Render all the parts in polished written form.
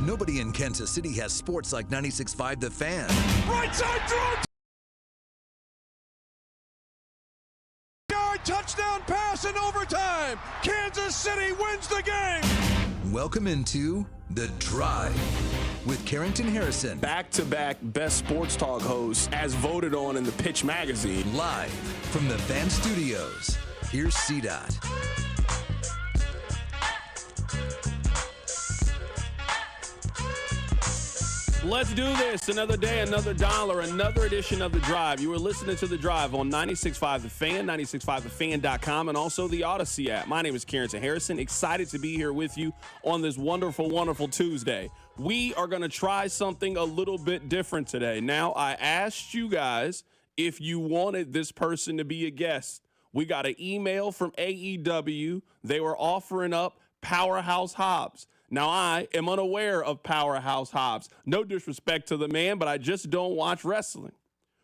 Nobody in Kansas City has sports like 96.5 The Fan. Right side throw! Touchdown pass in overtime. Kansas City wins the game. Welcome into The Drive with Carrington Harrison. Back-to-back best sports talk hosts as voted on in the Pitch magazine. Live from the Fan Studios. Here's C-Dot. Let's do this. Another day, another dollar, another edition of The Drive. You are listening to The Drive on 96.5 The Fan, 96.5thefan.com, and also the Odyssey app. My name is Carrington Harrison. Excited to be here with you on this wonderful, wonderful Tuesday. We are going to try something a little bit different today. Now, I asked you guys if you wanted this person to be a guest. We got an email from AEW. They were offering up Powerhouse Hobbs. Now, I am unaware of Powerhouse Hobbs. No disrespect to the man, but I just don't watch wrestling.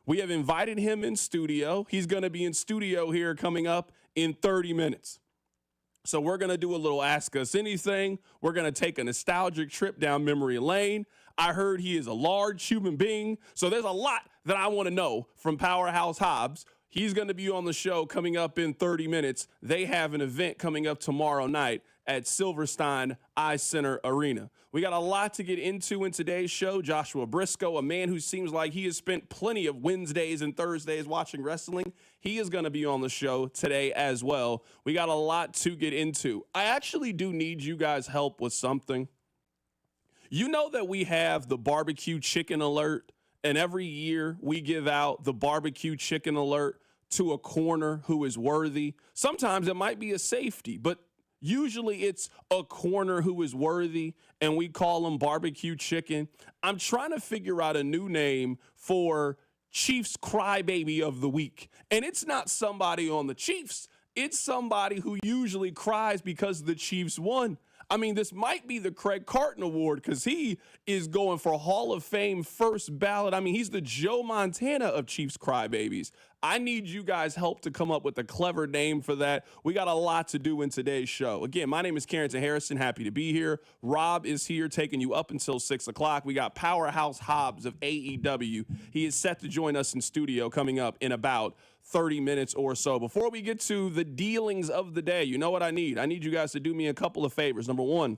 We have invited him in studio. He's going to be in studio here coming up in 30 minutes. So we're going to do a little Ask Us Anything. We're going to take a nostalgic trip down memory lane. I heard he is a large human being. So there's a lot that I want to know from Powerhouse Hobbs. He's going to be on the show coming up in 30 minutes. They have an event coming up tomorrow night at Silverstein Eye Center Arena. We got a lot to get into in today's show. Joshua Briscoe, a man who seems like he has spent plenty of Wednesdays and Thursdays watching wrestling. He is going to be on the show today as well. We got a lot to get into. I actually do need you guys' help with something. You know that we have the barbecue chicken alert, and every year we give out the barbecue chicken alert to a corner who is worthy. Sometimes it might be a safety, but usually it's a corner who is worthy, and we call them barbecue chicken. I'm trying to figure out a new name for Chiefs crybaby of the week. And it's not somebody on the Chiefs. It's somebody who usually cries because the Chiefs won. I mean, this might be the Craig Carton Award because he is going for Hall of Fame first ballot. I mean, he's the Joe Montana of Chiefs crybabies. I need you guys' help to come up with a clever name for that. We got a lot to do in today's show. Again, my name is Carrington Harrison. Happy to be here. Rob is here taking you up until 6 o'clock. We got Powerhouse Hobbs of AEW. He is set to join us in studio coming up in about 30 minutes or so. Before we get to the dealings of the day, you know what I need? I need you guys to do me a couple of favors. Number one,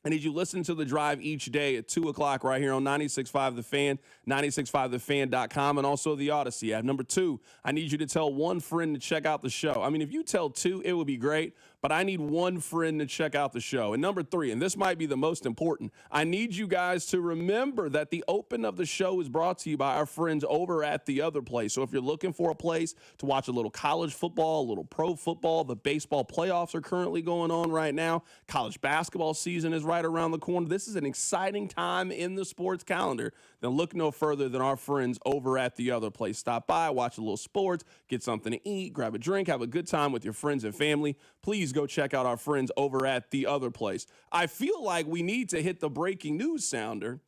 I need you to listen to The Drive each day at 2 o'clock right here on 96.5 The Fan, 96.5thefan.com, and also the Odyssey app. Number two, I need you to tell one friend to check out the show. I mean, if you tell two, it would be great, but I need one friend to check out the show. And number three, and this might be the most important, I need you guys to remember that the open of the show is brought to you by our friends over at The Other Place. So if you're looking for a place to watch a little college football, a little pro football, the baseball playoffs are currently going on right now. College basketball season is right around the corner. This is an exciting time in the sports calendar. Then look no further than our friends over at The Other Place. Stop by, watch a little sports, get something to eat, grab a drink, have a good time with your friends and family. Please go check out our friends over at The Other Place. I feel like we need to hit the breaking news sounder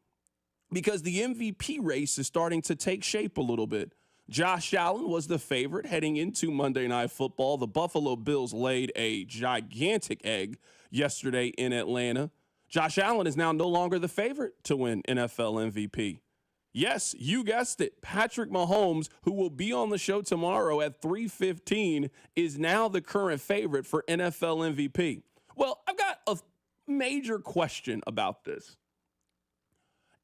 because the MVP race is starting to take shape a little bit. Josh Allen was the favorite heading into Monday Night Football. The Buffalo Bills laid a gigantic egg yesterday in Atlanta. Josh Allen is now no longer the favorite to win NFL MVP. Yes, you guessed it. Patrick Mahomes, who will be on the show tomorrow at 3:15, is now the current favorite for NFL MVP. Well, I've got a major question about this.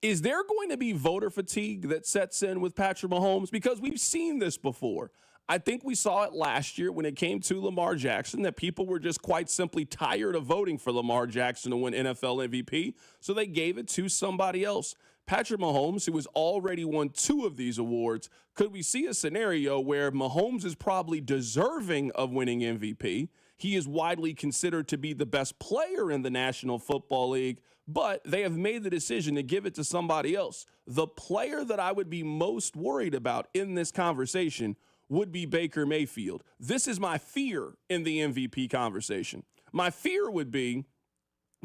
Is there going to be voter fatigue that sets in with Patrick Mahomes? Because we've seen this before. I think we saw it last year when it came to Lamar Jackson, that people were just quite simply tired of voting for Lamar Jackson to win NFL MVP, so they gave it to somebody else. Patrick Mahomes, who has already won 2 of these awards, could we see a scenario where Mahomes is probably deserving of winning MVP? He is widely considered to be the best player in the National Football League, but they have made the decision to give it to somebody else. The player that I would be most worried about in this conversation would be Baker Mayfield. This is my fear in the MVP conversation. My fear would be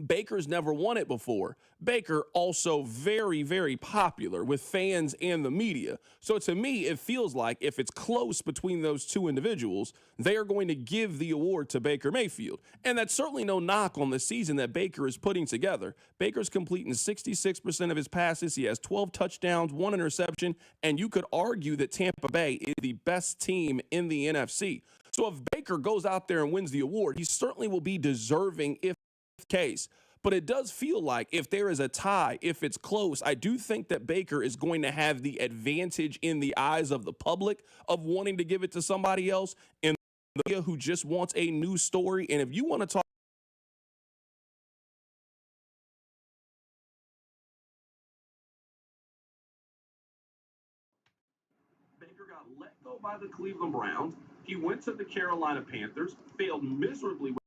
Baker's never won it before. Baker also very, very popular with fans and the media. So to me, it feels like if it's close between those two individuals, they are going to give the award to Baker Mayfield. And that's certainly no knock on the season that Baker is putting together. Baker's completing 66% of his passes. He has 12 touchdowns, 1 interception, and you could argue that Tampa Bay is the best team in the NFC. So if Baker goes out there and wins the award, he certainly will be deserving if case. But it does feel like if there is a tie, if it's close, I do think that Baker is going to have the advantage in the eyes of the public of wanting to give it to somebody else and the media who just wants a news story. And if you want to talk Baker got let go by the Cleveland Browns. He went to the Carolina Panthers, failed miserably with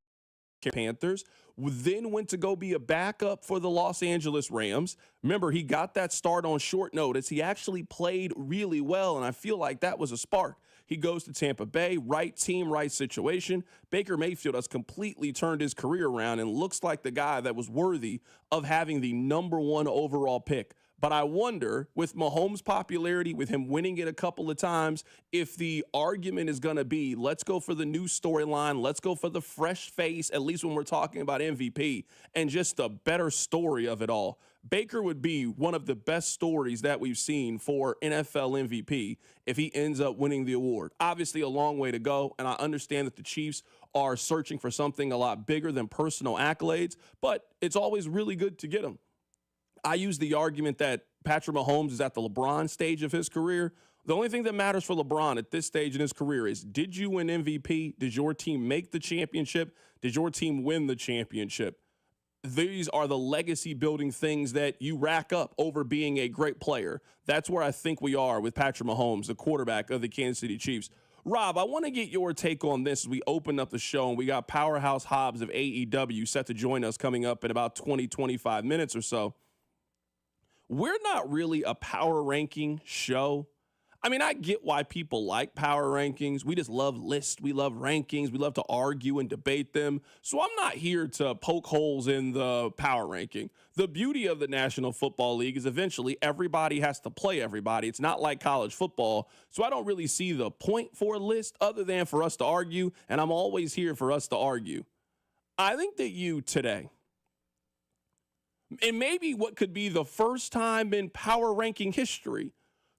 Panthers, then went to go be a backup for the Los Angeles Rams. Remember, he got that start on short notice. He actually played really well, and I feel like that was a spark. He goes to Tampa Bay, right team, right situation. Baker Mayfield has completely turned his career around and looks like the guy that was worthy of having the #1 overall pick. But I wonder, with Mahomes' popularity, with him winning it a couple of times, if the argument is going to be, let's go for the new storyline, let's go for the fresh face, at least when we're talking about MVP, and just the better story of it all. Baker would be one of the best stories that we've seen for NFL MVP if he ends up winning the award. Obviously, a long way to go, and I understand that the Chiefs are searching for something a lot bigger than personal accolades, but it's always really good to get them. I use the argument that Patrick Mahomes is at the LeBron stage of his career. The only thing that matters for LeBron at this stage in his career is, did you win MVP? Did your team make the championship? Did your team win the championship? These are the legacy building things that you rack up over being a great player. That's where I think we are with Patrick Mahomes, the quarterback of the Kansas City Chiefs. Rob, I want to get your take on this as we open up the show, and we got Powerhouse Hobbs of AEW set to join us coming up in about 20, 25 minutes or so. We're not really a power ranking show. I mean, I get why people like power rankings. We just love lists. We love rankings. We love to argue and debate them. So I'm not here to poke holes in the power ranking. The beauty of the National Football League is eventually everybody has to play everybody. It's not like college football. So I don't really see the point for a list other than for us to argue, and I'm always here for us to argue. I think that you today, and maybe what could be the first time in power ranking history,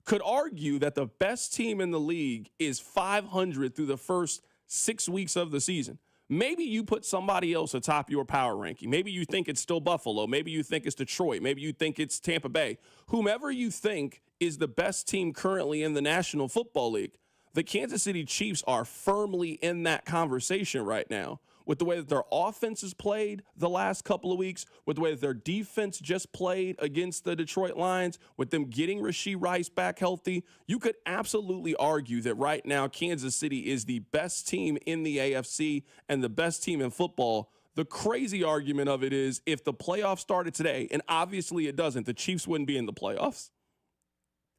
could argue that the best team in the league is 500 through the first 6 weeks of the season. Maybe you put somebody else atop your power ranking. Maybe you think it's still Buffalo. Maybe you think it's Detroit. Maybe you think it's Tampa Bay. Whomever you think is the best team currently in the National Football League, the Kansas City Chiefs are firmly in that conversation right now. With the way that their offense has played the last couple of weeks, with the way that their defense just played against the Detroit Lions, with them getting Rashee Rice back healthy, you could absolutely argue that right now Kansas City is the best team in the AFC and the best team in football. The crazy argument of it is, if the playoffs started today, and obviously it doesn't, the Chiefs wouldn't be in the playoffs.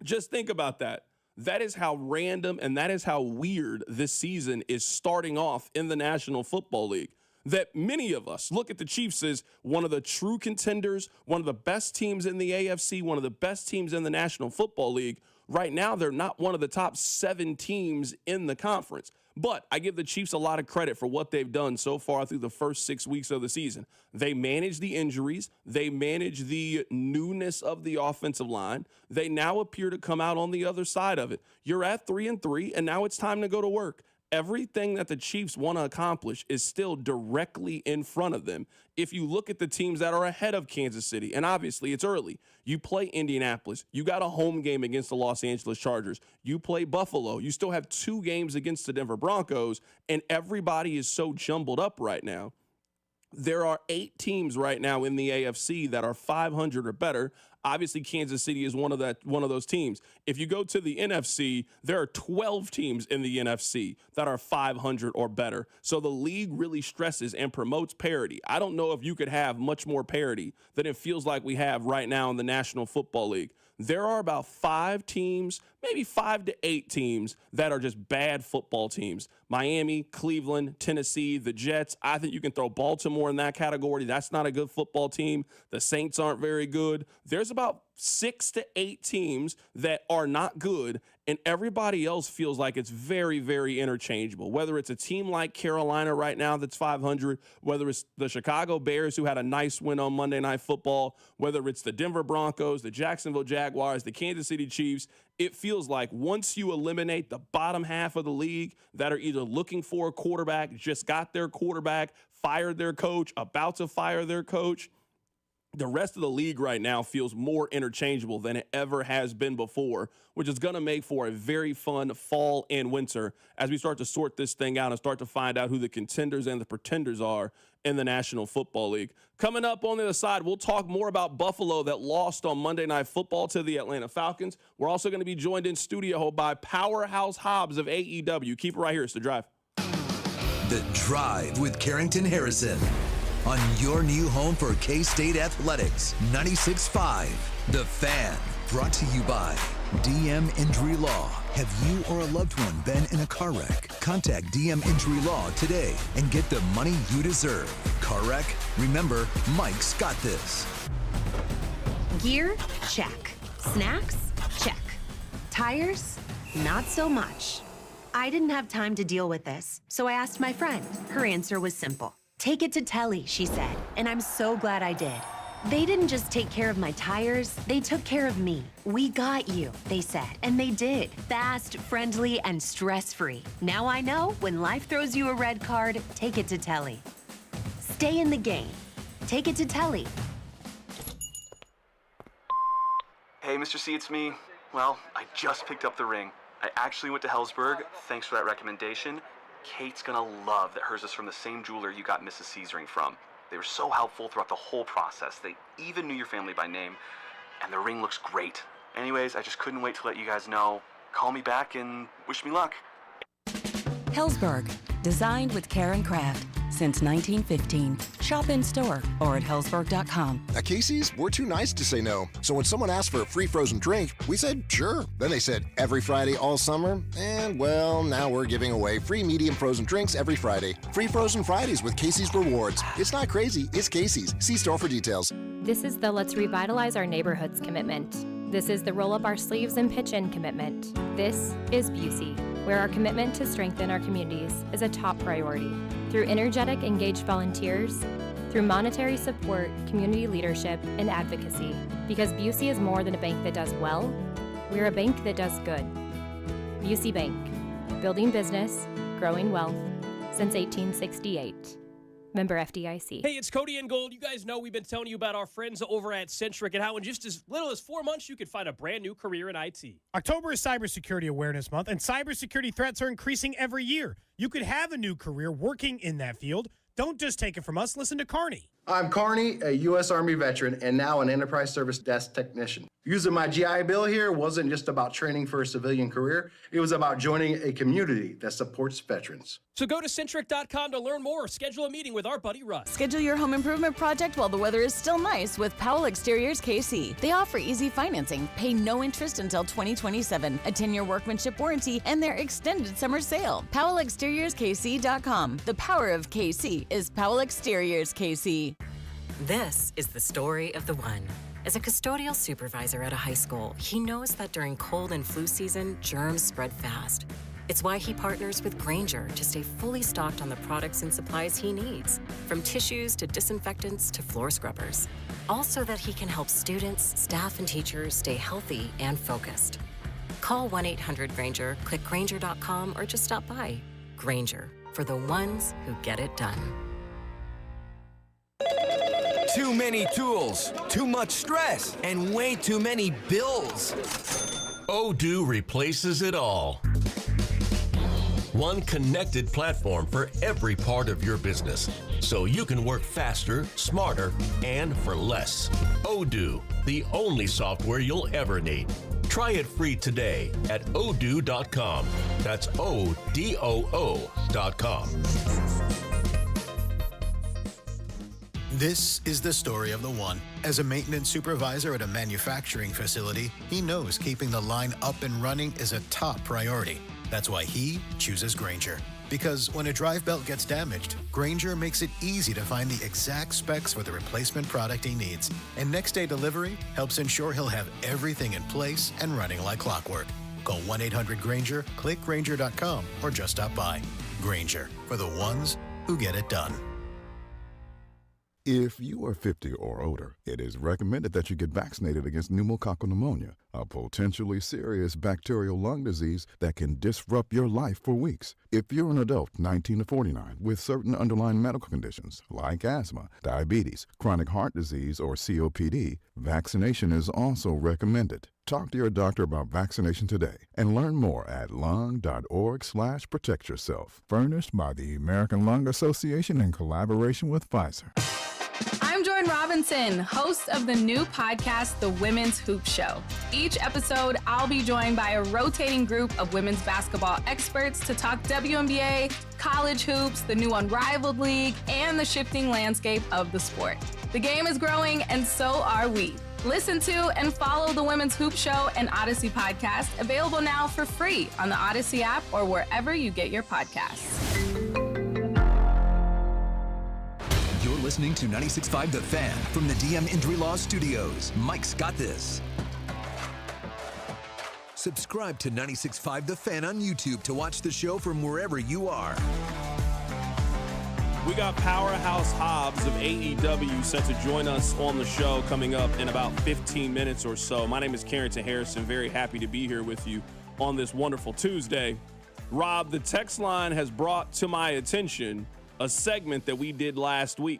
Just think about that. That is how random and that is how weird this season is starting off in the National Football League. That many of us look at the Chiefs as one of the true contenders, one of the best teams in the AFC, one of the best teams in the National Football League. Right now, they're not one of the top 7 teams in the conference. But I give the Chiefs a lot of credit for what they've done so far through the first 6 weeks of the season. They manage the injuries. They manage the newness of the offensive line. They now appear to come out on the other side of it. You're at 3-3, and now it's time to go to work. Everything that the Chiefs want to accomplish is still directly in front of them. If you look at the teams that are ahead of Kansas City, and obviously it's early, you play Indianapolis. You got a home game against the Los Angeles Chargers. You play Buffalo. You still have 2 games against the Denver Broncos, and everybody is so jumbled up right now. There are 8 teams right now in the AFC that are 500 or better. Obviously, Kansas City is one of those teams. If you go to the NFC, there are 12 teams in the NFC that are 500 or better. So the league really stresses and promotes parity. I don't know if you could have much more parity than it feels like we have right now in the National Football League. There are about 5 teams, maybe 5 to 8 teams that are just bad football teams. Miami, Cleveland, Tennessee, the Jets. I think you can throw Baltimore in that category. That's not a good football team. The Saints aren't very good. There's about 6 to 8 teams that are not good, and everybody else feels like it's very, very interchangeable. Whether it's a team like Carolina right now that's 500, whether it's the Chicago Bears who had a nice win on Monday Night Football, whether it's the Denver Broncos, the Jacksonville Jaguars, the Kansas City Chiefs, it feels like once you eliminate the bottom half of the league that are either looking for a quarterback, just got their quarterback, fired their coach, about to fire their coach, the rest of the league right now feels more interchangeable than it ever has been before, which is going to make for a very fun fall and winter as we start to sort this thing out and start to find out who the contenders and the pretenders are in the National Football League. Coming up on the other side, we'll talk more about Buffalo that lost on Monday Night Football to the Atlanta Falcons. We're also going to be joined in studio by Powerhouse Hobbs of AEW. Keep it right here. It's The Drive. The Drive with Carrington Harrison on your new home for K-State Athletics, 96.5. The Fan, brought to you by DM Injury Law. Have you or a loved one been in a car wreck? Contact DM Injury Law today and get the money you deserve. Car wreck? Remember, Mike's got this. Gear? Check. Snacks? Check. Tires? Not so much. I didn't have time to deal with this, so I asked my friend. Her answer was simple. Take it to Telly, she said, and I'm so glad I did. They didn't just take care of my tires, they took care of me. We got you, they said, and they did. Fast, friendly, and stress-free. Now I know when life throws you a red card, take it to Telly. Stay in the game. Take it to Telly. Hey, Mr. C, it's me. Well, I just picked up the ring. I actually went to Hellsberg. Thanks for that recommendation. Kate's gonna love that hers is from the same jeweler you got Mrs. C's ring from. They were so helpful throughout the whole process. They even knew your family by name, and the ring looks great. Anyways, I just couldn't wait to let you guys know. Call me back and wish me luck. Hellsberg, designed with care and craft since 1915. Shop in store or at hellsberg.com. At Casey's, we're too nice to say no. So when someone asked for a free frozen drink, we said sure. Then they said every Friday all summer, and well, now we're giving away free medium frozen drinks every Friday. Free frozen Fridays with Casey's Rewards. It's not crazy, it's Casey's. See store for details. This is the Let's Revitalize Our Neighborhoods commitment. This is the Roll Up Our Sleeves and Pitch In commitment. This is Busey, where our commitment to strengthen our communities is a top priority. Through energetic, engaged volunteers, through monetary support, community leadership, and advocacy. Because Busey is more than a bank that does well, we're a bank that does good. Busey Bank, building business, growing wealth, since 1868. Member FDIC. Hey, it's Cody and Gold. You guys know we've been telling you about our friends over at Centric and how in just as little as 4 months you can find a brand new career in IT. October is Cybersecurity Awareness Month, and cybersecurity threats are increasing every year. You could have a new career working in that field. Don't just take it from us. Listen to Carney. I'm Carney, a U.S. Army veteran and now an Enterprise Service Desk Technician. Using my GI Bill here wasn't just about training for a civilian career. It was about joining a community that supports veterans. So go to Centric.com to learn more. Schedule a meeting with our buddy Russ. Schedule your home improvement project while the weather is still nice with Powell Exteriors KC. They offer easy financing, pay no interest until 2027, a 10-year workmanship warranty, and their extended summer sale. PowellExteriorsKC.com. The power of KC is Powell Exteriors KC. This is the story of the one. As a custodial supervisor at a high school, he knows that during cold and flu season, germs spread fast. It's why he partners with Grainger to stay fully stocked on the products and supplies he needs, from tissues to disinfectants to floor scrubbers. All so that he can help students, staff, and teachers stay healthy and focused. Call 1-800-GRAINGER, click Grainger.com, or just stop by. Grainger, for the ones who get it done. Too many tools, too much stress, and way too many bills. Odoo replaces it all. One connected platform for every part of your business, so you can work faster, smarter, and for less. Odoo, the only software you'll ever need. Try it free today at odoo.com. That's ODOO.com. This is the story of the one. As a maintenance supervisor at a manufacturing facility, he knows keeping the line up and running is a top priority. That's why he chooses Grainger. Because when a drive belt gets damaged, Grainger makes it easy to find the exact specs for the replacement product he needs. And next day delivery helps ensure he'll have everything in place and running like clockwork. Call 1-800-GRAINGER, click Grainger.com, or just stop by. Grainger, for the ones who get it done. If you are 50 or older, it is recommended that you get vaccinated against pneumococcal pneumonia, a potentially serious bacterial lung disease that can disrupt your life for weeks. If you're an adult 19 to 49 with certain underlying medical conditions like asthma, diabetes, chronic heart disease, or COPD, vaccination is also recommended. Talk to your doctor about vaccination today and learn more at lung.org/protectyourself. Furnished by the American Lung Association in collaboration with Pfizer. I'm Jordan Robinson, host of the new podcast, The Women's Hoop Show. Each episode, I'll be joined by a rotating group of women's basketball experts to talk WNBA, college hoops, the new Unrivaled League, and the shifting landscape of the sport. The game is growing, and so are we. Listen to and follow The Women's Hoop Show and Odyssey podcast, available now for free on the Odyssey app or wherever you get your podcasts. You're listening to 96.5 The Fan from the DM Injury Law Studios. Mike's got this. Subscribe to 96.5 The Fan on YouTube to watch the show from wherever you are. We got Powerhouse Hobbs of AEW set to join us on the show coming up in about 15 minutes or so. My name is Carrington Harrison. Very happy to be here with you on this wonderful Tuesday. Rob, the text line has brought to my attention a segment that we did last week.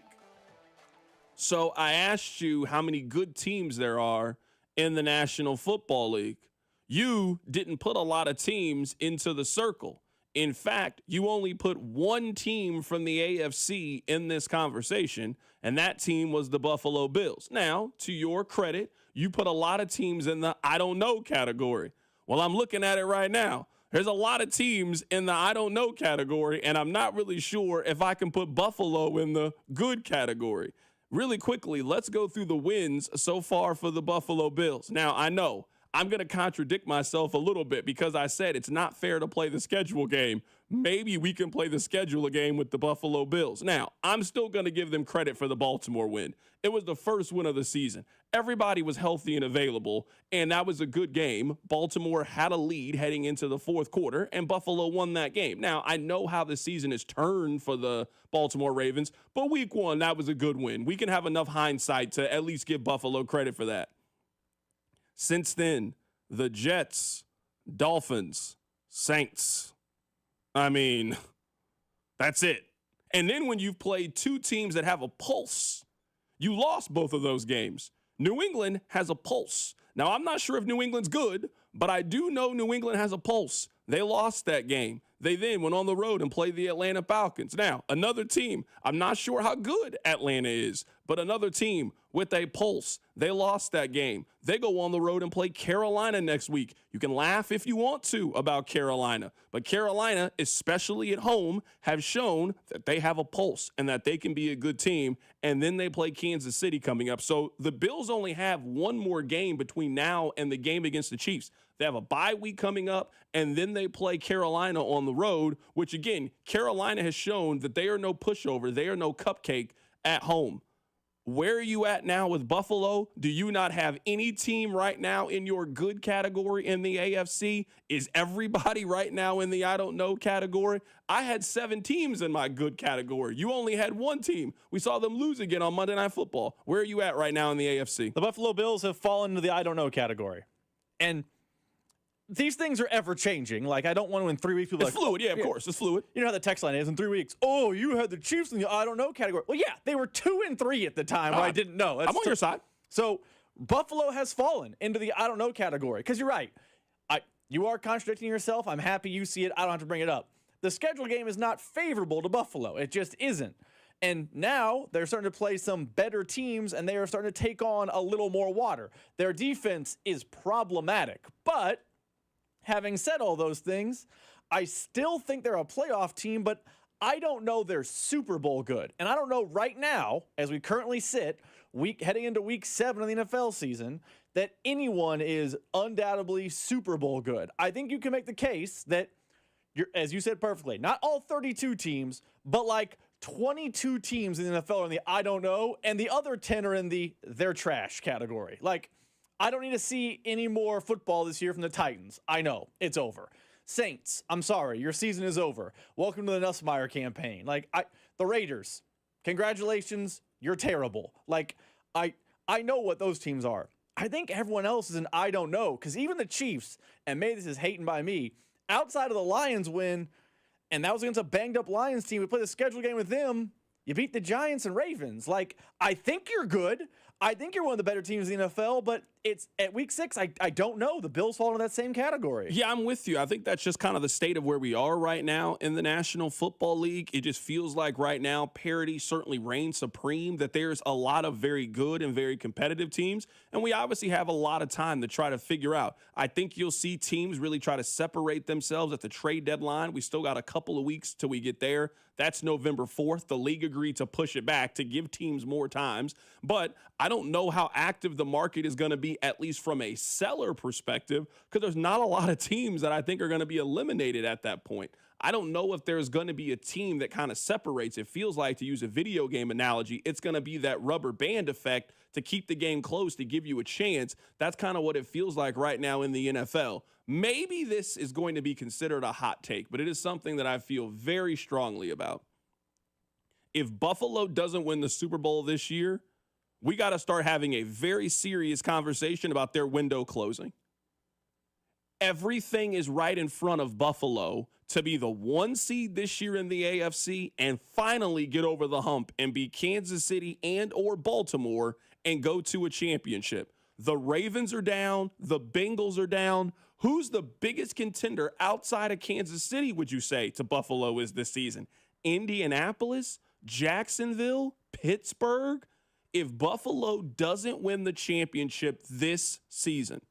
So I asked you how many good teams there are in the National Football League. You didn't put a lot of teams into the circle. In fact, you only put one team from the AFC in this conversation, and that team was the Buffalo Bills. Now, to your credit, you put a lot of teams in the I don't know category. Well, I'm looking at it right now. There's a lot of teams in the I don't know category, and I'm not really sure if I can put Buffalo in the good category. Really quickly, let's go through the wins so far for the Buffalo Bills. Now, I know I'm going to contradict myself a little bit because I said it's not fair to play the schedule game. Maybe we can play the schedule game with the Buffalo Bills. Now, I'm still going to give them credit for the Baltimore win. It was the first win of the season. Everybody was healthy and available, and that was a good game. Baltimore had a lead heading into the fourth quarter, and Buffalo won that game. Now, I know how the season has turned for the Baltimore Ravens, but week one, that was a good win. We can have enough hindsight to at least give Buffalo credit for that. Since then, the Jets, Dolphins, Saints. I mean, that's it. And then when you've played two teams that have a pulse, you lost both of those games. New England has a pulse. Now, I'm not sure if New England's good, but I do know New England has a pulse. They lost that game. They then went on the road and played the Atlanta Falcons. Now, another team, I'm not sure how good Atlanta is, but another team with a pulse. They lost that game. They go on the road and play Carolina next week. You can laugh if you want to about Carolina, but Carolina, especially at home, have shown that they have a pulse and that they can be a good team, and then they play Kansas City coming up. So the Bills only have one more game between now and the game against the Chiefs. They have a bye week coming up, and then they play Carolina on the road, which, again, Carolina has shown that they are no pushover. They are no cupcake at home. Where are you at now with Buffalo? Do you not have any team right now in your good category in the AFC? Is everybody right now in the I don't know category? I had 7 teams in my good category. You only had one team. We saw them lose again on Monday Night Football. Where are you at right now in the AFC? The Buffalo Bills have fallen into the I don't know category. And these things are ever changing. Like, I don't want to in 3 weeks people it's like, fluid, yeah, of course. It's fluid. You know how the text line is in 3 weeks. Oh, you had the Chiefs in the I don't know category. Well, yeah, they were 2-3 at the time where I didn't know. I'm on your side. So Buffalo has fallen into the I don't know category. Because you're right. You are contradicting yourself. I'm happy you see it. I don't have to bring it up. The schedule game is not favorable to Buffalo. It just isn't. And now they're starting to play some better teams, and they are starting to take on a little more water. Their defense is problematic, but having said all those things, I still think they're a playoff team, but I don't know they're Super Bowl good. And I don't know right now, as we currently sit, heading into week 7 of the NFL season, that anyone is undoubtedly Super Bowl good. I think you can make the case that, as you said perfectly, not all 32 teams, but like 22 teams in the NFL are in the I don't know, and the other 10 are in the they're trash category. Like, I don't need to see any more football this year from the Titans. I know, it's over. Saints, I'm sorry, your season is over. Welcome to the Nussmeier campaign. Like, the Raiders, congratulations, you're terrible. Like, I know what those teams are. I think everyone else is an I don't know, because even the Chiefs, and maybe this is hating by me, outside of the Lions win, and that was against a banged-up Lions team, we played a scheduled game with them, you beat the Giants and Ravens. Like, I think you're good. I think you're one of the better teams in the NFL, but it's at week 6, I don't know. The Bills fall into that same category. Yeah, I'm with you. I think that's just kind of the state of where we are right now in the National Football League. It just feels like right now parity certainly reigns supreme, that there's a lot of very good and very competitive teams, and we obviously have a lot of time to try to figure out. I think you'll see teams really try to separate themselves at the trade deadline. We still got a couple of weeks till we get there. That's November 4th. The league agreed to push it back to give teams more times, but I don't know how active the market is going to be, at least from a seller perspective, because there's not a lot of teams that I think are going to be eliminated at that point. I don't know if there's going to be a team that kind of separates. It feels like, to use a video game analogy, it's going to be that rubber band effect to keep the game close, to give you a chance. That's kind of what it feels like right now in the NFL. Maybe this is going to be considered a hot take, but it is something that I feel very strongly about. If Buffalo doesn't win the Super Bowl this year, we got to start having a very serious conversation about their window closing. Everything is right in front of Buffalo to be the 1 seed this year in the AFC and finally get over the hump and beat Kansas City and or Baltimore and go to a championship. The Ravens are down. The Bengals are down. Who's the biggest contender outside of Kansas City, would you say, to Buffalo is this season? Indianapolis? Jacksonville? Pittsburgh? If Buffalo doesn't win the championship this season,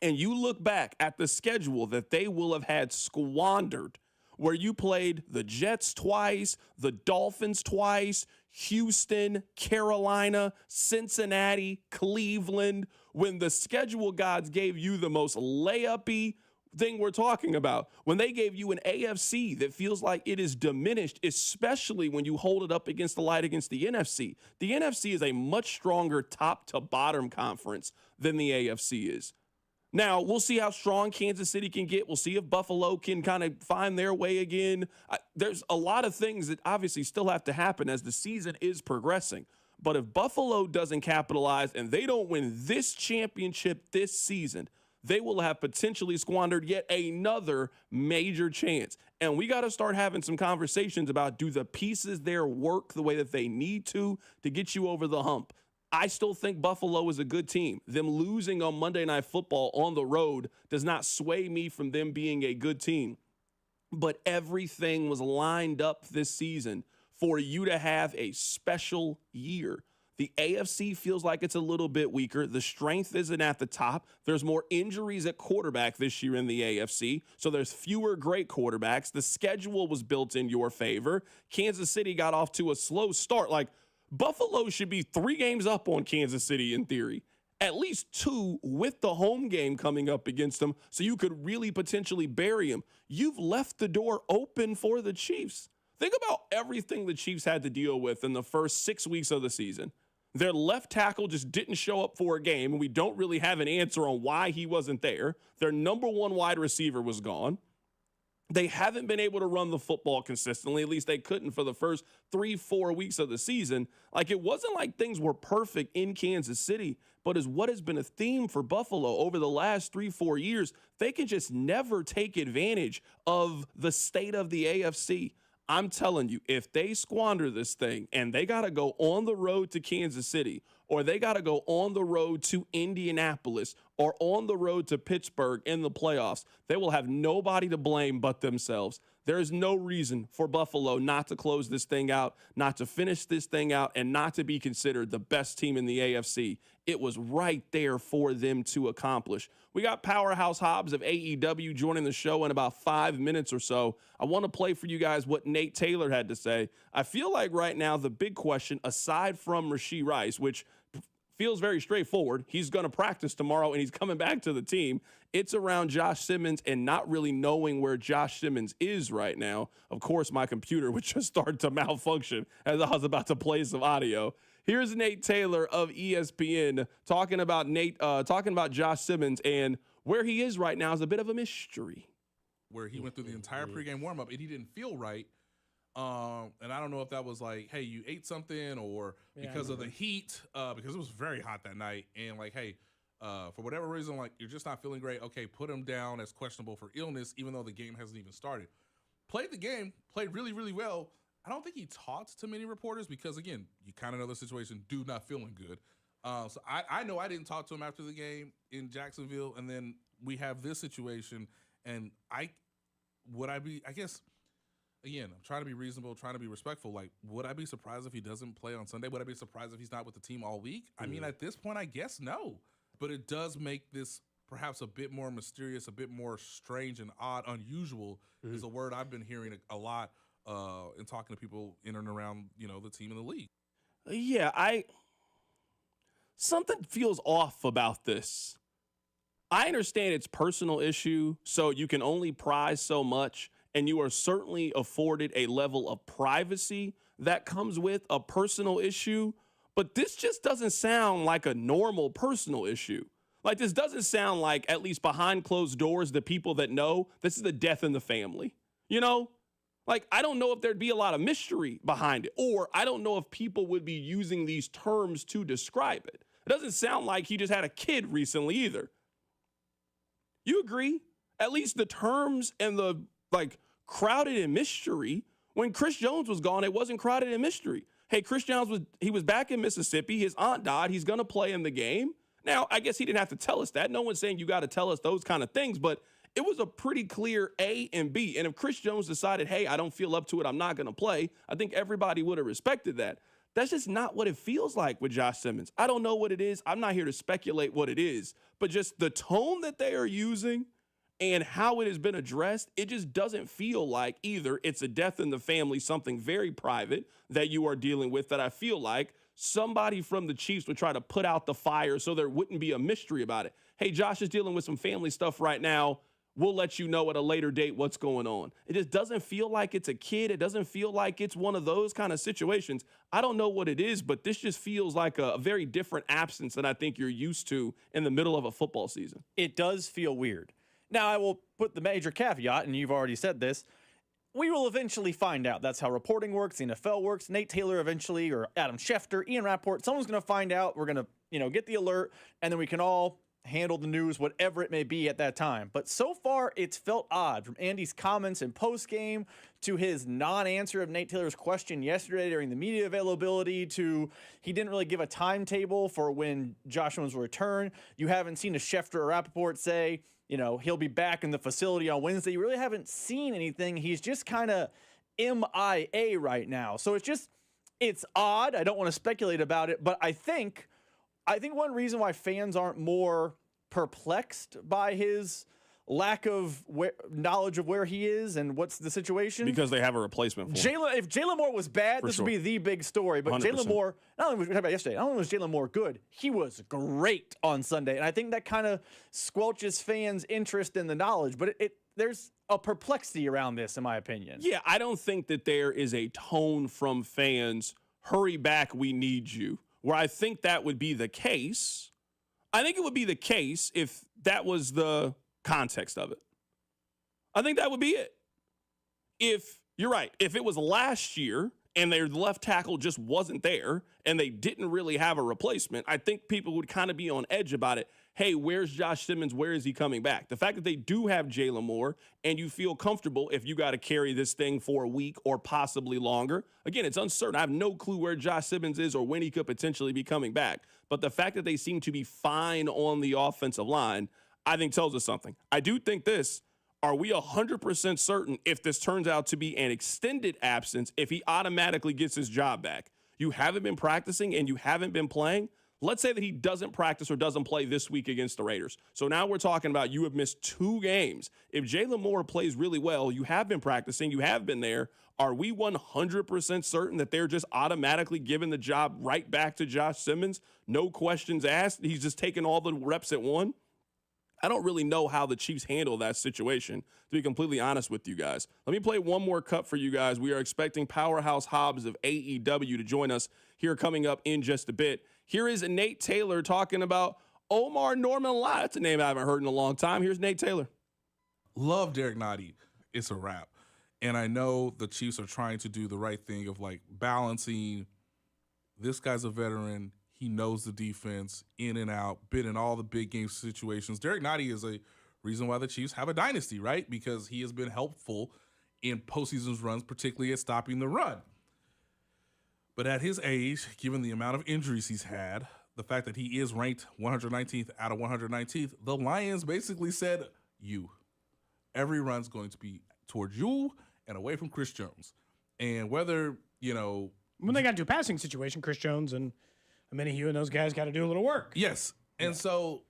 and you look back at the schedule that they will have had squandered, where you played the Jets twice, the Dolphins twice, Houston, Carolina, Cincinnati, Cleveland, when the schedule gods gave you the most layup-y thing we're talking about, when they gave you an AFC that feels like it is diminished, especially when you hold it up against the light against the NFC. The NFC is a much stronger top-to-bottom conference than the AFC is. Now, we'll see how strong Kansas City can get. We'll see if Buffalo can kind of find their way again. There's a lot of things that obviously still have to happen as the season is progressing. But if Buffalo doesn't capitalize and they don't win this championship this season, they will have potentially squandered yet another major chance. And we got to start having some conversations about, do the pieces there work the way that they need to get you over the hump? I still think Buffalo is a good team. Them losing on Monday Night Football on the road does not sway me from them being a good team. But everything was lined up this season for you to have a special year. The AFC feels like it's a little bit weaker. The strength isn't at the top. There's more injuries at quarterback this year in the AFC, so there's fewer great quarterbacks. The schedule was built in your favor. Kansas City got off to a slow start. Like, Buffalo should be 3 games up on Kansas City in theory, at least 2 with the home game coming up against them, so you could really potentially bury them. You've left the door open for the Chiefs. Think about everything the Chiefs had to deal with in the first 6 weeks of the season. Their left tackle just didn't show up for a game, and we don't really have an answer on why he wasn't there. Their number 1 wide receiver was gone. They haven't been able to run the football consistently. At least they couldn't for the first 3-4 weeks of the season. Like, it wasn't like things were perfect in Kansas City, but is what has been a theme for Buffalo over the last 3-4 years. They can just never take advantage of the state of the AFC. I'm telling you, if they squander this thing and they got to go on the road to Kansas City, or they got to go on the road to Indianapolis, or on the road to Pittsburgh in the playoffs, they will have nobody to blame but themselves. There is no reason for Buffalo not to close this thing out, not to finish this thing out, and not to be considered the best team in the AFC. It was right there for them to accomplish. We got Powerhouse Hobbs of AEW joining the show in about 5 minutes or so. I want to play for you guys what Nate Taylor had to say. I feel like right now the big question, aside from Rashee Rice, which feels very straightforward. He's going to practice tomorrow, and he's coming back to the team. It's around Josh Simmons and not really knowing where Josh Simmons is right now. Of course, my computer would just start to malfunction as I was about to play some audio. Here's Nate Taylor of ESPN talking about Josh Simmons, and where he is right now is a bit of a mystery. Where he went through the entire pregame warmup and he didn't feel right. And I don't know if that was like, hey, you ate something, or because of the heat, because it was very hot that night. And like, hey, for whatever reason, like you're just not feeling great. Okay, put him down as questionable for illness, even though the game hasn't even started. Played the game, played really, really well. I don't think he talked to many reporters because, again, you kind of know the situation, dude not feeling good. So I know I didn't talk to him after the game in Jacksonville, and then we have this situation, and again, I'm trying to be reasonable, trying to be respectful. Like, would I be surprised if he doesn't play on Sunday? Would I be surprised if he's not with the team all week? I mean, at this point, I guess no. But it does make this perhaps a bit more mysterious, a bit more strange and odd. Unusual is a word I've been hearing a lot in talking to people in and around, the team in the league. Yeah, something feels off about this. I understand it's personal issue, so you can only prize so much. And you are certainly afforded a level of privacy that comes with a personal issue. But this just doesn't sound like a normal personal issue. Like, this doesn't sound like, at least behind closed doors, the people that know, this is the death in the family. Like, I don't know if there'd be a lot of mystery behind it. Or I don't know if people would be using these terms to describe it. It doesn't sound like he just had a kid recently either. You agree? At least the terms and the crowded in mystery. When Chris Jones was gone, it wasn't crowded in mystery. Hey, Chris Jones was back in Mississippi. His aunt died. He's going to play in the game. Now, I guess he didn't have to tell us that. No one's saying you got to tell us those kind of things, but it was a pretty clear A and B. And if Chris Jones decided, hey, I don't feel up to it, I'm not going to play, I think everybody would have respected that. That's just not what it feels like with Josh Simmons. I don't know what it is. I'm not here to speculate what it is, but just the tone that they are using and how it has been addressed, it just doesn't feel like either it's a death in the family, something very private that you are dealing with, that I feel like somebody from the Chiefs would try to put out the fire so there wouldn't be a mystery about it. Hey, Josh is dealing with some family stuff right now. We'll let you know at a later date what's going on. It just doesn't feel like it's a kid. It doesn't feel like it's one of those kind of situations. I don't know what it is, but this just feels like a very different absence than I think you're used to in the middle of a football season. It does feel weird. Now, I will put the major caveat, and you've already said this. We will eventually find out. That's how reporting works, the NFL works. Nate Taylor eventually, or Adam Schefter, Ian Rappaport, someone's going to find out. We're going to, get the alert, and then we can all handle the news, whatever it may be at that time. But so far, it's felt odd, from Andy's comments in postgame to his non-answer of Nate Taylor's question yesterday during the media availability to he didn't really give a timetable for when Josh Jones will return. You haven't seen a Schefter or Rappaport say, he'll be back in the facility on Wednesday. You really haven't seen anything. He's just kind of MIA right now. So it's odd. I don't want to speculate about it, but I think one reason why fans aren't more perplexed by his lack of knowledge of where he is and what's the situation. Because they have a replacement for him. If Jalen Moore was bad, this would be the big story. But 100%. Jalen Moore, not only was we talking about yesterday, not only was Jalen Moore good, he was great on Sunday. And I think that kind of squelches fans' interest in the knowledge. But there's a perplexity around this, in my opinion. Yeah, I don't think that there is a tone from fans, hurry back, we need you. Where I think that would be the case. I think it would be the case if that was the context of it. I think that would be it. If you're right, if it was last year and their left tackle just wasn't there and they didn't really have a replacement, I think people would kind of be on edge about it. hey, where's Josh Simmons? Where is he coming back? The fact that they do have Jalen Moore and you feel comfortable if you got to carry this thing for a week or possibly longer. Again, it's uncertain. I have no clue where Josh Simmons is or when he could potentially be coming back. But the fact that they seem to be fine on the offensive line, I think tells us something. I do think this. Are we 100% certain if this turns out to be an extended absence, if he automatically gets his job back? You haven't been practicing and you haven't been playing. Let's say that he doesn't practice or doesn't play this week against the Raiders. So now we're talking about you have missed 2 games. If Jalen Moore plays really well, you have been practicing, you have been there. Are we 100% certain that they're just automatically giving the job right back to Josh Simmons? No questions asked. He's just taking all the reps at one. I don't really know how the Chiefs handle that situation, to be completely honest with you guys. Let me play one more cut for you guys. We are expecting Powerhouse Hobbs of AEW to join us here coming up in just a bit. Here is Nate Taylor talking about Omar Norman Lott. That's a name I haven't heard in a long time. Here's Nate Taylor. Love Derek Nottie. It's a wrap. And I know the Chiefs are trying to do the right thing of like balancing this guy's a veteran. He knows the defense in and out, been in all the big game situations. Derek Nottie is a reason why the Chiefs have a dynasty, right? Because he has been helpful in postseason runs, particularly at stopping the run. But at his age, given the amount of injuries he's had, the fact that he is ranked 119th out of 119th, the Lions basically said, every run's going to be towards you and away from Chris Jones. And whether, when they got into a passing situation, Chris Jones and Hugh and those guys got to do a little work. Yes. And so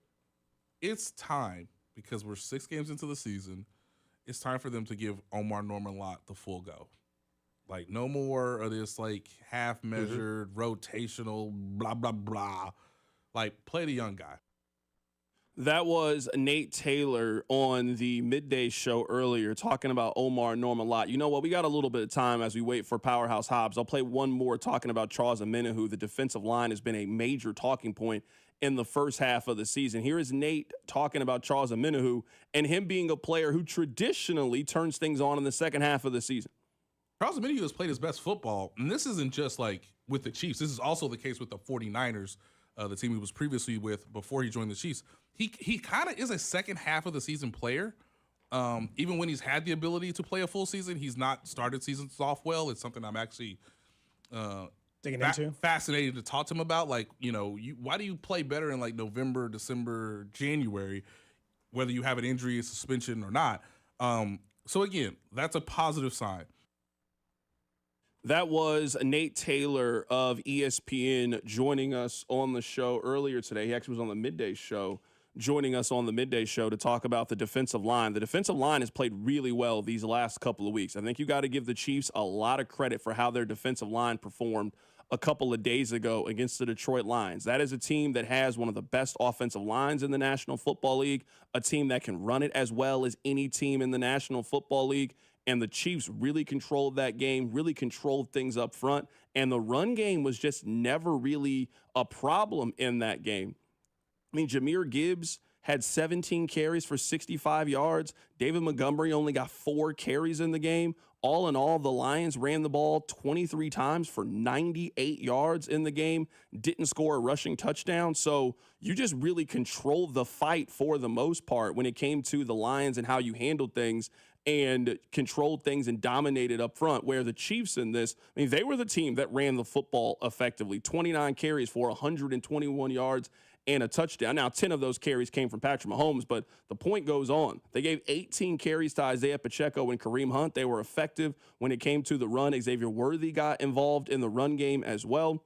it's time, because we're 6 games into the season, it's time for them to give Omar Norman Lott the full go. Like, no more of this, like, half-measured, rotational, blah, blah, blah. Like, play the young guy. That was Nate Taylor on the midday show earlier talking about Omar Norman Lott. You know what? We got a little bit of time as we wait for Powerhouse Hobbs. I'll play one more talking about Charles Omenihu. The defensive line has been a major talking point in the first half of the season. Here is Nate talking about Charles Omenihu and him being a player who traditionally turns things on in the second half of the season. Charles Omenihu has played his best football, and this isn't just like with the Chiefs. This is also the case with the 49ers, the team he was previously with before he joined the Chiefs. He kind of is a second half of the season player. Even when he's had the ability to play a full season, he's not started seasons off well. It's something I'm actually digging into, fascinated to talk to him about. Like, why do you play better in like November, December, January, whether you have an injury, a suspension, or not? So again, that's a positive sign. That was Nate Taylor of ESPN joining us on the show earlier today. He actually was on the midday show, joining us on the midday show to talk about the defensive line. The defensive line has played really well these last couple of weeks. I think you got to give the Chiefs a lot of credit for how their defensive line performed a couple of days ago against the Detroit Lions. That is a team that has one of the best offensive lines in the National Football League, a team that can run it as well as any team in the National Football League. And the Chiefs really controlled that game, really controlled things up front. And the run game was just never really a problem in that game. I mean, Jahmyr Gibbs had 17 carries for 65 yards. David Montgomery only got 4 carries in the game. All in all, the Lions ran the ball 23 times for 98 yards in the game, didn't score a rushing touchdown. So you just really controlled the fight for the most part when it came to the Lions and how you handled things and controlled things and dominated up front, where the Chiefs in this, I mean, they were the team that ran the football effectively. 29 carries for 121 yards and a touchdown. Now, 10 of those carries came from Patrick Mahomes, but the point goes on. They gave 18 carries to Isaiah Pacheco and Kareem Hunt. They were effective when it came to the run. Xavier Worthy got involved in the run game as well.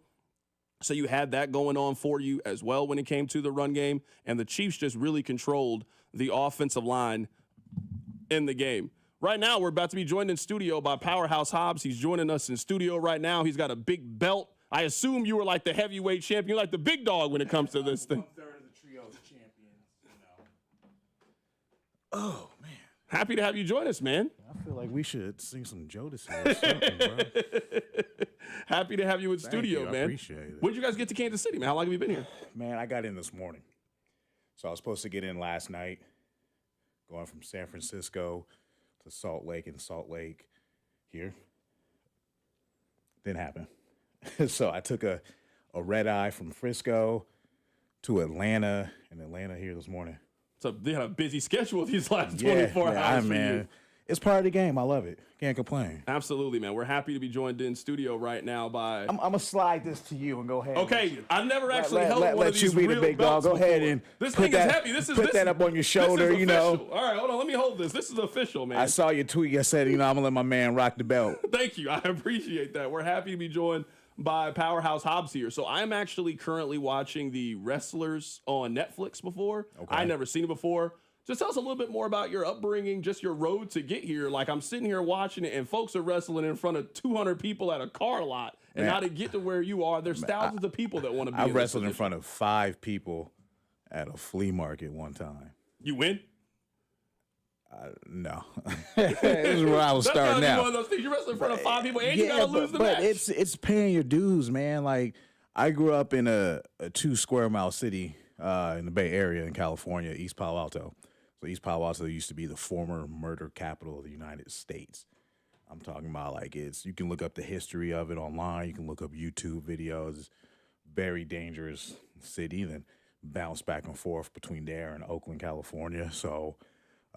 So you had that going on for you as well when it came to the run game. And the Chiefs just really controlled the offensive line in the game. Right now, we're about to be joined in studio by Powerhouse Hobbs. He's joining us in studio right now. He's got a big belt. I assume you were like the heavyweight champion, like the big dog when it comes to this thing. 1/3 of the trio's champions, Oh, man. Happy to have you join us, man. I feel like we should sing some Jodeci or something, bro. Happy to have you in Thank studio, you. I man. appreciate it. When did you guys get to Kansas City, man? How long have you been here? Man, I got in this morning. So I was supposed to get in last night, going from San Francisco to Salt Lake and Salt Lake here. Didn't happen. So I took a red eye from Frisco to Atlanta, and Atlanta here this morning. So they had a busy schedule these last 24 hours for you. It's part of the game. I love it. Can't complain. Absolutely, man. We're happy to be joined in studio right now by. I'm gonna slide this to you and go ahead. Okay, I've never actually held one of these you be real the big dog. belts Go ahead before. and This put thing that, is heavy. Put that up on your shoulder. This is you know. official. All right, hold on. Let me hold this. This is official, man. I saw your tweet. I said, I'm gonna let my man rock the belt. Thank you. I appreciate that. We're happy to be joined by Powerhouse Hobbs here. So I'm actually currently watching the Wrestlers on Netflix before. Okay. I'd never seen it before. Just tell us a little bit more about your upbringing, just your road to get here. Like, I'm sitting here watching it, and folks are wrestling in front of 200 people at a car lot. And now to get to where you are, there's thousands of people that want to be I in wrestled this in front of 5 people at a flea market one time. You win? No. This is where I was starting That's out. one of those things. You're wrestling in front of 5 people, and you got to lose the match. But it's paying your dues, man. Like, I grew up in a 2 square mile city in the Bay Area in California, East Palo Alto. So East Palo Alto used to be the former murder capital of the United States. I'm talking about, like, you can look up the history of it online. You can look up YouTube videos. Very dangerous city. Then bounce back and forth between there and Oakland, California. So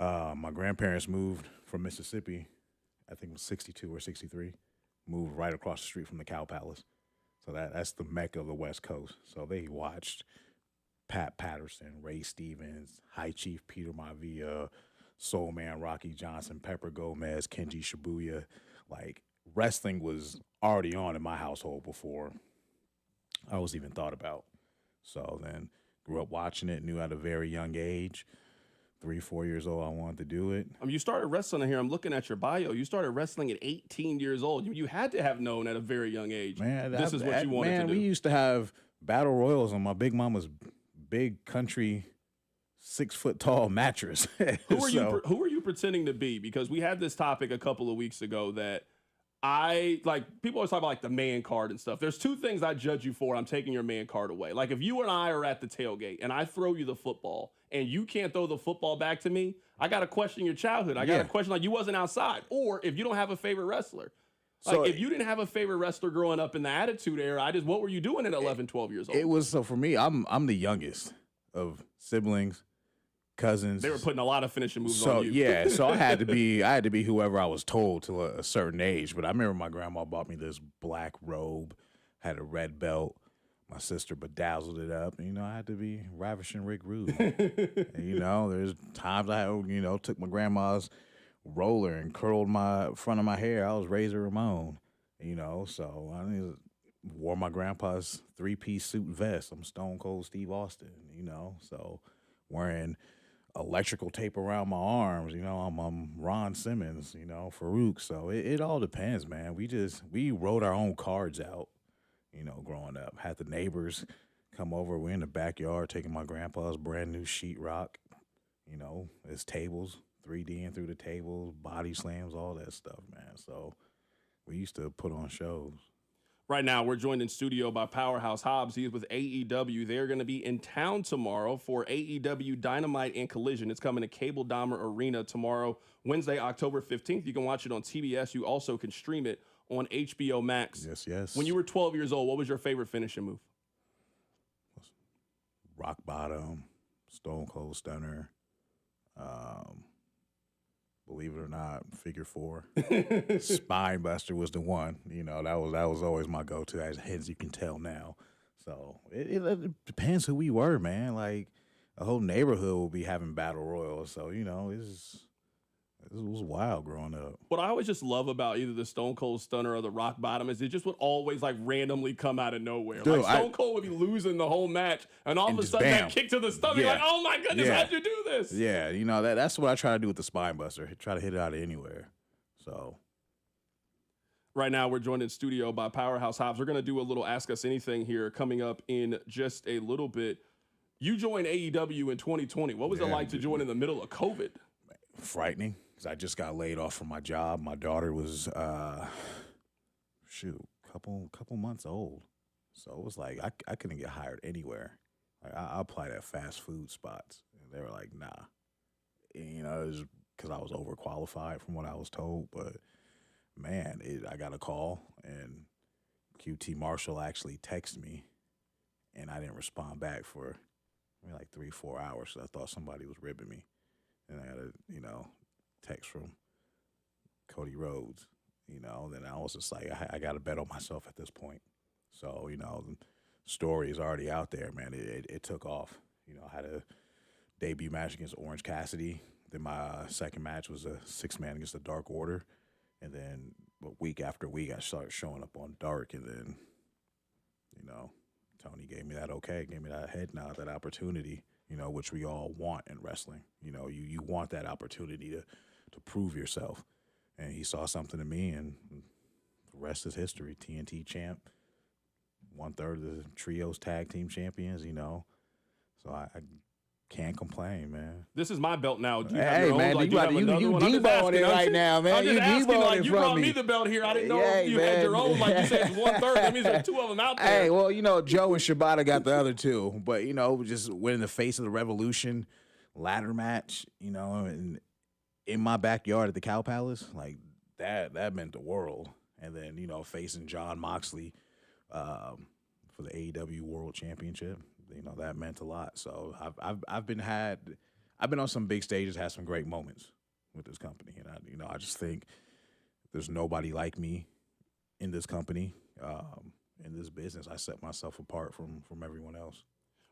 my grandparents moved from Mississippi, I think it was 62 or 63, moved right across the street from the Cow Palace. So that's the mecca of the West Coast. So they watched Pat Patterson, Ray Stevens, High Chief Peter Maivia, Soul Man Rocky Johnson, Pepper Gomez, Kenji Shibuya. Like, wrestling was already on in my household before I was even thought about. So then grew up watching it, knew at a very young age, 3, 4 years old, I wanted to do it. You started wrestling here. I'm looking at your bio. You started wrestling at 18 years old. You had to have known at a very young age. Man, this is what you wanted to do. We used to have battle royals on my big mama's big country 6-foot-tall mattress. Who are you pretending to be? Because we had this topic a couple of weeks ago that people always talk about, like, the man card and stuff. There's 2 things I judge you for. I'm taking your man card away. Like, if you and I are at the tailgate and I throw you the football and you can't throw the football back to me, I got to question your childhood. I got to question, like, you wasn't outside. Or if you don't have a favorite wrestler. Like, so if you didn't have a favorite wrestler growing up in the Attitude Era, what were you doing at 11, 12 years old? It was, so for me, I'm the youngest of siblings, cousins. They were putting a lot of finishing moves on you. Yeah, so I had to be whoever I was told to a certain age. But I remember my grandma bought me this black robe, had a red belt. My sister bedazzled it up. And, I had to be Ravishing Rick Rude. And, there's times I, took my grandma's roller and curled my front of my hair. I was Razor Ramon, so I wore my grandpa's 3-piece suit vest. I'm Stone Cold Steve Austin, so wearing electrical tape around my arms, I'm Ron Simmons, Farouk. So it all depends, man. We wrote our own cards out, growing up. Had the neighbors come over. We're in the backyard taking my grandpa's brand new sheetrock, his tables, 3D'ing through the tables, body slams, all that stuff, man. So we used to put on shows. Right now, we're joined in studio by Powerhouse Hobbs. He is with AEW. They're going to be in town tomorrow for AEW Dynamite and Collision. It's coming to Cable Dahmer Arena tomorrow, Wednesday, October 15th. You can watch it on TBS. You also can stream it on HBO Max. Yes. When you were 12 years old, what was your favorite finishing move? Rock bottom, Stone Cold Stunner, believe it or not, figure 4. Spine Buster was the one. That was always my go-to, as you can tell now. So it depends who we were, man. Like, the whole neighborhood will be having battle royals. So, it was wild growing up. What I always just love about either the Stone Cold Stunner or the Rock Bottom is it just would always, like, randomly come out of nowhere. Dude, like, Stone Cold would be losing the whole match, and all of a sudden that kick to the stomach, like, oh my goodness, how'd you do this? Yeah, that's what I try to do with the Spine Buster. Try to hit it out of anywhere. So right now, we're joined in studio by Powerhouse Hobbs. We're going to do a little Ask Us Anything here coming up in just a little bit. You joined AEW in 2020. What was it like to join in the middle of COVID? Frightening, because I just got laid off from my job. My daughter was, couple months old. So it was like I couldn't get hired anywhere. Like, I applied at fast food spots, and they were like, nah. And, it was because I was overqualified from what I was told. But, man, I got a call, and QT Marshall actually texted me, and I didn't respond back for maybe like 3-4 hours. So I thought somebody was ribbing me. And I got a, text from Cody Rhodes, then I was just like, I got to bet on myself at this point. So, the story is already out there, man. It took off. I had a debut match against Orange Cassidy. Then my second match was a 6-man against the Dark Order. And then week after week, I started showing up on Dark. And then, Tony gave me that gave me that head nod, that opportunity, which we all want in wrestling. You want that opportunity to prove yourself. And he saw something in me, and the rest is history. TNT champ, 1/3 of the trios tag team champions, So I can't complain, man. This is my belt now. Do you have Hey, your man, own? Like, you Deboing it right now, man. I'm just You asking, Deboing like, it you from brought me. me the belt here. I didn't know Yeah, if you man. had your own. Like you said, it's 1/3. That means there's 2 of them out there. Hey, well, Joe and Shibata got the other 2. But, just winning the face of the Revolution ladder match, and in my backyard at the Cow Palace, like, that meant the world. And then, facing John Moxley for the AEW World Championship, that meant a lot. So I've been on some big stages, had some great moments with this company, and I just think there's nobody like me in this company, in this business. I set myself apart from everyone else.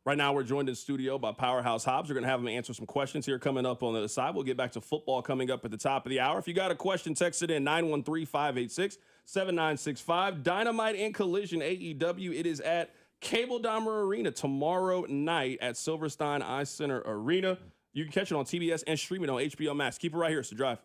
Right now, we're joined in studio by Powerhouse Hobbs. We're going to have him answer some questions here coming up on the other side. We'll get back to football coming up at the top of the hour. If you got a question, text it in 913-586-7965. Dynamite and Collision AEW. It is at Cable Dahmer Arena tomorrow night at Silverstein Eye Center Arena. You can catch it on TBS and stream it on HBO Max. Keep it right here. It's The Drive.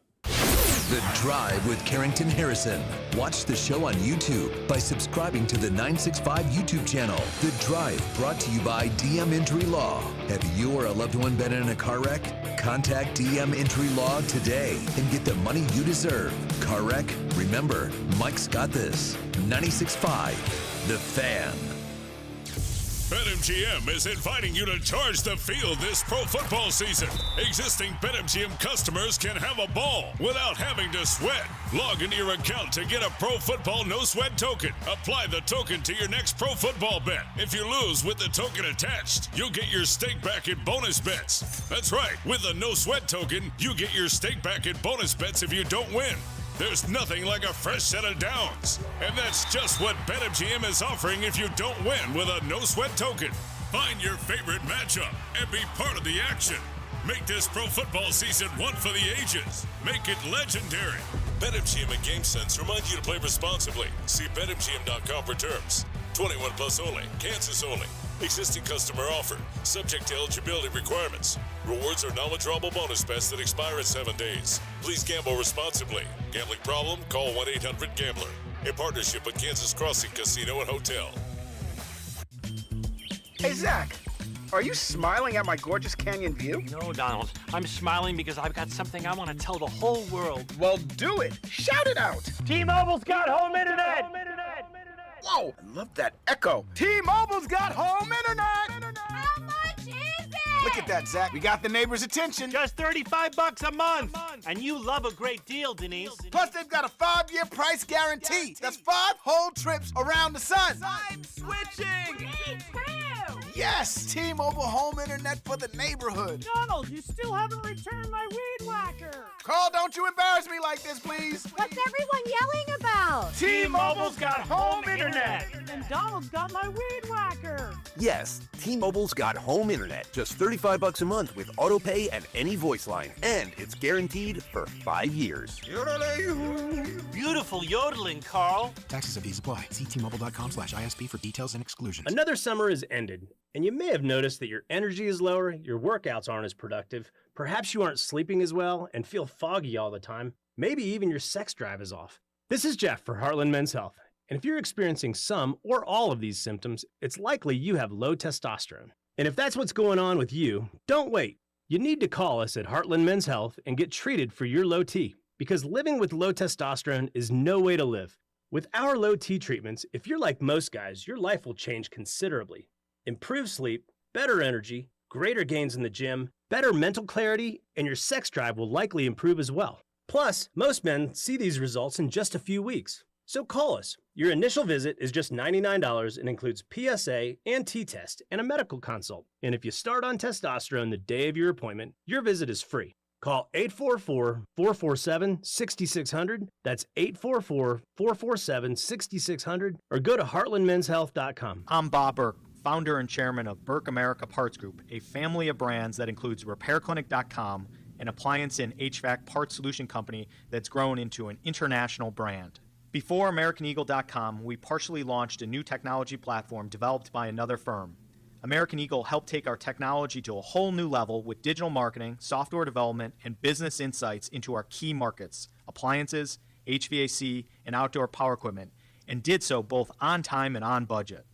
The Drive with Carrington Harrison. Watch the show on YouTube by subscribing to the 965 YouTube channel. The Drive, brought to you by DM Injury Law. Have you or a loved one been in a car wreck? Contact DM Injury Law today and get the money you deserve. Car wreck? Remember, Mike's got this. 965, The Fan. BetMGM is inviting you to charge the field this pro football season. Existing BetMGM customers can have a ball without having to sweat. Log into your account to get a pro football no sweat token. Apply the token to your next pro football bet. If you lose with the token attached, you'll get your stake back in bonus bets. That's right. With a no sweat token, you get your stake back in bonus bets if you don't win. There's nothing like a fresh set of downs. And that's just what BetMGM is offering if you don't win with a no-sweat token. Find your favorite matchup and be part of the action. Make this pro football season one for the ages. Make it legendary. BetMGM and GameSense remind you to play responsibly. See BetMGM.com for terms. 21 plus only. Kansas only. Existing customer offer. Subject to eligibility requirements. Rewards are non-withdrawable bonus bets that expire in 7 days. Please gamble responsibly. Gambling problem? Call 1-800-GAMBLER. In partnership with Kansas Crossing Casino and Hotel. Hey, Zach. Are you smiling at my gorgeous canyon view? No, Donald. I'm smiling because I've got something I want to tell the whole world. Well, do it. Shout it out. T-Mobile's got home internet. Whoa, I love that echo. T-Mobile's got home internet. How much is it? Look at that, Zach. We got the neighbors' attention. Just $35 a month. And you love a great deal, Denise. Plus, they've got a 5-year price guarantee. That's 5 whole trips around the sun. I'm switching. Me too. Yes, T-Mobile home internet for the neighborhood. Donald, you still haven't returned my weed whacker. Carl, don't you embarrass me like this, please. What's everyone yelling about? T-Mobile's got home internet. And Donald's got my weed whacker. Yes, T-Mobile's got home internet. Just $35 a month with auto pay and any voice line. And it's guaranteed for 5 years. Beautiful yodeling, Carl. Taxes and fees apply. See T-Mobile.com/ISP for details and exclusions. Another summer is ended, and you may have noticed that your energy is lower, your workouts aren't as productive, perhaps you aren't sleeping as well and feel foggy all the time. Maybe even your sex drive is off. This is Jeff for Heartland Men's Health, and if you're experiencing some or all of these symptoms, it's likely you have low testosterone. And if that's what's going on with you, don't wait. You need to call us at Heartland Men's Health and get treated for your low T, because living with low testosterone is no way to live. With our low T treatments, if you're like most guys, your life will change considerably. Improved sleep, better energy, greater gains in the gym, better mental clarity, and your sex drive will likely improve as well. Plus, most men see these results in just a few weeks. So call us Your initial visit is just $99 and includes PSA and T-test and a medical consult. And if you start on testosterone the day of your appointment, your visit is free. Call 844-447-6600. That's 844-447-6600. Or go to heartlandmenshealth.com. I'm Bob Burke, founder and chairman of Burke America Parts Group, a family of brands that includes RepairClinic.com, an appliance and HVAC parts solution company that's grown into an international brand. Before AmericanEagle.com, we partially launched a new technology platform developed by another firm. American Eagle helped take our technology to a whole new level with digital marketing, software development, and business insights into our key markets, appliances, HVAC, and outdoor power equipment, and did so both on time and on budget.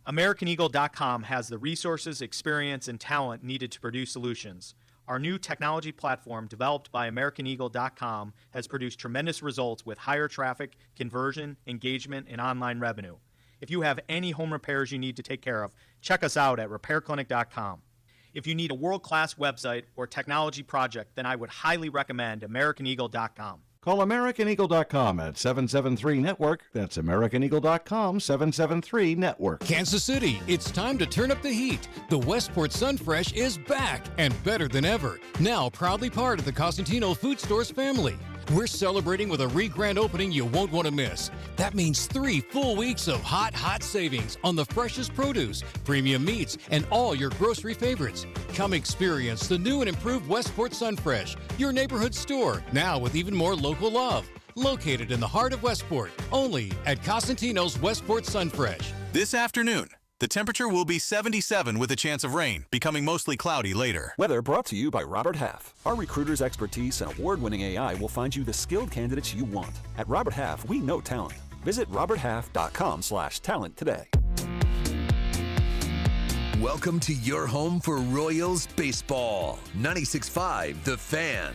AmericanEagle.com has the resources, experience, and talent needed to produce solutions. Our new technology platform, developed by AmericanEagle.com, has produced tremendous results with higher traffic, conversion, engagement, and online revenue. If you have any home repairs you need to take care of, check us out at RepairClinic.com. If you need a world-class website or technology project, then I would highly recommend AmericanEagle.com. Call AmericanEagle.com at 773-NETWORK. That's AmericanEagle.com, 773-NETWORK. Kansas City, it's time to turn up the heat. The Westport Sunfresh is back and better than ever. Now proudly part of the Cosentino Food Stores family. We're celebrating with a re-grand opening you won't want to miss. That means 3 full weeks of hot savings on the freshest produce, premium meats, and all your grocery favorites. Come experience the new and improved Westport Sunfresh, your neighborhood store, now with even more local love. Located in the heart of Westport, only at Cosentino's Westport Sunfresh. This afternoon, the temperature will be 77 with a chance of rain, becoming mostly cloudy later. Weather brought to you by Robert Half. Our recruiters' expertise and award-winning AI will find you the skilled candidates you want. At Robert Half, we know talent. Visit roberthalf.com/talent today. Welcome to your home for Royals baseball. 96.5 The Fan.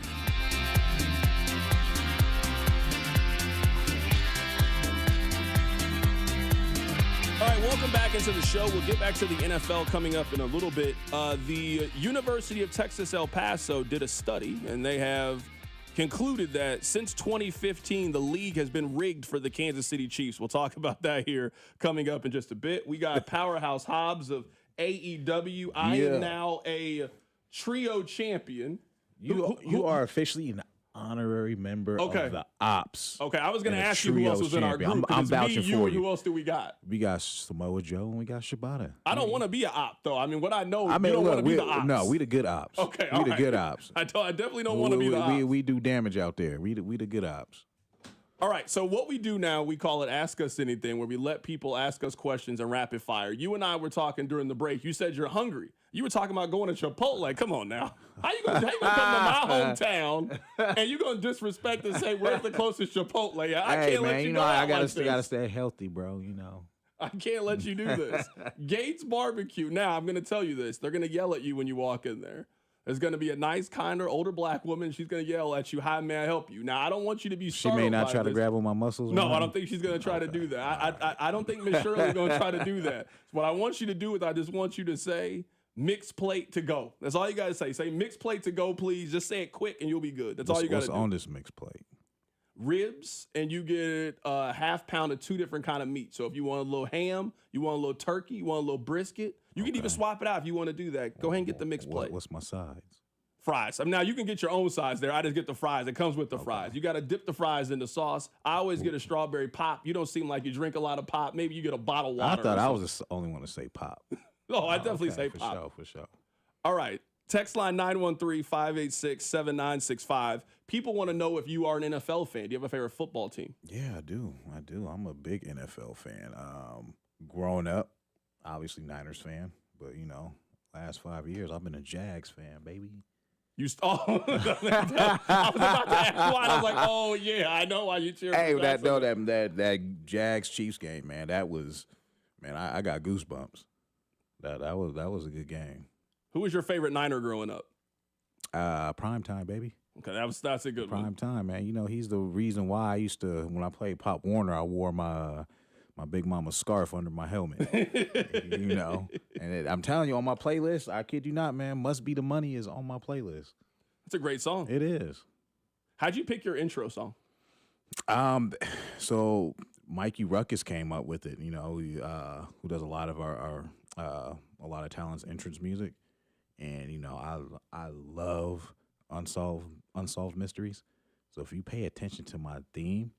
All right, welcome back into the show. We'll get back to the NFL coming up in a little bit. The University of Texas El Paso did a study, and they have concluded that since 2015, the league has been rigged for the Kansas City Chiefs. We'll talk about that here coming up in just a bit. We got Powerhouse Hobbs of AEW. I am now a trio champion. You are officially an honorary member of the Ops. Okay, I was going to ask you who else was in our group. I'm vouching for you. Who else do we got? We got Samoa Joe and we got Shibata. I don't want to be an op, though. I mean, what I know, you don't want to be the ops. No, we the good ops. Okay, we the good ops. I definitely don't want to be the ops. We do damage out there. We the good ops. All right, so what we do now, we call it Ask Us Anything, where we let people ask us questions and rapid fire. You and I were talking during the break. You said you're hungry. You were talking about going to Chipotle. Come on now. How you gonna come to my hometown and you gonna disrespect and say where's the closest Chipotle? I can't let you know. I gotta stay healthy, bro. You know. I can't let you do this. Gates Barbecue. Now I'm gonna tell you this. They're gonna yell at you when you walk in there. There's going to be a nice, kinder, older black woman. She's going to yell at you, "Hi, may I help you?" Now, I don't want you to be startled. She may not try to grab on my muscles. No, I don't think she's going to try to do that. I don't think Miss Shirley's going to try to do that. So what I want you to do is I just want you to say, "Mixed plate to go." That's all you got to say. Say, "Mixed plate to go, please." Just say it quick and you'll be good. That's all you got to do. What's on this mixed plate? Ribs, and you get a half pound of 2 different kind of meat. So if you want a little ham, you want a little turkey, you want a little brisket, you can even swap it out if you want to do that. Go ahead and get the mixed plate. What's my sides? Fries. I mean, now you can get your own size there. I just get the fries. It comes with the fries. You got to dip the fries in the sauce. I always get a strawberry pop. You don't seem like you drink a lot of pop. Maybe you get a bottle of water. I thought I was the only one to say pop. Oh, I definitely say pop. For sure. All right. Text line 913-586-7965. People want to know if you are an NFL fan. Do you have a favorite football team? Yeah, I do. I'm a big NFL fan. Growing up, obviously Niners fan, but last 5 years I've been a Jags fan, baby. I was about to ask why. I was like, oh yeah, I know why you cheer. Hey, that Jags Chiefs game, man, I got goosebumps. That was a good game. Who was your favorite Niner growing up? Prime Time, baby. Okay, that's a good one. Prime Time, man. He's the reason why I used to, when I played Pop Warner, I wore my Big Mama scarf under my helmet. And I'm telling you, on my playlist, I kid you not, man, Must Be the Money is on my playlist. It's a great song. It is. How'd you pick your intro song? So Mikey Ruckus came up with it. You know, who does a lot of our a lot of talent's entrance music, and you know, I love unsolved mysteries. So if you pay attention to my theme,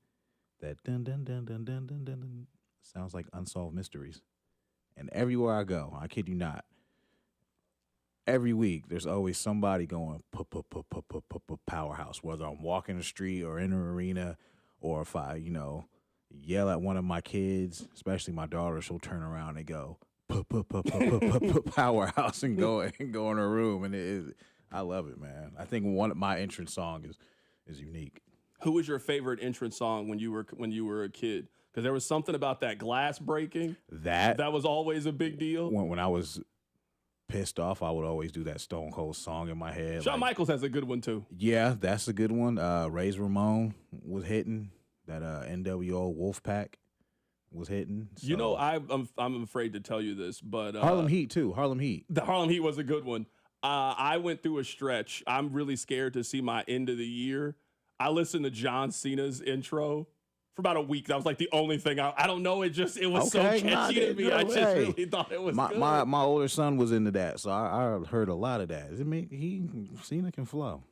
that dun dun dun dun dun dun dun, dun sounds like unsolved mysteries. And everywhere I go, I kid you not, every week there's always somebody going powerhouse, whether I'm walking the street or in an arena, or if I, you know, yell at one of my kids, especially my daughter, she'll turn around and go powerhouse and go in her room, and I love it, man. I think one of my entrance song is unique. Who was your favorite entrance song when you were a kid? Because there was something about that glass breaking that was always a big deal. When I was pissed off, I would always do that Stone Cold song in my head. Shawn Michaels has a good one too. Yeah, that's a good one. Razor Ramon was hitting. That NWO Wolfpack was hitting. So. You know, I'm afraid to tell you this, but Harlem Heat too. Harlem Heat. The Harlem Heat was a good one. I went through a stretch. I'm really scared to see my end of the year. I listened to John Cena's intro for about a week. That was like the only thing. I don't know. It was so catchy to me. I just really thought it was good. My older son was into that, so I heard a lot of that. Cena can flow.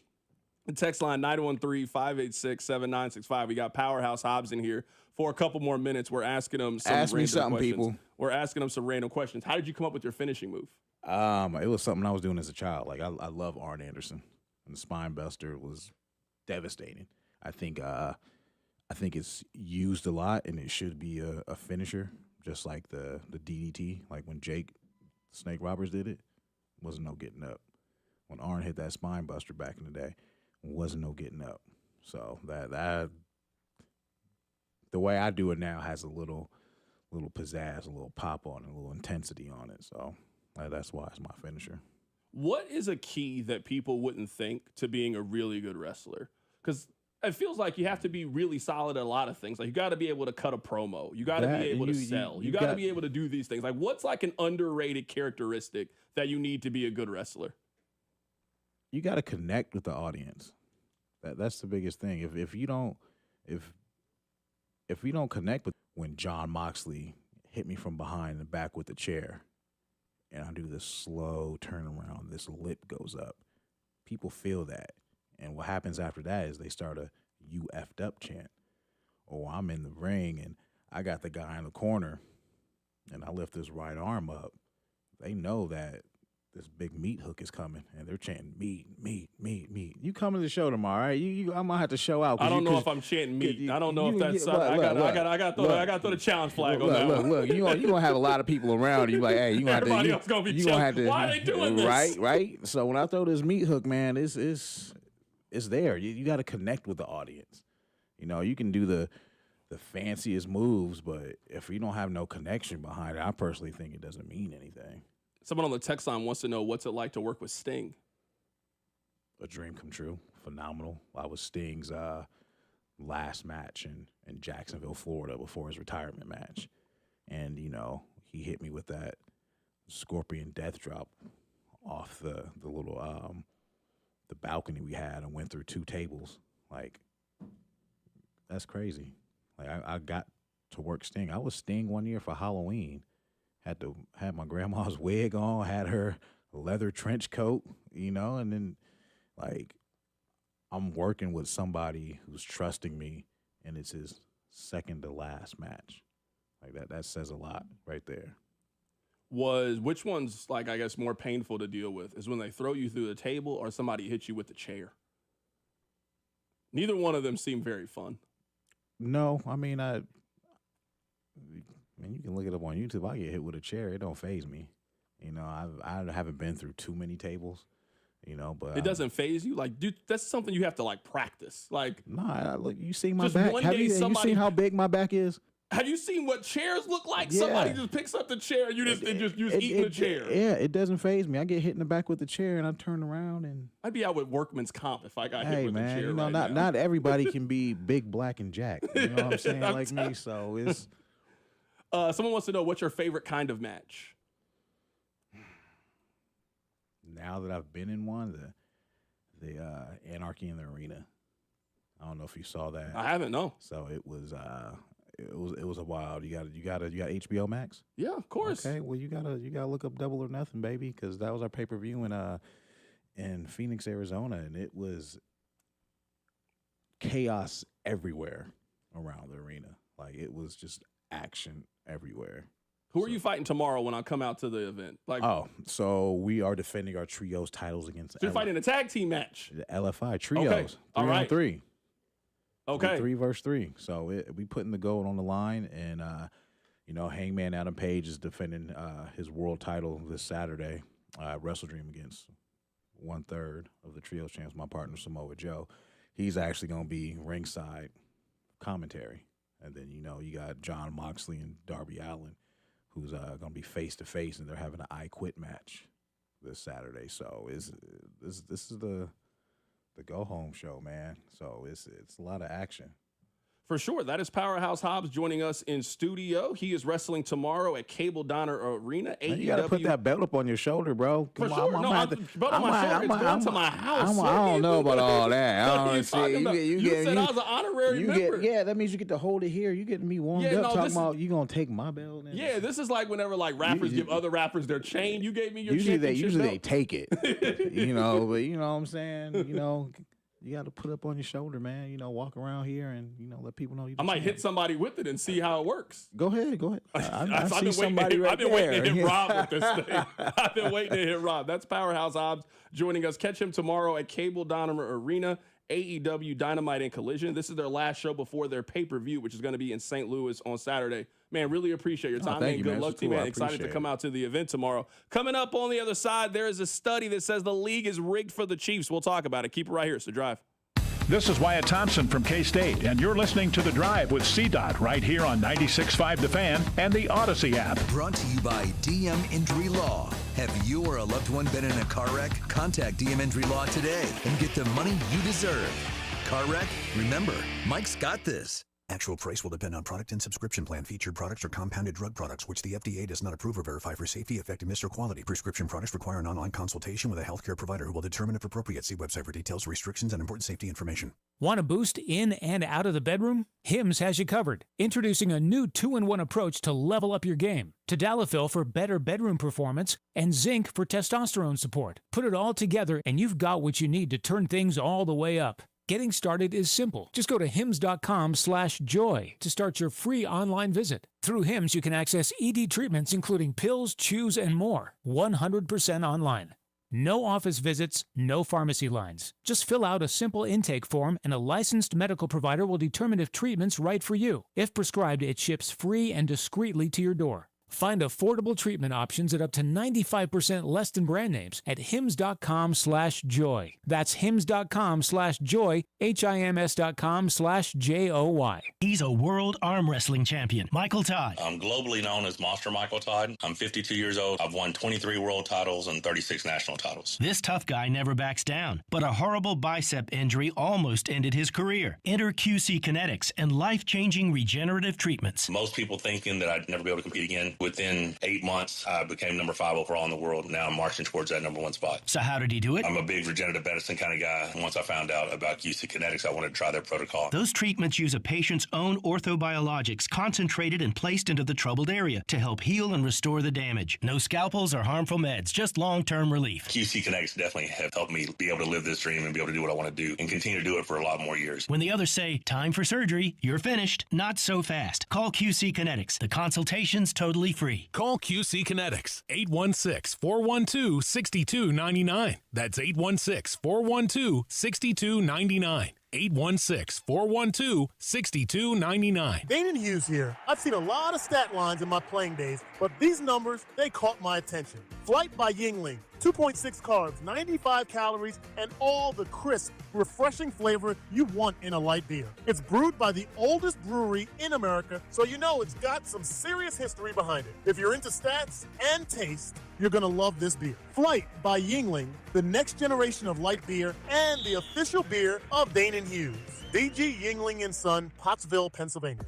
The text line 913-586-7965. We got Powerhouse Hobbs in here for a couple more minutes. We're asking him some Ask me something, questions. people. We're asking him some random questions. How did you come up with your finishing move? It was something I was doing as a child. Like I love Arn Anderson, and the spine buster was devastating. I think it's used a lot, and it should be a finisher, just like the DDT. Like when Jake Snake Roberts did it, wasn't no getting up. When Arn hit that spine buster back in the day, wasn't no getting up. So that the way I do it now has a little pizzazz, a little pop on it, a little intensity on it. So that's why it's my finisher. What is a key that people wouldn't think to being a really good wrestler? Because it feels like you have to be really solid at a lot of things. Like you got to be able to cut a promo. You got to be able to sell. You got to be able to do these things. Like what's like an underrated characteristic that you need to be a good wrestler? You got to connect with the audience. That's the biggest thing. If you don't connect with, when John Moxley hit me from behind the back with the chair, and I do this slow turnaround, this lip goes up, people feel that. And what happens after that is they start a "you effed up" chant. Or I'm in the ring and I got the guy in the corner and I lift his right arm up. They know that this big meat hook is coming, and they're chanting meat, meat, meat, meat. You come to the show tomorrow, right? I'm gonna have to show out. I don't know if I'm chanting meat. I don't know if that's. I got to throw the challenge flag on that. Look. You gonna have a lot of people around you. Like, hey, you gonna have to. Everybody else gonna be chilling. Why are they doing this? Right. So when I throw this meat hook, man, it's there. You got to connect with the audience. You know, you can do the fanciest moves, but if you don't have no connection behind it, I personally think it doesn't mean anything. Someone on the text line wants to know, what's it like to work with Sting? A dream come true. Phenomenal. I was Sting's last match in Jacksonville, Florida, before his retirement match. And, you know, he hit me with that scorpion death drop off the little the balcony we had and went through 2 tables. Like, that's crazy. Like, I got to work Sting. I was Sting one year for Halloween. Had my grandma's wig on, had her leather trench coat, you know, and then, like, I'm working with somebody who's trusting me, and it's his second to last match. Like, that says a lot right there. Which one's, like, I guess, more painful to deal with? Is when they throw you through the table or somebody hits you with the chair? Neither one of them seem very fun. No, I mean, you can look it up on YouTube. I get hit with a chair. It don't faze me. You know, I haven't been through too many tables, you know, but it doesn't faze you. Like, dude, that's something you have to like practice. Like, nah, look, you see my back. Have you seen how big my back is? Have you seen what chairs look like? Yeah. Somebody just picks up the chair and you just eating the chair. Yeah, it doesn't faze me. I get hit in the back with the chair and I turn around and I'd be out with workman's comp if I got hit with the chair. You know, right not everybody can be big, black, and jack. You know what I'm saying? Like me, so it's. Someone wants to know, what's your favorite kind of match? Now that I've been in one, the Anarchy in the Arena. I don't know if you saw that. I haven't, no. So it was it was a wild. You got HBO Max? Yeah, of course. Okay, well you gotta look up Double or Nothing, baby, because that was our pay-per-view in Phoenix, Arizona, and it was chaos everywhere around the arena. Like, it was just action everywhere. Who are you fighting tomorrow when I come out to the event? So we are defending our trios titles against. So you're fighting a tag team match. The LFI trios. Okay. All right. 3-on-3. Okay. 3 versus 3. So we putting the gold on the line, and Hangman Adam Page is defending his world title this Saturday. Wrestle Dream against 1/3 of the trios champs, my partner Samoa Joe. He's actually going to be ringside commentary, and then you got John Moxley and Darby Allin, who's going to be face to face, and they're having an I Quit match this Saturday. So this is the go home show, man. So it's a lot of action. For sure. That is Powerhouse Hobbs joining us in studio. He is wrestling tomorrow at Cable Diner Arena. Man, you got to put that belt up on your shoulder, bro. For sure. Belt on my shoulder. It's going to my house. I don't know about all that. What are you talking about? You said I was an honorary member. That means you get to hold it here. You getting me warmed up talking about you going to take my belt. Yeah, this is like whenever rappers give other rappers their chain. You gave me your championship Usually belt. they take it. But you know what I'm saying? You got to put it up on your shoulder, man. Walk around here and, let people know you. I might hit somebody with it and see how it works. Go ahead. I see been somebody right there. I've been waiting to hit Rob with this thing. I've been waiting to hit Rob. That's Powerhouse Hobbs joining us. Catch him tomorrow at Cable Diner Arena. AEW Dynamite and Collision. This is their last show before their pay-per-view, which is going to be in St. Louis on Saturday. Man, really appreciate your time, man. Good luck to you, man. Excited to come out to the event tomorrow. Coming up on the other side, there is a study that says the league is rigged for the Chiefs. We'll talk about it. Keep it right here. It's The Drive. This is Wyatt Thompson from K-State, and you're listening to The Drive with CDOT right here on 96.5 The Fan and the Odyssey app. Brought to you by DM Injury Law. Have you or a loved one been in a car wreck? Contact DM Injury Law today and get the money you deserve. Car wreck? Remember, Mike's got this. Actual price will depend on product and subscription plan. Featured products are compounded drug products, which the FDA does not approve or verify for safety, effectiveness, or quality. Prescription products require an online consultation with a healthcare provider who will determine if appropriate. See website for details, restrictions, and important safety information. Want a boost in and out of the bedroom? Hims has you covered. Introducing a new 2-in-1 approach to level up your game. Tadalafil for better bedroom performance and zinc for testosterone support. Put it all together and you've got what you need to turn things all the way up. Getting started is simple. Just go to hims.com/joy to start your free online visit. Through Hims, you can access ED treatments including pills, chews, and more. 100% online. No office visits, no pharmacy lines. Just fill out a simple intake form and a licensed medical provider will determine if treatment's right for you. If prescribed, it ships free and discreetly to your door. Find affordable treatment options at up to 95% less than brand names at hims.com/joy. That's hims.com/joy, HIMS.com/JOY. He's a world arm wrestling champion, Michael Todd. I'm globally known as Monster Michael Todd. I'm 52 years old. I've won 23 world titles and 36 national titles. This tough guy never backs down, but a horrible bicep injury almost ended his career. Enter QC Kinetics and life-changing regenerative treatments. Most people thinking that I'd never be able to compete again. Within 8 months, I became number 5 overall in the world. Now I'm marching towards that number 1 spot. So how did he do it? I'm a big regenerative medicine kind of guy. Once I found out about QC Kinetics, I wanted to try their protocol. Those treatments use a patient's own orthobiologics concentrated and placed into the troubled area to help heal and restore the damage. No scalpels or harmful meds, just long-term relief. QC Kinetics definitely have helped me be able to live this dream and be able to do what I want to do and continue to do it for a lot more years. When the others say, time for surgery, you're finished. Not so fast. Call QC Kinetics. The consultation's totally free. Call QC Kinetics, 816-412-6299. That's 816-412-6299. 816-412-6299. Dane Hughes here. I've seen a lot of stat lines in my playing days, but these numbers, they caught my attention. Flight by Yingling. 2.6 carbs, 95 calories, and all the crisp, refreshing flavor you want in a light beer. It's brewed by the oldest brewery in America, so you know it's got some serious history behind it. If you're into stats and taste, you're going to love this beer. Flight by Yingling, the next generation of light beer and the official beer of Dane and Hughes. DG Yingling & Son, Pottsville, Pennsylvania.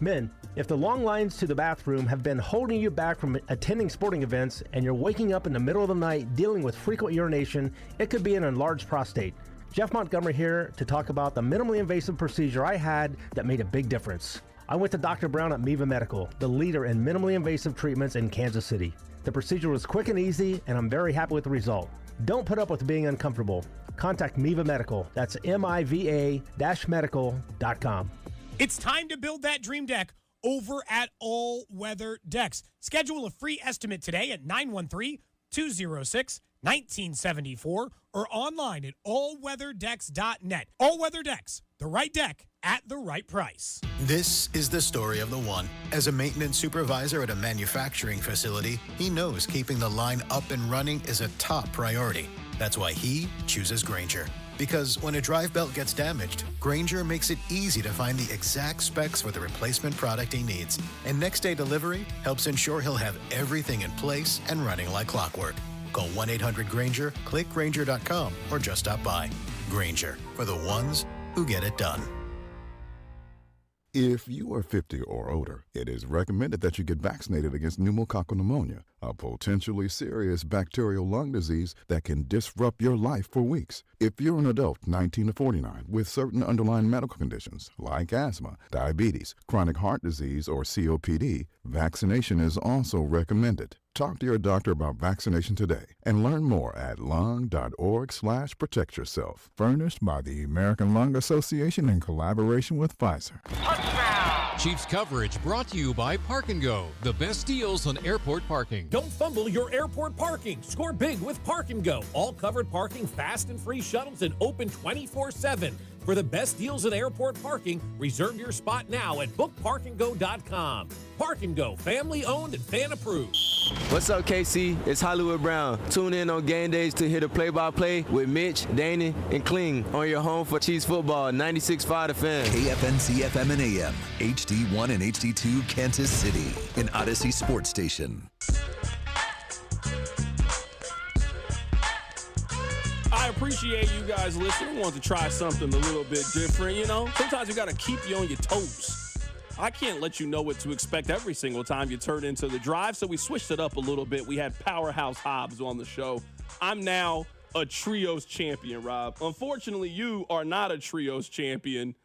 Men, if the long lines to the bathroom have been holding you back from attending sporting events and you're waking up in the middle of the night dealing with frequent urination, it could be an enlarged prostate. Jeff Montgomery here to talk about the minimally invasive procedure I had that made a big difference. I went to Dr. Brown at Miva Medical, the leader in minimally invasive treatments in Kansas City. The procedure was quick and easy, and I'm very happy with the result. Don't put up with being uncomfortable. Contact Miva Medical. That's MIVA-medical.com. It's time to build that dream deck over at All Weather Decks. Schedule a free estimate today at 913-206-1974 or online at allweatherdecks.net. All Weather Decks, the right deck at the right price. This is the story of the one. As a maintenance supervisor at a manufacturing facility, he knows keeping the line up and running is a top priority. That's why he chooses Grainger. Because when a drive belt gets damaged, Grainger makes it easy to find the exact specs for the replacement product he needs. And next-day delivery helps ensure he'll have everything in place and running like clockwork. Call 1-800-GRAINGER, click Grainger.com, or just stop by. Grainger, for the ones who get it done. If you are 50 or older, it is recommended that you get vaccinated against pneumococcal pneumonia, a potentially serious bacterial lung disease that can disrupt your life for weeks. If you're an adult 19 to 49 with certain underlying medical conditions like asthma, diabetes, chronic heart disease, or COPD, vaccination is also recommended. Talk to your doctor about vaccination today and learn more at lung.org/protectyourself. Furnished by the American Lung Association in collaboration with Pfizer. Chiefs coverage brought to you by Park & Go, the best deals on airport parking. Don't fumble your airport parking. Score big with Park & Go. All covered parking, fast and free shuttles, and open 24/7. For the best deals in airport parking, reserve your spot now at bookparkandgo.com. Park & Go, family owned and fan approved. What's up, KC? It's Hollywood Brown. Tune in on game days to hear the play-by-play with Mitch, Danny, and Kling on your home for Chiefs football, 96.5 The Fan. KFNC FM and AM, HD1 and HD2 Kansas City, an Odyssey sports station. I appreciate you guys listening. Want to try something a little bit different, you know? Sometimes you got to keep you on your toes. I can't let you know what to expect every single time you turn into the drive, so we switched it up a little bit. We had Powerhouse Hobbs on the show. I'm now a trios champion, Rob. Unfortunately, you are not a trios champion.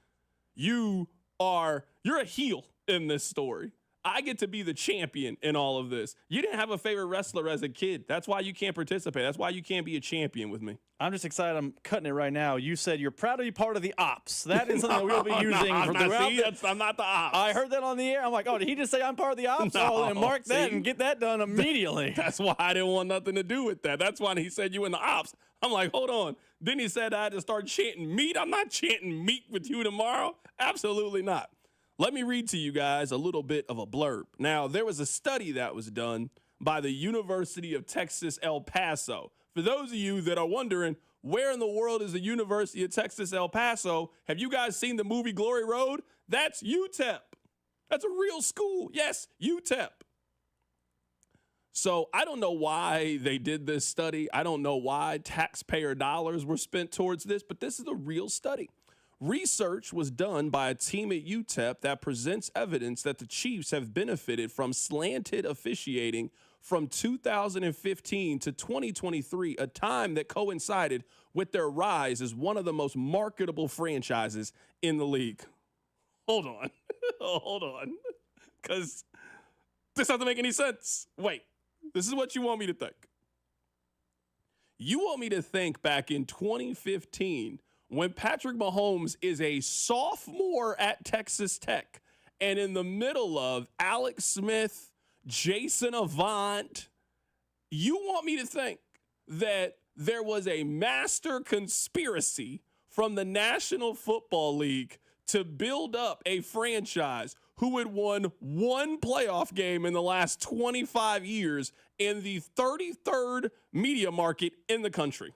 You're a heel in this story. I get to be the champion in all of this. You didn't have a favorite wrestler as a kid. That's why you can't participate. That's why you can't be a champion with me. I'm just excited. I'm cutting it right now. You said you're proud to be part of the ops. That is something we'll be using throughout. I'm not the ops. I heard that on the air. I'm like, oh, did he just say I'm part of the ops? No, and mark that and get that done immediately. That's why I didn't want nothing to do with that. That's why he said you in the ops. I'm like, hold on. Then he said I had to start chanting meat. I'm not chanting meat with you tomorrow. Absolutely not. Let me read to you guys a little bit of a blurb. Now, there was a study that was done by the University of Texas, El Paso. For those of you that are wondering, where in the world is the University of Texas, El Paso? Have you guys seen the movie Glory Road? That's UTEP. That's a real school. Yes, UTEP. So I don't know why they did this study. I don't know why taxpayer dollars were spent towards this, but this is a real study. Research was done by a team at UTEP that presents evidence that the Chiefs have benefited from slanted officiating from 2015 to 2023, a time that coincided with their rise as one of the most marketable franchises in the league. Hold on. Hold on. Because this doesn't make any sense. Wait, this is what you want me to think. You want me to think back in 2015 when Patrick Mahomes is a sophomore at Texas Tech and in the middle of Alex Smith, Jason Avant, you want me to think that there was a master conspiracy from the National Football League to build up a franchise who had won one playoff game in the last 25 years in the 33rd media market in the country?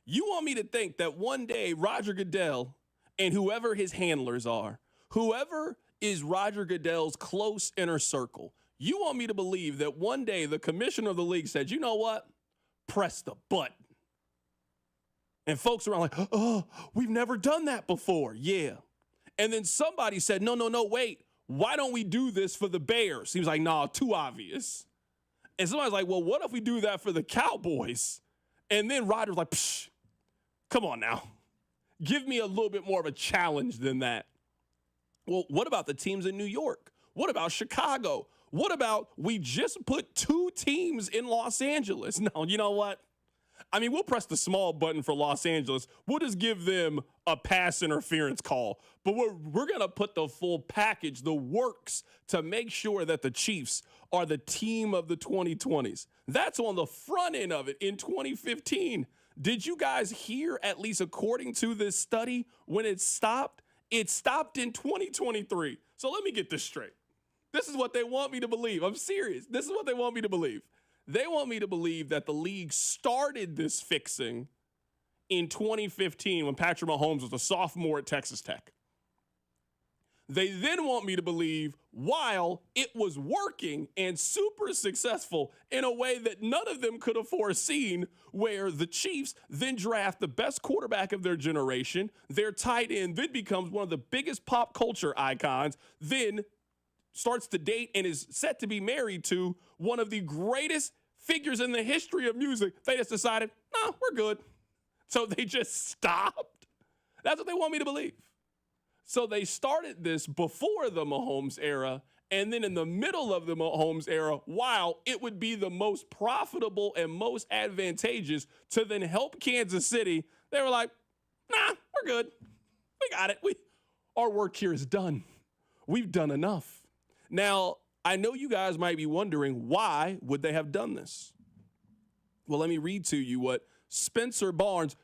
You want me to think that one day Roger Goodell and whoever his handlers are, whoever is Roger Goodell's close inner circle, you want me to believe that one day the commissioner of the league said, you know what? Press the button. And folks around like, oh, we've never done that before. Yeah. And then somebody said, no, wait. Why don't we do this for the Bears? He was like, nah, too obvious. And somebody's like, well, what if we do that for the Cowboys? And then Roger's like, psh, come on now. Give me a little bit more of a challenge than that. Well, what about the teams in New York? What about Chicago? What about we just put 2 teams in Los Angeles? No, you know what? I mean, we'll press the small button for Los Angeles. We'll just give them a pass interference call. But we're going to put the full package, the works, to make sure that the Chiefs are the team of the 2020s. That's on the front end of it in 2015. Did you guys hear, at least according to this study, when it stopped? It stopped in 2023. So let me get this straight. This is what they want me to believe. I'm serious. This is what they want me to believe. They want me to believe that the league started this fixing in 2015 when Patrick Mahomes was a sophomore at Texas Tech. They then want me to believe while it was working and super successful in a way that none of them could have foreseen, where the Chiefs then draft the best quarterback of their generation, their tight end then becomes one of the biggest pop culture icons, then starts to date and is set to be married to one of the greatest figures in the history of music. They just decided, no, we're good. So they just stopped. That's what they want me to believe. So they started this before the Mahomes era, and then in the middle of the Mahomes era, while it would be the most profitable and most advantageous to then help Kansas City, they were like, nah, we're good. We got it. Our work here is done. We've done enough. Now, I know you guys might be wondering, why would they have done this? Well, let me read to you what Spencer Barnes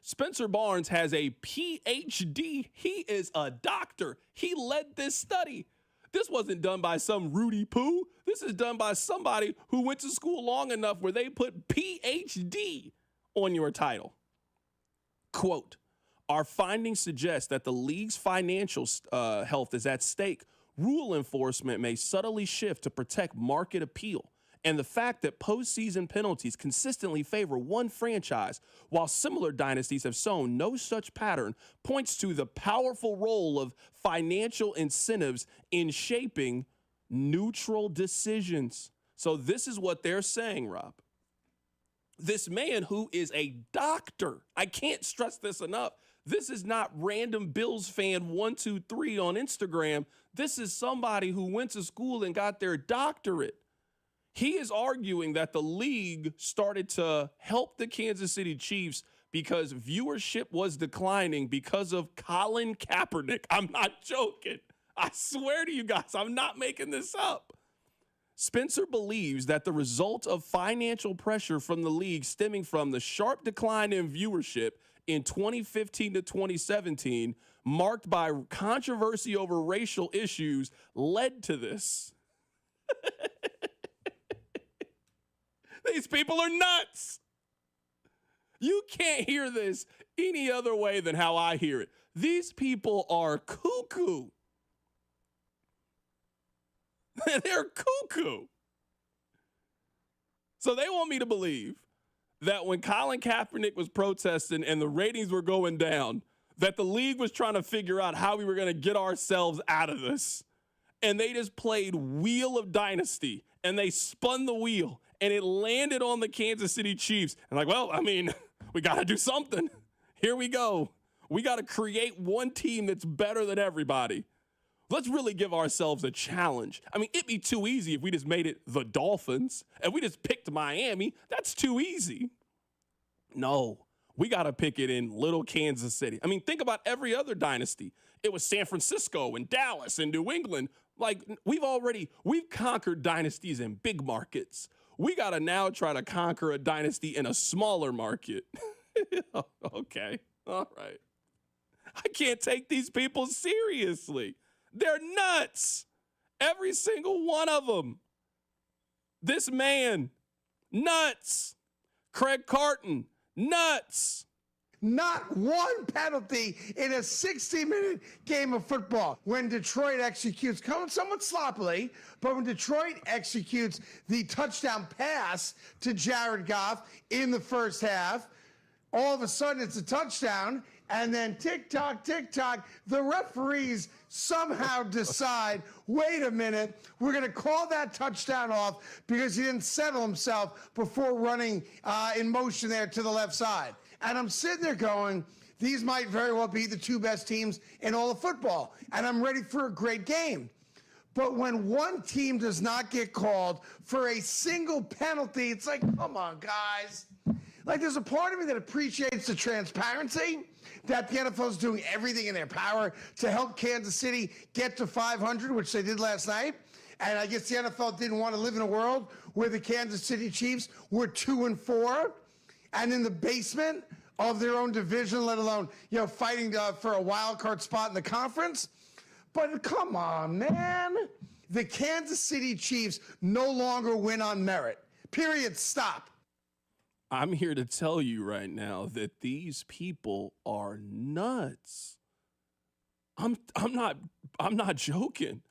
has a PhD. He is a doctor. He led this study. This wasn't done by some Rudy Poo. This is done by somebody who went to school long enough where they put PhD on your title. Quote, our findings suggest that the league's financial health is at stake. Rule enforcement may subtly shift to protect market appeal. And the fact that postseason penalties consistently favor one franchise, while similar dynasties have shown no such pattern, points to the powerful role of financial incentives in shaping neutral decisions. So this is what they're saying, Rob. This man who is a doctor, I can't stress this enough. This is not random Bills fan 123 on Instagram. This is somebody who went to school and got their doctorate. He is arguing that the league started to help the Kansas City Chiefs because viewership was declining because of Colin Kaepernick. I'm not joking. I swear to you guys, I'm not making this up. Spencer believes that the result of financial pressure from the league stemming from the sharp decline in viewership in 2015 to 2017, marked by controversy over racial issues, led to this. These people are nuts. You can't hear this any other way than how I hear it. These people are cuckoo. They're cuckoo. So they want me to believe that when Colin Kaepernick was protesting and the ratings were going down, that the league was trying to figure out how we were going to get ourselves out of this. And they just played Wheel of Dynasty, and they spun the wheel, and it landed on the Kansas City Chiefs. And like, well, I mean, we got to do something. Here we go. We got to create one team that's better than everybody. Let's really give ourselves a challenge. I mean, it'd be too easy if we just made it the Dolphins and we just picked Miami. That's too easy. No, we got to pick it in little Kansas City. I mean, think about every other dynasty. It was San Francisco and Dallas and New England. Like, we've conquered dynasties in big markets. We got to now try to conquer a dynasty in a smaller market. Okay, all right. I can't take these people seriously. They're nuts. Every single one of them. This man, nuts. Craig Carton, nuts. Not one penalty in a 60-minute game of football. When Detroit executes, somewhat sloppily, but when Detroit executes the touchdown pass to Jared Goff in the first half, all of a sudden it's a touchdown, and then tick-tock, tick-tock, the referees somehow decide, wait a minute, we're going to call that touchdown off because he didn't settle himself before running in motion there to the left side. And I'm sitting there going, these might very well be the two best teams in all of football. And I'm ready for a great game. But when one team does not get called for a single penalty, it's like, come on, guys. Like, there's a part of me that appreciates the transparency, that the NFL is doing everything in their power to help Kansas City get to 500, which they did last night. And I guess the NFL didn't want to live in a world where the Kansas City Chiefs were 2-4 and in the basement of their own division, let alone, fighting for a wild card spot in the conference. But come on, man. The Kansas City Chiefs no longer win on merit. Period. Stop. I'm here to tell you right now that these people are nuts. I'm not joking.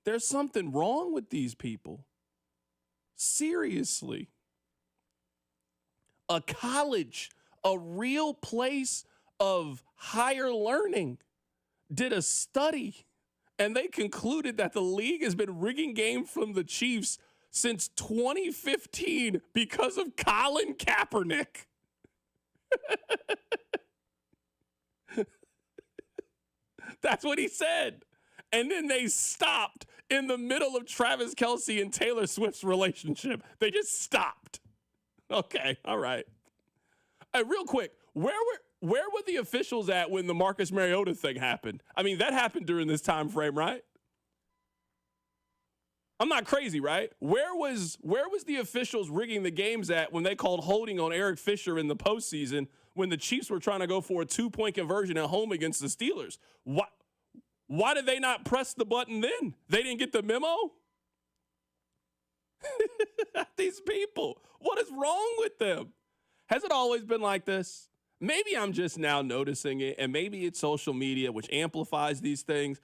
There's something wrong with these people. Seriously. A college, a real place of higher learning, did a study, and they concluded that the league has been rigging games from the Chiefs since 2015 because of Colin Kaepernick. That's what he said. And then they stopped in the middle of Travis Kelce and Taylor Swift's relationship. They just stopped. Okay, all right. Hey, real quick, where were the officials at when the Marcus Mariota thing happened? I mean, that happened during this time frame, right? I'm not crazy, right? Where was the officials rigging the games at when they called holding on Eric Fisher in the postseason when the Chiefs were trying to go for a 2-point conversion at home against the Steelers? Why did they not press the button then? They didn't get the memo? These people, what is wrong with them? Has it always been like this? Maybe I'm just now noticing it, and maybe it's social media, which amplifies these things.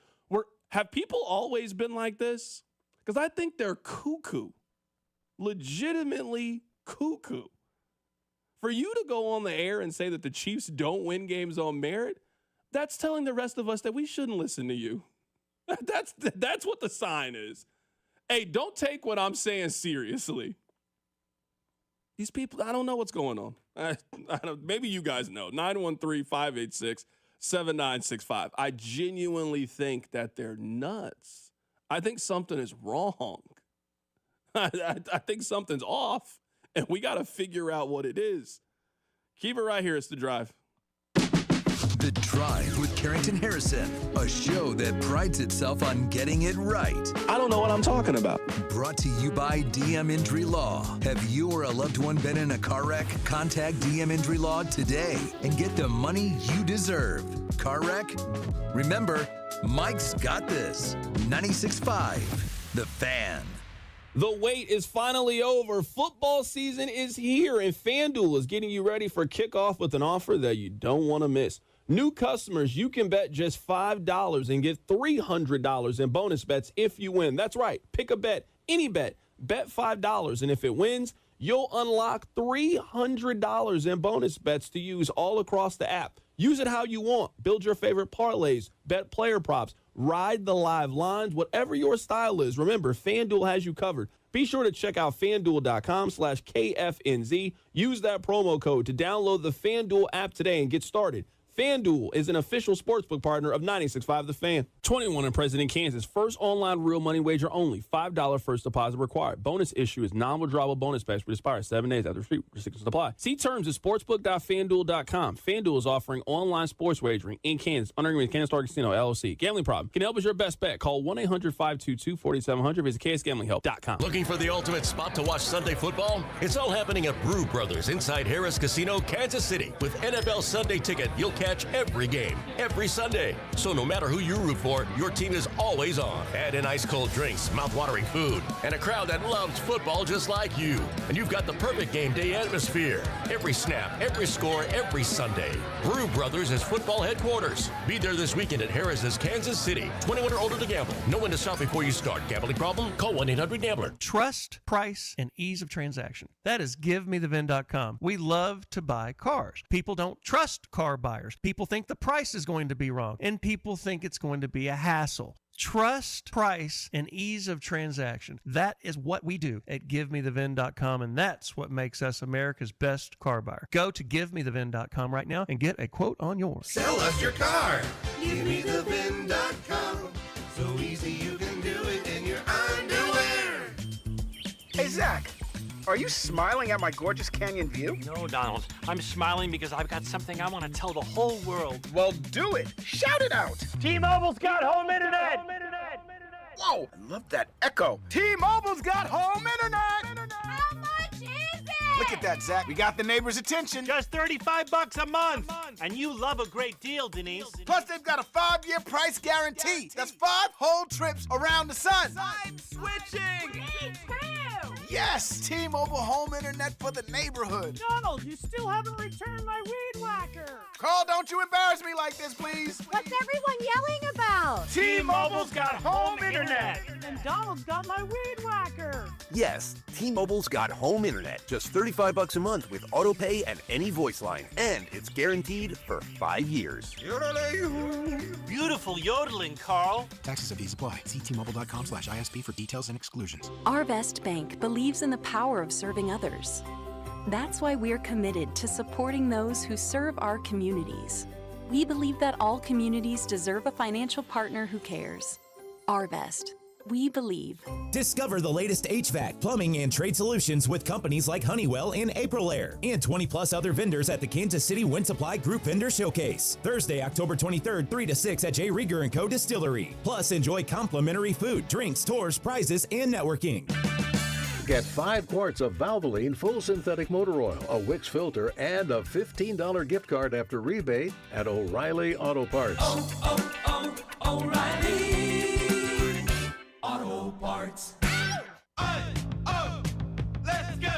Have people always been like this? Because I think they're cuckoo, legitimately cuckoo. For you to go on the air and say that the Chiefs don't win games on merit, that's telling the rest of us that we shouldn't listen to you. That's what the sign is. Hey, don't take what I'm saying seriously. These people, I don't know what's going on. Maybe you guys know. 913-586-7965. I genuinely think that they're nuts. I think something is wrong. I think something's off, and we got to figure out what it is. Keep it right here. It's The Drive. The Drive with Carrington Harrison, a show that prides itself on getting it right. I don't know what I'm talking about. Brought to you by DM Injury Law. Have you or a loved one been in a car wreck? Contact DM Injury Law today and get the money you deserve. Car wreck? Remember, Mike's got this. 96.5, The Fan. The wait is finally over. Football season is here, and FanDuel is getting you ready for kickoff with an offer that you don't want to miss. New customers, you can bet just $5 and get $300 in bonus bets if you win. That's right. Pick a bet, any bet. Bet $5, and if it wins, you'll unlock $300 in bonus bets to use all across the app. Use it how you want. Build your favorite parlays, bet player props, ride the live lines, whatever your style is. Remember, FanDuel has you covered. Be sure to check out FanDuel.com/KFNZ. Use that promo code to download the FanDuel app today and get started. FanDuel is an official sportsbook partner of 96.5 The Fan. 21 and present in Kansas. First online real money wager only. $5 first deposit required. Bonus issue is non-withdrawable bonus bets which expires 7 days after restrictions apply. See terms at sportsbook.fanduel.com. FanDuel is offering online sports wagering in Kansas under agreement with Kansas Star Casino, LLC. Gambling problem? Can help is your best bet. Call 1-800-522-4700. Visit ksgamblinghelp.com. Looking for the ultimate spot to watch Sunday football? It's all happening at Brew Brothers inside Harris Casino, Kansas City. With NFL Sunday Ticket, you'll catch every game, every Sunday. So no matter who you root for, your team is always on. Add in ice-cold drinks, mouth-watering food, and a crowd that loves football just like you. And you've got the perfect game day atmosphere. Every snap, every score, every Sunday. Brew Brothers is football headquarters. Be there this weekend at Harris's Kansas City. 21 or older to gamble. Know when to stop before you start. Gambling problem? Call 1-800-GAMBLER. Trust, price, and ease of transaction. That is GiveMeTheVin.com. We love to buy cars. People don't trust car buyers. People think the price is going to be wrong, and people think it's going to be a hassle. Trust, price, and ease of transaction. That is what we do at GiveMeTheVin.com, and that's what makes us America's best car buyer. Go to GiveMeTheVin.com right now and get a quote on yours. Sell us your car. GiveMeTheVin.com. So easy you can do it in your underwear. Hey, Zach. Are you smiling at my gorgeous canyon view? No, Donald. I'm smiling because I've got something I want to tell the whole world. Well, do it. Shout it out. T-Mobile's got home internet. Whoa, I love that echo. T-Mobile's got home internet. How much is it? Look at that, Zach. We got the neighbor's attention. Just $35 a month. And you love a great deal, Denise. Plus, they've got a 5-year price guarantee. That's 5 whole trips around the sun. I'm switching. Me too. Yes, T-Mobile home internet for the neighborhood. Donald, you still haven't returned my weed whacker. Carl, don't you embarrass me like this, please. What's everyone yelling about? T-Mobile's got home internet. And Donald's got my weed whacker. Yes, T-Mobile's got home internet. Just $35 a month with auto pay and any voice line. And it's guaranteed for 5 years. Beautiful yodeling, Carl. Taxes and fees apply. See T-Mobile.com/ISP for details and exclusions. Arvest Bank believes in the power of serving others. That's why we're committed to supporting those who serve our communities. We believe that all communities deserve a financial partner who cares. Arvest. We believe. Discover the latest HVAC, plumbing, and trade solutions with companies like Honeywell and Aprilaire, and 20-plus other vendors at the Kansas City Wind Supply Group Vendor Showcase. Thursday, October 23rd, 3 to 6 at J. Rieger & Co. Distillery. Plus, enjoy complimentary food, drinks, tours, prizes, and networking. Get 5 quarts of Valvoline full synthetic motor oil, a Wix filter, and a $15 gift card after rebate at O'Reilly Auto Parts. O'Reilly Auto Parts. Let's go.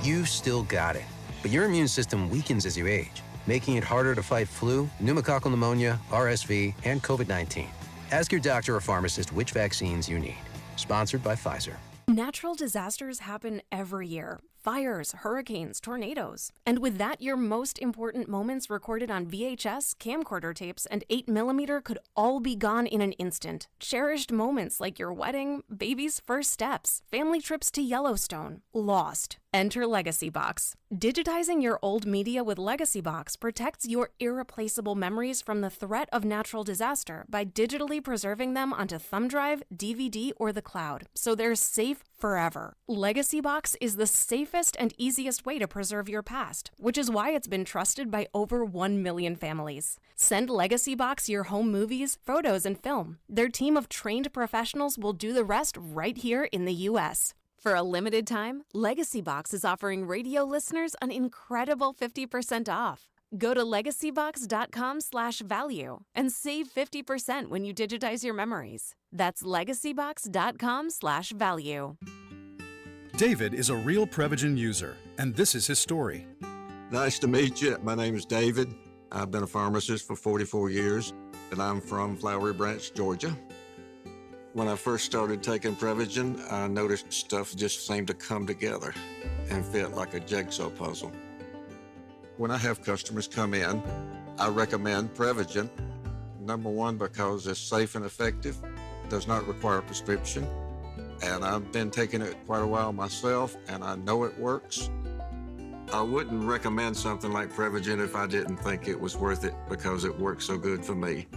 You still got it, but your immune system weakens as you age, making it harder to fight flu, pneumococcal pneumonia, RSV, and COVID-19. Ask your doctor or pharmacist which vaccines you need. Sponsored by Pfizer. Natural disasters happen every year. Fires, hurricanes, tornadoes. And with that, your most important moments recorded on VHS, camcorder tapes, and 8mm could all be gone in an instant. Cherished moments like your wedding, baby's first steps, family trips to Yellowstone. Lost. Enter Legacy Box. Digitizing your old media with Legacy Box protects your irreplaceable memories from the threat of natural disaster by digitally preserving them onto thumb drive, DVD, or the cloud, so they're safe forever. Legacy Box is the safest and easiest way to preserve your past, which is why it's been trusted by over 1 million families. Send Legacy Box your home movies, photos, and film. Their team of trained professionals will do the rest right here in the U.S. For a limited time, Legacy Box is offering radio listeners an incredible 50% off. Go to legacybox.com/value and save 50% when you digitize your memories. That's legacybox.com/value. David is a real Prevagen user, and this is his story. Nice to meet you. My name is David. I've been a pharmacist for 44 years, and I'm from Flowery Branch, Georgia. When I first started taking Prevagen, I noticed stuff just seemed to come together and fit like a jigsaw puzzle. When I have customers come in, I recommend Prevagen. Number one, because it's safe and effective, does not require a prescription, and I've been taking it quite a while myself, and I know it works. I wouldn't recommend something like Prevagen if I didn't think it was worth it because it works so good for me.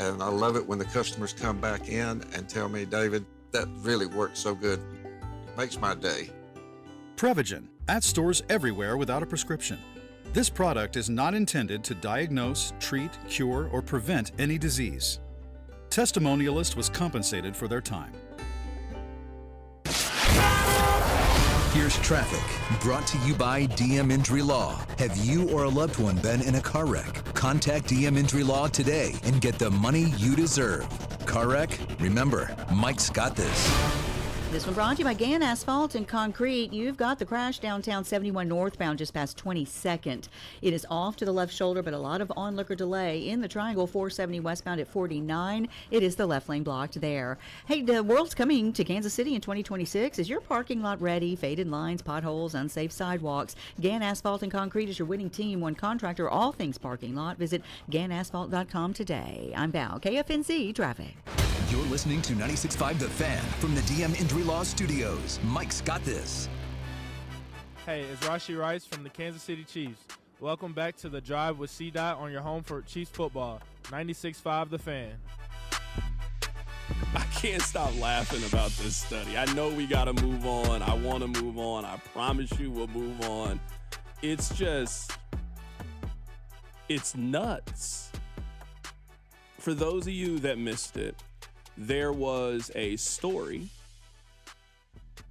And I love it when the customers come back in and tell me, David, that really works so good. Makes my day. Prevagen, at stores everywhere without a prescription. This product is not intended to diagnose, treat, cure, or prevent any disease. Testimonialist was compensated for their time. Here's traffic, brought to you by DM Injury Law. Have you or a loved one been in a car wreck? Contact DM Injury Law today and get the money you deserve. Car wreck? Remember, Mike's got this. This one brought to you by Gann Asphalt and Concrete. You've got the crash downtown 71 northbound just past 22nd. It is off to the left shoulder, but a lot of onlooker delay in the triangle 470 westbound at 49. It is the left lane blocked there. Hey, the world's coming to Kansas City in 2026. Is your parking lot ready? Faded lines, potholes, unsafe sidewalks. Gann Asphalt and Concrete is your winning team. One contractor, all things parking lot. Visit GannAsphalt.com today. I'm Val, KFNZ Traffic. You're listening to 96.5 The Fan from the DM Injury Law Studios. Mike's got this. Hey, it's Rashee Rice from the Kansas City Chiefs. Welcome back to The Drive with C-Dot on your home for Chiefs football. 96.5 The Fan. I can't stop laughing about this study. I know we got to move on. I want to move on. I promise you we'll move on. It's just, it's nuts. For those of you that missed it, there was a story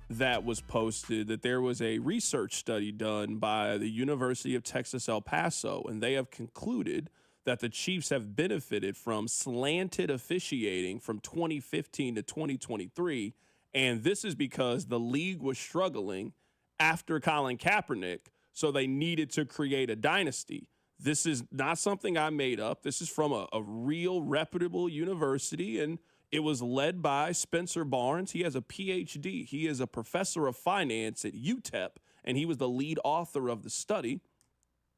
that was posted that there was a research study done by the University of Texas, El Paso, and they have concluded that the Chiefs have benefited from slanted officiating from 2015 to 2023, and this is because the league was struggling after Colin Kaepernick, so they needed to create a dynasty. This is not something I made up. This is from a real reputable university, and it was led by Spencer Barnes. He has a PhD. He is a professor of finance at UTEP, and he was the lead author of the study.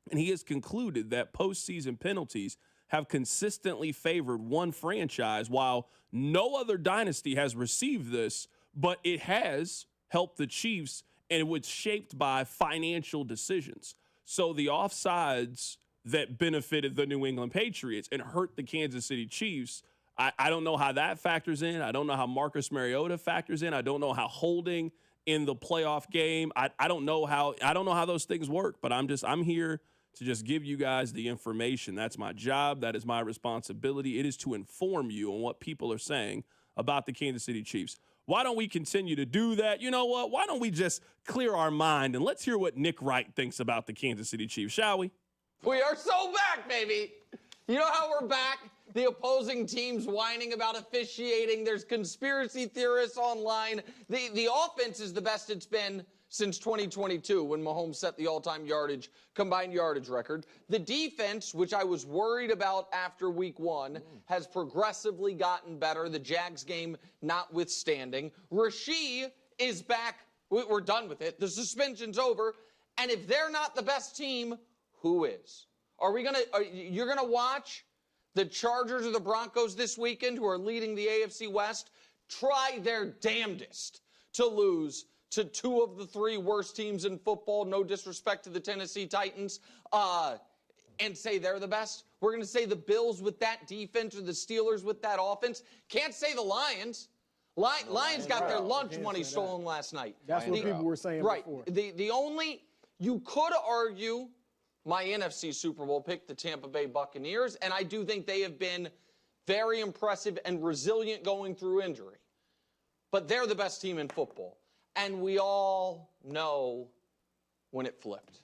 And he has concluded that postseason penalties have consistently favored one franchise, while no other dynasty has received this, but it has helped the Chiefs, and it was shaped by financial decisions. So the offsides that benefited the New England Patriots and hurt the Kansas City Chiefs, I don't know how that factors in. I don't know how Marcus Mariota factors in. I don't know how holding in the playoff game. I don't know how those things work, but I'm here to just give you guys the information. That's my job. That is my responsibility. It is to inform you on what people are saying about the Kansas City Chiefs. Why don't we continue to do that? You know what? Why don't we just clear our mind and let's hear what Nick Wright thinks about the Kansas City Chiefs, shall we? We are so back, baby. You know how we're back? The opposing teams whining about officiating. There's conspiracy theorists online. The offense is the best it's been since 2022 when Mahomes set the all-time combined yardage record. The defense, which I was worried about after week one, has progressively gotten better, the Jags game notwithstanding. Rashee is back. We're done with it. The suspension's over. And if they're not the best team, who is? You're going to watch the Chargers or the Broncos this weekend, who are leading the AFC West, try their damnedest to lose to two of the three worst teams in football, no disrespect to the Tennessee Titans, and say they're the best? We're going to say the Bills with that defense or the Steelers with that offense. Can't say the Lions. Lions got their lunch money stolen last night. That's what people were saying before. The only, you could argue, my NFC Super Bowl pick, the Tampa Bay Buccaneers, and I do think they have been very impressive and resilient going through injury. But they're the best team in football. And we all know when it flipped.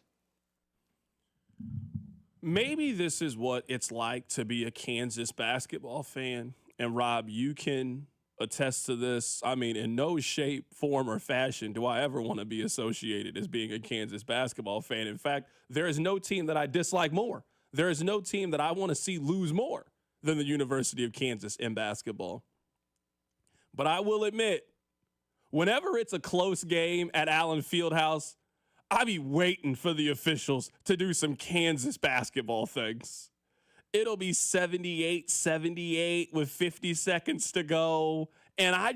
Maybe this is what it's like to be a Kansas basketball fan. And Rob, you can attest to this. I mean, in no shape, form, or fashion do I ever want to be associated as being a Kansas basketball fan. In fact, there is no team that I dislike more. There is no team that I want to see lose more than the University of Kansas in basketball. But I will admit, whenever it's a close game at Allen Fieldhouse, I be waiting for the officials to do some Kansas basketball things. It'll be 78-78 with 50 seconds to go. And I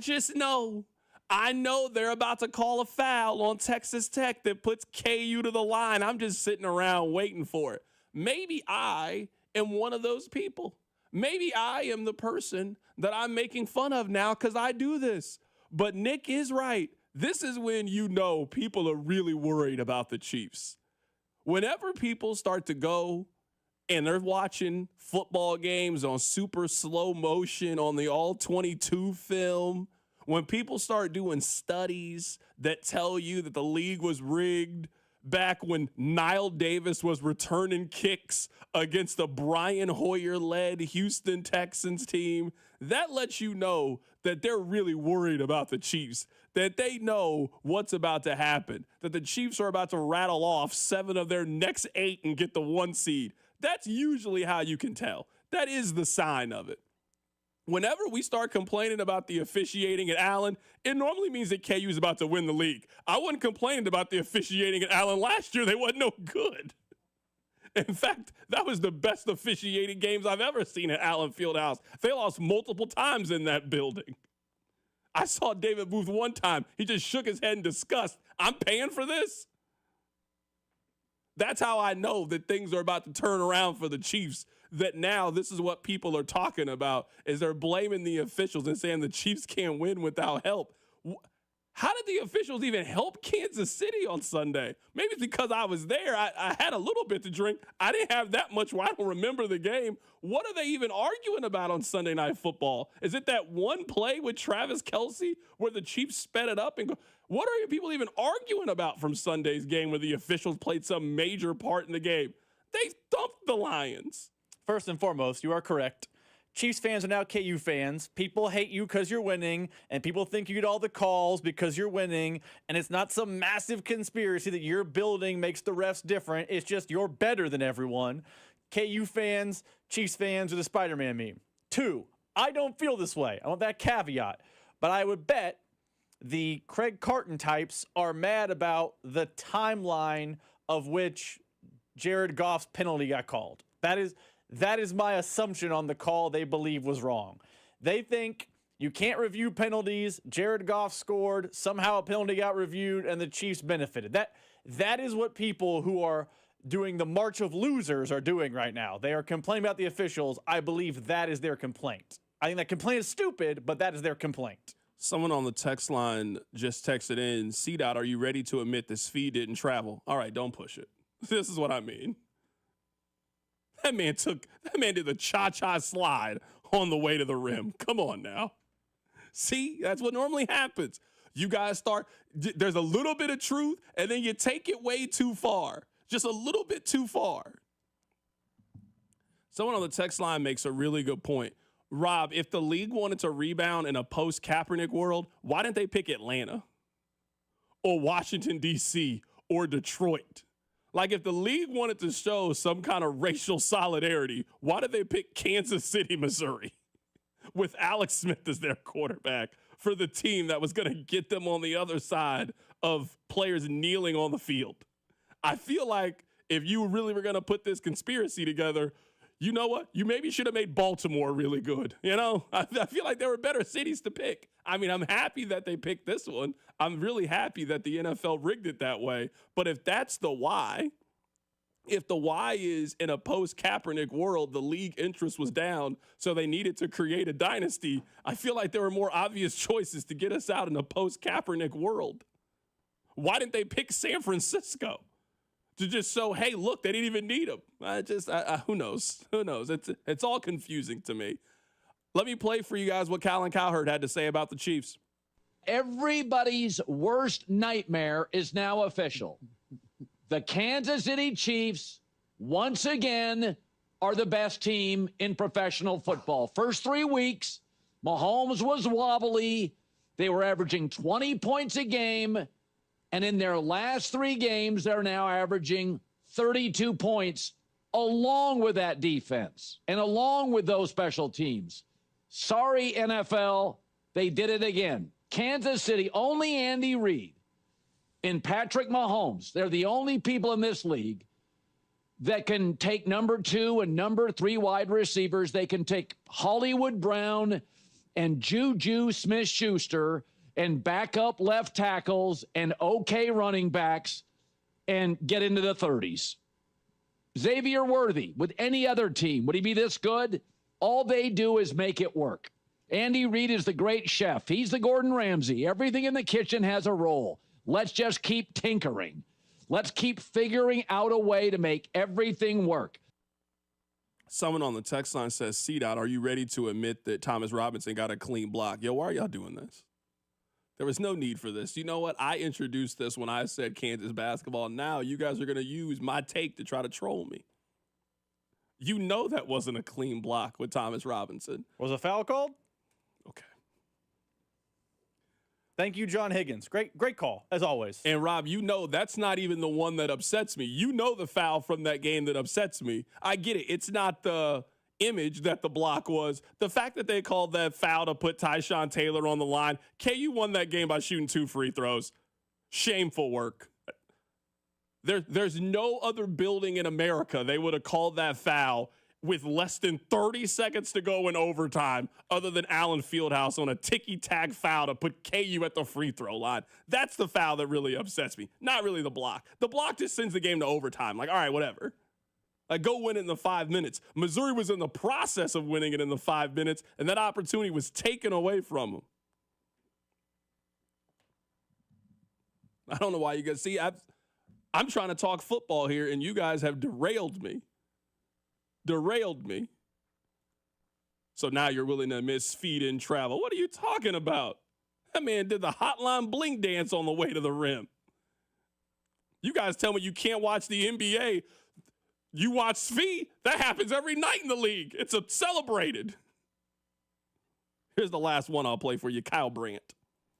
know they're about to call a foul on Texas Tech that puts KU to the line. I'm just sitting around waiting for it. Maybe I am one of those people. Maybe I am the person that I'm making fun of now because I do this. But Nick is right. This is when you know people are really worried about the Chiefs. Whenever people start to go and they're watching football games on super slow motion on the all-22 film, when people start doing studies that tell you that the league was rigged back when Nile Davis was returning kicks against the Brian Hoyer-led Houston Texans team, that lets you know that they're really worried about the Chiefs, that they know what's about to happen, that the Chiefs are about to rattle off 7 of their next 8 and get the 1 seed. That's usually how you can tell. That is the sign of it. Whenever we start complaining about the officiating at Allen, it normally means that KU is about to win the league. I wasn't complaining about the officiating at Allen last year. They wasn't no good. In fact, that was the best officiating games I've ever seen at Allen Fieldhouse. They lost multiple times in that building. I saw David Booth one time. He just shook his head in disgust. I'm paying for this? That's how I know that things are about to turn around for the Chiefs, that now this is what people are talking about, is they're blaming the officials and saying the Chiefs can't win without help. How did the officials even help Kansas City on Sunday? Maybe it's because I was there. I had a little bit to drink. I didn't have that much where I don't remember the game. What are they even arguing about on Sunday Night Football? Is it that one play with Travis Kelce where the Chiefs sped it up? And what are people even arguing about from Sunday's game where the officials played some major part in the game? They thumped the Lions. First and foremost, you are correct. Chiefs fans are now KU fans. People hate you because you're winning, and people think you get all the calls because you're winning, and it's not some massive conspiracy that your building makes the refs different. It's just you're better than everyone. KU fans, Chiefs fans, are the Spider-Man meme. 2, I don't feel this way. I want that caveat. But I would bet the Craig Carton types are mad about the timeline of which Jared Goff's penalty got called. That is my assumption on the call they believe was wrong. They think you can't review penalties. Jared Goff scored. Somehow a penalty got reviewed, and the Chiefs benefited. That is what people who are doing the March of Losers are doing right now. They are complaining about the officials. I believe that is their complaint. I think that complaint is stupid, but that is their complaint. Someone on the text line just texted in, CDOT, are you ready to admit this feed didn't travel? All right, don't push it. This is what I mean. That man did the cha-cha slide on the way to the rim. Come on now. See, that's what normally happens. You guys there's a little bit of truth, and then you take it way too far. Just a little bit too far. Someone on the text line makes a really good point. Rob, if the league wanted to rebound in a post-Kaepernick world, why didn't they pick Atlanta or Washington, D.C. or Detroit? Like, if the league wanted to show some kind of racial solidarity, why did they pick Kansas City, Missouri, with Alex Smith as their quarterback for the team that was going to get them on the other side of players kneeling on the field? I feel like if you really were going to put this conspiracy together, you know what? You maybe should have made Baltimore really good. You know, I feel like there were better cities to pick. I mean, I'm happy that they picked this one. I'm really happy that the NFL rigged it that way. But if that's the why, if the why is in a post-Kaepernick world, the league interest was down, so they needed to create a dynasty, I feel like there were more obvious choices to get us out in a post-Kaepernick world. Why didn't they pick San Francisco? To just show, hey, look, they didn't even need him. Who knows? Who knows? It's all confusing to me. Let me play for you guys what Colin Cowherd had to say about the Chiefs. Everybody's worst nightmare is now official. The Kansas City Chiefs, once again, are the best team in professional football. First 3 weeks, Mahomes was wobbly. They were averaging 20 points a game. And in their last 3 games, they're now averaging 32 points along with that defense and along with those special teams. Sorry, NFL, they did it again. Kansas City, only Andy Reid and Patrick Mahomes, they're the only people in this league that can take number 2 and number 3 wide receivers. They can take Hollywood Brown and Juju Smith-Schuster and backup left tackles and okay running backs and get into the 30s. Xavier Worthy, with any other team, would he be this good? All they do is make it work. Andy Reid is the great chef. He's the Gordon Ramsay. Everything in the kitchen has a role. Let's just keep tinkering. Let's keep figuring out a way to make everything work. Someone on the text line says, CDOT, are you ready to admit that Thomas Robinson got a clean block? Yo, why are y'all doing this? There was no need for this. You know what? I introduced this when I said Kansas basketball. Now you guys are going to use my take to try to troll me. You know that wasn't a clean block with Thomas Robinson. Was a foul called? Okay. Thank you, John Higgins. Great call, as always. And, Rob, you know that's not even the one that upsets me. You know the foul from that game that upsets me. I get it. It's not the image that the block was. The fact that they called that foul to put Tyshawn Taylor on the line. KU won that game by shooting 2 free throws. Shameful work. There's no other building in America they would have called that foul with less than 30 seconds to go in overtime other than Allen Fieldhouse on a ticky-tack foul to put KU at the free throw line. That's the foul that really upsets me, not really the block. The block just sends the game to overtime. Like, all right, whatever. Like, go win it in the 5 minutes. Missouri was in the process of winning it in the 5 minutes, and that opportunity was taken away from them. I don't know why you guys see. I'm trying to talk football here, and you guys have derailed me. So now you're willing to miss feed in travel. What are you talking about? That man did the hotline bling dance on the way to the rim. You guys tell me you can't watch the NBA. You watch Svi. That happens every night in the league. It's celebrated. Here's the last one I'll play for you, Kyle Brandt.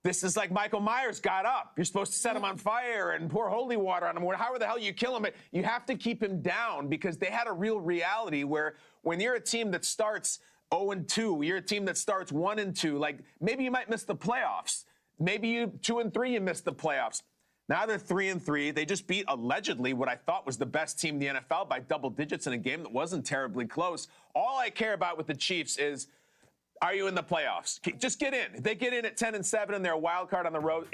This is like Michael Myers got up. You're supposed to set him on fire and pour holy water on him. However the hell you kill him, you have to keep him down because they had a real reality where when you're a team that starts 0-2, you're a team that starts 1-2, like maybe you might miss the playoffs. Maybe you 2-3, you missed the playoffs. Now they're 3-3. They just beat allegedly what I thought was the best team in the NFL by double digits in a game that wasn't terribly close. All I care about with the Chiefs is, are you in the playoffs? Just get in. If they get in at 10-7 and they're a wild card on the road,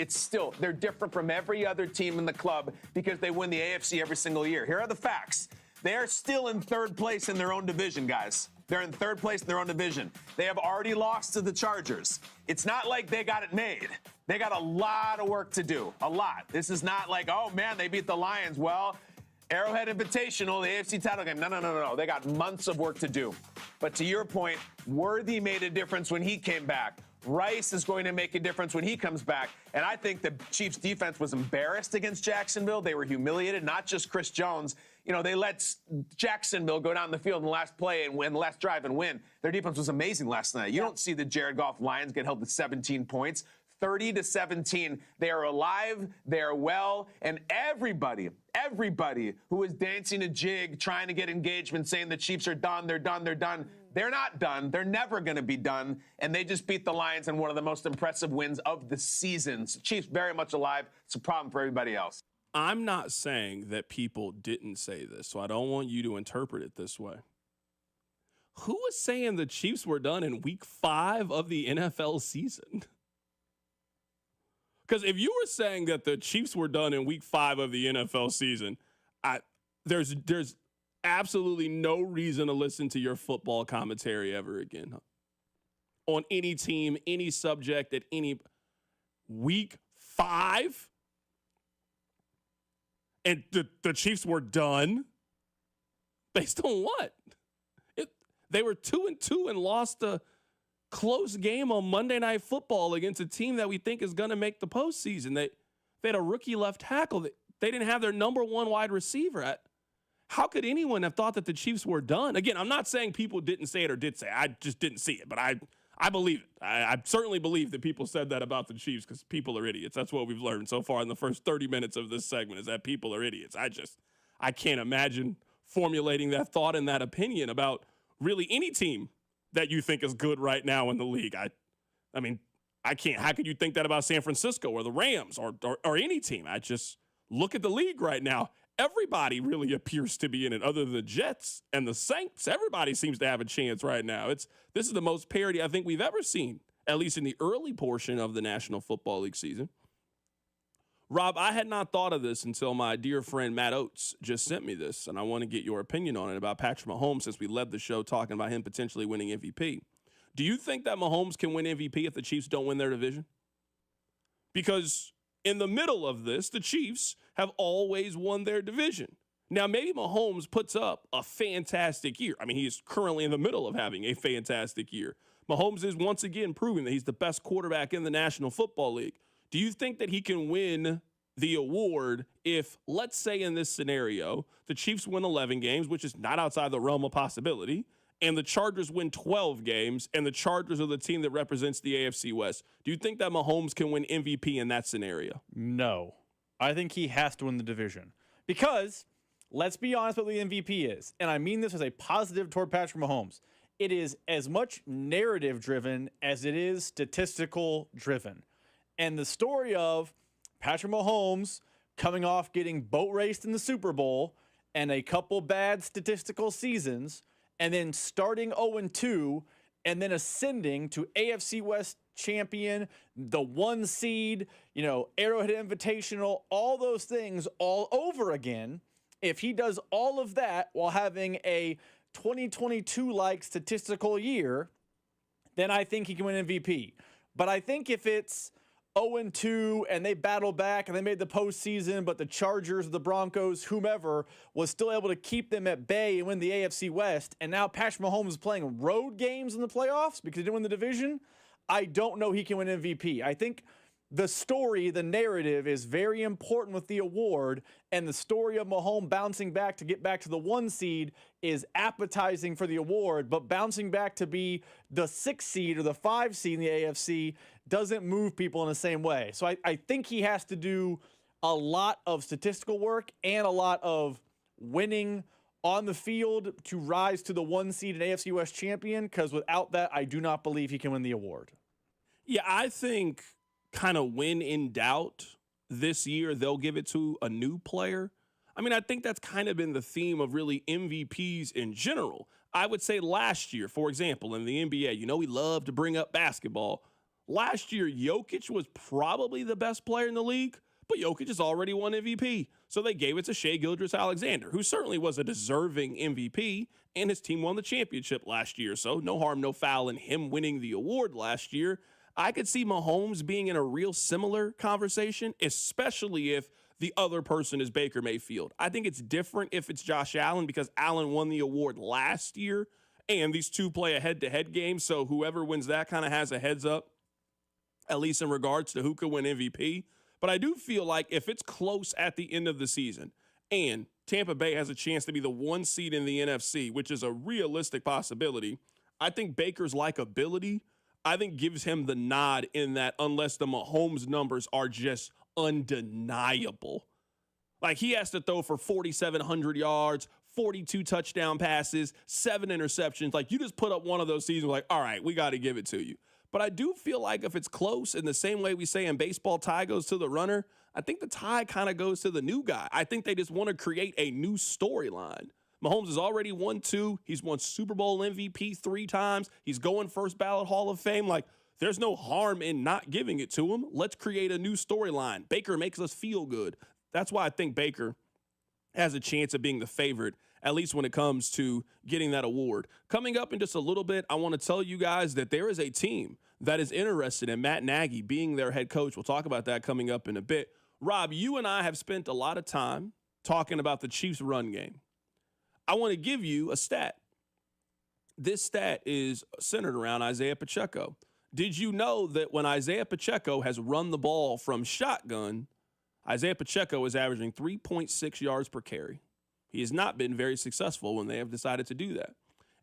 they're different from every other team in the club because they win the AFC every single year. Here are the facts. They're still in third place in their own division, guys. They're in third place in their own division. They have already lost to the Chargers. It's not like they got it made. They got a lot of work to do, a lot. This is not like, oh, man, they beat the Lions. Well, Arrowhead Invitational, the AFC title game. No. They got months of work to do. But to your point, Worthy made a difference when he came back. Rice is going to make a difference when he comes back. And I think the Chiefs defense was embarrassed against Jacksonville. They were humiliated, not just Chris Jones. You know, they let Jacksonville go down the field in the last play and win the last drive and win. Their defense was amazing last night. You don't see the Jared Goff Lions get held to 17 points. 30-17. They are alive, they are well, and everybody who is dancing a jig, trying to get engagement, saying the Chiefs are done, they're done. They're not done. They're never going to be done. And they just beat the Lions in one of the most impressive wins of the season. So Chiefs very much alive. It's a problem for everybody else. I'm not saying that people didn't say this, so I don't want you to interpret it this way. Who was saying the Chiefs were done in week 5 of the NFL season? Because if you were saying that the Chiefs were done in week 5 of the NFL season, there's absolutely no reason to listen to your football commentary ever again. On any team, any subject, at any week 5? And the Chiefs were done? Based on what? They were 2-2 and lost a close game on Monday Night Football against a team that we think is going to make the postseason. They had a rookie left tackle. They didn't have their number 1 wide receiver. How could anyone have thought that the Chiefs were done? Again, I'm not saying people didn't say it or did say it. I just didn't see it, but I believe it. I certainly believe that people said that about the Chiefs because people are idiots. That's what we've learned so far in the first 30 minutes of this segment is that people are idiots. I can't imagine formulating that thought and that opinion about really any team that you think is good right now in the league. I mean, I can't. How could you think that about San Francisco or the Rams or any team? I just look at the league right now. Everybody really appears to be in it other than the Jets and the Saints. Everybody seems to have a chance right now. This is the most parity I think we've ever seen, at least in the early portion of the National Football League season. Rob, I had not thought of this until my dear friend Matt Oates just sent me this, and I want to get your opinion on it about Patrick Mahomes since we led the show talking about him potentially winning MVP. Do you think that Mahomes can win MVP if the Chiefs don't win their division? Because in the middle of this, the Chiefs have always won their division. Now, maybe Mahomes puts up a fantastic year. I mean, he is currently in the middle of having a fantastic year. Mahomes is once again proving that he's the best quarterback in the National Football League. Do you think that he can win the award if, let's say in this scenario, the Chiefs win 11 games, which is not outside the realm of possibility, and the Chargers win 12 games, and the Chargers are the team that represents the AFC West? Do you think that Mahomes can win MVP in that scenario? No. I think he has to win the division. Because, let's be honest what the MVP is, and I mean this as a positive toward Patrick Mahomes. It is as much narrative-driven as it is statistical-driven. And the story of Patrick Mahomes coming off getting boat raced in the Super Bowl and a couple bad statistical seasons, and then starting 0-2 and then ascending to AFC West champion, the 1 seed, Arrowhead Invitational, all those things all over again. If he does all of that while having a 2022-like statistical year, then I think he can win MVP. But I think if it's 0-2 and they battle back and they made the postseason, but the Chargers, the Broncos, whomever was still able to keep them at bay and win the AFC West, and now Patrick Mahomes is playing road games in the playoffs because he didn't win the division, I don't know he can win MVP. I think the story, the narrative is very important with the award, and the story of Mahomes bouncing back to get back to the 1 seed is appetizing for the award, but bouncing back to be the 6 seed or the 5 seed in the AFC doesn't move people in the same way. So I think he has to do a lot of statistical work and a lot of winning on the field to rise to the 1 seed and AFC West champion, because without that, I do not believe he can win the award. Yeah, I think kind of when in doubt this year, they'll give it to a new player. I mean, I think that's kind of been the theme of really MVPs in general. I would say last year, for example, in the NBA, we love to bring up basketball. Last year, Jokic was probably the best player in the league, but Jokic has already won MVP. So they gave it to Shai Gilgeous-Alexander, who certainly was a deserving MVP, and his team won the championship last year. So no harm, no foul in him winning the award last year. I could see Mahomes being in a real similar conversation, especially if the other person is Baker Mayfield. I think it's different if it's Josh Allen because Allen won the award last year, and these two play a head-to-head game, so whoever wins that kind of has a heads up, at least in regards to who could win MVP. But I do feel like if it's close at the end of the season and Tampa Bay has a chance to be the 1 seed in the NFC, which is a realistic possibility, I think Baker's likability gives him the nod in that unless the Mahomes numbers are just undeniable. Like he has to throw for 4,700 yards, 42 touchdown passes, 7 interceptions. Like you just put up one of those seasons like, all right, we got to give it to you. But I do feel like if it's close in the same way we say in baseball, tie goes to the runner, I think the tie kind of goes to the new guy. I think they just want to create a new storyline. Mahomes has already won 2. He's won Super Bowl MVP 3 times. He's going first ballot Hall of Fame. Like, there's no harm in not giving it to him. Let's create a new storyline. Baker makes us feel good. That's why I think Baker has a chance of being the favorite, at least when it comes to getting that award. Coming up in just a little bit, I want to tell you guys that there is a team that is interested in Matt Nagy being their head coach. We'll talk about that coming up in a bit. Rob, you and I have spent a lot of time talking about the Chiefs' run game. I want to give you a stat. This stat is centered around Isaiah Pacheco. Did you know that when Isaiah Pacheco has run the ball from shotgun, Isaiah Pacheco is averaging 3.6 yards per carry? He has not been very successful when they have decided to do that.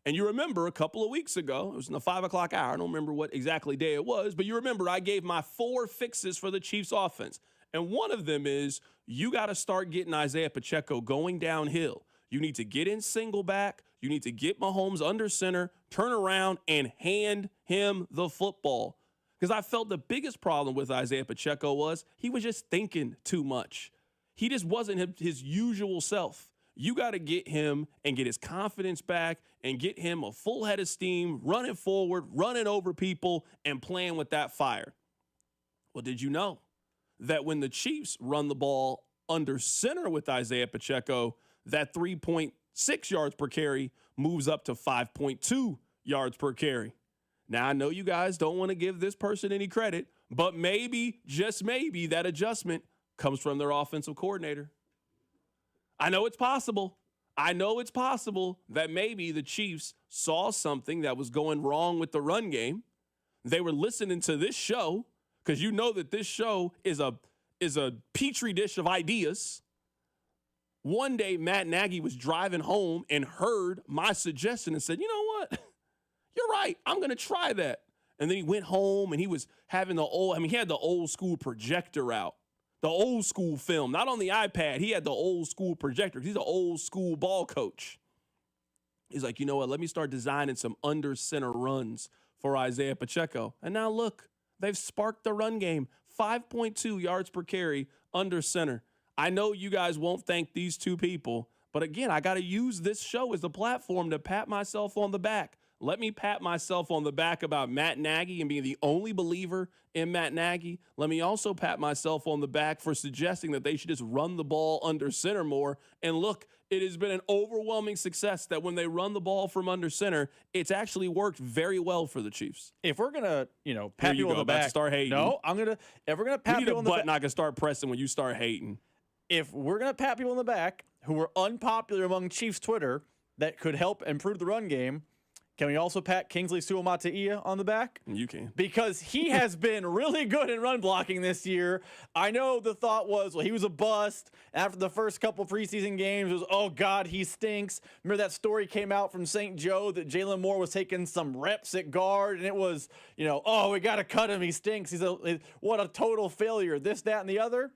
And you remember a couple of weeks ago, it was in the 5 o'clock hour. I don't remember what exactly day it was, but you remember I gave my 4 fixes for the Chiefs offense. And one of them is you got to start getting Isaiah Pacheco going downhill. You need to get in single back. You need to get Mahomes under center, turn around, and hand him the football. Because I felt the biggest problem with Isaiah Pacheco was he was just thinking too much. He just wasn't his usual self. You got to get him and get his confidence back and get him a full head of steam, running forward, running over people, and playing with that fire. Well, did you know that when the Chiefs run the ball under center with Isaiah Pacheco, that 3.6 yards per carry moves up to 5.2 yards per carry? Now, I know you guys don't want to give this person any credit, but maybe, just maybe, that adjustment comes from their offensive coordinator. I know it's possible. I know it's possible that maybe the Chiefs saw something that was going wrong with the run game. They were listening to this show, because you know that this show is a petri dish of ideas. One day, Matt Nagy was driving home and heard my suggestion and said, you know what? You're right. I'm going to try that. And then he went home and he was having he had the old school projector out, the old school film, not on the iPad. He had the old school projector. He's an old school ball coach. He's like, you know what? Let me start designing some under center runs for Isaiah Pacheco. And now look, they've sparked the run game, 5.2 yards per carry under center. I know you guys won't thank these two people, but again, I got to use this show as a platform to pat myself on the back. Let me pat myself on the back about Matt Nagy and being the only believer in Matt Nagy. Let me also pat myself on the back for suggesting that they should just run the ball under center more. And look, it has been an overwhelming success that when they run the ball from under center, it's actually worked very well for the Chiefs. If we're gonna, pat people on the back, start hating. No, if we're gonna pat people on the back, button I can start pressing when you start hating. If we're gonna pat people on the back who were unpopular among Chiefs Twitter that could help improve the run game, can we also pat Kingsley Suamataia on the back? You can. Because he has been really good in run blocking this year. I know the thought was, well, he was a bust. After the first couple preseason games, it was, oh, God, he stinks. Remember that story came out from St. Joe that Jalen Moore was taking some reps at guard, and it was, oh, we got to cut him. He stinks. What a total failure. This, that, and the other.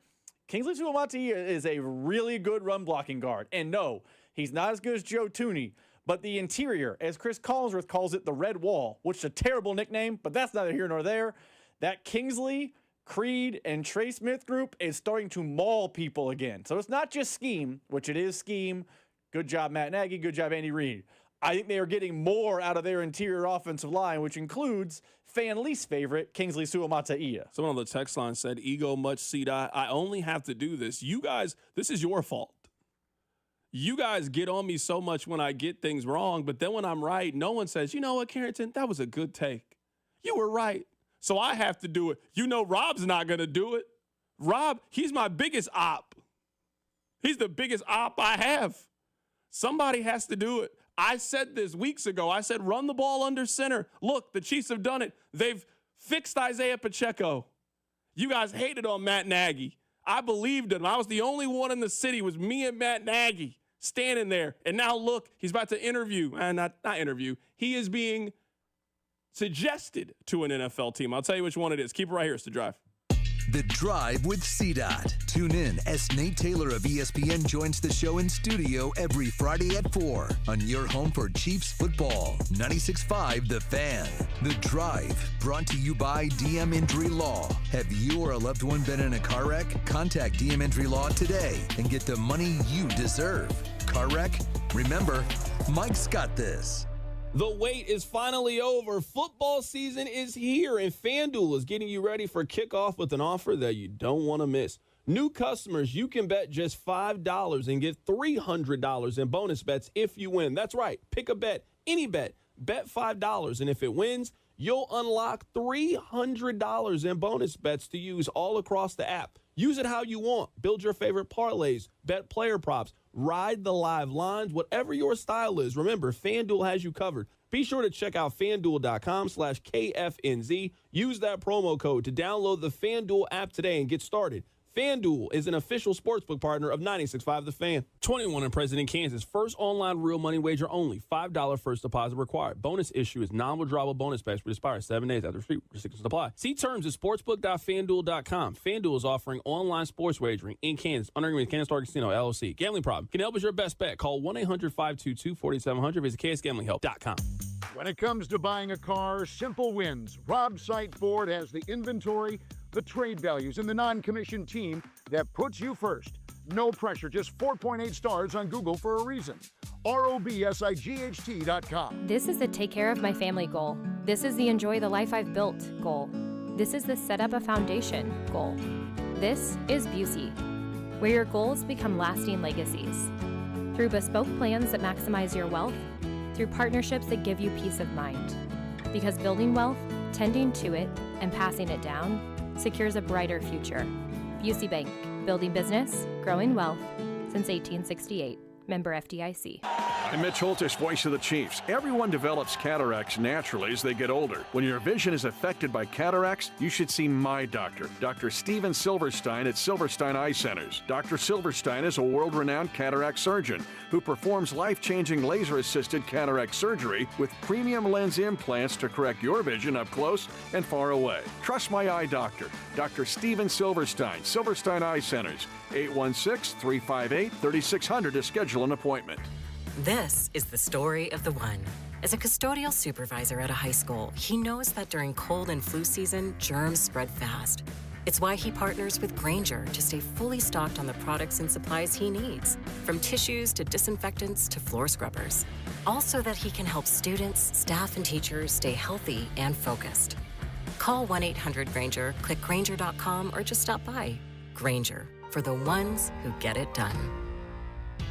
Kingsley Suamataia is a really good run blocking guard. And no, he's not as good as Joe Thuney. But the interior, as Chris Collinsworth calls it, the red wall, which is a terrible nickname, but that's neither here nor there. That Kingsley, Creed, and Trey Smith group is starting to maul people again. So it's not just scheme, which it is scheme. Good job, Matt Nagy. Good job, Andy Reid. I think they are getting more out of their interior offensive line, which includes fan least favorite, Kingsley Suamataia. Someone on the text line said, ego much C-Dot. I only have to do this. You guys, this is your fault. You guys get on me so much when I get things wrong, but then when I'm right, no one says, you know what, Carrington, that was a good take. You were right. So I have to do it. Rob's not going to do it. Rob, he's my biggest op. He's the biggest op I have. Somebody has to do it. I said this weeks ago. I said, run the ball under center. Look, the Chiefs have done it. They've fixed Isaiah Pacheco. You guys hated on Matt Nagy. I believed him. I was the only one in the city. It was me and Matt Nagy standing there. And now look, he's about to interview. Not interview. He is being suggested to an NFL team. I'll tell you which one it is. Keep it right here. It's The Drive. The Drive with C-Dot. Tune in as Nate Taylor of ESPN joins the show in studio every Friday at 4 on your home for Chiefs football. 96.5 The Fan. The Drive, brought to you by DM Injury Law. Have you or a loved one been in a car wreck? Contact DM Injury Law today and get the money you deserve. Car wreck? Remember, Mike's got this. The wait is finally over. Football season is here, and FanDuel is getting you ready for kickoff with an offer that you don't want to miss. New customers, you can bet just $5 and get $300 in bonus bets if you win. That's right. Pick a bet, any bet. Bet $5, and if it wins, you'll unlock $300 in bonus bets to use all across the app. Use it how you want. Build your favorite parlays, bet player props, ride the live lines, whatever your style is. Remember, FanDuel has you covered. Be sure to check out FanDuel.com/KFNZ. Use that promo code to download the FanDuel app today and get started. FanDuel is an official sportsbook partner of 96.5 The Fan. 21 and present in Kansas. First online real money wager only. $5 first deposit required. Bonus issue is non-withdrawable bonus bets which expire 7 days after free. Restrictions apply. See terms at sportsbook.fanduel.com. FanDuel is offering online sports wagering in Kansas under agreement with Kansas Star Casino, LLC. Gambling problem? Can help is your best bet. Call 1-800-522-4700. Visit ksgamblinghelp.com. When it comes to buying a car, simple wins. Rob Sight Ford has the inventory, the trade values, and the non-commissioned team that puts you first. No pressure, just 4.8 stars on Google for a reason. ROBSIGHT.com. This is the take care of my family goal. This is the enjoy the life I've built goal. This is the set up a foundation goal. This is Busey, where your goals become lasting legacies. Through bespoke plans that maximize your wealth, through partnerships that give you peace of mind. Because building wealth, tending to it, and passing it down secures a brighter future. Busey Bank, building business, growing wealth since 1868. Member FDIC. I'm Mitch Holtis, voice of the Chiefs. Everyone develops cataracts naturally as they get older. When your vision is affected by cataracts, you should see my doctor, Dr. Steven Silverstein at Silverstein Eye Centers. Dr. Silverstein is a world-renowned cataract surgeon who performs life-changing laser-assisted cataract surgery with premium lens implants to correct your vision up close and far away. Trust my eye doctor, Dr. Steven Silverstein, Silverstein Eye Centers, 816-358-3600 to schedule an appointment. This is the story of the one. As a custodial supervisor at a high school, he knows that during cold and flu season, germs spread fast. It's why he partners with Grainger to stay fully stocked on the products and supplies he needs, from tissues to disinfectants to floor scrubbers. All so that he can help students, staff, and teachers stay healthy and focused. Call 1-800-GRAINGER, click Grainger.com, or just stop by. Grainger, for the ones who get it done.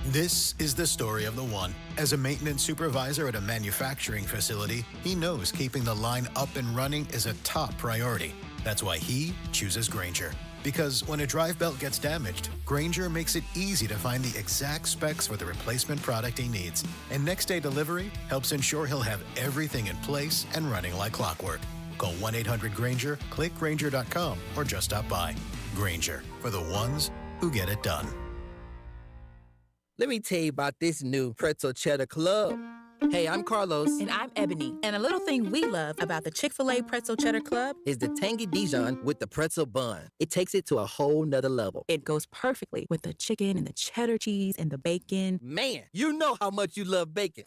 This is the story of the one. As a maintenance supervisor at a manufacturing facility, he knows keeping the line up and running is a top priority. That's why he chooses Grainger. Because when a drive belt gets damaged, Grainger makes it easy to find the exact specs for the replacement product he needs. And next day delivery helps ensure he'll have everything in place and running like clockwork. Call 1-800-GRAINGER, click Grainger.com, or just stop by. Grainger, for the ones who get it done. Let me tell you about this new pretzel cheddar club. Hey, I'm Carlos. And I'm Ebony. And a little thing we love about the Chick-fil-A Pretzel Cheddar Club is the tangy Dijon with the pretzel bun. It takes it to a whole nother level. It goes perfectly with the chicken and the cheddar cheese and the bacon. Man, you know how much you love bacon.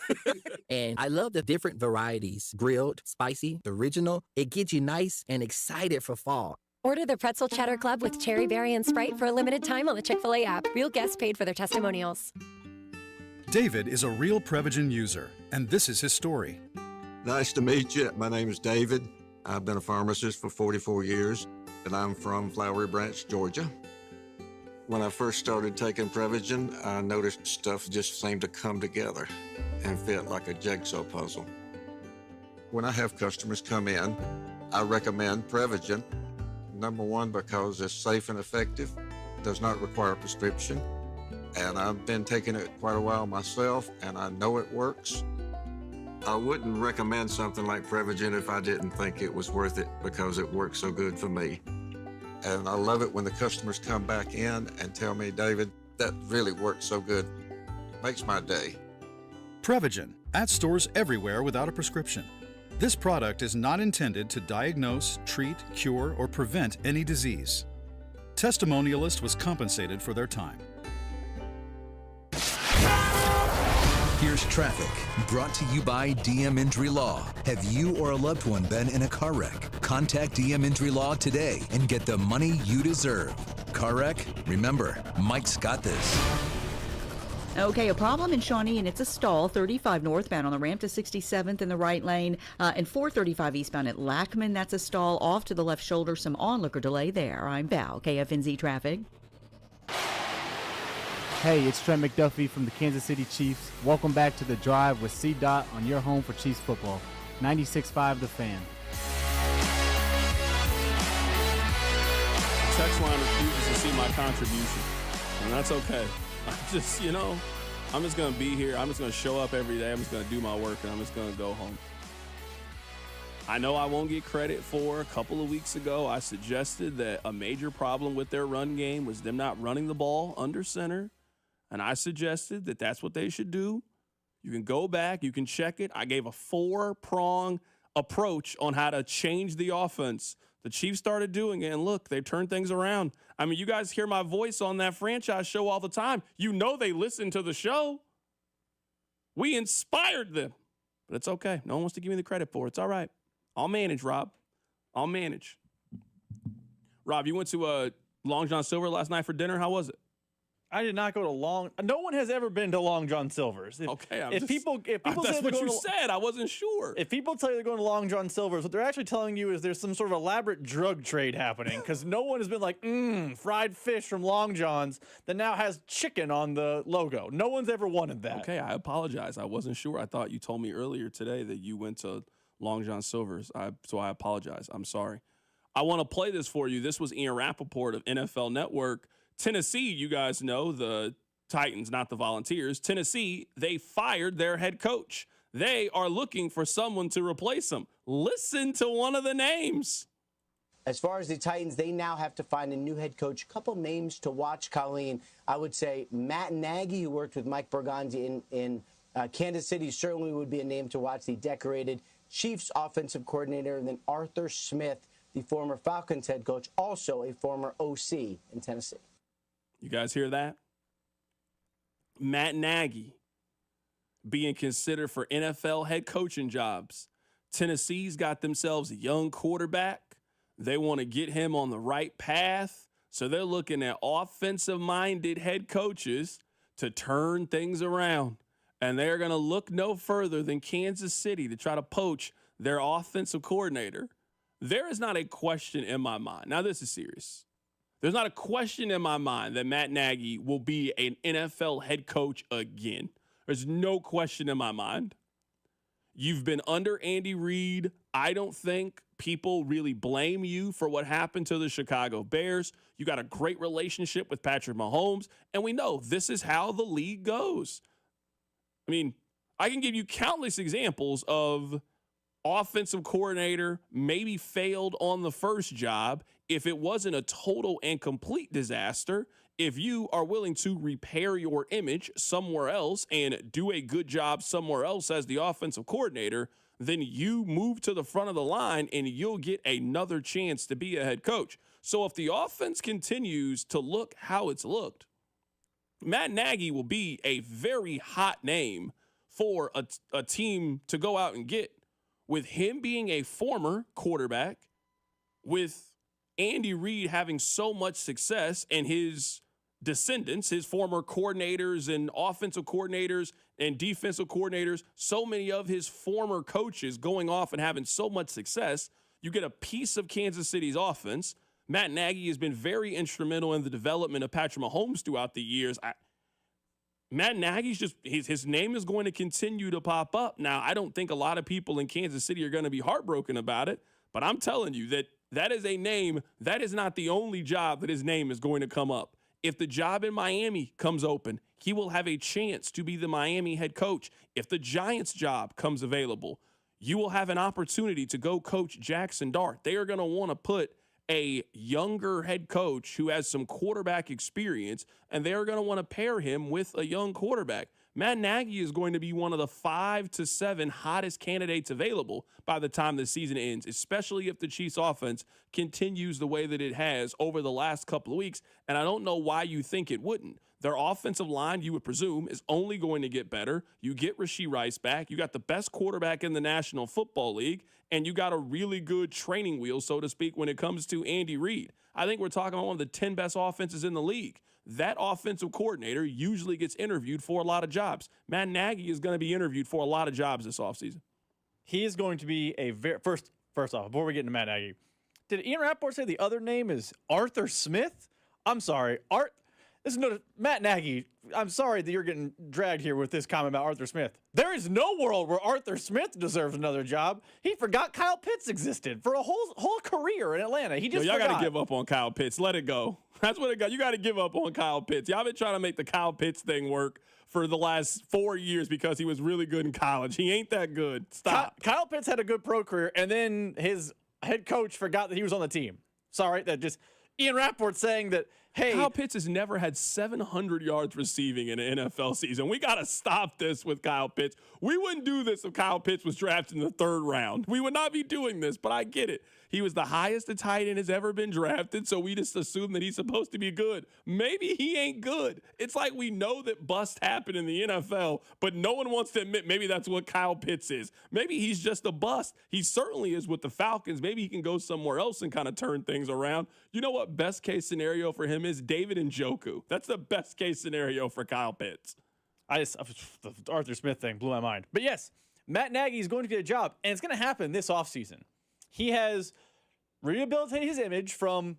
And I love the different varieties. Grilled, spicy, original. It gets you nice and excited for fall. Order the Pretzel Cheddar Club with Cherry Berry and Sprite for a limited time on the Chick-fil-A app. Real guests paid for their testimonials. David is a real Prevagen user, and this is his story. Nice to meet you. My name is David. I've been a pharmacist for 44 years, and I'm from Flowery Branch, Georgia. When I first started taking Prevagen, I noticed stuff just seemed to come together and fit like a jigsaw puzzle. When I have customers come in, I recommend Prevagen. Number one, because it's safe and effective, does not require a prescription. And I've been taking it quite a while myself, and I know it works. I wouldn't recommend something like Prevagen if I didn't think it was worth it, because it works so good for me. And I love it when the customers come back in and tell me, David, that really works so good. Makes my day. Prevagen, at stores everywhere without a prescription. This product is not intended to diagnose, treat, cure, or prevent any disease. Testimonialist was compensated for their time. Here's traffic, brought to you by DM Injury Law. Have you or a loved one been in a car wreck? Contact DM Injury Law today and get the money you deserve. Car wreck? Remember, Mike's got this. Okay, a problem in Shawnee, and it's a stall, 35 northbound on the ramp to 67th in the right lane, and 435 eastbound at Lackman. That's a stall off to the left shoulder, some onlooker delay there. I'm Val, KFNZ Traffic. Hey, it's Trent McDuffie from the Kansas City Chiefs. Welcome back to The Drive with C-Dot on your home for Chiefs football. 96.5 The Fan. Text line refuses to see my contribution, and that's okay. I'm just going to be here. I'm just going to show up every day. I'm just going to do my work, and I'm just going to go home. I know I won't get credit for a couple of weeks ago, I suggested that a major problem with their run game was them not running the ball under center. And I suggested that that's what they should do. You can go back, you can check it. I gave a 4-prong approach on how to change the offense. The Chiefs started doing it, and look, they turned things around. I mean, you guys hear my voice on that franchise show all the time. You know they listen to the show. We inspired them. But it's okay. No one wants to give me the credit for it. It's all right. I'll manage, Rob. I'll manage. Rob, you went to Long John Silver last night for dinner. How was it? I did not go to Long. No one has ever been to Long John Silver's. Okay, if people say that's what you said. I wasn't sure. If people tell you they're going to Long John Silver's, what they're actually telling you is there's some sort of elaborate drug trade happening, because no one has been like, fried fish from Long John's that now has chicken on the logo. No one's ever wanted that. Okay, I apologize. I wasn't sure. I thought you told me earlier today that you went to Long John Silver's. So I apologize. I'm sorry. I want to play this for you. This was Ian Rappaport of NFL Network. Tennessee, you guys know, the Titans, not the Volunteers. Tennessee, they fired their head coach. They are looking for someone to replace him. Listen to one of the names. As far as the Titans, they now have to find a new head coach. A couple names to watch, Colleen. I would say Matt Nagy, who worked with Mike Bergonzi in Kansas City, certainly would be a name to watch. The decorated Chiefs offensive coordinator, and then Arthur Smith, the former Falcons head coach, also a former OC in Tennessee. You guys hear that? Matt Nagy being considered for NFL head coaching jobs. Tennessee's got themselves a young quarterback. They want to get him on the right path. So they're looking at offensive-minded head coaches to turn things around. And they're going to look no further than Kansas City to try to poach their offensive coordinator. There is not a question in my mind. Now, this is serious. There's not a question in my mind that Matt Nagy will be an NFL head coach again. There's no question in my mind. You've been under Andy Reid. I don't think people really blame you for what happened to the Chicago Bears. You got a great relationship with Patrick Mahomes, and we know this is how the league goes. I mean, I can give you countless examples of offensive coordinator maybe failed on the first job. If it wasn't a total and complete disaster, if you are willing to repair your image somewhere else and do a good job somewhere else as the offensive coordinator, then you move to the front of the line and you'll get another chance to be a head coach. So if the offense continues to look how it's looked, Matt Nagy will be a very hot name for a team to go out and get. With him being a former quarterback, with Andy Reid having so much success and his descendants, his former coordinators and offensive coordinators and defensive coordinators, so many of his former coaches going off and having so much success, you get a piece of Kansas City's offense. Matt Nagy has been very instrumental in the development of Patrick Mahomes throughout the years. Matt Nagy's just, his name is going to continue to pop up. Now, I don't think a lot of people in Kansas City are going to be heartbroken about it, but I'm telling you that is a name, that is not the only job that his name is going to come up. If the job in Miami comes open, he will have a chance to be the Miami head coach. If the Giants job comes available, you will have an opportunity to go coach Jackson Dart. They are going to want to put a younger head coach who has some quarterback experience, and they're going to want to pair him with a young quarterback. Matt Nagy is going to be one of the 5 to 7 hottest candidates available by the time the season ends, especially if the Chiefs offense continues the way that it has over the last couple of weeks. And I don't know why you think it wouldn't. Their offensive line, you would presume, is only going to get better. You get Rashee Rice back. You got the best quarterback in the National Football League, and you got a really good training wheel, so to speak, when it comes to Andy Reid. I think we're talking about one of the 10 best offenses in the league. That offensive coordinator usually gets interviewed for a lot of jobs. Matt Nagy is going to be interviewed for a lot of jobs this offseason. He is going to be a very first off, before we get into Matt Nagy, did Ian Rappaport say the other name is Arthur Smith? I'm sorry, Matt Nagy. I'm sorry that you're getting dragged here with this comment about Arthur Smith. There is no world where Arthur Smith deserves another job. He forgot Kyle Pitts existed for a whole career in Atlanta. He just y'all got to give up on Kyle Pitts. Let it go. That's what it got. You got to give up on Kyle Pitts. Y'all been trying to make the Kyle Pitts thing work for the last 4 years because he was really good in college. He ain't that good. Stop. Kyle Pitts had a good pro career, and then his head coach forgot that he was on the team. Sorry, that just Ian Rappaport saying that, hey, Kyle Pitts has never had 700 yards receiving in an NFL season. We got to stop this with Kyle Pitts. We wouldn't do this if Kyle Pitts was drafted in the 3rd round. We would not be doing this, but I get it. He was the highest a tight end has ever been drafted, so we just assume that he's supposed to be good. Maybe he ain't good. It's like we know that busts happen in the NFL, but no one wants to admit maybe that's what Kyle Pitts is. Maybe he's just a bust. He certainly is with the Falcons. Maybe he can go somewhere else and kind of turn things around. You know what best case scenario for him is? David Njoku. That's the best case scenario for Kyle Pitts. The Arthur Smith thing blew my mind. But yes, Matt Nagy is going to get a job, and it's going to happen this offseason. He has rehabilitated his image from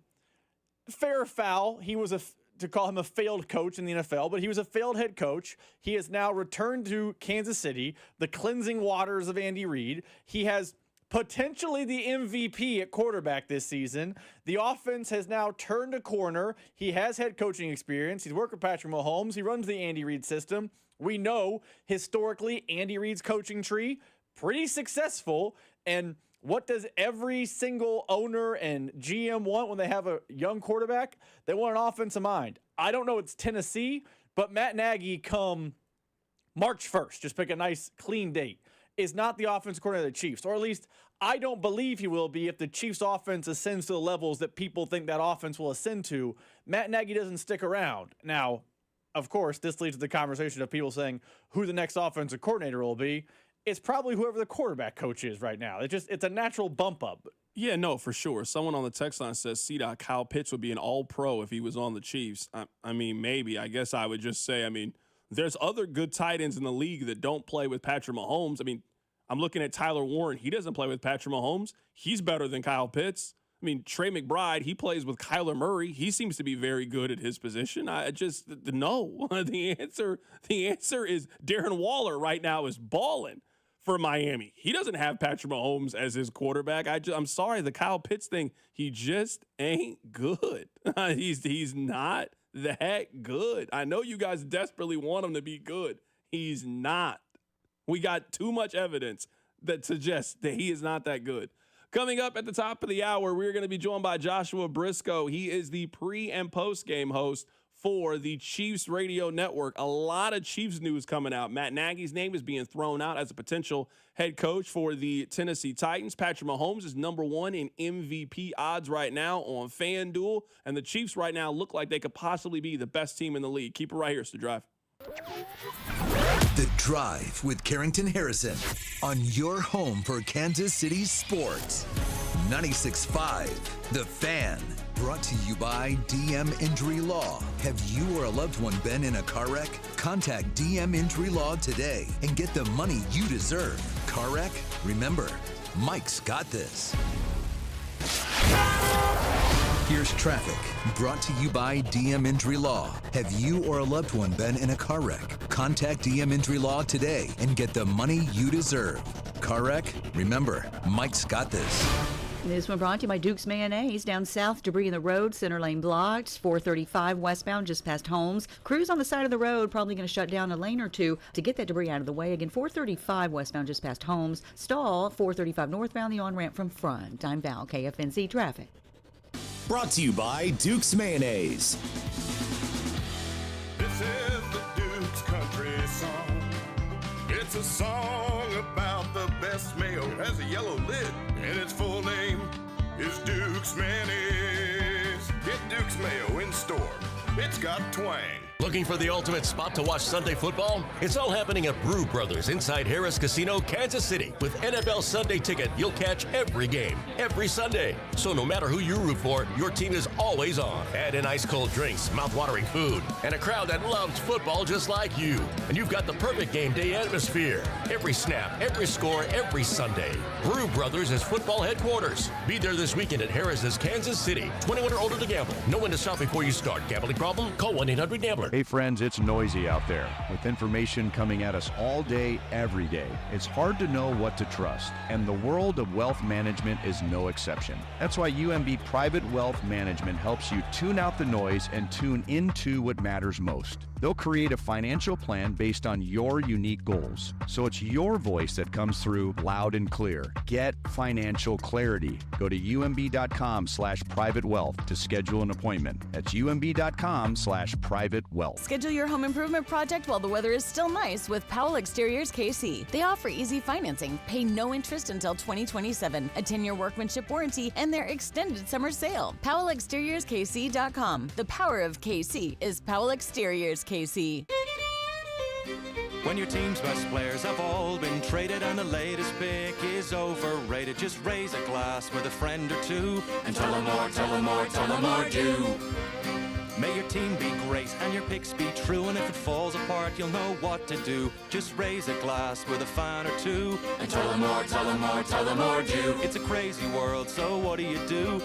fair or foul. He was to call him a failed coach in the NFL, but he was a failed head coach. He has now returned to Kansas City, the cleansing waters of Andy Reid. He has potentially the MVP at quarterback this season. The offense has now turned a corner. He has head coaching experience. He's worked with Patrick Mahomes. He runs the Andy Reid system. We know historically Andy Reid's coaching tree, pretty successful. And what does every single owner and GM want when they have a young quarterback? They want an offensive mind. I don't know it's Tennessee, but Matt Nagy come March 1st, just pick a nice clean date, is not the offensive coordinator of the Chiefs. Or at least I don't believe he will be if the Chiefs offense ascends to the levels that people think that offense will ascend to. Matt Nagy doesn't stick around. Now, of course, this leads to the conversation of people saying who the next offensive coordinator will be. It's probably whoever the quarterback coach is right now. It's a natural bump up. Yeah, no, for sure. Someone on the text line says, C-Dot, Kyle Pitts would be an all-pro if he was on the Chiefs. I mean, maybe. I guess I would just say, there's other good tight ends in the league that don't play with Patrick Mahomes. I'm looking at Tyler Warren. He doesn't play with Patrick Mahomes. He's better than Kyle Pitts. Trey McBride, he plays with Kyler Murray. He seems to be very good at his position. No. The answer is Darren Waller right now is balling for Miami. He doesn't have Patrick Mahomes as his quarterback. I'm sorry, the Kyle Pitts thing, he just ain't good. He's not that good. I know you guys desperately want him to be good. He's not. We got too much evidence that suggests that he is not that good. Coming up at the top of the hour, we're going to be joined by Joshua Briscoe. He is the pre- and post-game host for the Chiefs Radio Network. A lot of Chiefs news coming out. Matt Nagy's name is being thrown out as a potential head coach for the Tennessee Titans. Patrick Mahomes is number one in MVP odds right now on FanDuel. And the Chiefs right now look like they could possibly be the best team in the league. Keep it right here. It's The Drive. The Drive with Carrington Harrison on your home for Kansas City sports. 96.5 The Fan. Brought to you by DM Injury Law. Have you or a loved one been in a car wreck? Contact DM Injury Law today and get the money you deserve. Car wreck? Remember, Mike's got this. Here's traffic, brought to you by DM Injury Law. Have you or a loved one been in a car wreck? Contact DM Injury Law today and get the money you deserve. Car wreck? Remember, Mike's got this. This one brought to you by Duke's Mayonnaise. Down south, debris in the road, center lane blocked. 435 westbound, just past Holmes. Crews on the side of the road, probably going to shut down a lane or two to get that debris out of the way. Again, 435 westbound, just past Holmes. Stall, 435 northbound, the on-ramp from front. I'm Val, KFNC Traffic. Brought to you by Duke's Mayonnaise. This is the Duke's country song. It's a song about the best mayo. It has a yellow lid, and its full name is Duke's Mayonnaise. Get Duke's Mayo in store. It's got twang. Looking for the ultimate spot to watch Sunday football? It's all happening at Brew Brothers inside Harris Casino, Kansas City. With NFL Sunday Ticket, you'll catch every game, every Sunday. So no matter who you root for, your team is always on. Add in ice-cold drinks, mouth-watering food, and a crowd that loves football just like you. And you've got the perfect game day atmosphere. Every snap, every score, every Sunday. Brew Brothers is football headquarters. Be there this weekend at Harris's Kansas City. 21 or older to gamble. Know when to stop before you start. Gambling problem? Call 1-800-GAMBLER. Hey friends, it's noisy out there. With information coming at us all day, every day, it's hard to know what to trust. And the world of wealth management is no exception. That's why UMB Private Wealth Management helps you tune out the noise and tune into what matters most. They'll create a financial plan based on your unique goals. So it's your voice that comes through loud and clear. Get financial clarity. Go to umb.com/privatewealth to schedule an appointment. That's umb.com/privatewealth. Schedule your home improvement project while the weather is still nice with Powell Exteriors KC. They offer easy financing, pay no interest until 2027, a 10-year workmanship warranty, and their extended summer sale. PowellExteriorsKC.com. The power of KC is Powell Exteriors KC. When your team's best players have all been traded and the latest pick is overrated, just raise a glass with a friend or two and tell them more, tell them more, tell them more do. May your team be great and your picks be true, and if it falls apart, you'll know what to do. Just raise a glass with a fan or two and tell them more, tell them more, tell them more do. It's a crazy world, so what do? You tell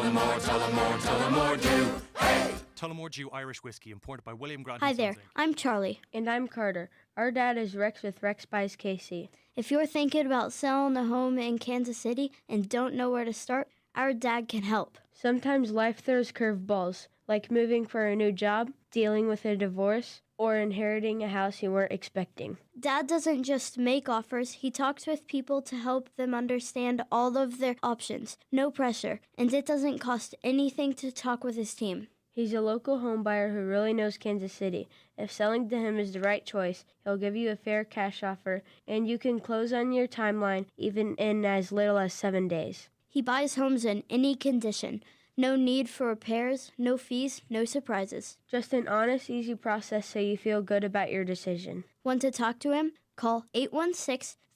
them more, tell them more, tell them more do. Hey! Tullamore Dew Irish Whiskey, imported by William Grant. Hi there, I'm Charlie. And I'm Carter. Our dad is Rex with Rex Buys KC. If you're thinking about selling a home in Kansas City and don't know where to start, our dad can help. Sometimes life throws curveballs, like moving for a new job, dealing with a divorce, or inheriting a house you weren't expecting. Dad doesn't just make offers, he talks with people to help them understand all of their options. No pressure, and it doesn't cost anything to talk with his team. He's a local home buyer who really knows Kansas City. If selling to him is the right choice, he'll give you a fair cash offer, and you can close on your timeline even in as little as 7 days. He buys homes in any condition. No need for repairs, no fees, no surprises. Just an honest, easy process so you feel good about your decision. Want to talk to him? Call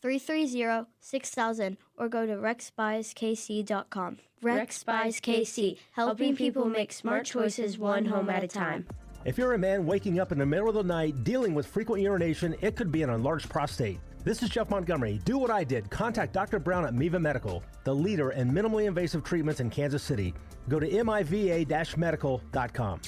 330-6000 or go to rexbuyskc.com. Rex Buys KC, helping people make smart choices one home at a time. If you're a man waking up in the middle of the night dealing with frequent urination, it could be an enlarged prostate. This is Jeff Montgomery. Do what I did. Contact Dr. Brown at Miva Medical, the leader in minimally invasive treatments in Kansas City. Go to miva-medical.com.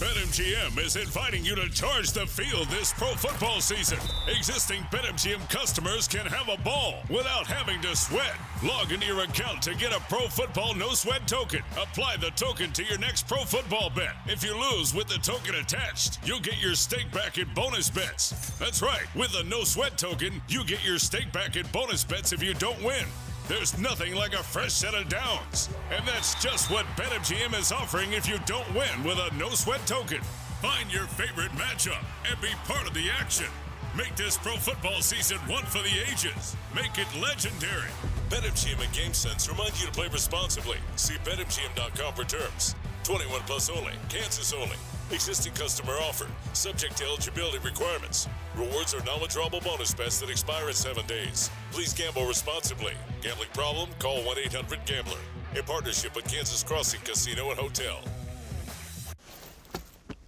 BetMGM is inviting you to charge the field this pro football season. Existing BetMGM customers can have a ball without having to sweat. Log into your account to get a pro football no sweat token. Apply the token to your next pro football bet. If you lose with the token attached, you'll get your stake back in bonus bets. That's right. With a no sweat token, you get your stake back in bonus bets if you don't win. There's nothing like a fresh set of downs. And that's just what BetMGM is offering if you don't win with a no-sweat token. Find your favorite matchup and be part of the action. Make this pro football season one for the ages. Make it legendary. BetMGM and GameSense remind you to play responsibly. See BetMGM.com for terms. 21 plus only. Kansas only. Existing customer offer. Subject to eligibility requirements. Rewards are non-withdrawable bonus bets that expire in 7 days. Please gamble responsibly. Gambling problem? Call 1-800-GAMBLER. In partnership with Kansas Crossing Casino and Hotel.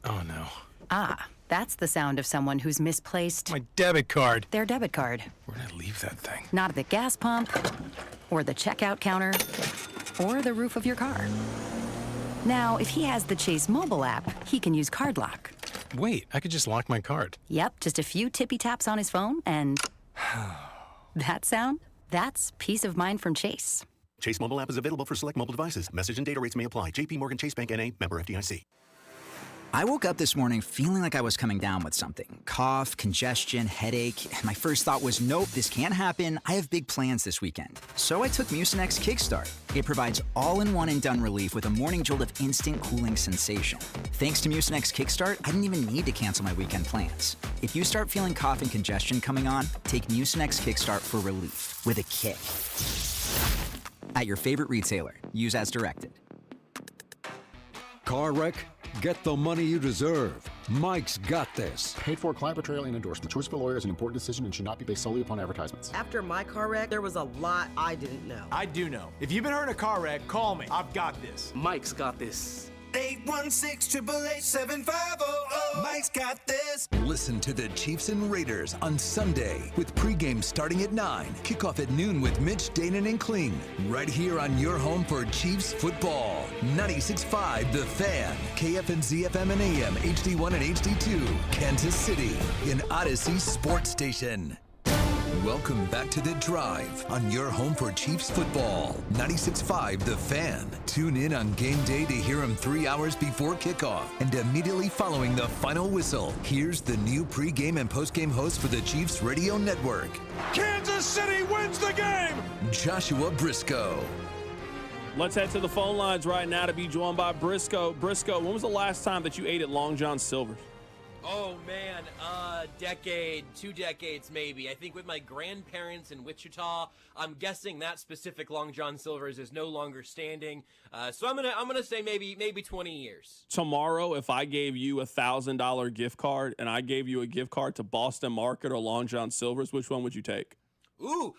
Oh, no. Ah, that's the sound of someone who's misplaced my debit card. Their debit card. Where did I leave that thing? Not at the gas pump, or the checkout counter, or the roof of your car. Now, if he has the Chase mobile app, he can use Card Lock. Wait, I could just lock my card. Yep, just a few tippy taps on his phone, and that sound? That's peace of mind from Chase. Chase mobile app is available for select mobile devices. Message and data rates may apply. JP Morgan Chase Bank N.A., member FDIC. I woke up this morning feeling like I was coming down with something. Cough, congestion, headache. My first thought was, nope, this can't happen. I have big plans this weekend. So I took Mucinex Kickstart. It provides all-in-one and done relief with a morning jolt of instant cooling sensation. Thanks to Mucinex Kickstart, I didn't even need to cancel my weekend plans. If you start feeling cough and congestion coming on, take Mucinex Kickstart for relief with a kick. At your favorite retailer. Use as directed. Car wreck? Get the money you deserve. Mike's got this. Paid for, client portrayal, and endorsement. Choice of a lawyer is an important decision and should not be based solely upon advertisements. After my car wreck, there was a lot I didn't know. I do know. If you've been hurt in a car wreck, call me. I've got this. Mike's got this. 816-888-7500. Mike's got this. Listen to the Chiefs and Raiders on Sunday with pregame starting at 9. Kickoff at noon with Mitch, Danon, and Kling. Right here on your home for Chiefs football. 96.5 The Fan. KFNZ FM and AM, HD1 and HD2. Kansas City. An Odyssey sports station. Welcome back to The Drive on your home for Chiefs football. 96.5 The Fan. Tune in on game day to hear him 3 hours before kickoff and immediately following the final whistle. Here's the new pregame and postgame host for the Chiefs Radio Network. Kansas City wins the game! Joshua Briscoe. Let's head to the phone lines right now to be joined by Briscoe. Briscoe, when was the last time that you ate at Long John Silver's? Oh, man, decade, 2 decades maybe. I think with my grandparents in Wichita, I'm guessing that specific Long John Silver's is no longer standing. So I'm gonna say maybe 20 years. Tomorrow, if I gave you a $1,000 gift card and I gave you a gift card to Boston Market or Long John Silver's, which one would you take? Ooh,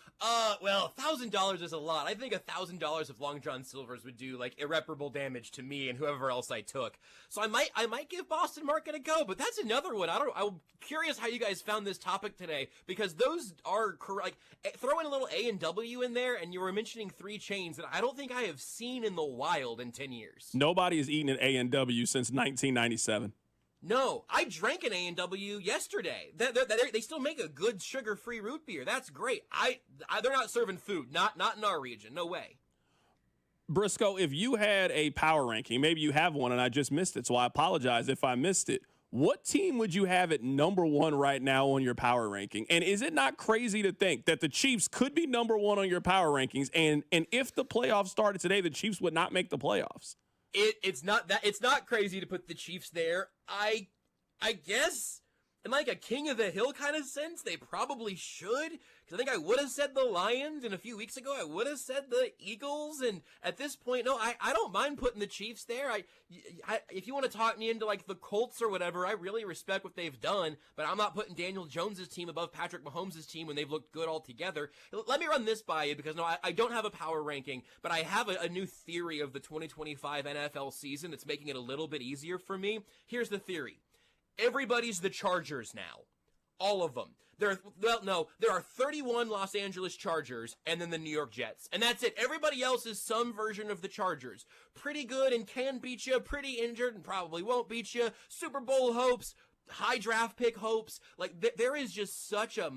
well, $1,000 is a lot. I think $1,000 of Long John Silver's would do like irreparable damage to me and whoever else I took. So I might give Boston Market a go, but that's another one. I'm curious how you guys found this topic today because those are like throw in a little A&W in there, and you were mentioning 3 chains that I don't think I have seen in the wild in 10 years. Nobody has eaten an A&W since 1997. No, I drank an A&W yesterday. They still make a good sugar-free root beer. That's great. They're not serving food. Not in our region. No way. Briscoe, if you had a power ranking, maybe you have one and I just missed it, so I apologize if I missed it. What team would you have at number 1 right now on your power ranking? And is it not crazy to think that the Chiefs could be number 1 on your power rankings, and if the playoffs started today, the Chiefs would not make the playoffs? It's not crazy to put the Chiefs there. I guess in like a king of the hill kind of sense, they probably should, Because I think I would have said the Lions, and a few weeks ago I would have said the Eagles, and at this point, no, I don't mind putting the Chiefs there. If you want to talk me into like the Colts or whatever, I really respect what they've done, but I'm not putting Daniel Jones' team above Patrick Mahomes' team when they've looked good altogether. Let me run this by you, because no, I don't have a power ranking, but I have a new theory of the 2025 NFL season that's making it a little bit easier for me. Here's the theory. Everybody's the Chargers now. All of them. There are 31 Los Angeles Chargers and then the New York Jets. And that's it. Everybody else is some version of the Chargers. Pretty good and can beat you, pretty injured and probably won't beat you, Super Bowl hopes, high draft pick hopes. Like, there is just such a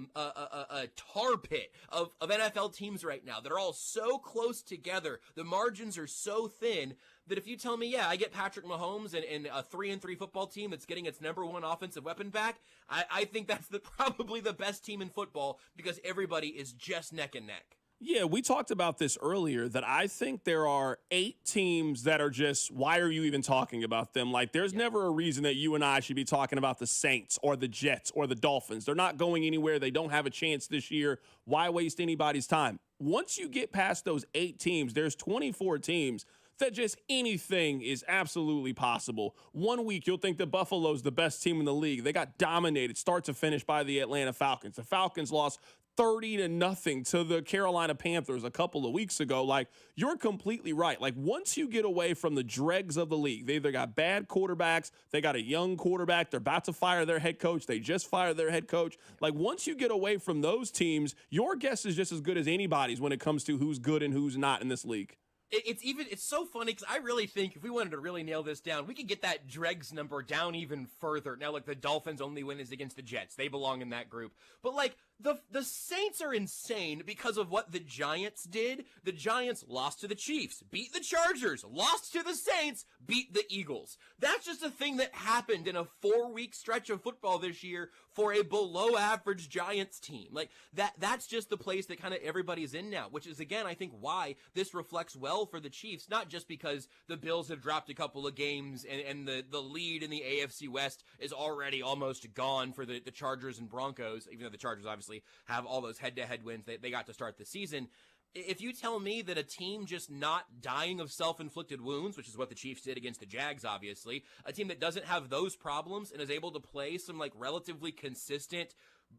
tar pit of NFL teams right now that are all so close together. The margins are so thin that if you tell me, yeah, I get Patrick Mahomes and a 3-3 football team that's getting its number one offensive weapon back, I think that's probably the best team in football, because everybody is just neck and neck. Yeah, we talked about this earlier, that I think there are 8 teams that are just, why are you even talking about them? Like, there's never a reason that you and I should be talking about the Saints or the Jets or the Dolphins. They're not going anywhere. They don't have a chance this year. Why waste anybody's time? Once you get past those 8 teams, there's 24 teams that just anything is absolutely possible. One week, you'll think that Buffalo's the best team in the league. They got dominated start to finish by the Atlanta Falcons. The Falcons lost 30-0 to the Carolina Panthers a couple of weeks ago. Like, you're completely right. Like, once you get away from the dregs of the league, they either got bad quarterbacks, they got a young quarterback, they're about to fire their head coach, they just fired their head coach. Like, once you get away from those teams, your guess is just as good as anybody's when it comes to who's good and who's not in this league. It's so funny, because I really think if we wanted to really nail this down, we could get that dregs number down even further. Now, like, the Dolphins' only win is against the Jets. They belong in that group. But, like, the Saints are insane because of what the Giants did. The Giants lost to the Chiefs, beat the Chargers, lost to the Saints, beat the Eagles. That's just a thing that happened in a 4-week stretch of football this year for a below-average Giants team. Like, that's just the place that kind of everybody's in now, which is, again, I think why this reflects well for the Chiefs, not just because the Bills have dropped a couple of games and the lead in the AFC West is already almost gone for the Chargers and Broncos, even though the Chargers obviously have all those head-to-head wins they got to start the season. If you tell me that a team just not dying of self-inflicted wounds, which is what the Chiefs did against the Jags, obviously, a team that doesn't have those problems and is able to play some, like, relatively consistent,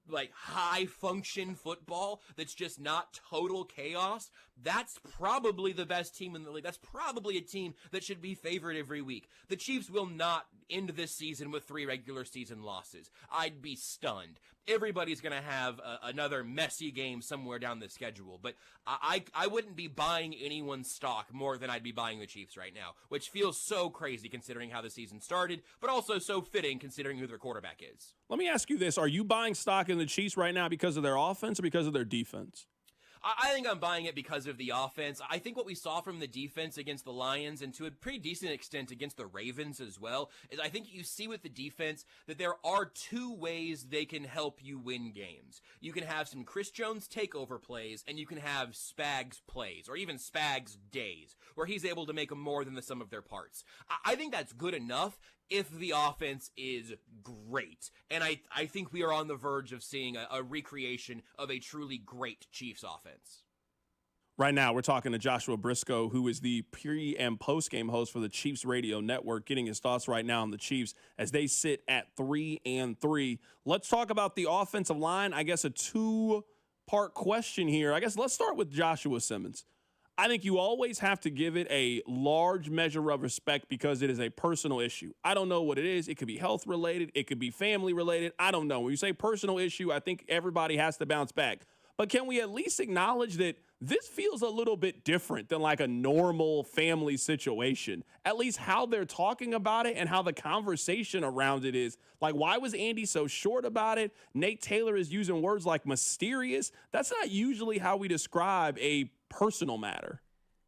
like, high function football that's just not total chaos, that's probably the best team in the league. That's probably a team that should be favored every week. The Chiefs will not end this season with 3 regular season losses. I'd be stunned. Everybody's going to have another messy game somewhere down the schedule, but I wouldn't be buying anyone's stock more than I'd be buying the Chiefs right now, which feels so crazy considering how the season started, but also so fitting considering who their quarterback is. Let me ask you this. Are you buying stock in the Chiefs right now because of their offense or because of their defense? I think I'm buying it because of the offense. I think what we saw from the defense against the Lions, and to a pretty decent extent against the Ravens as well, is I think you see with the defense that there are 2 ways they can help you win games. You can have some Chris Jones takeover plays, and you can have Spags plays, or even Spags days, where he's able to make them more than the sum of their parts. I think that's good enough if the offense is great. And I think we are on the verge of seeing a recreation of a truly great Chiefs offense. Right now, we're talking to Joshua Briscoe, who is the pre- and post-game host for the Chiefs Radio Network, getting his thoughts right now on the Chiefs as they sit at 3-3. Let's talk about the offensive line. I guess a 2-part question here. I guess let's start with Joshua Simmons. I think you always have to give it a large measure of respect because it is a personal issue. I don't know what it is. It could be health related. It could be family related. I don't know. When you say personal issue, I think everybody has to bounce back. But can we at least acknowledge that this feels a little bit different than like a normal family situation? At least how they're talking about it and how the conversation around it is. Like, why was Andy so short about it? Nate Taylor is using words like mysterious. That's not usually how we describe a personal matter.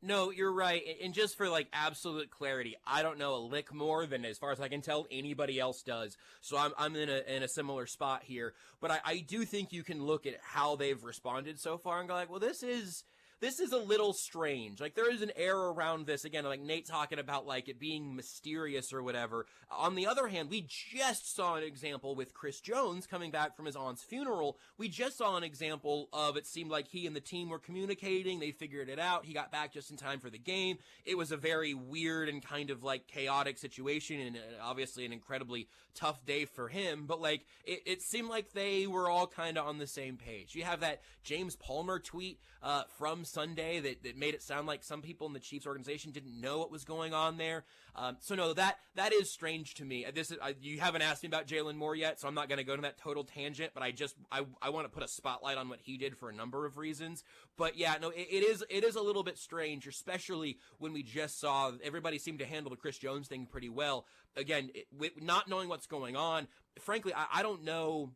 No, you're right. And just for like absolute clarity, I don't know a lick more than, as far as I can tell, anybody else does. So I'm in a similar spot here. But I do think you can look at how they've responded so far and go like, well, this is this is a little strange. Like, there is an air around this, again, like Nate talking about, like, it being mysterious or whatever. On the other hand, we just saw an example with Chris Jones coming back from his aunt's funeral. We just saw an example of it seemed like he and the team were communicating. They figured it out. He got back just in time for the game. It was a very weird and kind of, like, chaotic situation, and obviously an incredibly tough day for him. But, like, it seemed like they were all kind of on the same page. You have that James Palmer tweet from Sunday that made it sound like some people in the Chiefs organization didn't know what was going on there. So no, that is strange to me. You haven't asked me about Jalen Moore yet, so I'm not going to go to that total tangent, but I want to put a spotlight on what he did for a number of reasons. But yeah, no, it is a little bit strange, especially when we just saw everybody seem to handle the Chris Jones thing pretty well. Again, with not knowing what's going on, frankly, I don't know.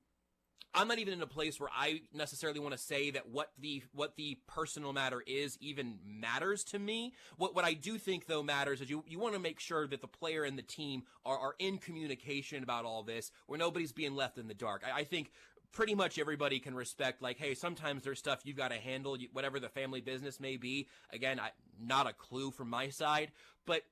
I'm not even in a place where I necessarily want to say that what the personal matter is even matters to me. What I do think, though, matters is you want to make sure that the player and the team are in communication about all this, where nobody's being left in the dark. I think pretty much everybody can respect, like, hey, sometimes there's stuff you've got to handle, whatever the family business may be. Again, not a clue from my side, but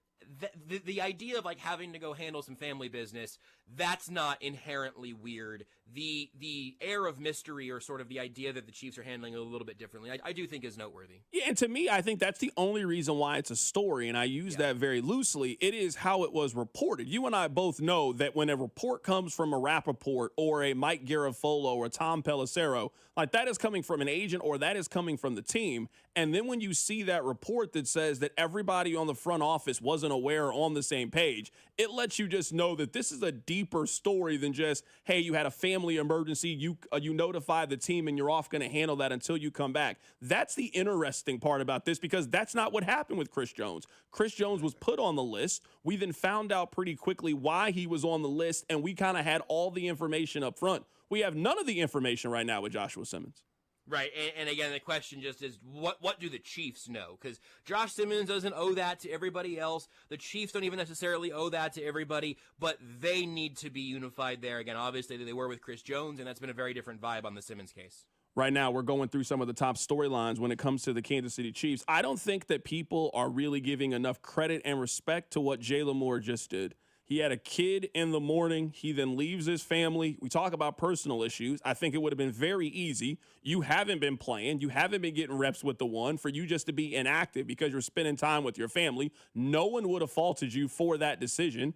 the idea of, like, having to go handle some family business, that's not inherently weird. The air of mystery, or sort of the idea that the Chiefs are handling it a little bit differently, I do think is noteworthy. Yeah, and to me, I think that's the only reason why it's a story, and I use that very loosely. It is how it was reported. You and I both know that when a report comes from a Rappaport or a Mike Garafolo or Tom Pelissero, like, that is coming from an agent or that is coming from the team. And then when you see that report that says that everybody on the front office wasn't aware or on the same page, it lets you just know that this is a deeper story than just, hey, you had a family emergency, you notify the team and you're off going to handle that until you come back. That's the interesting part about this, because that's not what happened with Chris Jones. Chris Jones was put on the list. We then found out pretty quickly why he was on the list, and we kind of had all the information up front. We have none of the information right now with Joshua Simmons. Right, and again, the question just is, what do the Chiefs know? Because Josh Simmons doesn't owe that to everybody else. The Chiefs don't even necessarily owe that to everybody, but they need to be unified there. Again, obviously, they were with Chris Jones, and that's been a very different vibe on the Simmons case. Right now, we're going through some of the top storylines when it comes to the Kansas City Chiefs. I don't think that people are really giving enough credit and respect to what Jalen Moore just did. He had a kid in the morning. He then leaves his family. We talk about personal issues. I think it would have been very easy. You haven't been playing. You haven't been getting reps with the one. For you just to be inactive because you're spending time with your family, no one would have faulted you for that decision,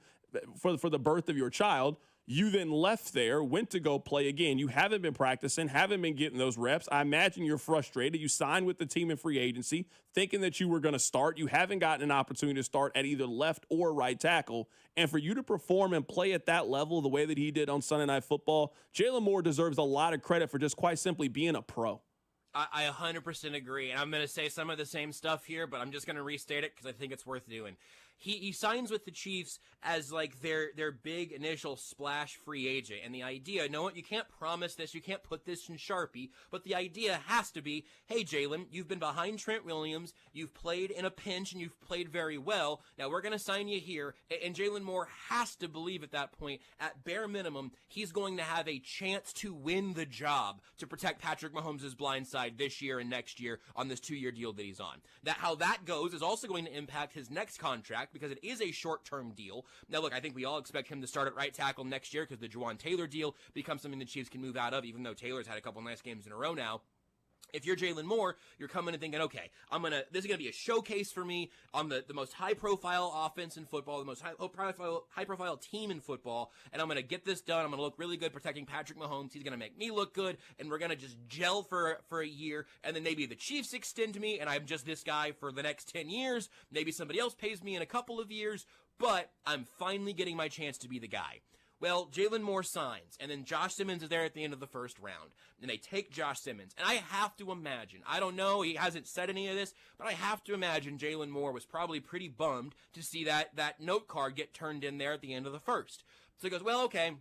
for the birth of your child. You then left there, went to go play again. You haven't been practicing, haven't been getting those reps. I imagine you're frustrated. You signed with the team in free agency thinking that you were going to start. You haven't gotten an opportunity to start at either left or right tackle. And for you to perform and play at that level the way that he did on Sunday Night Football, Jalen Moore deserves a lot of credit for just quite simply being a pro. I 100% agree, and I'm going to say some of the same stuff here, but I'm just going to restate it because I think it's worth doing. He signs with the Chiefs as, like, their big initial splash free agent, and the idea, you know what, you can't promise this, you can't put this in Sharpie, but the idea has to be, hey, Jalen, you've been behind Trent Williams, you've played in a pinch, and you've played very well, now we're going to sign you here, and Jalen Moore has to believe at that point, at bare minimum, he's going to have a chance to win the job to protect Patrick Mahomes' blind side this year and next year on this 2-year deal that he's on. How that goes is also going to impact his next contract, because it is a short-term deal. Now, look, I think we all expect him to start at right tackle next year because the Juwan Taylor deal becomes something the Chiefs can move out of, even though Taylor's had a couple nice games in a row now. If you're Jalen Moore, you're coming and thinking, okay, this is going to be a showcase for me on the most high-profile offense in football, the most high-profile team in football, and I'm going to get this done. I'm going to look really good protecting Patrick Mahomes. He's going to make me look good, and we're going to just gel for a year, and then maybe the Chiefs extend me, and I'm just this guy for the next 10 years. Maybe somebody else pays me in a couple of years, but I'm finally getting my chance to be the guy. Well, Jalen Moore signs, and then Josh Simmons is there at the end of the first round, and they take Josh Simmons. And I have to imagine, I don't know, he hasn't said any of this, but I have to imagine Jalen Moore was probably pretty bummed to see that note card get turned in there at the end of the first. So he goes, well, okay,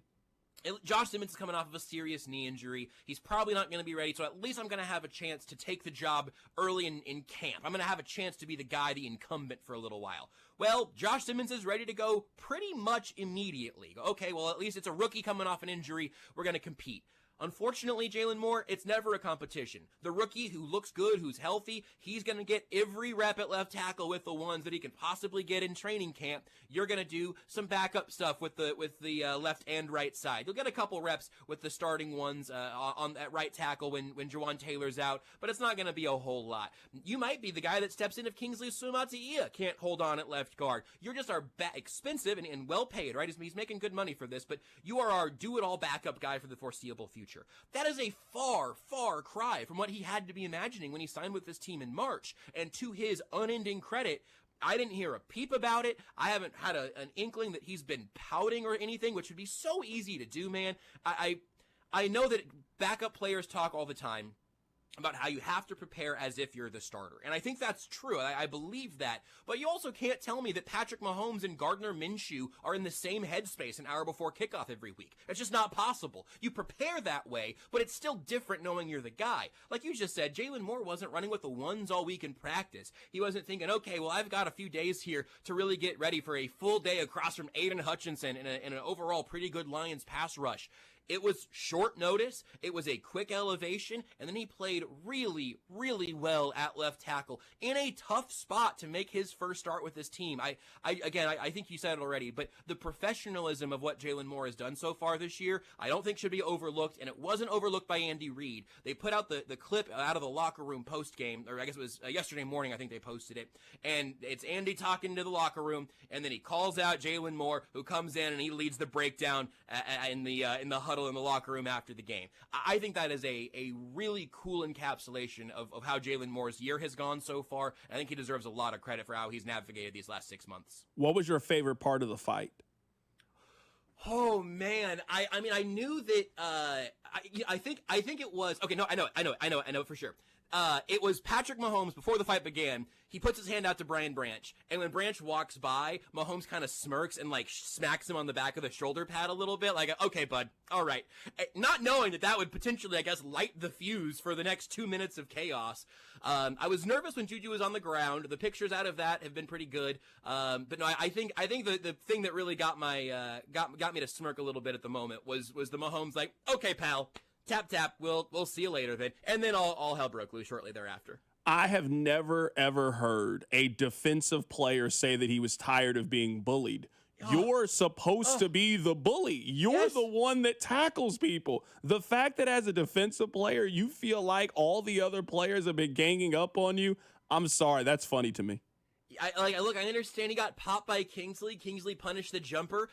Josh Simmons is coming off of a serious knee injury. He's probably not going to be ready, so at least I'm going to have a chance to take the job early in camp. I'm going to have a chance to be the guy, the incumbent for a little while. Well, Josh Simmons is ready to go pretty much immediately. Okay, well, at least it's a rookie coming off an injury. We're going to compete. Unfortunately, Jalen Moore, it's never a competition. The rookie who looks good, who's healthy, he's going to get every rep at left tackle with the ones that he can possibly get in training camp. You're going to do some backup stuff with the left and right side. You'll get a couple reps with the starting ones at right tackle when Jawan Taylor's out, but it's not going to be a whole lot. You might be the guy that steps in if Kingsley Suamataia can't hold on at left guard. You're just our expensive and well paid, right? He's making good money for this, but you are our do-it-all backup guy for the foreseeable future. That is a far, far cry from what he had to be imagining when he signed with this team in March. And to his unending credit, I didn't hear a peep about it. I haven't had an inkling that he's been pouting or anything, which would be so easy to do, man. I know that backup players talk all the time about how you have to prepare as if you're the starter. And I think that's true. I believe that. But you also can't tell me that Patrick Mahomes and Gardner Minshew are in the same headspace an hour before kickoff every week. It's just not possible. You prepare that way, but it's still different knowing you're the guy. Like you just said, Jalen Moore wasn't running with the ones all week in practice. He wasn't thinking, okay, well, I've got a few days here to really get ready for a full day across from Aiden Hutchinson in an overall pretty good Lions pass rush. It was short notice, it was a quick elevation, and then he played really, really well at left tackle in a tough spot to make his first start with this team. I think you said it already, but the professionalism of what Jalen Moore has done so far this year, I don't think should be overlooked, and it wasn't overlooked by Andy Reid. They put out the clip out of the locker room post-game, or I guess it was yesterday morning, I think they posted it, and it's Andy talking to the locker room, and then he calls out Jalen Moore, who comes in and he leads the breakdown in the huddle in the locker room after the game. I think that is a really cool encapsulation of how Jalen Moore's year has gone so far. I think he deserves a lot of credit for how he's navigated these last 6 months. What was your favorite part of the fight? Oh man, I mean I knew that I think it was okay. No, I know it for sure. It was Patrick Mahomes before the fight began. He puts his hand out to Brian Branch, and when Branch walks by, Mahomes kind of smirks and like smacks him on the back of the shoulder pad a little bit, like, okay, bud, all right. Not knowing that would potentially, I guess, light the fuse for the next 2 minutes of chaos. I was nervous when Juju was on the ground. The pictures out of that have been pretty good. But no, I think the thing that really got got me to smirk a little bit at the moment was the Mahomes like, okay, pal. Tap, tap, we'll see you later then. And then all hell broke loose shortly thereafter. I have never, ever heard a defensive player say that he was tired of being bullied. You're supposed to be the bully. You're the one that tackles people. The fact that as a defensive player, you feel like all the other players have been ganging up on you, I'm sorry, that's funny to me. I understand he got popped by Kingsley. Kingsley punished the jumper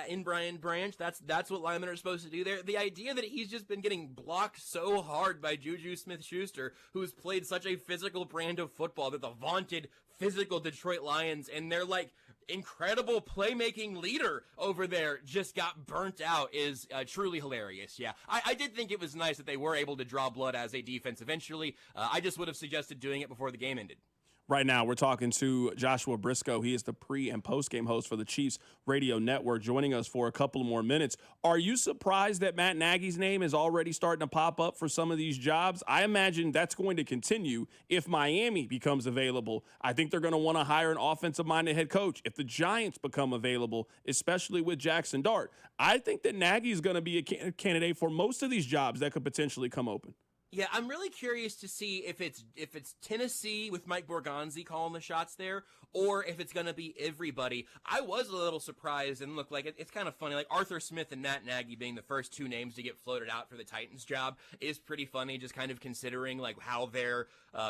in Brian Branch. That's what linemen are supposed to do there. The idea that he's just been getting blocked so hard by Juju Smith-Schuster, who's played such a physical brand of football, that the vaunted physical Detroit Lions and their like incredible playmaking leader over there just got burnt out is truly hilarious. Yeah, I did think it was nice that they were able to draw blood as a defense eventually. I just would have suggested doing it before the game ended. Right now, we're talking to Joshua Briscoe. He is the pre- and post-game host for the Chiefs Radio Network, joining us for a couple more minutes. Are you surprised that Matt Nagy's name is already starting to pop up for some of these jobs? I imagine that's going to continue if Miami becomes available. I think they're going to want to hire an offensive-minded head coach. If the Giants become available, especially with Jackson Dart, I think that Nagy's going to be a candidate for most of these jobs that could potentially come open. Yeah, I'm really curious to see if it's Tennessee with Mike Borgonzi calling the shots there, or if it's going to be everybody. I was a little surprised, and look, like it's kind of funny. Like Arthur Smith and Matt Nagy being the first two names to get floated out for the Titans job is pretty funny, just kind of considering like how their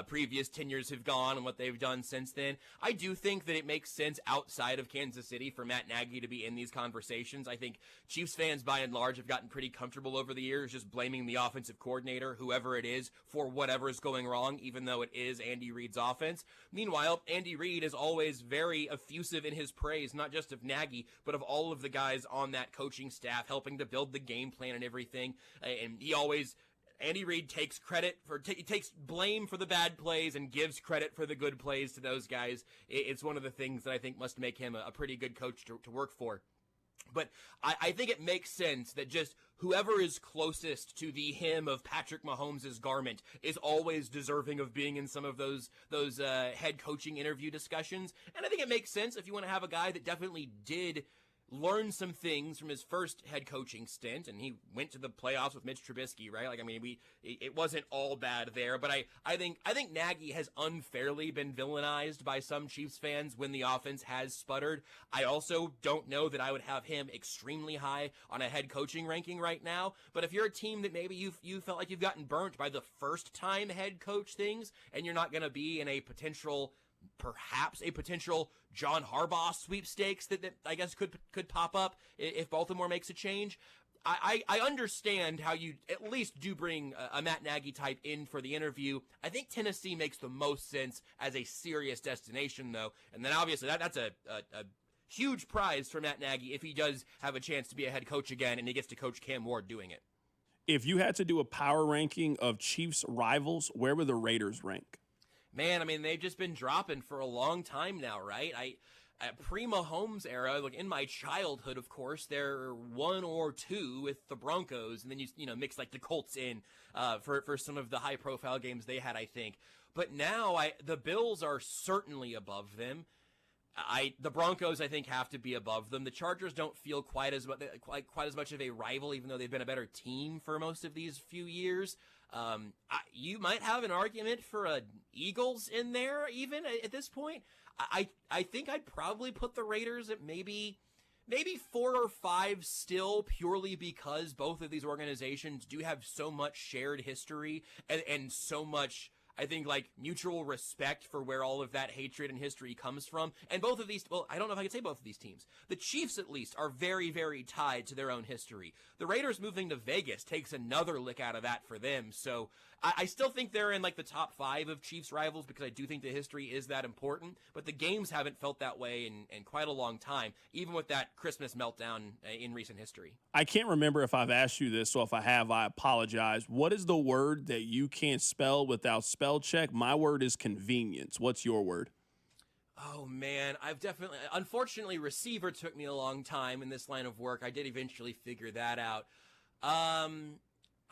previous tenures have gone and what they've done since then. I do think that it makes sense outside of Kansas City for Matt Nagy to be in these conversations. I think Chiefs fans by and large have gotten pretty comfortable over the years just blaming the offensive coordinator, whoever it is, for whatever is going wrong, even though it is Andy Reid's offense. Meanwhile, Andy Reid is always very effusive in his praise, not just of Nagy, but of all of the guys on that coaching staff helping to build the game plan and everything. And Andy Reid takes takes blame for the bad plays and gives credit for the good plays to those guys. It's one of the things that I think must make him a pretty good coach to work for. But I think it makes sense that just whoever is closest to the hem of Patrick Mahomes' garment is always deserving of being in some of those head coaching interview discussions. And I think it makes sense if you want to have a guy that definitely did learned some things from his first head coaching stint, and he went to the playoffs with Mitch Trubisky, right? Like, I mean, it wasn't all bad there, but I think Nagy has unfairly been villainized by some Chiefs fans when the offense has sputtered. I also don't know that I would have him extremely high on a head coaching ranking right now, but if you're a team that maybe you felt like you've gotten burnt by the first time head coach things, and you're not going to be in perhaps a potential John Harbaugh sweepstakes that I guess could pop up if Baltimore makes a change. I understand how you at least do bring a Matt Nagy type in for the interview. I think Tennessee makes the most sense as a serious destination, though. And then obviously that's a huge prize for Matt Nagy if he does have a chance to be a head coach again and he gets to coach Cam Ward doing it. If you had to do a power ranking of Chiefs rivals, where would the Raiders rank? Man, I mean, they've just been dropping for a long time now, right? Pre-Mahomes era, like in my childhood, of course, they're 1 or 2 with the Broncos, and then you mix like the Colts in for some of the high-profile games they had, I think. But now the Bills are certainly above them. The Broncos, I think, have to be above them. The Chargers don't feel quite as much of a rival, even though they've been a better team for most of these few years. You might have an argument for Eagles in there, even at this point. I think I'd probably put the Raiders at maybe 4 or 5 still, purely because both of these organizations do have so much shared history and so much, I think, like, mutual respect for where all of that hatred and history comes from. And both of these, well, I don't know if I could say both of these teams. The Chiefs, at least, are very, very tied to their own history. The Raiders moving to Vegas takes another lick out of that for them. So I still think they're in, like, the top 5 of Chiefs rivals because I do think the history is that important. But the games haven't felt that way in quite a long time, even with that Christmas meltdown in recent history. I can't remember if I've asked you this, so if I have, I apologize. What is the word that you can't spell without spell check? My word is convenience. What's your word? Oh, man, unfortunately, receiver took me a long time in this line of work. I did eventually figure that out.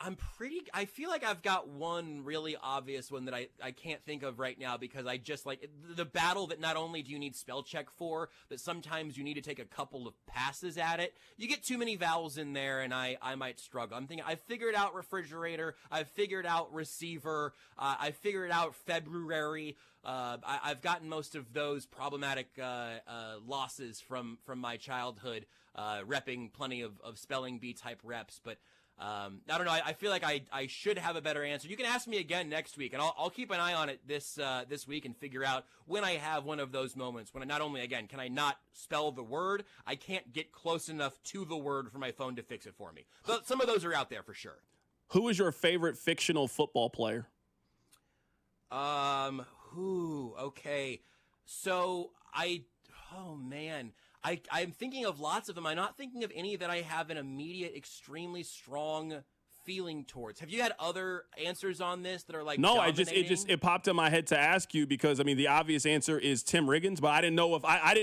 I feel like I've got one really obvious one that I can't think of right now because I just like the battle that not only do you need spell check for, but sometimes you need to take a couple of passes at it. You get too many vowels in there and I might struggle. I'm thinking I figured out refrigerator. I've figured out receiver. I figured out February. I've gotten most of those problematic losses from my childhood, repping plenty of spelling bee type reps, but I don't know. I feel like I should have a better answer. You can ask me again next week, and I'll keep an eye on it this week and figure out when I have one of those moments when not only, again, can I not spell the word, I can't get close enough to the word for my phone to fix it for me. But some of those are out there for sure. Who is your favorite fictional football player? Okay. So I'm thinking of lots of them. I'm not thinking of any that I have an immediate, extremely strong feeling towards. Have you had other answers on this that are like No, dominating? it popped in my head to ask you because I mean the obvious answer is Tim Riggins, but I didn't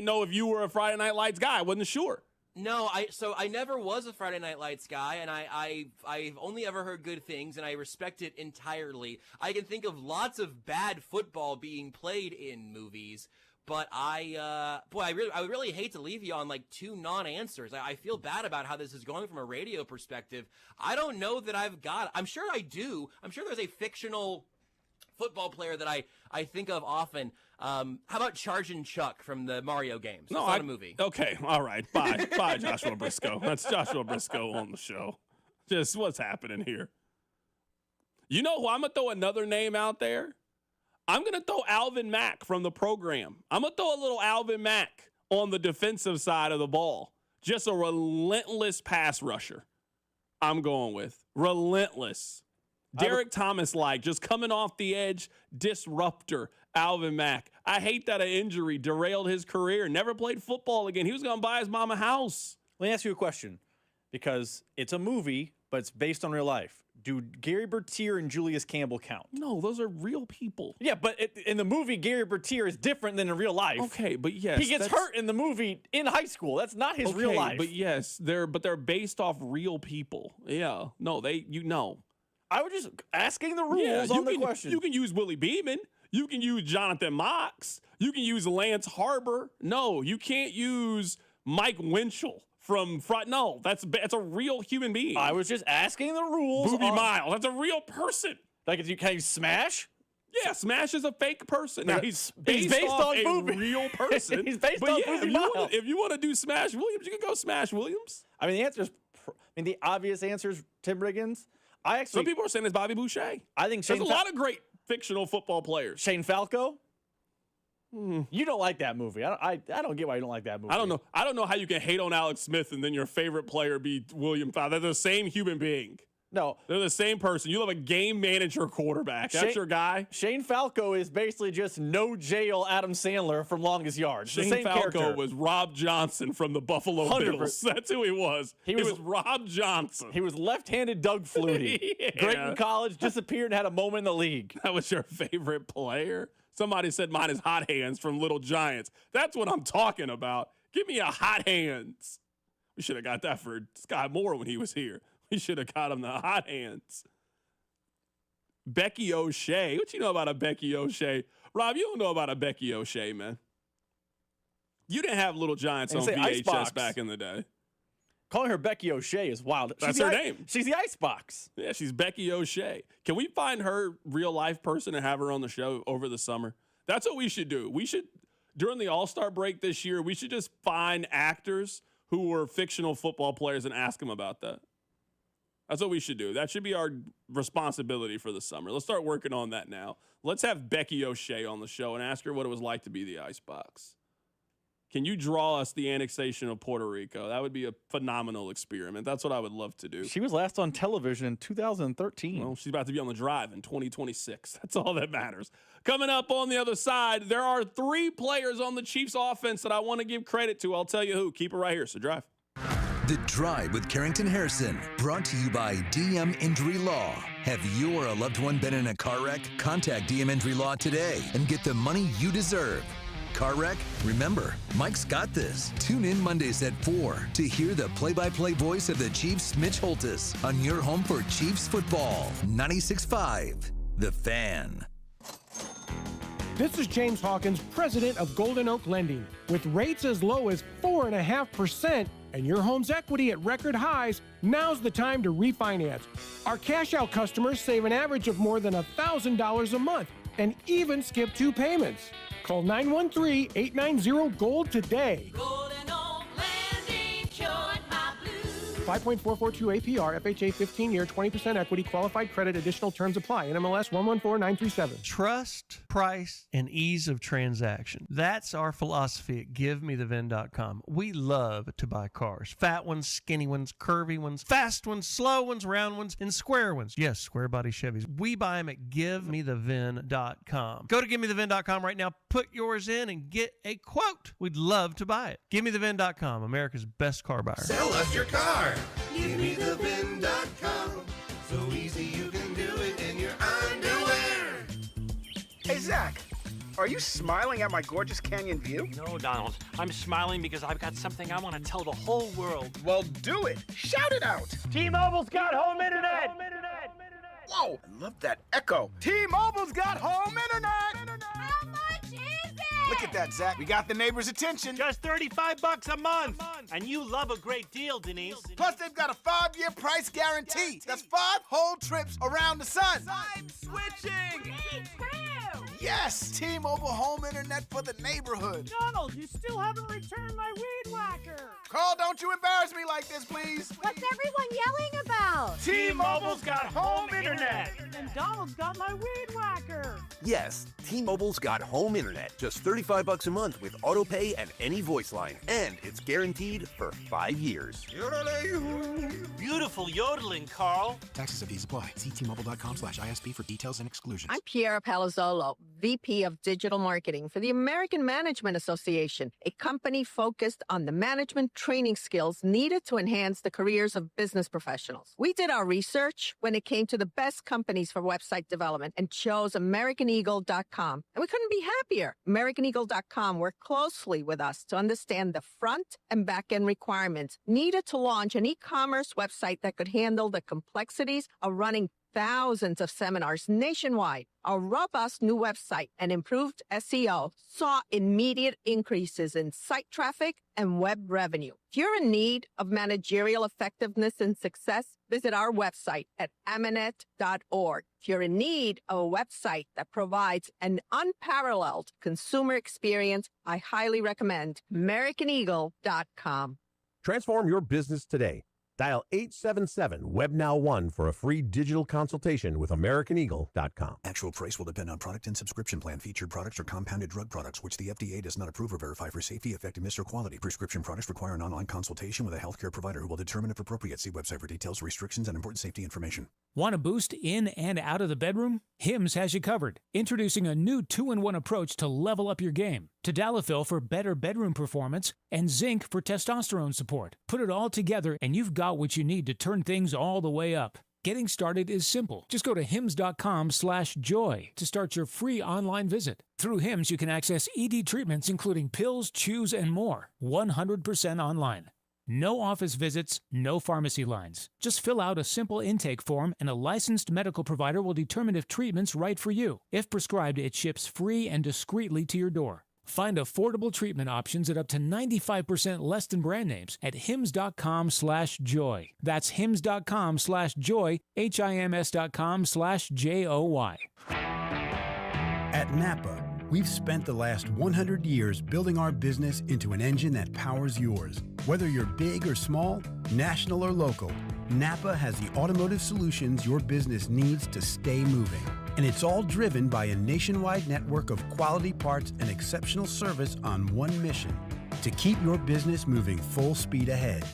know if you were a Friday Night Lights guy. I wasn't sure. No, I never was a Friday Night Lights guy, and I've only ever heard good things, and I respect it entirely. I can think of lots of bad football being played in movies. But I would really hate to leave you on like 2 non-answers. I feel bad about how this is going from a radio perspective. I don't know that I've got it. I'm sure I do. I'm sure there's a fictional football player that I think of often. How about Chargin' Chuck from the Mario games? No, it's not a movie. Okay, all right. Bye, Joshua Briscoe. That's Joshua Briscoe on the show. Just what's happening here? You know who? I'm going to throw another name out there. I'm going to throw Alvin Mack from the program. I'm going to throw a little Alvin Mack on the defensive side of the ball. Just a relentless pass rusher. I'm going with relentless. Derek Thomas-like, just coming off the edge, disruptor, Alvin Mack. I hate that an injury derailed his career. Never played football again. He was going to buy his mom a house. Let me ask you a question, because it's a movie, but it's based on real life. Do Gary Bertier and Julius Campbell count? No, those are real people. Yeah, but in the movie, Gary Bertier is different than in real life. Okay, but yes. He gets hurt in the movie in high school. That's not his real life. But yes, they're based off real people. Yeah. No, I was just asking the rules on the question. You can use Willie Beeman. You can use Jonathan Mox. You can use Lance Harbor. No, you can't use Mike Winchell from No, that's a real human being. I was just asking the rules. Booby Miles, that's a real person. Like, can you smash? Yeah, Smash is a fake person. Now, he's based on a Booby. real person. He's based on Booby Miles. If you want to do Smash Williams, you can go Smash Williams. I mean, the obvious answer is Tim Riggins. Some people are saying it's Bobby Boucher. I think there's a lot of great fictional football players. Shane Falco. You don't like that movie. I don't get why you don't like that movie. I don't know how you can hate on Alex Smith and then your favorite player be William Falco. They're the same human being. No. They're the same person. You love a game manager quarterback. That's your guy. Shane Falco is basically just no jail Adam Sandler from Longest Yard. Shane Falco was Rob Johnson from the Buffalo 100%. Bills. That's who he was. He was Rob Johnson. He was left-handed Doug Flutie. Yeah. Great in college, disappeared and had a moment in the league. That was your favorite player? Somebody said mine is Hot Hands from Little Giants. That's what I'm talking about. Give me a Hot Hands. We should have got that for Scott Moore when he was here. We should have got him the Hot Hands. Becky O'Shea. What you know about a Becky O'Shea? Rob, you don't know about a Becky O'Shea, man. You didn't have Little Giants on VHS Icebox. back in the day. Calling her Becky O'Shea is wild. That's her name. She's the Icebox. Yeah, she's Becky O'Shea. Can we find her real life person and have her on the show over the summer? That's what we should do. We should, during the All-Star break this year, we should just find actors who were fictional football players and ask them about that. That's what we should do. That should be our responsibility for the summer. Let's start working on that now. Let's have Becky O'Shea on the show and ask her what it was like to be the Icebox. Can you draw us the annexation of Puerto Rico? That would be a phenomenal experiment. That's what I would love to do. She was last on television in 2013. Well, she's about to be on the drive in 2026. That's all that matters. Coming up on the other side, there are 3 players on the Chiefs offense that I want to give credit to. I'll tell you who. Keep it right here. So drive. The Drive with Carrington Harrison, brought to you by DM Injury Law. Have you or a loved one been in a car wreck? Contact DM Injury Law today and get the money you deserve. Car wreck? Remember, Mike's got this. Tune in Mondays at 4 to hear the play-by-play voice of the Chiefs, Mitch Holtis, on your home for Chiefs football. 96.5, The Fan. This is James Hawkins, president of Golden Oak Lending. With rates as low as 4.5% and your home's equity at record highs, now's the time to refinance. Our cash-out customers save an average of more than $1,000 a month and even skip 2 payments. Call 913-890-GOLD today. Golden Oak Lending cured my blues. 5.442 APR, FHA 15-year, 20% equity, qualified credit, additional terms apply. NMLS 114937. Trust, price, and ease of transaction. That's our philosophy at GiveMeTheVin.com. We love to buy cars. Fat ones, skinny ones, curvy ones, fast ones, slow ones, round ones, and square ones. Yes, square body Chevys. We buy them at GiveMeTheVin.com. Go to GiveMeTheVin.com right now, put yours in, and get a quote. We'd love to buy it. GiveMeTheVin.com, America's best car buyer. Sell us your car. GiveMeTheVin.com. So easy you can do it in your underwear. Hey, Zach, are you smiling at my gorgeous canyon view? No, Donald. I'm smiling because I've got something I want to tell the whole world. Well, do it. Shout it out. T-Mobile's got home internet. Whoa, I love that echo. T-Mobile's got home internet. How much is it? Look at that, Zach. We got the neighbors' attention. Just $35 a month. And you love a great deal, Denise. Plus, they've got a 5-year price guarantee. That's 5 whole trips around the sun. I'm switching. Me too. Yes, T-Mobile home internet for the neighborhood. Donald, you still haven't returned my weed whacker. Carl, don't you embarrass me like this, please. What's everyone yelling about? T-Mobile's got home internet. And Donald's got my weed whacker. Yes, T-Mobile's got home internet. Just $35 a month with auto pay and any voice line. And it's guaranteed for 5 years. Beautiful yodeling, Carl. Taxes and fees apply. See T-Mobile.com/ISP for details and exclusions. I'm Piera Palazzolo, VP of Digital Marketing for the American Management Association, a company focused on the management training skills needed to enhance the careers of business professionals. We did our research when it came to the best companies for website development and chose AmericanEagle.com. And we couldn't be happier. AmericanEagle.com worked closely with us to understand the front and back end requirements needed to launch an e-commerce website that could handle the complexities of running thousands of seminars nationwide. Our robust new website and improved SEO saw immediate increases in site traffic and web revenue. If you're in need of managerial effectiveness and success, visit our website at amanet.org. If you're in need of a website that provides an unparalleled consumer experience, I highly recommend AmericanEagle.com. Transform your business today. Dial 877-WebNow1 for a free digital consultation with AmericanEagle.com. Actual price will depend on product and subscription plan. Featured products are compounded drug products, which the FDA does not approve or verify for safety, effectiveness, or quality. Prescription products require an online consultation with a healthcare provider who will determine if appropriate. See website for details, restrictions, and important safety information. Want a boost in and out of the bedroom? Hims has you covered. Introducing a new 2-in-1 approach to level up your game. Tadalafil for better bedroom performance and zinc for testosterone support. Put it all together and you've got what you need to turn things all the way up. Getting started is simple. Just go to hims.com/joy to start your free online visit. Through Hims, you can access ED treatments including pills, chews, and more. 100% online. No office visits, no pharmacy lines. Just fill out a simple intake form and a licensed medical provider will determine if treatment's right for you. If prescribed, it ships free and discreetly to your door. Find affordable treatment options at up to 95% less than brand names at hims.com/joy. That's hims.com/joy, HIMS.com/JOY. At Napa, we've spent the last 100 years building our business into an engine that powers yours. Whether you're big or small, national or local, Napa has the automotive solutions your business needs to stay moving. And it's all driven by a nationwide network of quality parts and exceptional service on one mission: to keep your business moving full speed ahead.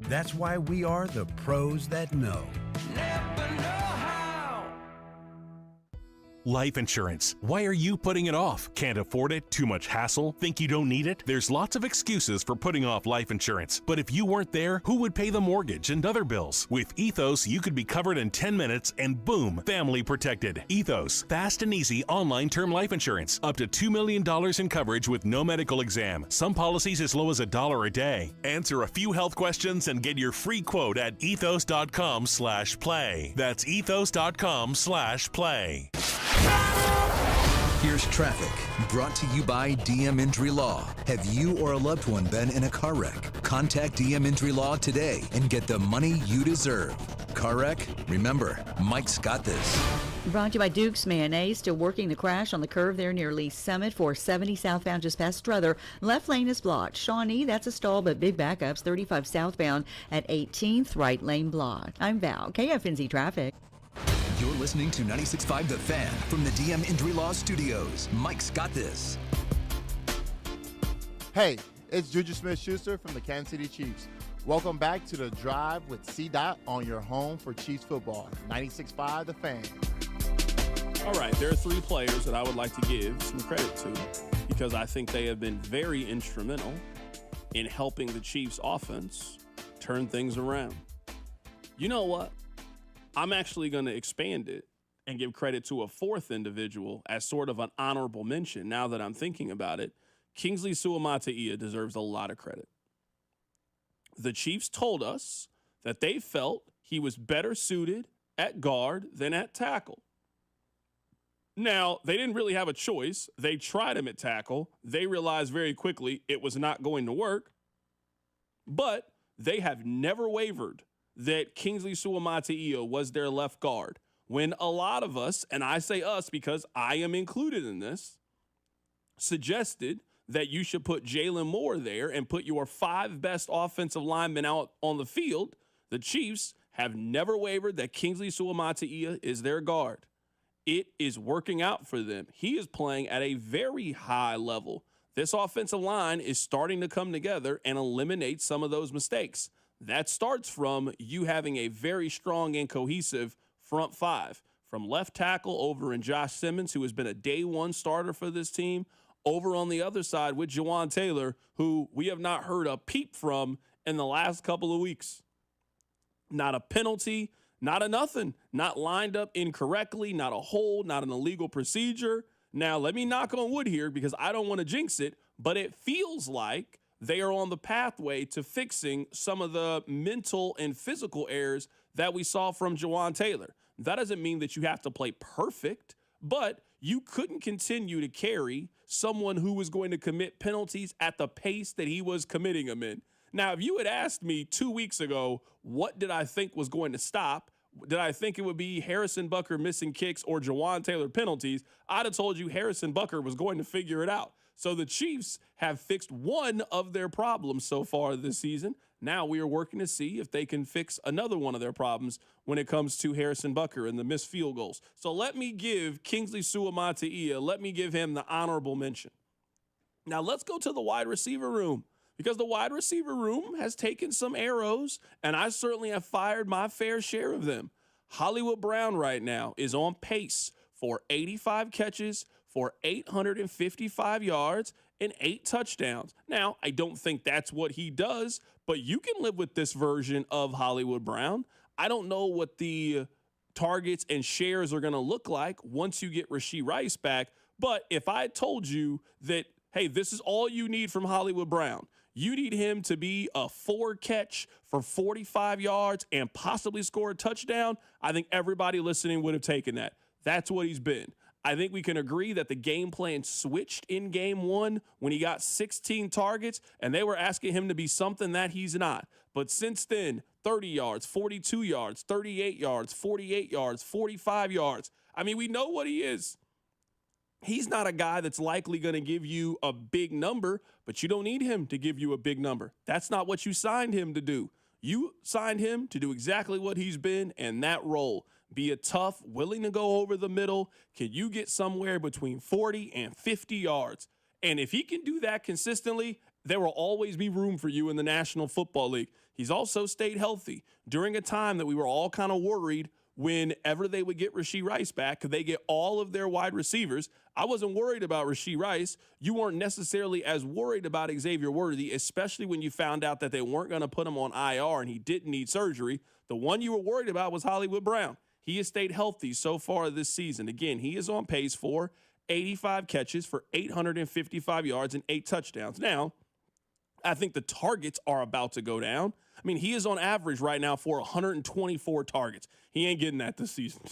That's why we are the pros that know. Life insurance. Why are you putting it off? Can't afford it? Too much hassle? Think you don't need it? There's lots of excuses for putting off life insurance. But if you weren't there, who would pay the mortgage and other bills? With Ethos, you could be covered in 10 minutes and boom, family protected. Ethos, fast and easy online term life insurance. Up to $2 million in coverage with no medical exam. Some policies as low as $1 a day. Answer a few health questions and get your free quote at ethos.com/play. That's ethos.com/play. Here's traffic, brought to you by DM Injury Law. Have you or a loved one been in a car wreck? Contact DM Injury Law today and get the money you deserve. Car wreck? Remember, Mike's got this. Brought to you by Duke's Mayonnaise. Still working the crash on the curve there near Lee Summit. 470 southbound just past Strother. Left lane is blocked. Shawnee, that's a stall, but big backups. 35 southbound at 18th, right lane blocked. I'm Val, KFNZ Traffic. You're listening to 96.5 The Fan from the DM Injury Law Studios. Mike's got this. Hey, it's Juju Smith-Schuster from the Kansas City Chiefs. Welcome back to The Drive with C-Dot on your home for Chiefs football. 96.5 The Fan. All right, there are 3 players that I would like to give some credit to because I think they have been very instrumental in helping the Chiefs offense turn things around. You know what? I'm actually going to expand it and give credit to a 4th individual as sort of an honorable mention. Now that I'm thinking about it, Kingsley Suamataia deserves a lot of credit. The Chiefs told us that they felt he was better suited at guard than at tackle. Now, they didn't really have a choice. They tried him at tackle. They realized very quickly it was not going to work. But they have never wavered that Kingsley Suamataia was their left guard, when a lot of us, and I say us because I am included in this, suggested that you should put Jalen Moore there and put your 5 best offensive linemen out on the field. The Chiefs have never wavered that Kingsley Suamataia is their guard. It is working out for them. He is playing at a very high level. This offensive line is starting to come together and eliminate some of those mistakes. That starts from you having a very strong and cohesive front 5. From left tackle over in Josh Simmons, who has been a day 1 starter for this team, over on the other side with Jawan Taylor, who we have not heard a peep from in the last couple of weeks. Not a penalty, not a nothing, not lined up incorrectly, not a hold, not an illegal procedure. Now, let me knock on wood here because I don't want to jinx it, but it feels like they are on the pathway to fixing some of the mental and physical errors that we saw from Jawan Taylor. That doesn't mean that you have to play perfect, but you couldn't continue to carry someone who was going to commit penalties at the pace that he was committing them in. Now, if you had asked me 2 weeks ago, what did I think was going to stop? Did I think it would be Harrison Butker missing kicks or Jawan Taylor penalties? I'd have told you Harrison Butker was going to figure it out. So the Chiefs have fixed one of their problems so far this season. Now we are working to see if they can fix another one of their problems when it comes to Harrison Butker and the missed field goals. So let me give Kingsley Suamataia, let me give him the honorable mention. Now let's go to the wide receiver room, because the wide receiver room has taken some arrows, and I certainly have fired my fair share of them. Hollywood Brown right now is on pace for 85 catches, for 855 yards, and 8 touchdowns. Now, I don't think that's what he does, but you can live with this version of Hollywood Brown. I don't know what the targets and shares are going to look like once you get Rashee Rice back, but if I told you that, hey, this is all you need from Hollywood Brown, you need him to be a 4-catch for 45 yards and possibly score a touchdown, I think everybody listening would have taken that. That's what he's been. I think we can agree that the game plan switched in game 1 when he got 16 targets, and they were asking him to be something that he's not. But since then, 30 yards, 42 yards, 38 yards, 48 yards, 45 yards. I mean, we know what he is. He's not a guy that's likely going to give you a big number, but you don't need him to give you a big number. That's not what you signed him to do. You signed him to do exactly what he's been in that role. Be a tough, willing to go over the middle. Can you get somewhere between 40 and 50 yards? And if he can do that consistently, there will always be room for you in the National Football League. He's also stayed healthy during a time that we were all kind of worried whenever they would get Rashee Rice back, could they get all of their wide receivers? I wasn't worried about Rashee Rice. You weren't necessarily as worried about Xavier Worthy, especially when you found out that they weren't going to put him on IR and he didn't need surgery. The one you were worried about was Hollywood Brown. He has stayed healthy so far this season. Again, he is on pace for 85 catches for 855 yards and 8 touchdowns. Now, I think the targets are about to go down. I mean, he is on average right now for 124 targets. He ain't getting that this season.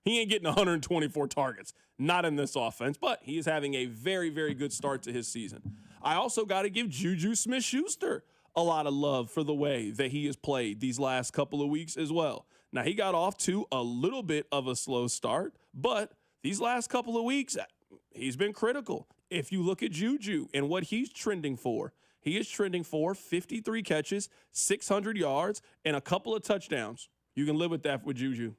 He ain't getting 124 targets. Not in this offense, but he is having a very, very good start to his season. I also got to give Juju Smith-Schuster a lot of love for the way that he has played these last couple of weeks as well. Now, he got off to a little bit of a slow start, but these last couple of weeks, he's been critical. If you look at Juju and what he's trending for, he is trending for 53 catches, 600 yards, and a couple of touchdowns. You can live with that with Juju.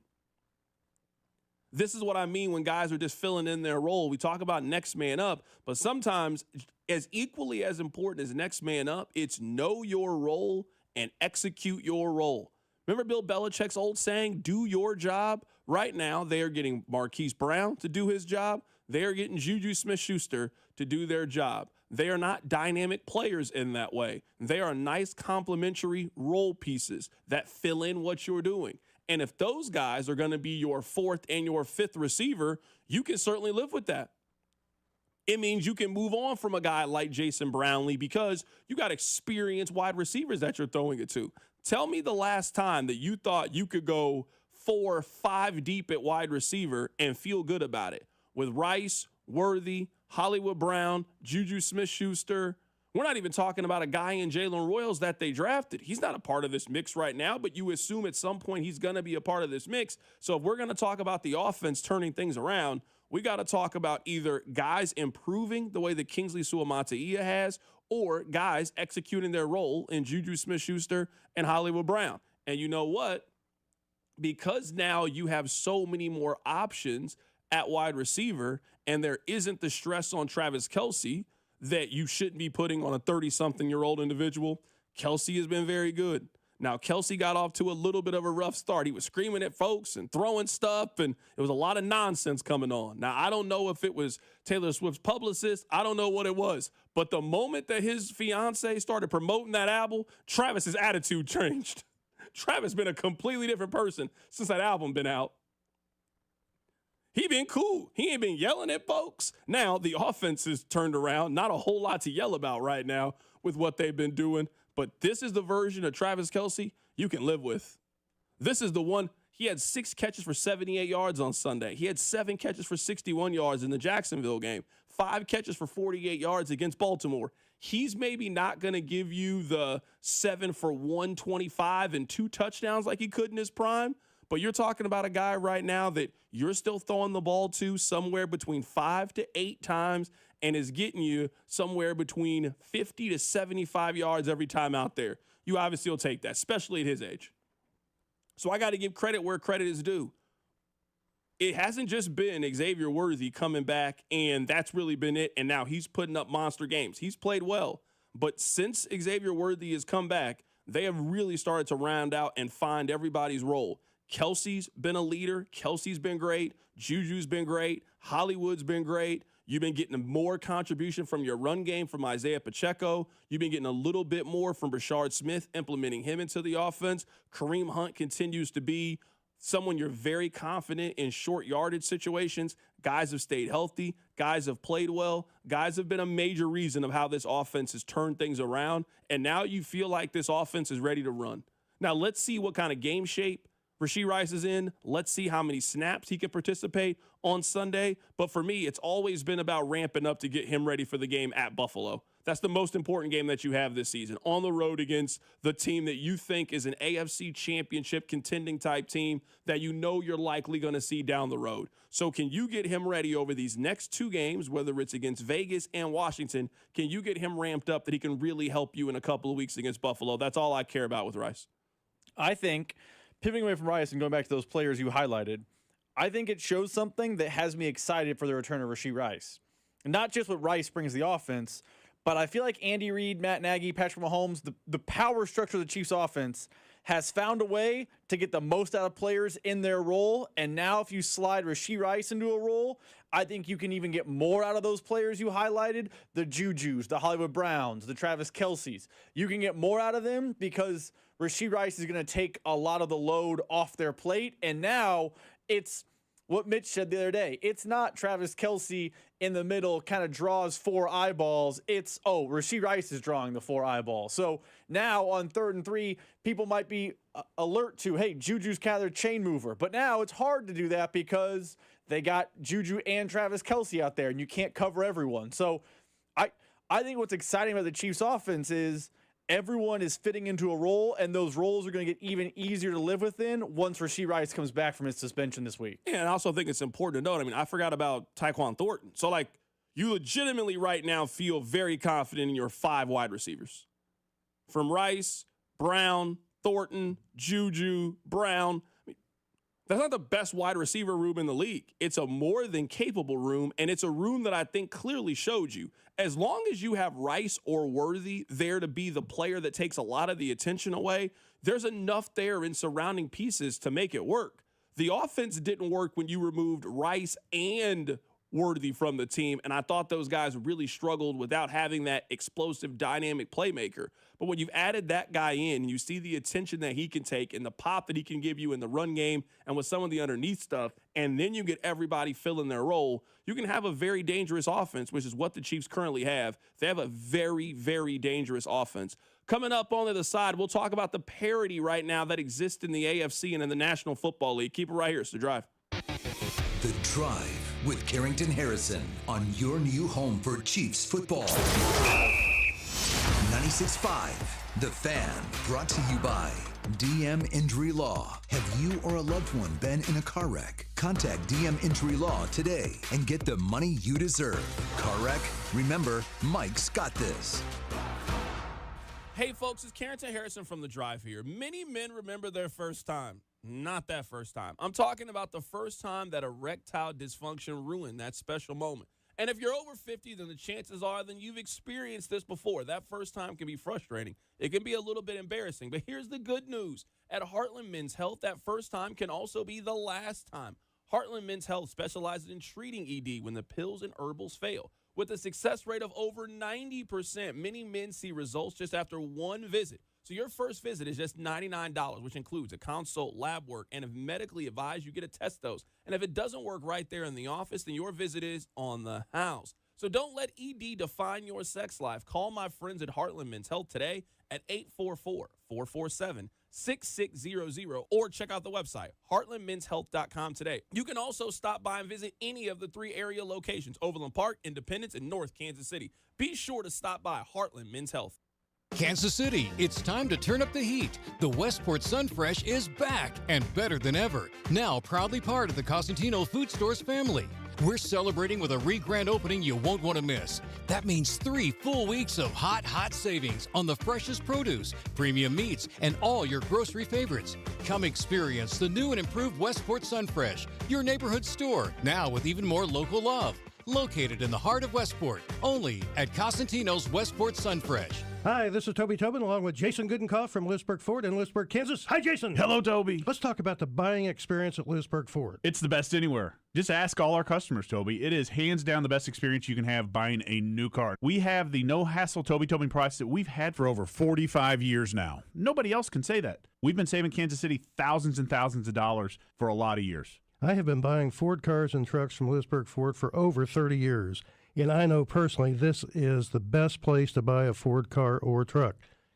This is what I mean when guys are just filling in their role. We talk about next man up, but sometimes as equally as important as next man up, it's know your role and execute your role. Remember Bill Belichick's old saying, do your job? Right now, they are getting Marquise Brown to do his job. They are getting Juju Smith-Schuster to do their job. They are not dynamic players in that way. They are nice complementary role pieces that fill in what you're doing. And if those guys are going to be your 4th and your 5th receiver, you can certainly live with that. It means you can move on from a guy like Jason Brownlee because you got experienced wide receivers that you're throwing it to. Tell me the last time that you thought you could go 4 or 5 deep at wide receiver and feel good about it. With Rice, Worthy, Hollywood Brown, Juju Smith-Schuster. We're not even talking about a guy in Jalen Royals that they drafted. He's not a part of this mix right now, but you assume at some point he's going to be a part of this mix. So if we're going to talk about the offense turning things around, we got to talk about either guys improving the way that Kingsley Suamataia has or guys executing their role in Juju Smith-Schuster and Hollywood Brown. And you know what? Because now you have so many more options at wide receiver and there isn't the stress on Travis Kelce that you shouldn't be putting on a 30-something-year-old individual, Kelce has been very good. Now, Kelce got off to a little bit of a rough start. He was screaming at folks and throwing stuff, and it was a lot of nonsense coming on. Now, I don't know if it was Taylor Swift's publicist. I don't know what it was. But the moment that his fiance started promoting that album, Travis's attitude changed. Travis been a completely different person since that album been out. He been cool. He ain't been yelling at folks. Now, the offense is turned around. Not a whole lot to yell about right now with what they've been doing. But this is the version of Travis Kelce you can live with. This is the one. He had 6 catches for 78 yards on Sunday. He had 7 catches for 61 yards in the Jacksonville game, 5 catches for 48 yards against Baltimore. He's maybe not going to give you the 7 for 125 and 2 touchdowns like he could in his prime, but you're talking about a guy right now that you're still throwing the ball to somewhere between 5 to 8 times and is getting you somewhere between 50 to 75 yards every time out there. You obviously will take that, especially at his age. So I got to give credit where credit is due. It hasn't just been Xavier Worthy coming back, and that's really been it, and now he's putting up monster games. He's played well, but since Xavier Worthy has come back, they have really started to round out and find everybody's role. Kelsey's been a leader. Kelsey's been great. Juju's been great. Hollywood's been great. You've been getting more contribution from your run game from Isaiah Pacheco. You've been getting a little bit more from Rashard Smith, implementing him into the offense. Kareem Hunt continues to be someone you're very confident in short yardage situations. Guys have stayed healthy. Guys have played well. Guys have been a major reason of how this offense has turned things around. And now you feel like this offense is ready to run. Now let's see what kind of game shape Rashee Rice is in. Let's see how many snaps he can participate on Sunday. But for me, it's always been about ramping up to get him ready for the game at Buffalo. That's the most important game that you have this season, on the road against the team that you think is an AFC championship contending type team that you know you're likely going to see down the road. So can you get him ready over these next 2 games, whether it's against Vegas and Washington? Can you get him ramped up that he can really help you in a couple of weeks against Buffalo? That's all I care about with Rice. I think, pivoting away from Rice and going back to those players you highlighted, I think it shows something that has me excited for the return of Rashee Rice. And not just what Rice brings to the offense, but I feel like Andy Reid, Matt Nagy, Patrick Mahomes, the power structure of the Chiefs offense has found a way to get the most out of players in their role. And now if you slide Rashee Rice into a role, I think you can even get more out of those players you highlighted, the Jujus, the Hollywood Browns, the Travis Kelce's. You can get more out of them because Rashee Rice is going to take a lot of the load off their plate. And now it's what Mitch said the other day. It's not Travis Kelce in the middle kind of draws 4 eyeballs. It's, Rashee Rice is drawing the 4 eyeballs. So now on 3rd and 3, people might be alert to, hey, Juju's kind of their chain mover. But now it's hard to do that because they got Juju and Travis Kelce out there, and you can't cover everyone. So I think what's exciting about the Chiefs offense is everyone is fitting into a role, and those roles are going to get even easier to live within once Rashee Rice comes back from his suspension this week. Yeah, and I also think it's important to note, I forgot about Tyquan Thornton. So, you legitimately right now feel very confident in your 5 wide receivers. From Rice, Brown, Thornton, Juju, Brown. That's not the best wide receiver room in the league. It's a more than capable room, and it's a room that I think clearly showed you. As long as you have Rice or Worthy there to be the player that takes a lot of the attention away, there's enough there in surrounding pieces to make it work. The offense didn't work when you removed Rice and Worthy from the team, and I thought those guys really struggled without having that explosive, dynamic playmaker. But when you've added that guy in, you see the attention that he can take and the pop that he can give you in the run game and with some of the underneath stuff, and then you get everybody filling their role, you can have a very dangerous offense, which is what the Chiefs currently have. They have a very, very dangerous offense. Coming up on the other side, we'll talk about the parity right now that exists in the AFC and in the National Football League. Keep it right here. It's The Drive. The Drive with Carrington Harrison on your new home for Chiefs football. 96.5, The Fan, brought to you by DM Injury Law. Have you or a loved one been in a car wreck? Contact DM Injury Law today and get the money you deserve. Car wreck? Remember, Mike's got this. Hey, folks, it's Carrington Harrison from The Drive here. Many men remember their first time. Not that first time. I'm talking about the first time that erectile dysfunction ruined that special moment. And if you're over 50, then the chances are then you've experienced this before. That first time can be frustrating. It can be a little bit embarrassing. But here's the good news. At Heartland Men's Health, that first time can also be the last time. Heartland Men's Health specializes in treating ED when the pills and herbals fail. With a success rate of over 90%, many men see results just after one visit. So your first visit is just $99, which includes a consult, lab work, and if medically advised, you get a test dose. And if it doesn't work right there in the office, then your visit is on the house. So don't let ED define your sex life. Call my friends at Heartland Men's Health today at 844-447-7666. 6600 or check out the website, heartlandmenshealth.com today. You can also stop by and visit any of the 3 area locations, Overland Park, Independence, and North Kansas City. Be sure to stop by Heartland Men's Health. Kansas City, it's time to turn up the heat. The Westport Sunfresh is back and better than ever. Now proudly part of the Cosentino Food Stores family. We're celebrating with a re-grand opening you won't want to miss. That means 3 full weeks of hot savings on the freshest produce, premium meats, and all your grocery favorites. Come experience the new and improved Westport Sunfresh, your neighborhood store, now with even more local love. Located in the heart of Westport, only at Cosentino's Westport Sunfresh. Hi, this is Toby Tobin along with Jason Goodenkoff from Lewisburg Ford in Lewisburg, Kansas. Hi, Jason. Hello, Toby. Let's talk about the buying experience at Lewisburg Ford. It's the best anywhere. Just ask all our customers, Toby. It is hands down the best experience you can have buying a new car. We have the no-hassle Toby Tobin price that we've had for over 45 years now. Nobody else can say that. We've been saving Kansas City thousands and thousands of dollars for a lot of years. I have been buying Ford cars and trucks from Lewisburg Ford for over 30 years, and I know personally this is the best place to buy a Ford car or truck.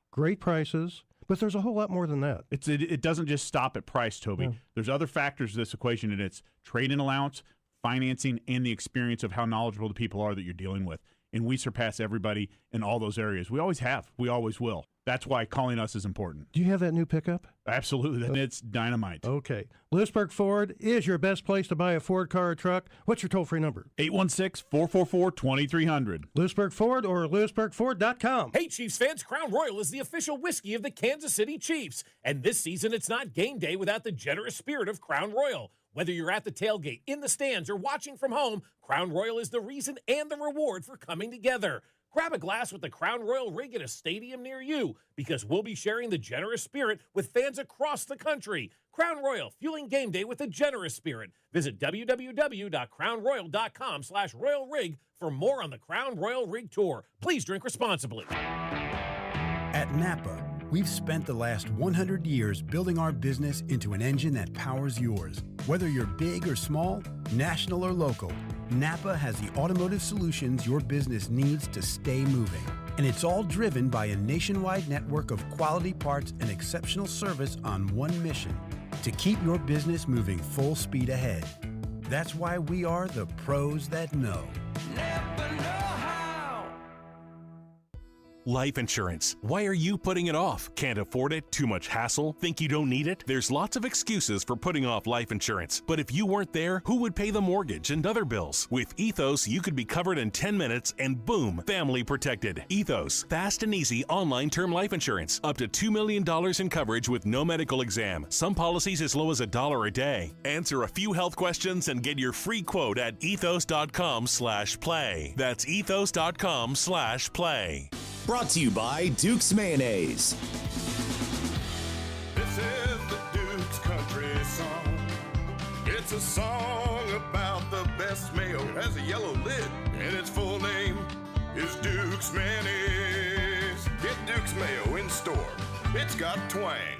Great prices, but there's a whole lot more than that. It doesn't just stop at price, Toby. Yeah. There's other factors to this equation, and it's trade-in allowance, financing, and the experience of how knowledgeable the people are that you're dealing with. And we surpass everybody in all those areas. We always have. We always will. That's why calling us is important. Do you have that new pickup? Absolutely. And it's dynamite. Okay. Lewisburg Ford is your best place to buy a Ford car or truck. What's your toll-free number? 816-444-2300. Lewisburg Ford or LewisburgFord.com. Hey, Chiefs fans, Crown Royal is the official whiskey of the Kansas City Chiefs. And this season, it's not game day without the generous spirit of Crown Royal. Whether you're at the tailgate, in the stands, or watching from home, Crown Royal is the reason and the reward for coming together. Grab a glass with the Crown Royal rig at a stadium near you, because we'll be sharing the generous spirit with fans across the country. Crown Royal, fueling game day with a generous spirit. Visit www.crownroyal.com/Royal Rig for more on the Crown Royal Rig Tour. Please drink responsibly. At Napa, we've spent the last 100 years building our business into an engine that powers yours. Whether you're big or small, national or local, Napa has the automotive solutions your business needs to stay moving. And it's all driven by a nationwide network of quality parts and exceptional service on one mission: to keep your business moving full speed ahead. That's why we are the pros that know. Life insurance. Why are you putting it off? Can't afford it? Too much hassle? Think you don't need it? There's lots of excuses for putting off life insurance. But if you weren't there, who would pay the mortgage and other bills? With Ethos, you could be covered in 10 minutes and boom, family protected. Ethos, fast and easy online term life insurance. Up to $2 million in coverage with no medical exam. Some policies as low as $1 a day. Answer a few health questions and get your free quote at ethos.com/play. That's ethos.com/play. Brought to you by Duke's Mayonnaise. This is the Duke's country song. It's a song about the best mayo. It has a yellow lid, and its full name is Duke's Mayonnaise. Get Duke's Mayo in store. It's got twang.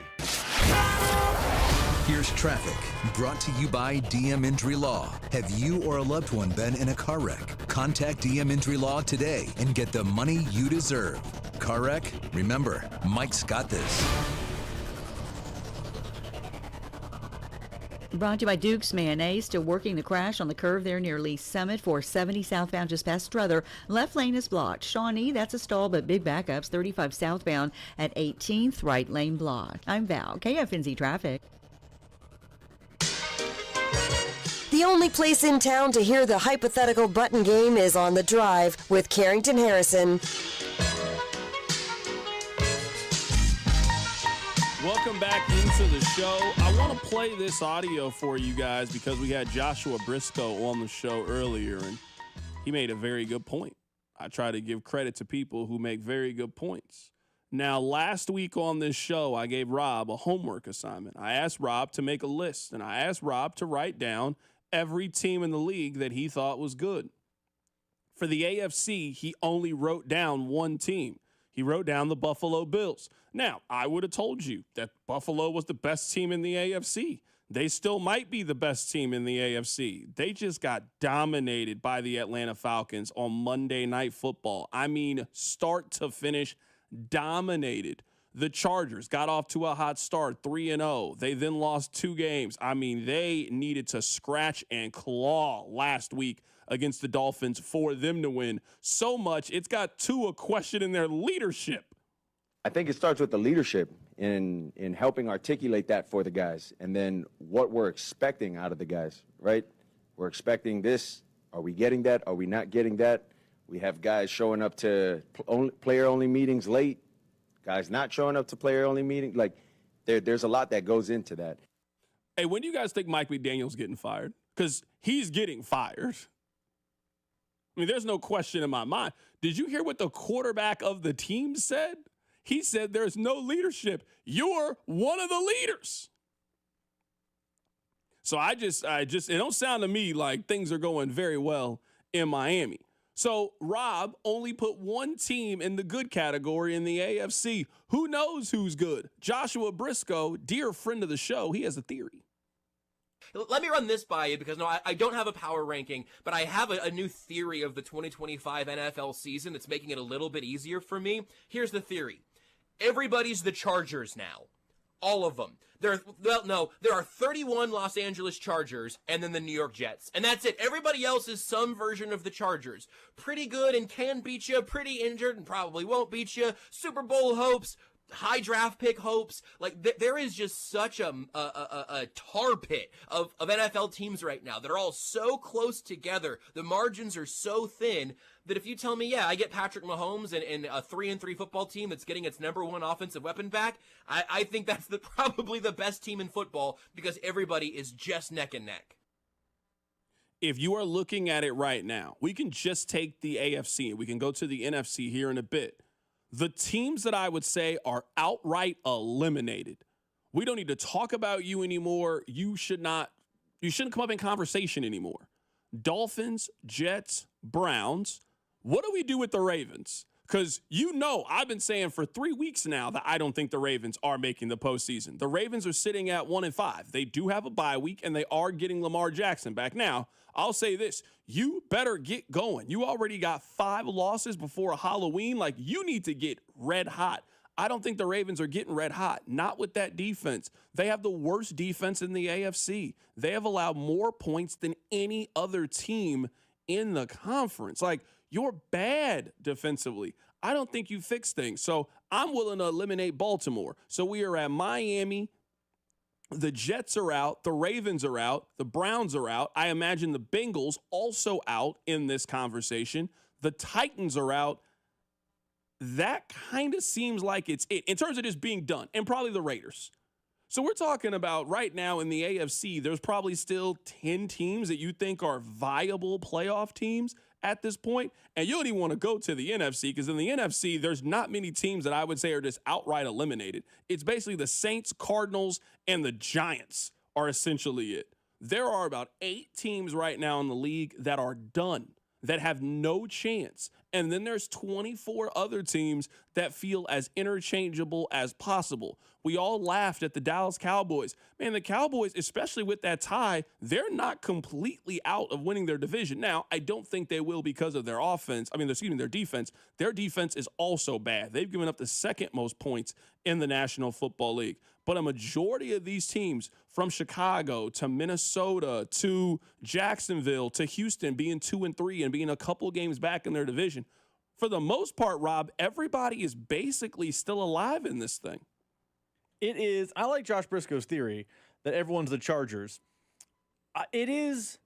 Here's traffic, brought to you by DM Injury Law. Have you or a loved one been in a car wreck? Contact DM Injury Law today and get the money you deserve. Car wreck? Remember, Mike's got this. Brought to you by Duke's Mayonnaise. Still working the crash on the curve there near Lee Summit. 470 southbound just past Strother. Left lane is blocked. Shawnee, that's a stall, but big backups. 35 southbound at 18th. Right lane blocked. I'm Val. KFNZ Traffic. The only place in town to hear the hypothetical button game is on The Drive with Carrington Harrison. Welcome back into the show. I want to play this audio for you guys because we had Joshua Briscoe on the show earlier, and he made a very good point. I try to give credit to people who make very good points. Now, last week on this show, I gave Rob a homework assignment. I asked Rob to make a list, and I asked Rob to write down every team in the league that he thought was good. For the AFC, he only wrote down one team. He wrote down the Buffalo Bills. Now, I would have told you that Buffalo was the best team in the AFC. They still might be the best team in the AFC. They just got dominated by the Atlanta Falcons on Monday Night Football. I mean, start to finish, dominated. The Chargers got off to a hot start, 3-0. They then lost 2 games. I mean, they needed to scratch and claw last week against the Dolphins for them to win. So much, it's got Tua questioning their leadership. I think it starts with the leadership in helping articulate that for the guys, and then what we're expecting out of the guys, right? We're expecting this. Are we getting that? Are we not getting that? We have guys showing up to player-only meetings late, guys not showing up to player-only meetings. Like, there's a lot that goes into that. Hey, when do you guys think Mike McDaniel's getting fired? Because he's getting fired. I mean, there's no question in my mind. Did you hear what the quarterback of the team said? He said there's no leadership. You're one of the leaders. So I just, it don't sound to me like things are going very well in Miami. So Rob only put one team in the good category in the AFC. Who knows who's good? Joshua Briscoe, dear friend of the show, he has a theory. Let me run this by you because, no, I don't have a power ranking, but I have a new theory of the 2025 NFL season that's making it a little bit easier for me. Here's the theory. Everybody's the Chargers now. All of them. There are 31 Los Angeles Chargers and then the New York Jets. And that's it. Everybody else is some version of the Chargers. Pretty good and can beat you, pretty injured and probably won't beat you, Super Bowl hopes, high draft pick hopes. Like, there is just such a tar pit of NFL teams right now that are all so close together. The margins are so thin that if you tell me, yeah, I get Patrick Mahomes and a 3-3 football team that's getting its number one offensive weapon back, I think that's probably the best team in football because everybody is just neck and neck. If you are looking at it right now, we can just take the AFC and we can go to the NFC here in a bit. The teams that I would say are outright eliminated. We don't need to talk about you anymore. You shouldn't come up in conversation anymore. Dolphins, Jets, Browns. What do we do with the Ravens? Because I've been saying for 3 weeks now that I don't think the Ravens are making the postseason. The Ravens are sitting at 1-5. They do have a bye week, and they are getting Lamar Jackson back. Now, I'll say this. You better get going. You already got 5 losses before Halloween. Like, you need to get red hot. I don't think the Ravens are getting red hot. Not with that defense. They have the worst defense in the AFC. They have allowed more points than any other team in the conference. Like, you're bad defensively. I don't think you fix things. So I'm willing to eliminate Baltimore. So we are at Miami. The Jets are out. The Ravens are out. The Browns are out. I imagine the Bengals also out in this conversation. The Titans are out. That kind of seems like it's it in terms of just being done, and probably the Raiders. So we're talking about right now in the AFC, there's probably still 10 teams that you think are viable playoff teams at this point, and you don't even want to go to the NFC because in the NFC, there's not many teams that I would say are just outright eliminated. It's basically the Saints, Cardinals, and the Giants are essentially it. There are about 8 teams right now in the league that are done, that have no chance. And then there's 24 other teams that feel as interchangeable as possible. We all laughed at the Dallas Cowboys. Man, the Cowboys, especially with that tie, they're not completely out of winning their division. Now, I don't think they will because of their offense. Their defense. Their defense is also bad. They've given up the second most points in the National Football League. But a majority of these teams, from Chicago to Minnesota to Jacksonville to Houston, being 2-3 and being a couple games back in their division, for the most part, Rob, everybody is basically still alive in this thing. It is. I like Josh Briscoe's theory that everyone's the Chargers. It is.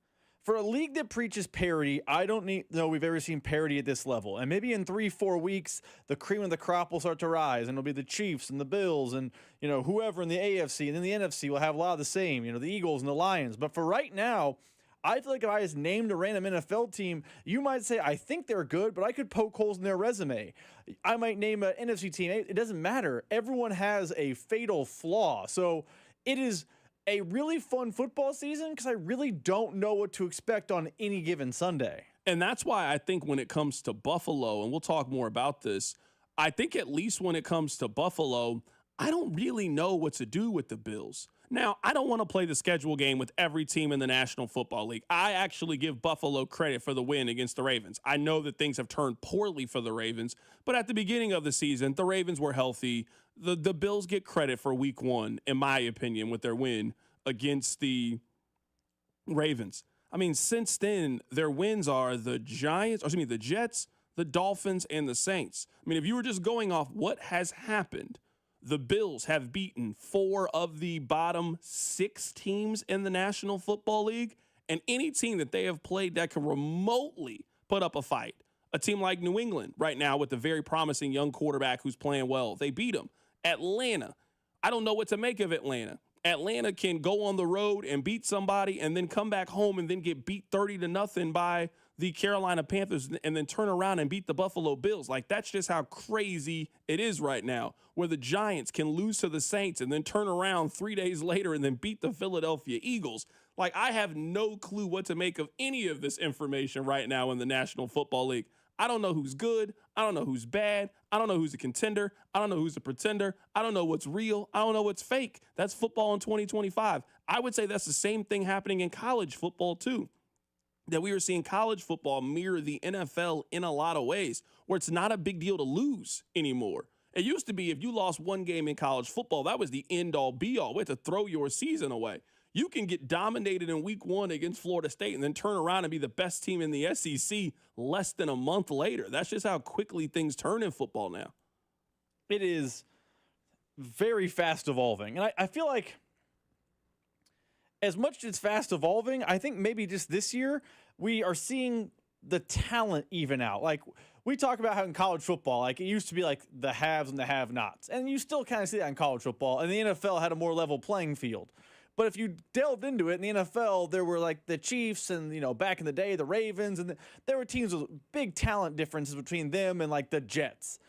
For a league that preaches parity, I don't know we've ever seen parity at this level. And maybe in 3-4 weeks, the cream of the crop will start to rise, and it'll be the Chiefs and the Bills and, whoever in the AFC. And then the NFC will have a lot of the same, the Eagles and the Lions. But for right now, I feel like if I just named a random NFL team, you might say, I think they're good, but I could poke holes in their resume. I might name an NFC team. It doesn't matter. Everyone has a fatal flaw. So it is a really fun football season because I really don't know what to expect on any given Sunday. And that's why I think when it comes to Buffalo, and we'll talk more about this, I think at least when it comes to Buffalo, I don't really know what to do with the Bills. Now, I don't want to play the schedule game with every team in the National Football League. I actually give Buffalo credit for the win against the Ravens. I know that things have turned poorly for the Ravens, but at the beginning of the season, the Ravens were healthy. The Bills get credit for week 1, in my opinion, with their win against the Ravens. I mean, since then, their wins are the Jets, the Dolphins, and the Saints. I mean, if you were just going off what has happened, the Bills have beaten 4 of the bottom 6 teams in the National Football League, and any team that they have played that can remotely put up a fight. A team like New England right now with a very promising young quarterback who's playing well, they beat them. Atlanta, I don't know what to make of Atlanta. Atlanta can go on the road and beat somebody and then come back home and then get beat 30-0 by the Carolina Panthers and then turn around and beat the Buffalo Bills. Like, that's just how crazy it is right now, where the Giants can lose to the Saints and then turn around 3 days later and then beat the Philadelphia Eagles. Like, I have no clue what to make of any of this information right now in the National Football League. I don't know who's good. I don't know who's bad. I don't know who's a contender. I don't know who's a pretender. I don't know what's real. I don't know what's fake. That's football in 2025. I would say that's the same thing happening in college football too. That we are seeing college football mirror the NFL in a lot of ways, where it's not a big deal to lose anymore. It used to be if you lost one game in college football, that was the end-all be-all. We had to throw your season away. You can get dominated in week 1 against Florida State and then turn around and be the best team in the SEC less than a month later. That's just how quickly things turn in football now. It is very fast evolving. And I feel like as much as it's fast evolving, I think maybe just this year we are seeing the talent even out. Like, we talk about how in college football, like, it used to be like the haves and the have-nots. And you still kind of see that in college football. And the NFL had a more level playing field. But if you delved into it in the NFL, there were like the Chiefs and, back in the day, the Ravens, and there were teams with big talent differences between them and like the Jets.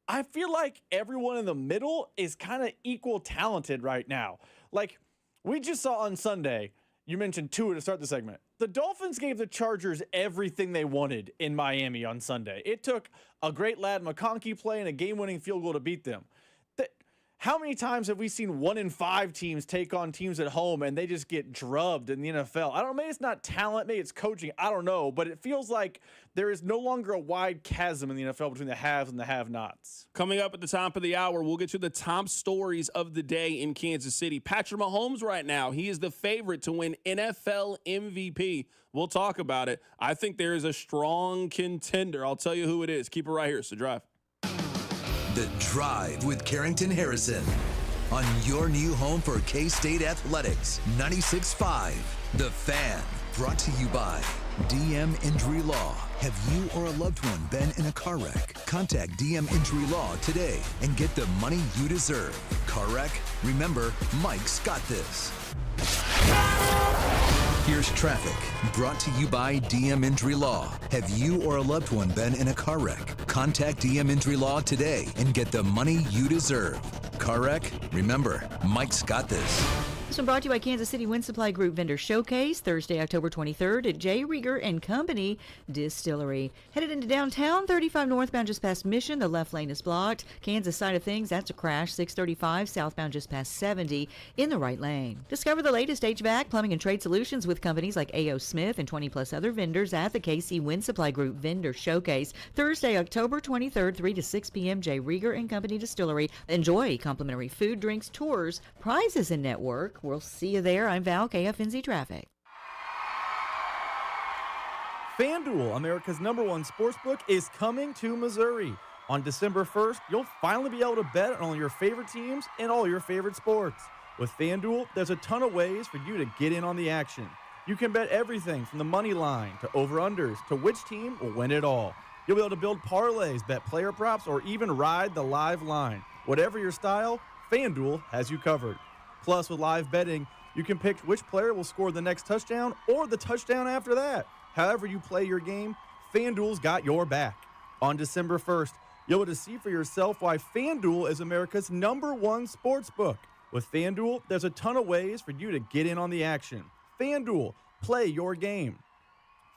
I feel like everyone in the middle is kind of equal talented right now. Like, we just saw on Sunday, you mentioned Tua to start the segment. The Dolphins gave the Chargers everything they wanted in Miami on Sunday. It took a great Lad McConkey play and a game-winning field goal to beat them. How many times have we seen 1 in 5 teams take on teams at home and they just get drubbed in the NFL? I don't know, maybe it's not talent, maybe it's coaching, I don't know, but it feels like there is no longer a wide chasm in the NFL between the haves and the have-nots. Coming up at the top of the hour, we'll get you the top stories of the day in Kansas City. Patrick Mahomes right now, he is the favorite to win NFL MVP. We'll talk about it. I think there is a strong contender. I'll tell you who it is. Keep it right here. It's The Drive. The Drive with Carrington Harrison on your new home for K-State Athletics, 96.5. The Fan, brought to you by DM Injury Law. Have you or a loved one been in a car wreck? Contact DM Injury Law today and get the money you deserve. Car wreck? Remember, Mike's got this. Here's traffic, brought to you by DM Injury Law. Have you or a loved one been in a car wreck? Contact DM Injury Law today and get the money you deserve. Car wreck? Remember, Mike's got this. This one brought to you by Kansas City Wind Supply Group Vendor Showcase, Thursday, October 23rd at J. Rieger and Company Distillery. Headed into downtown, 35 northbound just past Mission. The left lane is blocked. Kansas side of things, that's a crash. 635 southbound just past 70 in the right lane. Discover the latest HVAC, plumbing, and trade solutions with companies like A.O. Smith and 20-plus other vendors at the KC Wind Supply Group Vendor Showcase, Thursday, October 23rd, 3 to 6 p.m., J. Rieger and Company Distillery. Enjoy complimentary food, drinks, tours, prizes, and network. We'll see you there. I'm Val, KFNZ Traffic. FanDuel, America's #1 sportsbook, is coming to Missouri. On December 1st, you'll finally be able to bet on all your favorite teams and all your favorite sports. With FanDuel, there's a ton of ways for you to get in on the action. You can bet everything from the money line to over-unders to which team will win it all. You'll be able to build parlays, bet player props, or even ride the live line. Whatever your style, FanDuel has you covered. Plus, with live betting, you can pick which player will score the next touchdown or the touchdown after that. However you play your game, FanDuel's got your back. On December 1st, you'll be able to see for yourself why FanDuel is America's #1 sportsbook. With FanDuel, there's a ton of ways for you to get in on the action. FanDuel, play your game.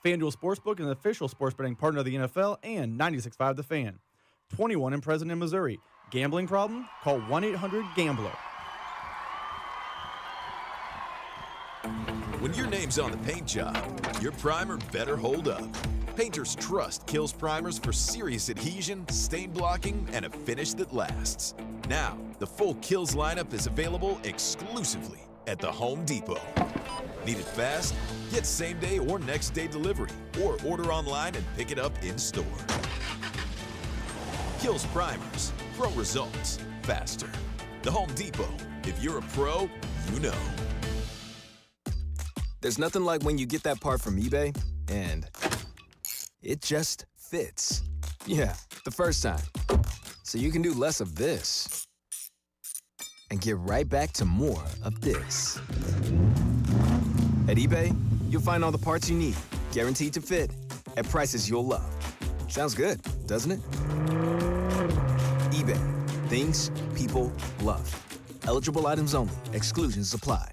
FanDuel Sportsbook is an official sports betting partner of the NFL and 96.5 The Fan. 21 and present in Missouri. Gambling problem? Call 1-800-GAMBLER. When your name's on the paint job, your primer better hold up. Painters trust Kills primers for serious adhesion, stain blocking, and a finish that lasts. Now, the full Kills lineup is available exclusively at the Home Depot. Need it fast? Get same-day or next-day delivery, or order online and pick it up in-store. Kills primers. Pro results. Faster. The Home Depot. If you're a pro, you know. There's nothing like when you get that part from eBay, and it just fits. Yeah, the first time. So you can do less of this and get right back to more of this. At eBay, you'll find all the parts you need, guaranteed to fit, at prices you'll love. Sounds good, doesn't it? eBay. Things people love. Eligible items only. Exclusions apply.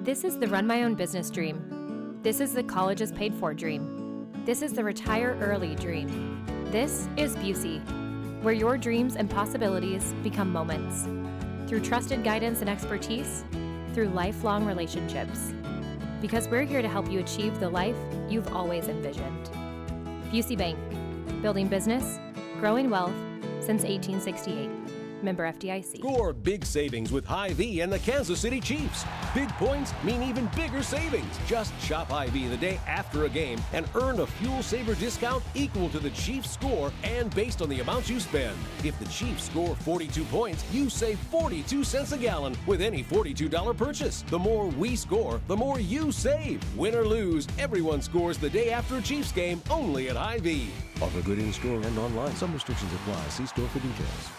This is the run my own business dream. This is the college is paid for dream. This is the retire early dream. This is Busey, where your dreams and possibilities become moments. Through trusted guidance and expertise, through lifelong relationships. Because we're here to help you achieve the life you've always envisioned. Busey Bank, building business, growing wealth since 1868. Member FDIC. Score big savings with Hy-Vee and the Kansas City Chiefs. Big points mean even bigger savings. Just shop Hy-Vee the day after a game and earn a fuel saver discount equal to the Chiefs score and based on the amount you spend. If the Chiefs score 42 points, you save 42 cents a gallon with any $42 purchase. The more we score, the more you save. Win or lose, everyone scores the day after a Chiefs game only at Hy-Vee. Offer good in-store and online. Some restrictions apply. See store for details.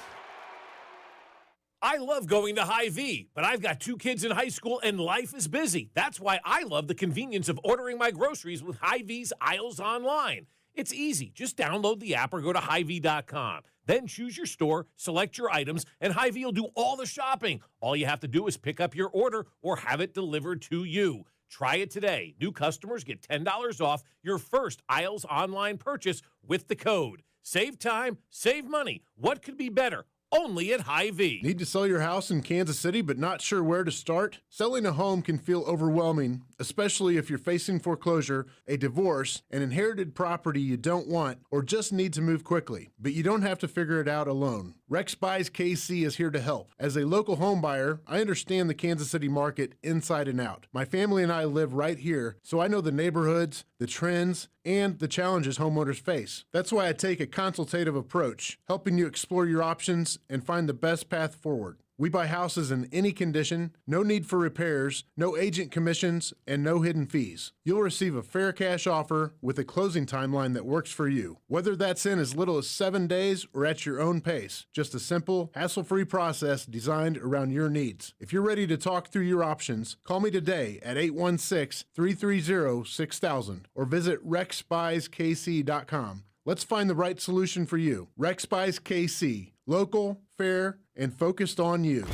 I love going to Hy-Vee, but I've got 2 kids in high school and life is busy. That's why I love the convenience of ordering my groceries with Hy-Vee's Aisles Online. It's easy. Just download the app or go to Hy-Vee.com. Then choose your store, select your items, and Hy-Vee will do all the shopping. All you have to do is pick up your order or have it delivered to you. Try it today. New customers get $10 off your first Aisles Online purchase with the code. Save time, save money. What could be better? Only at Hy-Vee. Need to sell your house in Kansas City but not sure where to start? Selling a home can feel overwhelming, especially if you're facing foreclosure, a divorce, an inherited property you don't want, or just need to move quickly. But you don't have to figure it out alone. Rex Buys KC is here to help. As a local home buyer, I understand the Kansas City market inside and out. My family and I live right here, so I know the neighborhoods, the trends, and the challenges homeowners face. That's why I take a consultative approach, helping you explore your options and find the best path forward. We buy houses in any condition, no need for repairs, no agent commissions, and no hidden fees. You'll receive a fair cash offer with a closing timeline that works for you. Whether that's in as little as 7 days or at your own pace, just a simple, hassle-free process designed around your needs. If you're ready to talk through your options, call me today at 816-330-6000 or visit rexbuyskc.com. Let's find the right solution for you. Rex Buys KC. Local, fair, and focused on you.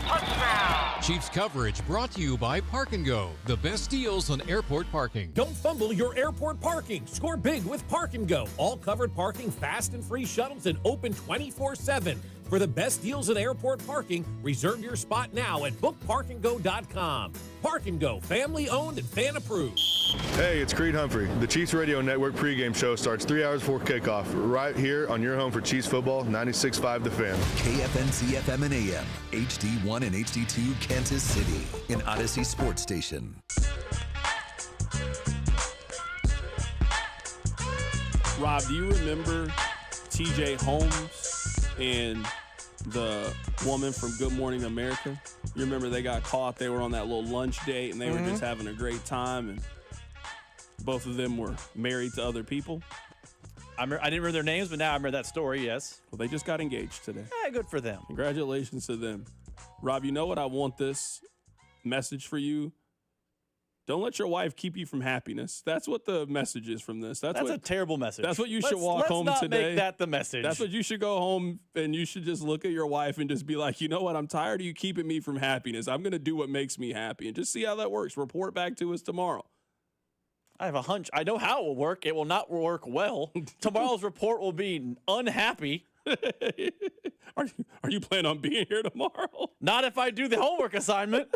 Chiefs coverage brought to you by Park & Go, the best deals on airport parking. Don't fumble your airport parking. Score big with Park & Go. All covered parking, fast and free shuttles, and open 24/7. For the best deals in airport parking, reserve your spot now at bookparkandgo.com. Park & Go, family owned and fan approved. Hey, it's Creed Humphrey. The Chiefs Radio Network pregame show starts 3 hours before kickoff, right here on your home for Chiefs football, 96.5 The Fan. KFNC FM and AM, HD1 and HD2 Kansas City, an Odyssey sports station. Rob, do you remember TJ Holmes and the woman from Good Morning America? You remember they got caught, they were on that little lunch date, and they were just having a great time, and both of them were married to other people. I didn't remember their names, but now I remember that story, yes. Well, they just got engaged today. Yeah, good for them. Congratulations to them. Rob, you know what I want this message for you? Don't let your wife keep you from happiness. That's what the message is from this. That's a terrible message. That's what you should walk home today. Let's not make that the message. That's what you should go home, and you should just look at your wife and just be like, you know what? I'm tired of you keeping me from happiness. I'm going to do what makes me happy, and just see how that works. Report back to us tomorrow. I have a hunch. I know how it will work. It will not work well. Tomorrow's report will be unhappy. Are you planning on being here tomorrow? Not if I do the homework assignment.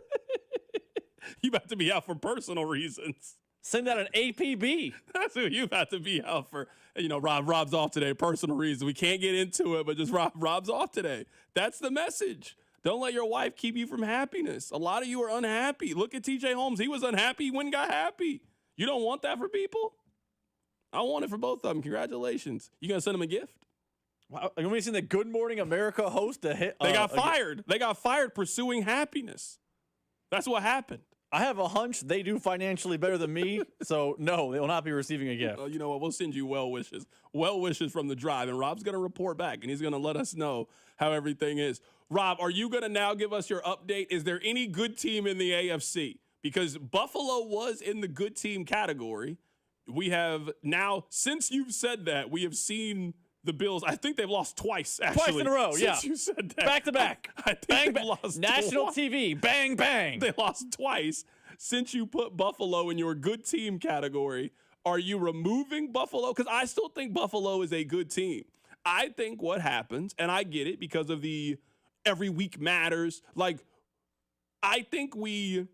You about to be out for personal reasons. Send out an APB. That's who you about to be out for. You know, Rob's off today, personal reasons. We can't get into it, but just Rob's off today. That's the message. Don't let your wife keep you from happiness. A lot of you are unhappy. Look at TJ Holmes. He was unhappy. He went and got happy. You don't want that for people? I want it for both of them. Congratulations. You going to send them a gift? Wow. Have we seen the Good Morning America host a hit? They got fired. They got fired pursuing happiness. That's what happened. I have a hunch they do financially better than me, so no, they will not be receiving a gift. Well, you know what? We'll send you well wishes. Well wishes from the drive, and Rob's going to report back, and he's going to let us know how everything is. Rob, are you going to now give us your update? Is there any good team in the AFC? Because Buffalo was in the good team category. We have now, since you've said that, we have seen the Bills. I think they've lost twice, actually. Twice in a row, since you said that. Back to back. I think bang, they've lost National twice. TV, bang, bang. They lost twice. Since you put Buffalo in your good team category, are you removing Buffalo? Because I still think Buffalo is a good team. I think what happens, and I get it because of the every week matters. Like, I think we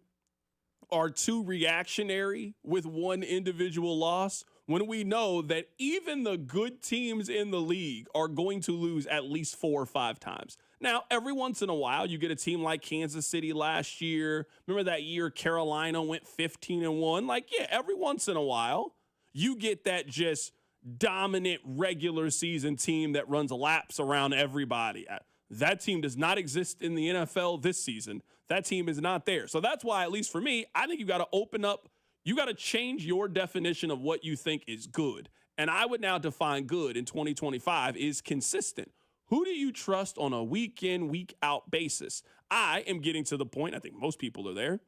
are too reactionary with one individual loss when we know that even the good teams in the league are going to lose at least 4 or 5 times. Now, every once in a while, you get a team like Kansas City last year. Remember that year Carolina went 15-1? Like, yeah, every once in a while, you get that just dominant regular season team that runs laps around everybody. That team does not exist in the NFL this season. That team is not there. So that's why, at least for me, I think you got to open up. You got to change your definition of what you think is good. And I would now define good in 2025 is consistent. Who do you trust on a week in, week out basis? I am getting to the point, I think most people are there,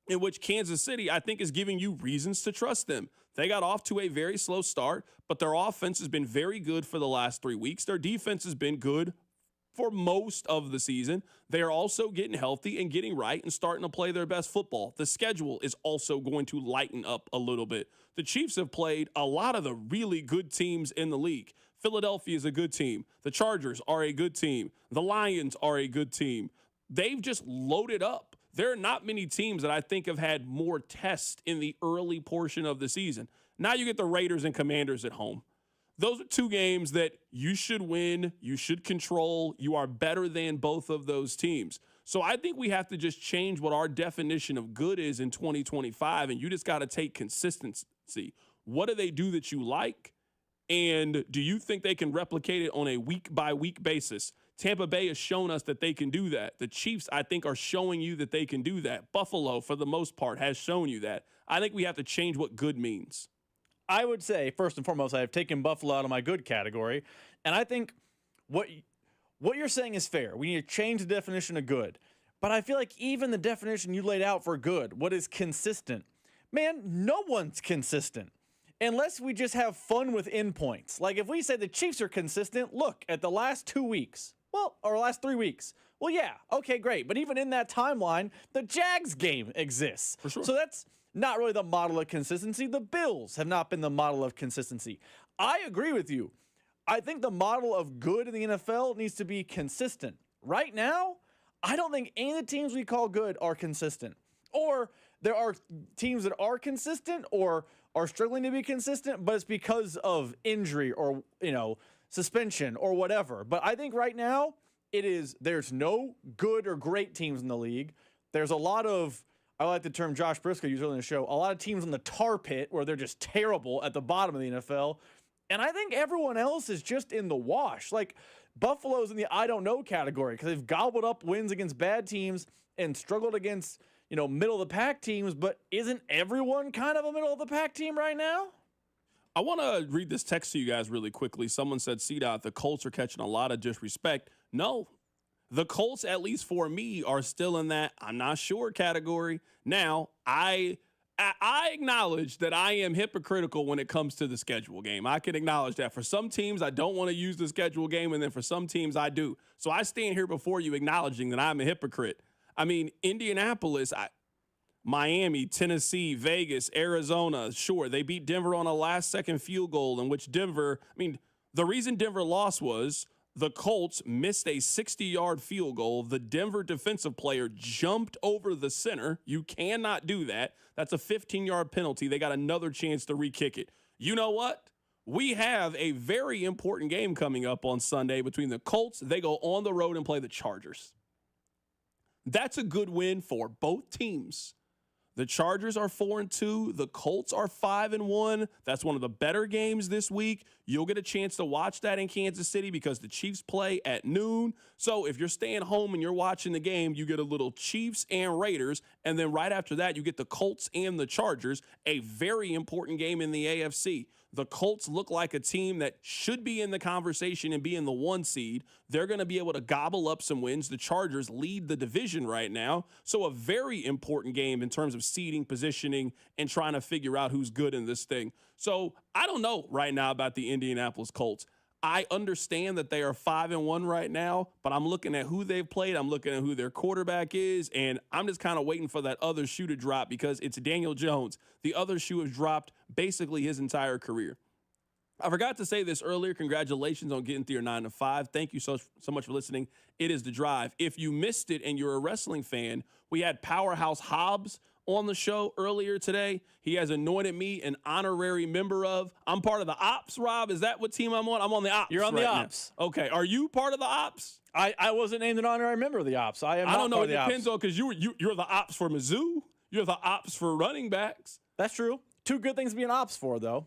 in which Kansas City, I think, is giving you reasons to trust them. They got off to a very slow start, but their offense has been very good for the last 3 weeks. Their defense has been good for most of the season. They are also getting healthy and getting right and starting to play their best football. The schedule is also going to lighten up a little bit. The Chiefs have played a lot of the really good teams in the league. Philadelphia is a good team. The Chargers are a good team. The Lions are a good team. They've just loaded up. There are not many teams that I think have had more tests in the early portion of the season. Now you get the Raiders and Commanders at home. Those are 2 games that you should win, you should control. You are better than both of those teams. So I think we have to just change what our definition of good is in 2025, and you just got to take consistency. What do they do that you like? And do you think they can replicate it on a week-by-week basis? Tampa Bay has shown us that they can do that. The Chiefs, I think, are showing you that they can do that. Buffalo, for the most part, has shown you that. I think we have to change what good means. I would say, first and foremost, I have taken Buffalo out of my good category. And I think what you're saying is fair. We need to change the definition of good. But I feel like even the definition you laid out for good, what is consistent? Man, no one's consistent. Unless we just have fun with endpoints. Like if we say the Chiefs are consistent, look at the last 2 weeks. Well, or last 3 weeks. Well, yeah, okay, great. But even in that timeline, the Jags game exists. For sure. So that's not really the model of consistency. The Bills have not been the model of consistency. I agree with you. I think the model of good in the NFL needs to be consistent. Right now, I don't think any of the teams we call good are consistent. Or there are teams that are consistent or are struggling to be consistent, but it's because of injury or, suspension or whatever. But I think right now there's no good or great teams in the league. There's a lot of, I like the term Josh Briscoe used earlier in the show, a lot of teams in the tar pit where they're just terrible at the bottom of the NFL. And I think everyone else is just in the wash. Like Buffalo's in the I don't know category because they've gobbled up wins against bad teams and struggled against, middle of the pack teams. But isn't everyone kind of a middle of the pack team right now? I want to read this text to you guys really quickly. Someone said, CDOT, the Colts are catching a lot of disrespect. No, the Colts, at least for me, are still in that I'm not sure category. Now, I acknowledge that I am hypocritical when it comes to the schedule game. I can acknowledge that. For some teams, I don't want to use the schedule game, and then for some teams, I do. So I stand here before you acknowledging that I'm a hypocrite. I mean, Indianapolis, Miami, Tennessee, Vegas, Arizona, sure, they beat Denver on a last-second field goal in which the reason Denver lost was The Colts missed a 60-yard field goal. The Denver defensive player jumped over the center. You cannot do that. That's a 15-yard penalty. They got another chance to re-kick it. You know what? We have a very important game coming up on Sunday between the Colts. They go on the road and play the Chargers. That's a good win for both teams. The Chargers are 4-2. The Colts are 5-1. That's one of the better games this week. You'll get a chance to watch that in Kansas City because the Chiefs play at noon. So if you're staying home and you're watching the game, you get a little Chiefs and Raiders. And then right after that, you get the Colts and the Chargers, a very important game in the AFC. The Colts look like a team that should be in the conversation and be in the 1 seed. They're going to be able to gobble up some wins. The Chargers lead the division right now. So a very important game in terms of seeding, positioning, and trying to figure out who's good in this thing. So I don't know right now about the Indianapolis Colts. I understand that they are 5-1 right now, but I'm looking at who they've played. I'm looking at who their quarterback is, and I'm just kind of waiting for that other shoe to drop because it's Daniel Jones. The other shoe has dropped basically his entire career. I forgot to say this earlier. Congratulations on getting through your 9 to 5. Thank you so much for listening. It is The Drive. If you missed it and you're a wrestling fan, we had Powerhouse Hobbs on the show earlier today. He has anointed me an honorary member of. I'm part of the Ops, Rob. Is that what team I'm on? I'm on the Ops. You're on the Ops. Now. Okay. Are you part of the Ops? I wasn't named an honorary member of the Ops. I am. I don't know. Part It of the depends Ops. on because you're the Ops for Mizzou. You're the Ops for running backs. That's true. Two good things to be an Ops for, though.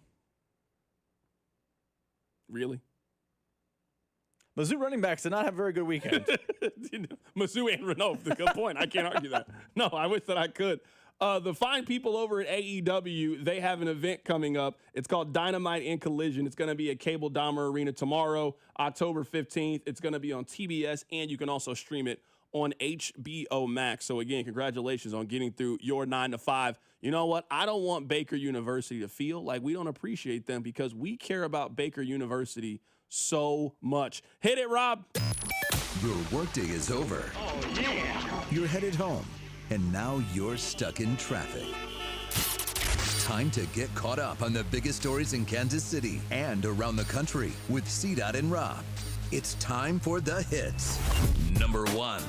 Really? Mizzou running backs did not have a very good weekend. Mizzou and Renault. Good point. I can't argue that. No, I wish that I could. The fine people over at AEW, they have an event coming up. It's called Dynamite and Collision. It's going to be at Cable Dahmer Arena tomorrow, October 15th. It's going to be on TBS, and you can also stream it on HBO Max. So, again, congratulations on getting through your 9 to 5. You know what? I don't want Baker University to feel like we don't appreciate them because we care about Baker University so much. Hit it, Rob. Your workday is over. Oh, yeah. You're headed home, and now you're stuck in traffic. Time to get caught up on the biggest stories in Kansas City and around the country with CDOT and Rob. It's time for the hits. Number 1.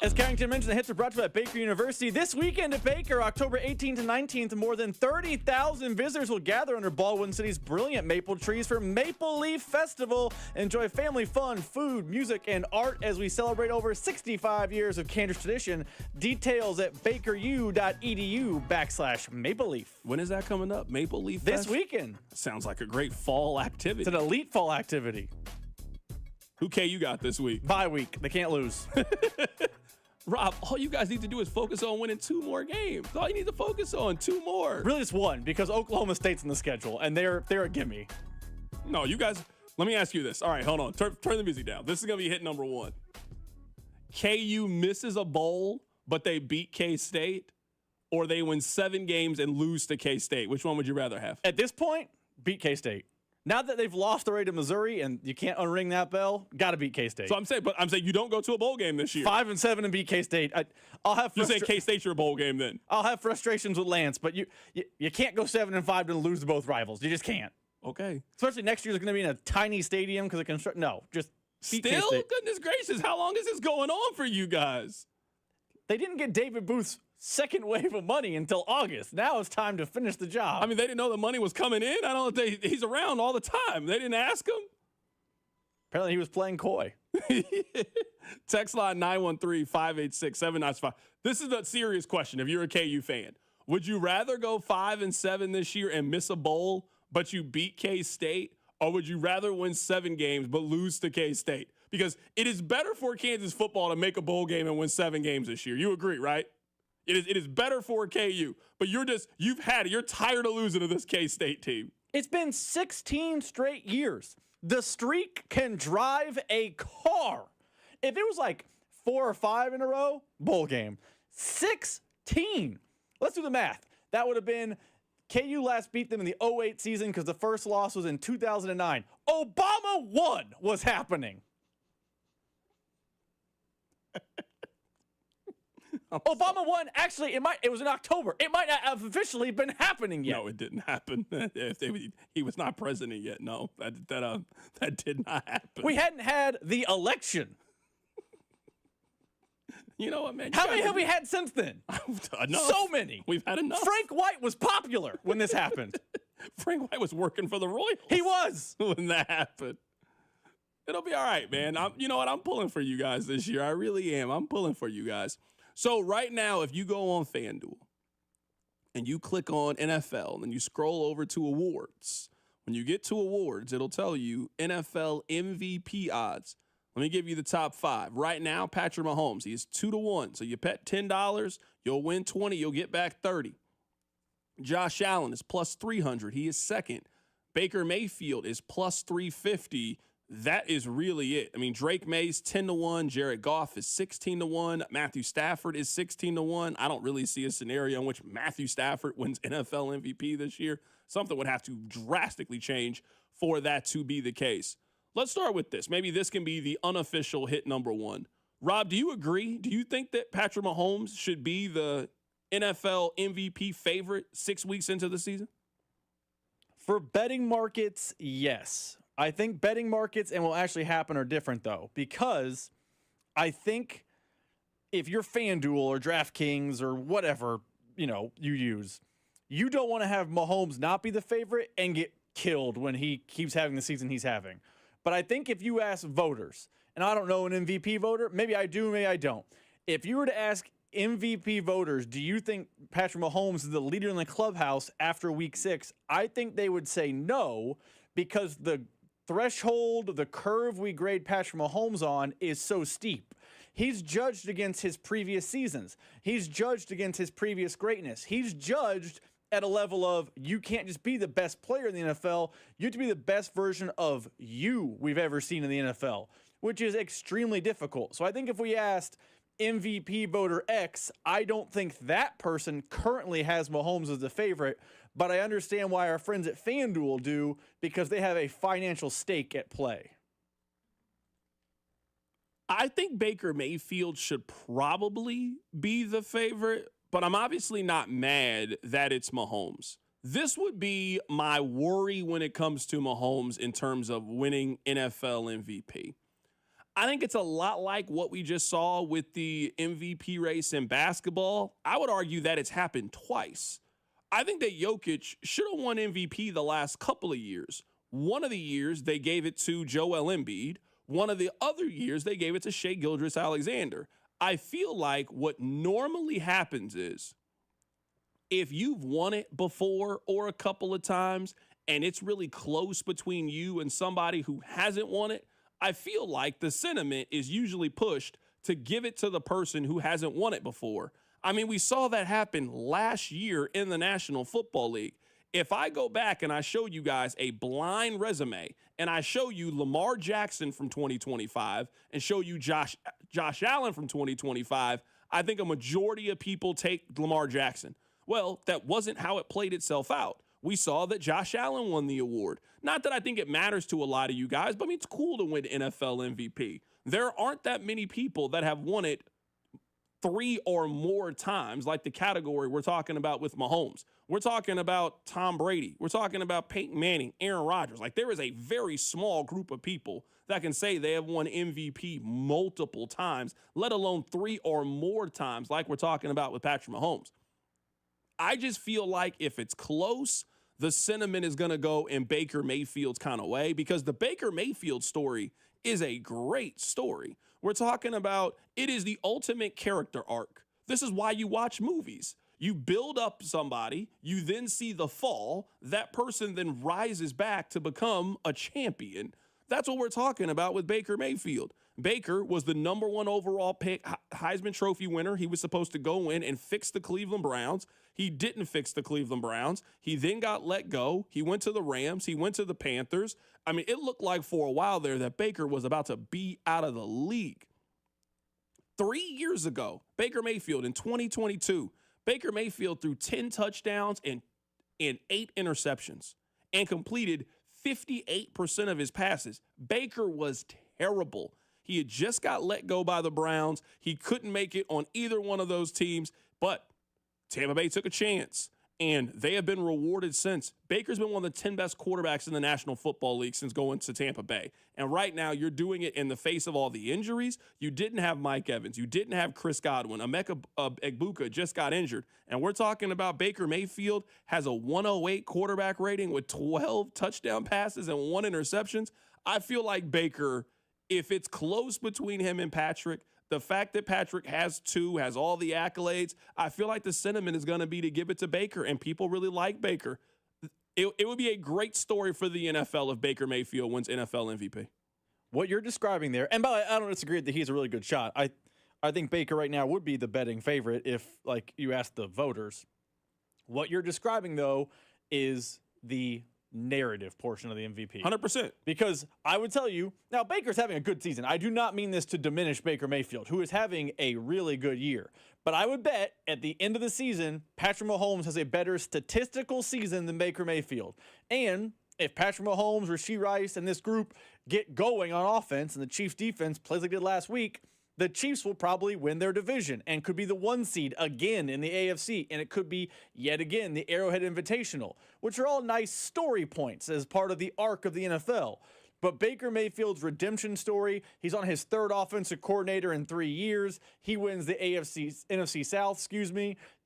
As Carrington mentioned, the hits are brought to you by Baker University. This weekend at Baker, October 18th to 19th, more than 30,000 visitors will gather under Baldwin City's brilliant maple trees for Maple Leaf Festival. Enjoy family fun, food, music, and art as we celebrate over 65 years of Kansas tradition. Details at bakeru.edu/Maple Leaf. When is that coming up? Maple Leaf This Fest? weekend. Sounds like a great fall activity. It's an elite fall activity. Who KU got this week? Bye week. They can't lose. Rob, all you guys need to do is focus on winning 2 more games. All you need to focus on, 2 more. Really just one, because Oklahoma State's in the schedule, and they're a gimme. No, you guys, let me ask you this. All right, hold on. Turn the music down. This is going to be hit number 1. KU misses a bowl, but they beat K-State, or they win 7 games and lose to K-State. Which one would you rather have? At this point, beat K-State. Now that they've lost already to Missouri and you can't unring that bell, got to beat K-State. So I'm saying you don't go to a bowl game this year. 5-7 and beat K-State. I'll have. You say K-State's your bowl game then? I'll have frustrations with Lance, but you can't go 7-5 and lose to both rivals. You just can't. Okay. Especially next year's going to be in a tiny stadium because of construction. No, just beat Still, K-State. goodness gracious, how long is this going on for you guys? They didn't get David Booth's second wave of money until August. Now it's time to finish the job. I mean, they didn't know the money was coming in. I don't know if he's around all the time. They didn't ask him. Apparently he was playing coy. Text line 913-586-7995. This is a serious question if you're a KU fan. Would you rather go 5-7 this year and miss a bowl, but you beat K-State? Or would you rather win 7 games but lose to K-State? Because it is better for Kansas football to make a bowl game and win 7 games this year. You agree, right? It is better for KU, but you're tired of losing to this K-State team. It's been 16 straight years. The streak can drive a car. If it was like 4 or 5 in a row, bowl game. 16. Let's do the math. That would have been KU last beat them in the 08 season because the first loss was in 2009. Obama 1 was happening. Obama won. Actually, it was in October. It might not have officially been happening yet. No, it didn't happen. He was not president yet. No, that did not happen. We hadn't had the election. You know what, man? How many have we had since then? Enough. So many. We've had enough. Frank White was popular when this happened. Frank White was working for the Royals. He was. When that happened. It'll be all right, man. You know what? I'm pulling for you guys this year. I really am. I'm pulling for you guys. So right now, if you go on FanDuel and you click on NFL and you scroll over to awards, when you get to awards, it'll tell you NFL MVP odds. Let me give you the top 5. Right now, Patrick Mahomes, he is 2-1. So you bet $10, you'll win 20, you'll get back 30. Josh Allen is plus 300. He is second. Baker Mayfield is plus 350. That is really it. I mean, Drake May's 10-1. Jared Goff is 16-1. Matthew Stafford is 16-1. I don't really see a scenario in which Matthew Stafford wins NFL MVP this year. Something would have to drastically change for that to be the case. Let's start with this. Maybe this can be the unofficial hit number 1. Rob, do you agree? Do you think that Patrick Mahomes should be the NFL MVP favorite 6 weeks into the season? For betting markets, yes. I think betting markets and what actually happen are different, though, because I think if you're FanDuel or DraftKings or whatever, you use, you don't want to have Mahomes not be the favorite and get killed when he keeps having the season he's having. But I think if you ask voters, and I don't know an MVP voter, maybe I do, maybe I don't. If you were to ask MVP voters, do you think Patrick Mahomes is the leader in the clubhouse after week 6? I think they would say no, because the threshold, the curve we grade Patrick Mahomes on is so steep. He's judged against his previous seasons. He's judged against his previous greatness. He's judged at a level of, you can't just be the best player in the NFL. You have to be the best version of you we've ever seen in the NFL, which is extremely difficult. So I think if we asked MVP voter X, I don't think that person currently has Mahomes as the favorite, but I understand why our friends at FanDuel do, because they have a financial stake at play. I think Baker Mayfield should probably be the favorite, but I'm obviously not mad that it's Mahomes. This would be my worry when it comes to Mahomes in terms of winning NFL MVP. I think it's a lot like what we just saw with the MVP race in basketball. I would argue that it's happened twice. I think that Jokic should have won MVP the last couple of years. One of the years, they gave it to Joel Embiid. One of the other years, they gave it to Shai Gilgeous-Alexander. I feel like what normally happens is, if you've won it before or a couple of times and it's really close between you and somebody who hasn't won it, I feel like the sentiment is usually pushed to give it to the person who hasn't won it before. I mean, we saw that happen last year in the National Football League. If I go back and I show you guys a blind resume and I show you Lamar Jackson from 2025 and show you Josh Allen from 2025, I think a majority of people take Lamar Jackson. Well, that wasn't how it played itself out. We saw that Josh Allen won the award. Not that I think it matters to a lot of you guys, but I mean, it's cool to win NFL MVP. There aren't that many people that have won it 3 or more times, like the category we're talking about with Mahomes. We're talking about Tom Brady. We're talking about Peyton Manning, Aaron Rodgers. Like, there is a very small group of people that can say they have won MVP multiple times, let alone 3 or more times, like we're talking about with Patrick Mahomes. I just feel like if it's close, the sentiment is going to go in Baker Mayfield's kind of way, because the Baker Mayfield story is a great story. We're talking about, it is the ultimate character arc. This is why you watch movies. You build up somebody, you then see the fall, that person then rises back to become a champion. That's what we're talking about with Baker Mayfield. Baker was the number 1 overall pick, Heisman Trophy winner. He was supposed to go in and fix the Cleveland Browns. He didn't fix the Cleveland Browns. He then got let go. He went to the Rams. He went to the Panthers. I mean, it looked like for a while there that Baker was about to be out of the league. 3 years ago, Baker Mayfield in 2022, Baker Mayfield threw 10 touchdowns and 8 interceptions and completed 58% of his passes. Baker was terrible. He had just got let go by the Browns. He couldn't make it on either one of those teams, but Tampa Bay took a chance, and they have been rewarded since. Baker's been one of the 10 best quarterbacks in the National Football League since going to Tampa Bay. And right now, you're doing it in the face of all the injuries. You didn't have Mike Evans. You didn't have Chris Godwin. Emeka Egbuka just got injured. And we're talking about Baker Mayfield has a 108 quarterback rating with 12 touchdown passes and 1 interception. I feel like Baker, if it's close between him and Patrick, the fact that Patrick has 2, has all the accolades, I feel like the sentiment is going to be to give it to Baker, and people really like Baker. It would be a great story for the NFL if Baker Mayfield wins NFL MVP. What you're describing there, and by the way, I don't disagree that he's a really good shot. I think Baker right now would be the betting favorite if, like, you asked the voters. What you're describing, though, is the narrative portion of the MVP. 100%. Because I would tell you, now Baker's having a good season. I do not mean this to diminish Baker Mayfield, who is having a really good year. But I would bet at the end of the season, Patrick Mahomes has a better statistical season than Baker Mayfield. And if Patrick Mahomes, Rashee Rice, and this group get going on offense and the Chiefs defense plays like they did last week, the Chiefs will probably win their division and could be the 1 seed again in the AFC, and it could be yet again the Arrowhead Invitational, which are all nice story points as part of the arc of the NFL. But Baker Mayfield's redemption story, he's on his 3rd offensive coordinator in 3 years. He wins the NFC South,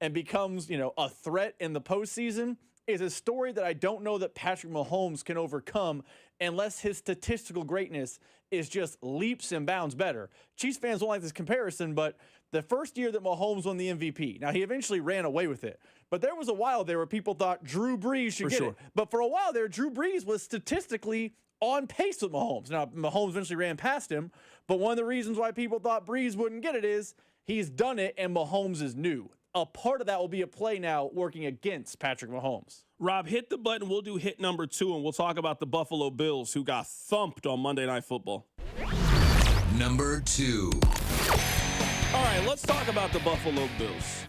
and becomes, a threat in the postseason, is a story that I don't know that Patrick Mahomes can overcome unless his statistical greatness is just leaps and bounds better. Chiefs fans don't like this comparison, but the first year that Mahomes won the MVP, now he eventually ran away with it, but there was a while there where people thought Drew Brees should get it. But for a while there, Drew Brees was statistically on pace with Mahomes. Now, Mahomes eventually ran past him, but one of the reasons why people thought Brees wouldn't get it is he's done it and Mahomes is new. A part of that will be a play now working against Patrick Mahomes. Rob, hit the button. We'll do hit number 2, and we'll talk about the Buffalo Bills, who got thumped on Monday Night Football. Number 2. All right, let's talk about the Buffalo Bills.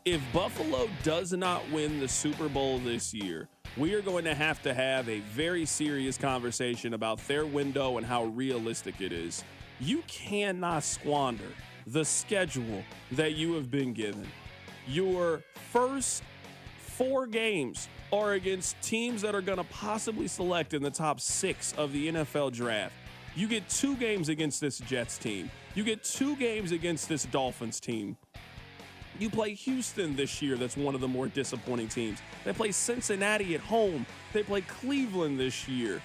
If Buffalo does not win the Super Bowl this year, we are going to have a very serious conversation about their window and how realistic it is. You cannot squander the schedule that you have been given. Your first 4 games are against teams that are going to possibly select in the top 6 of the NFL draft. You get 2 games against this Jets team. You get 2 games against this Dolphins team. You play Houston this year, that's one of the more disappointing teams. They play Cincinnati at home. They play Cleveland this year.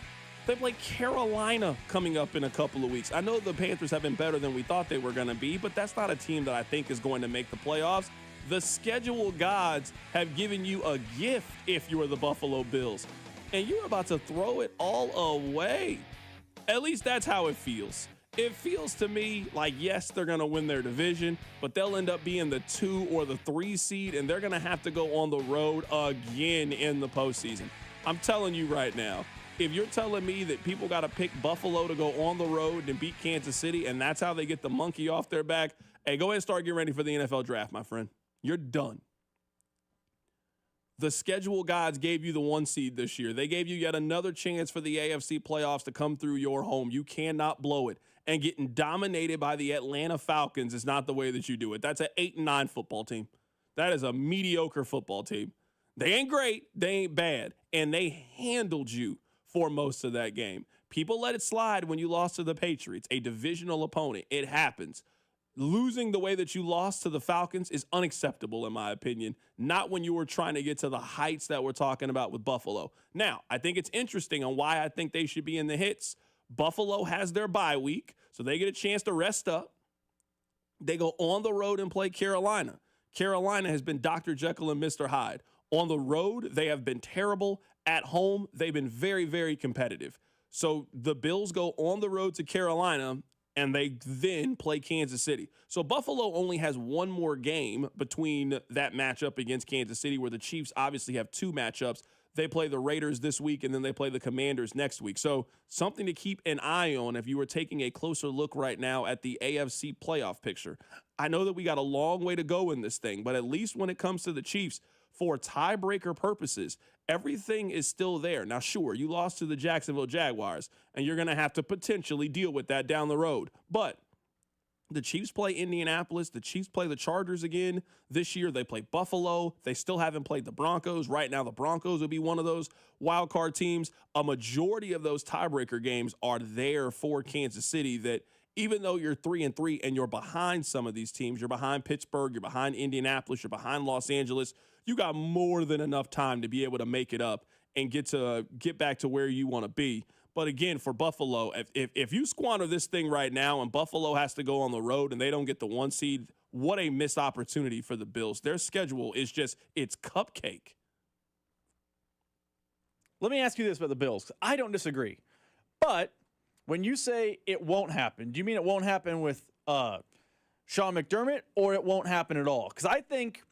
They play Carolina coming up in a couple of weeks. I know the Panthers have been better than we thought they were going to be, but that's not a team that I think is going to make the playoffs. The schedule gods have given you a gift if you are the Buffalo Bills, and you're about to throw it all away. At least that's how it feels. It feels to me like, yes, they're going to win their division, but they'll end up being the 2 or the 3 seed, and they're going to have to go on the road again in the postseason. I'm telling you right now, if you're telling me that people got to pick Buffalo to go on the road and beat Kansas City, and that's how they get the monkey off their back, hey, go ahead and start getting ready for the NFL draft, my friend. You're done. The schedule gods gave you the 1 seed this year. They gave you yet another chance for the AFC playoffs to come through your home. You cannot blow it. And getting dominated by the Atlanta Falcons is not the way that you do it. That's an 8-9 football team. That is a mediocre football team. They ain't great. They ain't bad. And they handled you for most of that game. People let it slide when you lost to the Patriots, a divisional opponent. It happens. Losing the way that you lost to the Falcons is unacceptable, in my opinion, not when you were trying to get to the heights that we're talking about with Buffalo. Now, I think it's interesting on why I think they should be in the hits. Buffalo has their bye week, so they get a chance to rest up. They go on the road and play Carolina. Carolina has been Dr. Jekyll and Mr. Hyde. On the road, they have been terrible. At home, they've been very, very competitive. So the Bills go on the road to Carolina, and they then play Kansas City. So Buffalo only has 1 more game between that matchup against Kansas City, where the Chiefs obviously have 2 matchups. They play the Raiders this week, and then they play the Commanders next week. So something to keep an eye on if you were taking a closer look right now at the AFC playoff picture. I know that we got a long way to go in this thing, but at least when it comes to the Chiefs, for tiebreaker purposes, everything is still there. Now, sure, you lost to the Jacksonville Jaguars, and you're going to have to potentially deal with that down the road. But the Chiefs play Indianapolis. The Chiefs play the Chargers again this year. They play Buffalo. They still haven't played the Broncos. Right now, the Broncos would be one of those wild card teams. A majority of those tiebreaker games are there for Kansas City that even though you're 3-3 and you're behind some of these teams, you're behind Pittsburgh, you're behind Indianapolis, you're behind Los Angeles, you got more than enough time to be able to make it up and get back to where you want to be. But again, for Buffalo, if you squander this thing right now and Buffalo has to go on the road and they don't get the 1 seed, what a missed opportunity for the Bills. Their schedule is just, it's cupcake. Let me ask you this about the Bills. I don't disagree. But when you say it won't happen, do you mean it won't happen with Sean McDermott or it won't happen at all? Because I think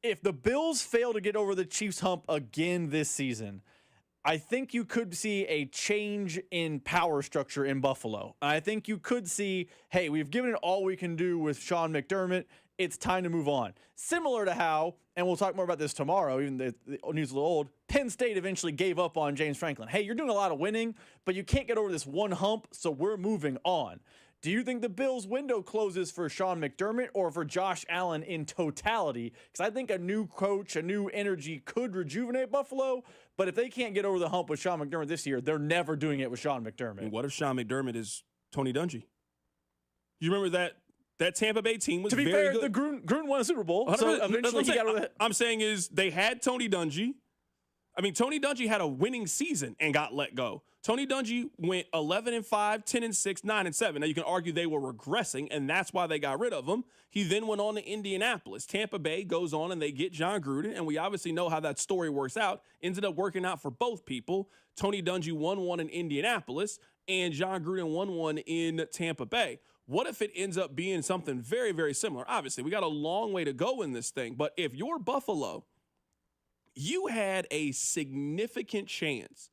if the Bills fail to get over the Chiefs hump again this season, I think you could see a change in power structure in Buffalo. I think you could see, hey, we've given it all we can do with Sean McDermott. It's time to move on. Similar to how, and we'll talk more about this tomorrow, even the news is a little old, Penn State eventually gave up on James Franklin. Hey, you're doing a lot of winning, but you can't get over this one hump, so we're moving on. Do you think the Bills' window closes for Sean McDermott or for Josh Allen in totality? Because I think a new coach, a new energy could rejuvenate Buffalo, but if they can't get over the hump with Sean McDermott this year, they're never doing it with Sean McDermott. And what if Sean McDermott is Tony Dungy? You remember that Tampa Bay team was very good. To be fair, Gruden won a Super Bowl, so eventually he got over that. I'm saying is they had Tony Dungy. I mean, Tony Dungy had a winning season and got let go. Tony Dungy went 11-5, 10-6, 9-7. Now, you can argue they were regressing, and that's why they got rid of him. He then went on to Indianapolis. Tampa Bay goes on, and they get John Gruden, and we obviously know how that story works out. Ended up working out for both people. Tony Dungy won one in Indianapolis, and John Gruden won one in Tampa Bay. What if it ends up being something very, very similar? Obviously, we got a long way to go in this thing, but if you're Buffalo, you had a significant chance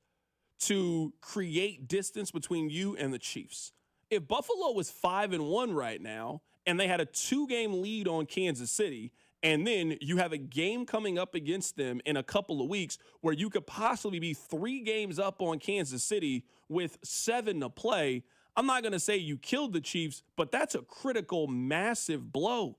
to create distance between you and the Chiefs. If Buffalo was 5-1 right now and they had a 2-game lead on Kansas City, and then you have a game coming up against them in a couple of weeks where you could possibly be 3 games up on Kansas City with 7 to play, I'm not going to say you killed the Chiefs, but that's a critical, massive blow.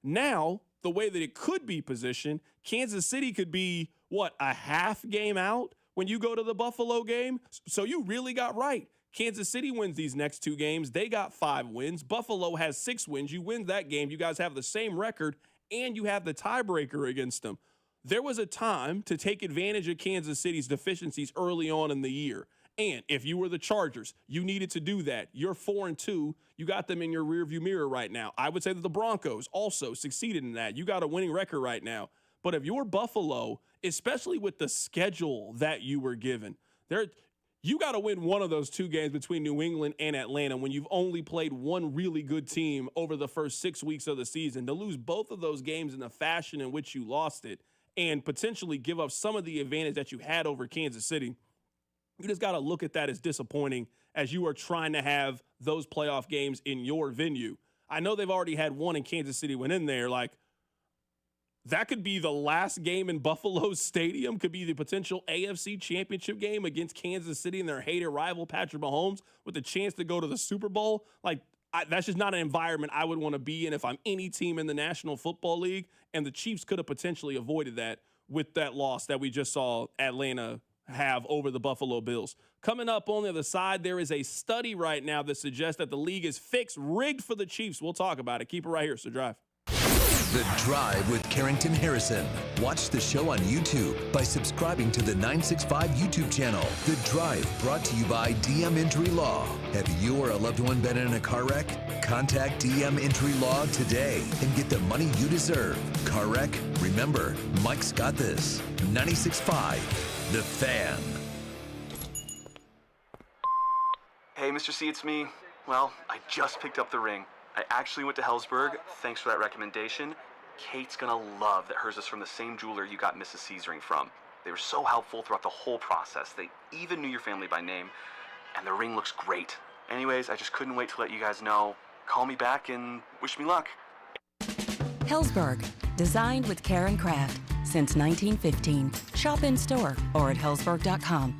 Now, the way that it could be positioned, Kansas City could be, a half game out when you go to the Buffalo game? So you really got right. Kansas City wins these next 2 games. They got 5 wins. Buffalo has 6 wins. You win that game. You guys have the same record, and you have the tiebreaker against them. There was a time to take advantage of Kansas City's deficiencies early on in the year. And if you were the Chargers, you needed to do that. You're 4-2. You got them in your rearview mirror right now. I would say that the Broncos also succeeded in that. You got a winning record right now. But if you're Buffalo, especially with the schedule that you were given, you got to win one of those 2 games between New England and Atlanta when you've only played one really good team over the first 6 weeks of the season. To lose both of those games in the fashion in which you lost it and potentially give up some of the advantage that you had over Kansas City, you just got to look at that as disappointing as you are trying to have those playoff games in your venue. I know they've already had one in Kansas City went in there. That could be the last game in Buffalo Stadium, could be the potential AFC Championship game against Kansas City and their hated rival, Patrick Mahomes, with a chance to go to the Super Bowl. That's just not an environment I would want to be in if I'm any team in the National Football League, and the Chiefs could have potentially avoided that with that loss that we just saw Atlanta have over the Buffalo Bills. Coming up on the other side, there is a study right now that suggests that the league is rigged for the Chiefs. We'll talk about it. Keep it right here. So Drive. The Drive with Carrington Harrison. Watch the show on YouTube by subscribing to the 965 YouTube channel. The Drive, brought to you by DM Injury Law. Have you or a loved one been in a car wreck? Contact DM Injury Law today and get the money you deserve. Car wreck? Remember, Mike's got this. 96.5, The Fan. Hey, Mr. C, it's me. Well, I just picked up the ring. I actually went to Hellsberg. Thanks for that recommendation. Kate's gonna love that hers is from the same jeweler you got Mrs. C's ring from. They were so helpful throughout the whole process. They even knew your family by name, and the ring looks great. Anyways, I just couldn't wait to let you guys know. Call me back and wish me luck. Hellsberg, designed with care and craft. since 1915. Shop in store or at Hellsberg.com.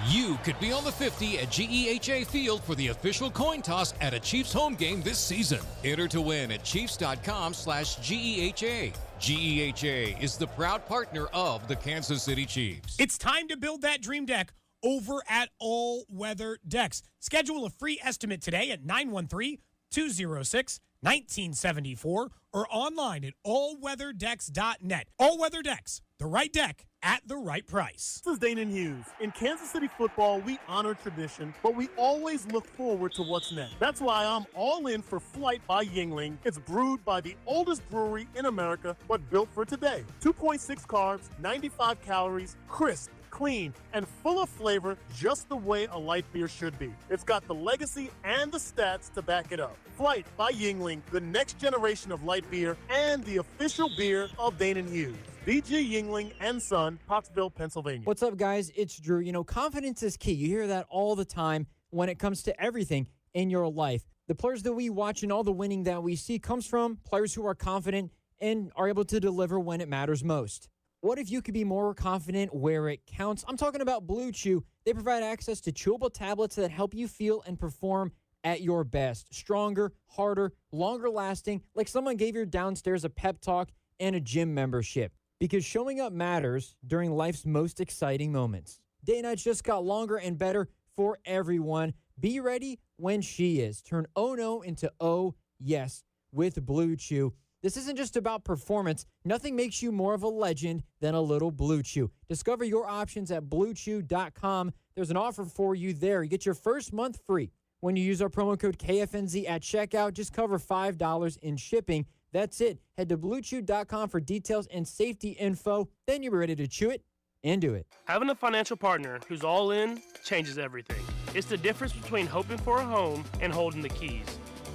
You could be on the 50 at GEHA Field for the official coin toss at a Chiefs home game this season. Enter to win at Chiefs.com/GEHA. GEHA is the proud partner of the Kansas City Chiefs. It's time to build that dream deck over at All Weather Decks. Schedule a free estimate today at 913-206-1974 or online at allweatherdecks.net. All Weather Decks, the right deck at the right price. This is Dana Hughes. In Kansas City football, we honor tradition, but we always look forward to what's next. That's why I'm all in for Flight by Yingling. It's brewed by the oldest brewery in America, but built for today. 2.6 carbs, 95 calories, crisp, clean, and full of flavor, just the way a light beer should be. It's got the legacy and the stats to back it up. Flight by Yingling, the next generation of light beer and the official beer of Dana Hughes. BG Yingling and Son, Pottsville, Pennsylvania. What's up, guys? It's Drew. You know, confidence is key. You hear that all the time when it comes to everything in your life. The players that we watch and all the winning that we see comes from players who are confident and are able to deliver when it matters most. What if you could be more confident where it counts? I'm talking about Blue Chew. They provide access to chewable tablets that help you feel and perform at your best. Stronger, harder, longer lasting, like someone gave your downstairs a pep talk and a gym membership. Because showing up matters during life's most exciting moments. Day nights just got longer and better for everyone. Be ready when she is. Turn oh no into oh yes with Blue Chew. This isn't just about performance. Nothing makes you more of a legend than a little Blue Chew. Discover your options at BlueChew.com. There's an offer for you there. You get your first month free. When you use our promo code KFNZ at checkout, just cover $5 in shipping. That's it. Head to BlueChew.com for details and safety info. Then you'll be ready to chew it and do it. Having a financial partner who's all in changes everything. It's the difference between hoping for a home and holding the keys.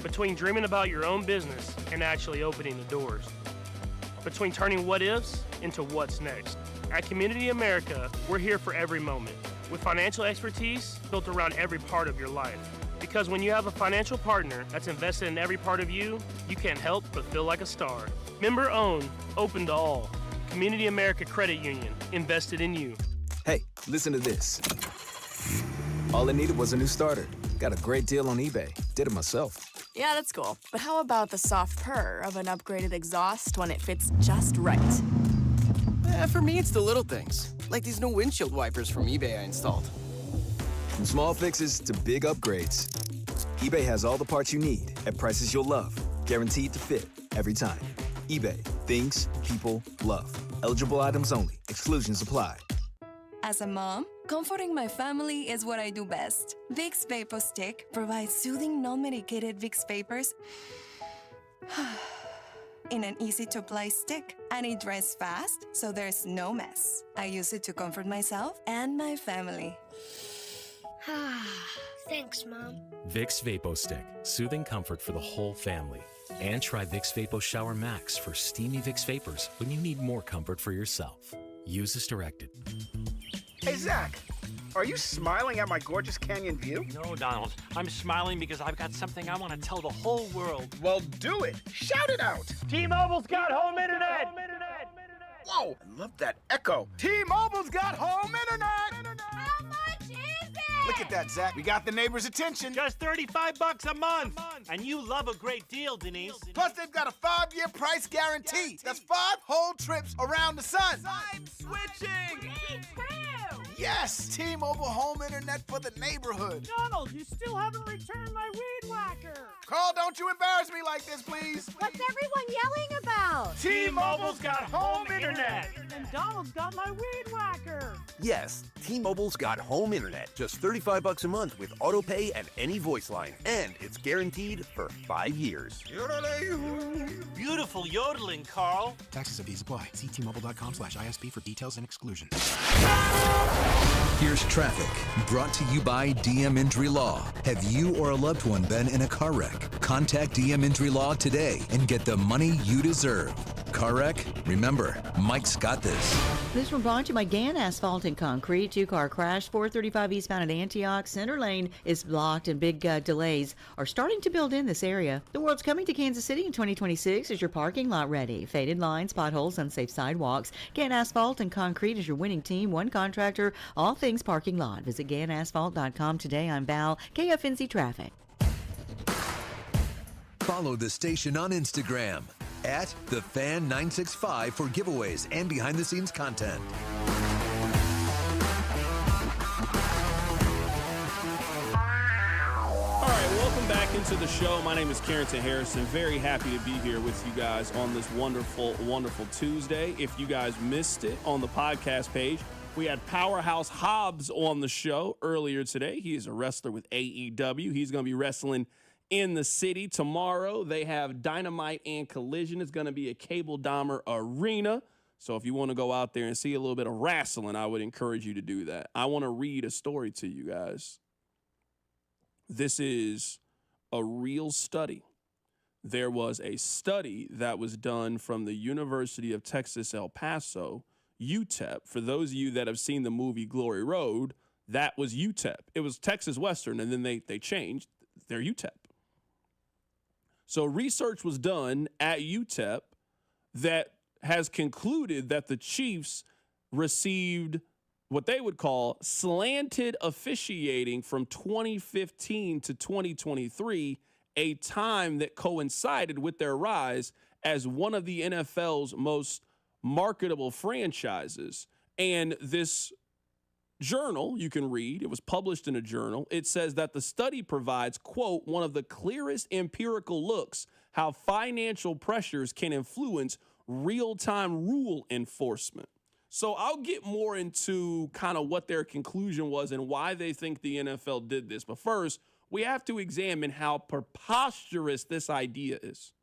Between dreaming about your own business and actually opening the doors. Between turning what ifs into what's next. At Community America, we're here for every moment, with financial expertise built around every part of your life. Because when you have a financial partner that's invested in every part of you, you can't help but feel like a star. Member owned, open to all. Community America Credit Union, invested in you. Hey, listen to this. All it needed was a new starter. Got a great deal on eBay. Did it myself. Yeah, that's cool. But how about the soft purr of an upgraded exhaust when it fits just right? For me, it's the little things, like these new windshield wipers from eBay I installed. From small fixes to big upgrades, eBay has all the parts you need at prices you'll love, guaranteed to fit every time. eBay, things people love. Eligible items only. Exclusions apply. As a mom, comforting my family is what I do best. Vicks Vapor Stick provides soothing, non-medicated Vicks Vapors in an easy-to-apply stick, and it dries fast, so there's no mess. I use it to comfort myself and my family. Thanks, Mom. Vicks Vapo Stick, soothing comfort for the whole family. And try Vicks Vapo Shower Max for steamy Vicks Vapors when you need more comfort for yourself. Use as directed. Hey, Zach, are you smiling at my gorgeous canyon view? No, Donald. I'm smiling because I've got something I want to tell the whole world. Well, do it. Shout it out. T-Mobile's got home internet. Whoa, I love that echo. T-Mobile's got home internet. How much is it? Look at that, Zach. We got the neighbors' attention. Just $35 a month. And you love a great deal, Denise. Plus, they've got a 5-year price guarantee. That's 5 whole trips around the sun. I'm switching. Me too. Yes, T-Mobile home internet for the neighborhood. Donald, you still haven't returned my weed whacker. Carl, don't you embarrass me like this, please. What's everyone yelling about? T-Mobile's got home internet. And Donald's got my weed whacker. Yes, T-Mobile's got home internet. Just $35 a month with auto pay and any voice line. And it's guaranteed for 5 years. Beautiful yodeling, Carl. Taxes and fees apply. See T-Mobile.com/ISP for details and exclusions. Here's traffic, brought to you by DM Injury Law. Have you or a loved one been in a car wreck? Contact DM Injury Law today and get the money you deserve. car wreck? Remember, Mike's got this. This one brought to you by Gann Asphalt and Concrete. Two-car crash, 435 eastbound at Antioch. Center lane is blocked and big delays are starting to build in this area. The world's coming to Kansas City in 2026. Is your parking lot ready? Faded lines, potholes, unsafe sidewalks. Gann Asphalt and Concrete is your winning team. One contractor, all things parking lot. Visit GannAsphalt.com today. I'm Val, KFNC Traffic. Follow the station on Instagram at TheFan965 for giveaways and behind-the-scenes content. All right, welcome back into the show. My name is Carrington Harrison. Very happy to be here with you guys on this wonderful, wonderful Tuesday. If you guys missed it on the podcast page, we had Powerhouse Hobbs on the show earlier today. He is a wrestler with AEW. He's going to be wrestling in the city tomorrow. They have Dynamite and Collision. It's going to be a Cable Dahmer arena. So if you want to go out there and see a little bit of wrestling, I would encourage you to do that. I want to read a story to you guys. This is a real study. There was a study that was done from the University of Texas, El Paso, UTEP. For those of you that have seen the movie Glory Road, that was UTEP. It was Texas Western, and then they changed. They're UTEP. So research was done at UTEP that has concluded that the Chiefs received what they would call slanted officiating from 2015 to 2023, a time that coincided with their rise as one of the NFL's most marketable franchises. And this journal you can read, it was published in a journal. It says that the study provides, quote, one of the clearest empirical looks how financial pressures can influence real-time rule enforcement. So I'll get more into kind of what their conclusion was and why they think the NFL did this. But first, we have to examine how preposterous this idea is.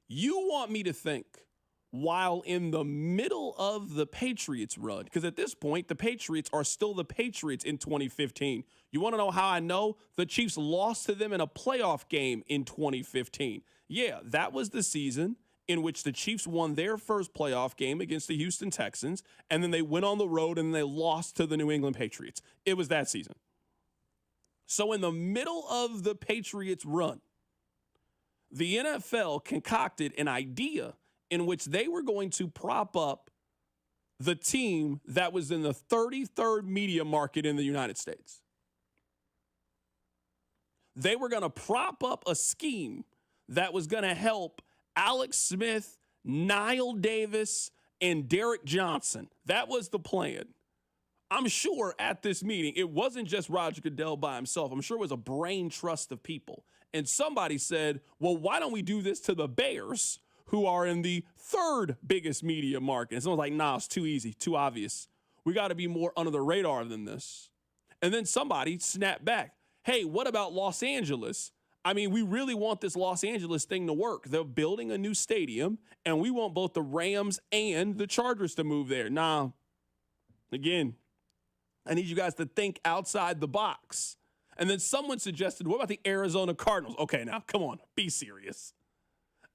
You want me to think, while in the middle of the Patriots run, because at this point, the Patriots are still the Patriots in 2015. You want to know how I know? The Chiefs lost to them in a playoff game in 2015. Yeah, that was the season in which the Chiefs won their first playoff game against the Houston Texans, and then they went on the road and they lost to the New England Patriots. It was that season. So in the middle of the Patriots run, the NFL concocted an idea in which they were going to prop up the team that was in the 33rd media market in the United States. They were going to prop up a scheme that was going to help Alex Smith, Niall Davis, and Derek Johnson. That was the plan. I'm sure at this meeting, it wasn't just Roger Goodell by himself. I'm sure it was a brain trust of people. And somebody said, well, why don't we do this to the Bears, who are in the third biggest media market? And someone's like, nah, it's too easy, too obvious. We got to be more under the radar than this. And then somebody snapped back. Hey, what about Los Angeles? I mean, we really want this Los Angeles thing to work. They're building a new stadium, and we want both the Rams and the Chargers to move there. Now, again, I need you guys to think outside the box. And then someone suggested, what about the Arizona Cardinals? Okay, now, come on, be serious.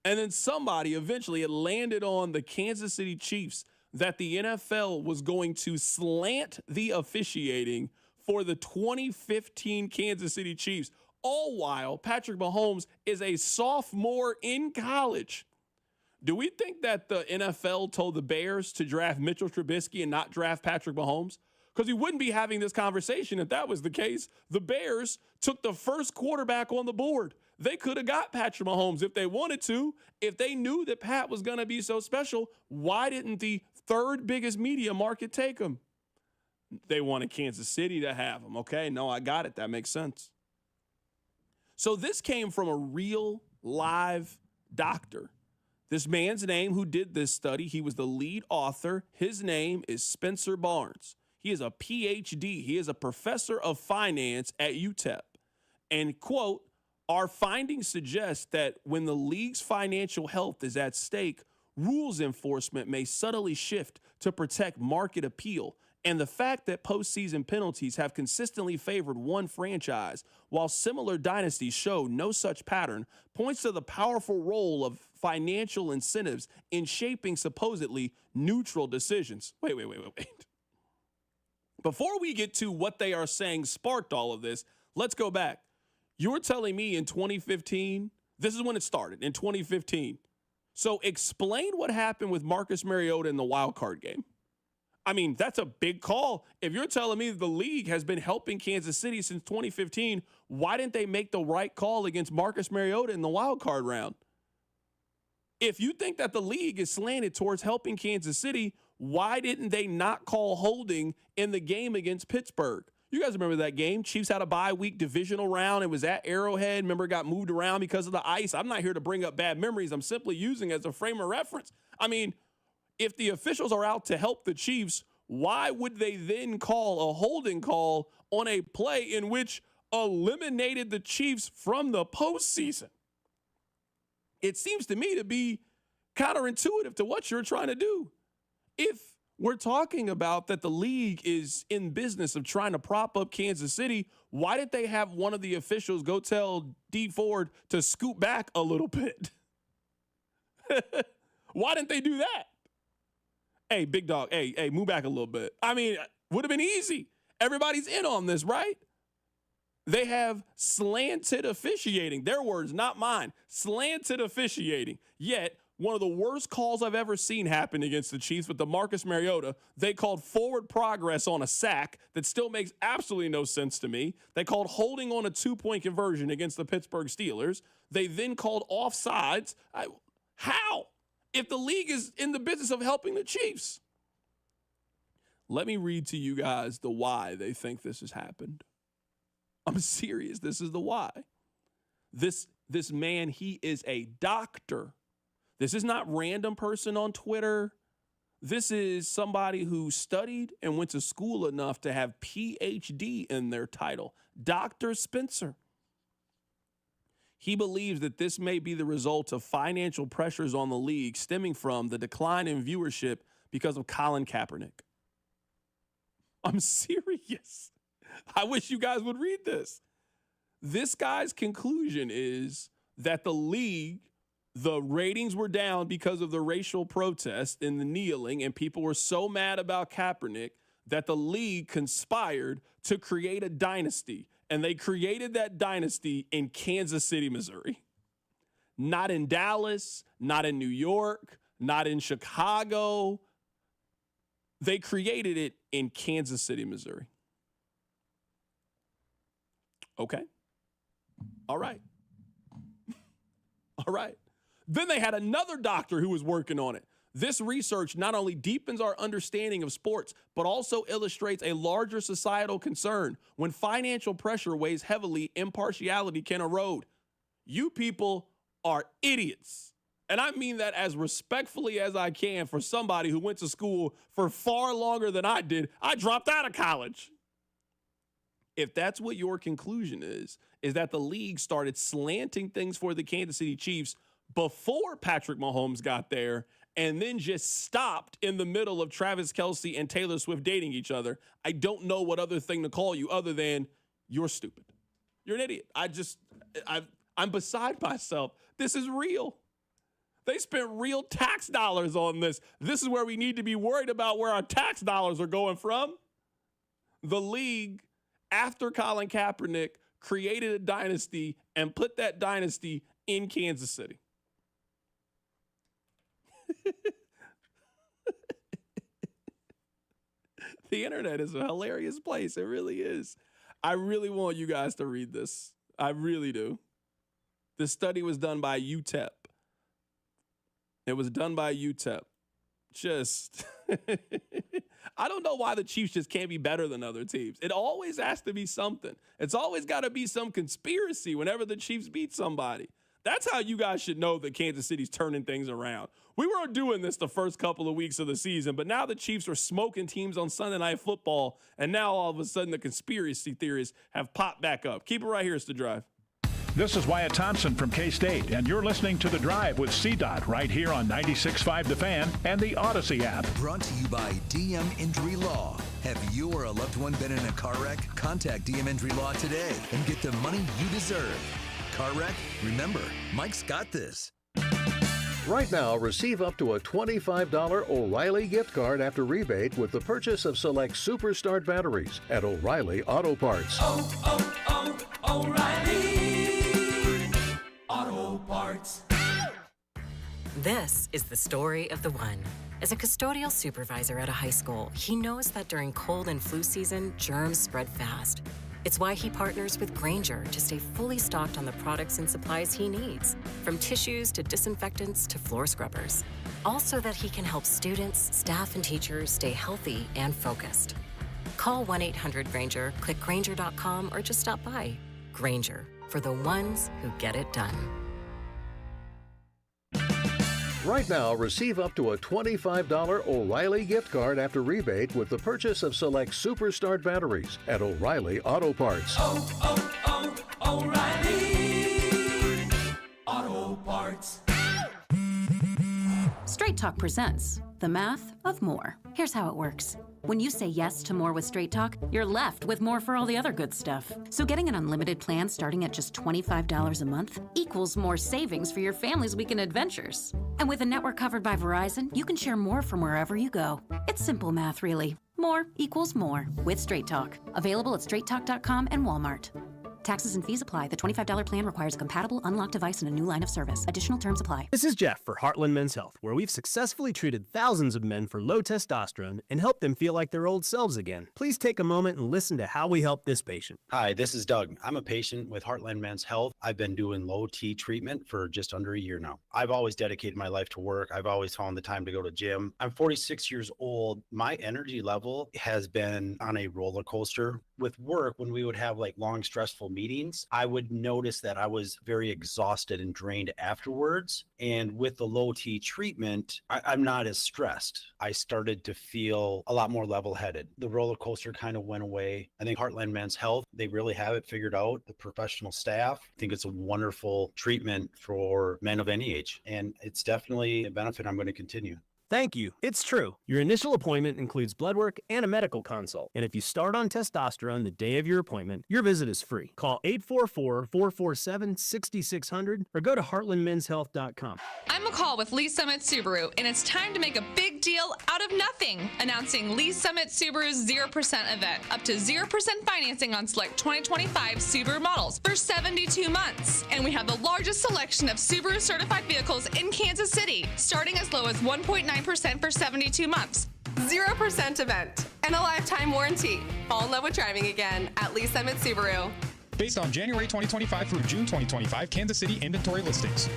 And then somebody eventually it landed on the Kansas City Chiefs that the NFL was going to slant the officiating for the 2015 Kansas City Chiefs, all while Patrick Mahomes is a sophomore in college. Do we think that the NFL told the Bears to draft Mitchell Trubisky and not draft Patrick Mahomes? Because we wouldn't be having this conversation if that was the case. The Bears took the first quarterback on the board. They could have got Patrick Mahomes if they wanted to. If they knew that Pat was going to be so special, why didn't the third biggest media market take him? They wanted Kansas City to have him. Okay, no, I got it. That makes sense. So this came from a real live doctor. This man's name who did this study, he was the lead author. His name is Spencer Barnes. He is a PhD. He is a professor of finance at UTEP. And, quote, our findings suggest that when the league's financial health is at stake, rules enforcement may subtly shift to protect market appeal And the fact that postseason penalties have consistently favored one franchise, while similar dynasties show no such pattern, points to the powerful role of financial incentives in shaping supposedly neutral decisions. Wait. Before we get to what they are saying sparked all of this, let's go back. You're telling me in 2015, this is when it started, in 2015. So explain what happened with Marcus Mariota in the wild card game. I mean, that's a big call. If you're telling me the league has been helping Kansas City since 2015, why didn't they make the right call against Marcus Mariota in the wild card round? If you think that the league is slanted towards helping Kansas City, why didn't they not call holding in the game against Pittsburgh? You guys remember that game? Chiefs had a bye week divisional round. It was at Arrowhead. Remember, it got moved around because of the ice. I'm not here to bring up bad memories. I'm simply using it as a frame of reference. I mean, if the officials are out to help the Chiefs, why would they then call a holding call on a play in which eliminated the Chiefs from the postseason? It seems to me to be counterintuitive to what you're trying to do. If we're talking about that the league is in business of trying to prop up Kansas City, why did they have one of the officials go tell D Ford to scoot back a little bit? Why didn't they do that? Hey, big dog, hey, move back a little bit. I mean, would have been easy. Everybody's in on this, right? They have slanted officiating. Their words, not mine. Slanted officiating. Yet, one of the worst calls I've ever seen happen against the Chiefs with the Marcus Mariota, they called forward progress on a sack that still makes absolutely no sense to me. They called holding on a 2-point conversion against the Pittsburgh Steelers. They then called offsides. How? If the league is in the business of helping the Chiefs. Let me read to you guys the why they think this has happened. I'm serious. This is the why. This man, he is a doctor. This is not random person on Twitter. This is somebody who studied and went to school enough to have PhD in their title. Dr. Spencer. He believes that this may be the result of financial pressures on the league stemming from the decline in viewership because of Colin Kaepernick. I'm serious. I wish you guys would read this. This guy's conclusion is that the league, the ratings were down because of the racial protest and the kneeling, and people were so mad about Kaepernick that the league conspired to create a dynasty. And they created that dynasty in Kansas City, Missouri. Not in Dallas, not in New York, not in Chicago. They created it in Kansas City, Missouri. Okay. All right. All right. Then they had another doctor who was working on it. This research not only deepens our understanding of sports, but also illustrates a larger societal concern. When financial pressure weighs heavily, impartiality can erode. You people are idiots. And I mean that as respectfully as I can for somebody who went to school for far longer than I did. I dropped out of college. If that's what your conclusion is that the league started slanting things for the Kansas City Chiefs before Patrick Mahomes got there and then just stopped in the middle of Travis Kelce and Taylor Swift dating each other, I don't know what other thing to call you other than you're stupid. You're an idiot. I'm beside myself. This is real. They spent real tax dollars on this. This is where we need to be worried about where our tax dollars are going from. The league, after Colin Kaepernick, created a dynasty and put that dynasty in Kansas City. The internet is a hilarious place. It really is. I really want you guys to read this. I really do. This study was done by UTEP. It was done by UTEP. Just, I don't know why the Chiefs just can't be better than other teams. It always has to be something. It's always got to be some conspiracy whenever the Chiefs beat somebody. That's how you guys should know that Kansas City's turning things around. We weren't doing this the first couple of weeks of the season, but now the Chiefs are smoking teams on Sunday Night Football, and now all of a sudden the conspiracy theories have popped back up. Keep it right here. It's The Drive. This is Wyatt Thompson from K-State, and you're listening to The Drive with CDOT right here on 96.5 The Fan and the Odyssey app. Brought to you by DM Injury Law. Have you or a loved one been in a car wreck? Contact DM Entry Law today and get the money you deserve. Car wreck? Remember, Mike's got this. Right now, receive up to a $25 O'Reilly gift card after rebate with the purchase of select Superstart batteries at O'Reilly Auto Parts. O'Reilly Auto Parts. This is the story of the one. As a custodial supervisor at a high school, he knows that during cold and flu season, germs spread fast. It's why he partners with Grainger to stay fully stocked on the products and supplies he needs, from tissues to disinfectants to floor scrubbers. All so that he can help students, staff, and teachers stay healthy and focused. Call 1-800-GRAINGER, click Grainger.com, or just stop by. Grainger, for the ones who get it done. Right now, receive up to a $25 O'Reilly gift card after rebate with the purchase of select Superstart batteries at O'Reilly Auto Parts. O'Reilly Auto Parts. Straight Talk presents The Math of More. Here's how it works. When you say yes to more with Straight Talk, you're left with more for all the other good stuff. So getting an unlimited plan starting at just $25 a month equals more savings for your family's weekend adventures. And with a network covered by Verizon, you can share more from wherever you go. It's simple math, really. More equals more with Straight Talk. Available at straighttalk.com and Walmart. Taxes and fees apply. The $25 plan requires a compatible unlocked device and a new line of service. Additional terms apply. This is Jeff for Heartland Men's Health, where we've successfully treated thousands of men for low testosterone and helped them feel like their old selves again. Please take a moment and listen to how we help this patient. Hi, this is Doug. I'm a patient with Heartland Men's Health. I've been doing low T treatment for just under a year now. I've always dedicated my life to work. I've always found the time to go to gym. I'm 46 years old. My energy level has been on a roller coaster. With work, when we would have like long, stressful meetings, I would notice that I was very exhausted and drained afterwards. And with the low T treatment, I'm not as stressed. I started to feel a lot more level-headed. The roller coaster kind of went away. I think Heartland Men's Health, they really have it figured out. The professional staff, I think it's a wonderful treatment for men of any age. And it's definitely a benefit I'm going to continue. Thank you. It's true. Your initial appointment includes blood work and a medical consult. And if you start on testosterone the day of your appointment, your visit is free. Call 844-447-6600 or go to heartlandmenshealth.com. I'm McCall with Lee Summit Subaru, and it's time to make a big deal out of nothing. Announcing Lee Summit Subaru's 0% event. Up to 0% financing on select 2025 Subaru models for 72 months. And we have the largest selection of Subaru certified vehicles in Kansas City, starting as low as 1.9% for 72 months. 0% event and a lifetime warranty. Fall in love with driving again at Lee Summit Subaru. Based on January 2025 through June 2025 Kansas City inventory listings.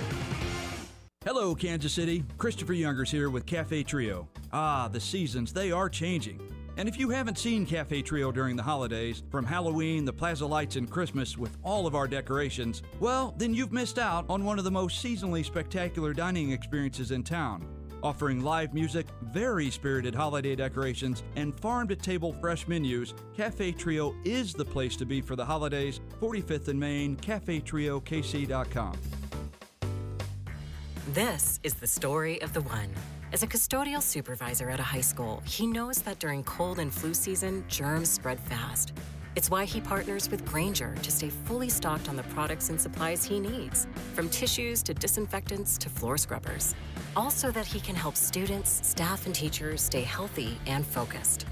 Hello, Kansas City. Christopher Youngers here with Cafe Trio. The seasons, they are changing. And if you haven't seen Cafe Trio during the holidays, from Halloween, the Plaza Lights, and Christmas with all of our decorations, well, then you've missed out on one of the most seasonally spectacular dining experiences in town. Offering live music, very spirited holiday decorations, and farm-to-table fresh menus, Cafe Trio is the place to be for the holidays. 45th and Main, cafetriokc.com. This is the story of the one. As a custodial supervisor at a high school, he knows that during cold and flu season, germs spread fast. It's why he partners with Grainger to stay fully stocked on the products and supplies he needs, from tissues to disinfectants to floor scrubbers. All so that he can help students, staff, and teachers stay healthy and focused.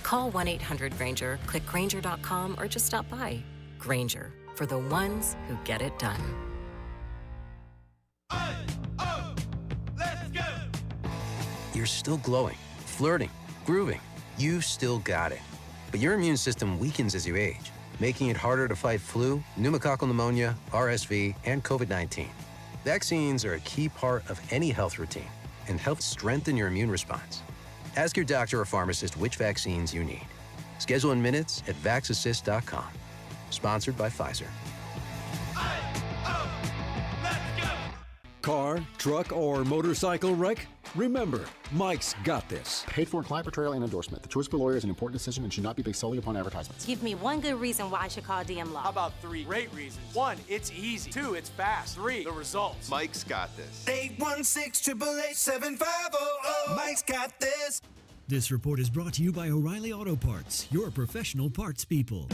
Call 1-800-GRAINGER, click Grainger.com, or just stop by. Grainger, for the ones who get it done. You're still glowing, flirting, grooving. You've still got it. But your immune system weakens as you age, making it harder to fight flu, pneumococcal pneumonia, RSV, and COVID-19. Vaccines are a key part of any health routine and help strengthen your immune response. Ask your doctor or pharmacist which vaccines you need. Schedule in minutes at vaxassist.com. Sponsored by Pfizer. Car, truck, or motorcycle wreck? Remember, Mike's got this. Paid for client portrayal and endorsement. The choice of a lawyer is an important decision and should not be based solely upon advertisements. Give me one good reason why I should call DM Law. How about 3 great reasons? 1, it's easy. 2, it's fast. 3, the results. Mike's got this. 816-888-7500. Mike's got this. This report is brought to you by O'Reilly Auto Parts, your professional parts people.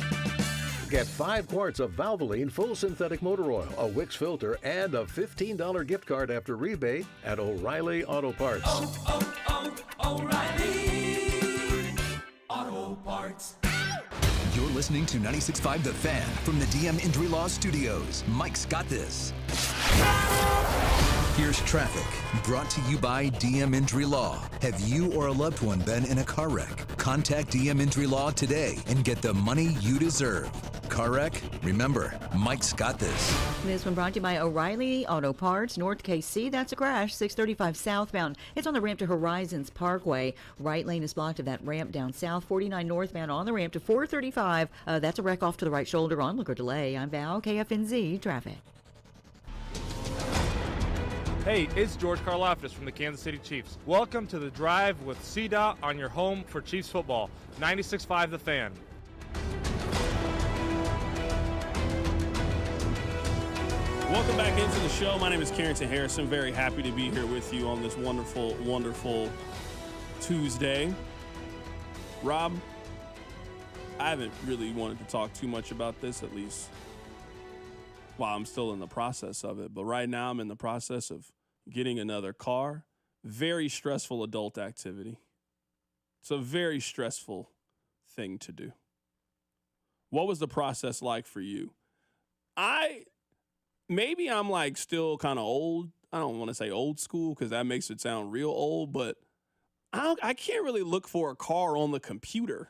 Get 5 quarts of Valvoline full synthetic motor oil, a Wix filter, and a $15 gift card after rebate at O'Reilly Auto Parts. O'Reilly Auto Parts. You're listening to 96.5 The Fan from the DM Injury Law Studios. Mike's got this. Here's traffic, brought to you by DM Injury Law. Have you or a loved one been in a car wreck? Contact DM Injury Law today and get the money you deserve. Car wreck? Remember, Mike's got this. This one brought to you by O'Reilly Auto Parts, North KC. That's a crash, 635 southbound. It's on the ramp to Horizons Parkway. Right lane is blocked of that ramp down south. 49 northbound on the ramp to 435. That's a wreck off to the right shoulder. Onlooker delay. I'm Val, KFNZ Traffic. Hey, it's George Karlaftis from the Kansas City Chiefs. Welcome to The Drive with CDOT on your home for Chiefs football. 96.5 The Fan. Welcome back into the show. My name is Carrington Harrison. Very happy to be here with you on this wonderful, wonderful Tuesday. Rob, I haven't really wanted to talk too much about this, at least while I'm still in the process of it. But right now I'm in the process of getting another car. Very stressful adult activity. It's a very stressful thing to do. What was the process like for you? Maybe I'm like still kind of old. I don't want to say old school because that makes it sound real old, but I can't really look for a car on the computer.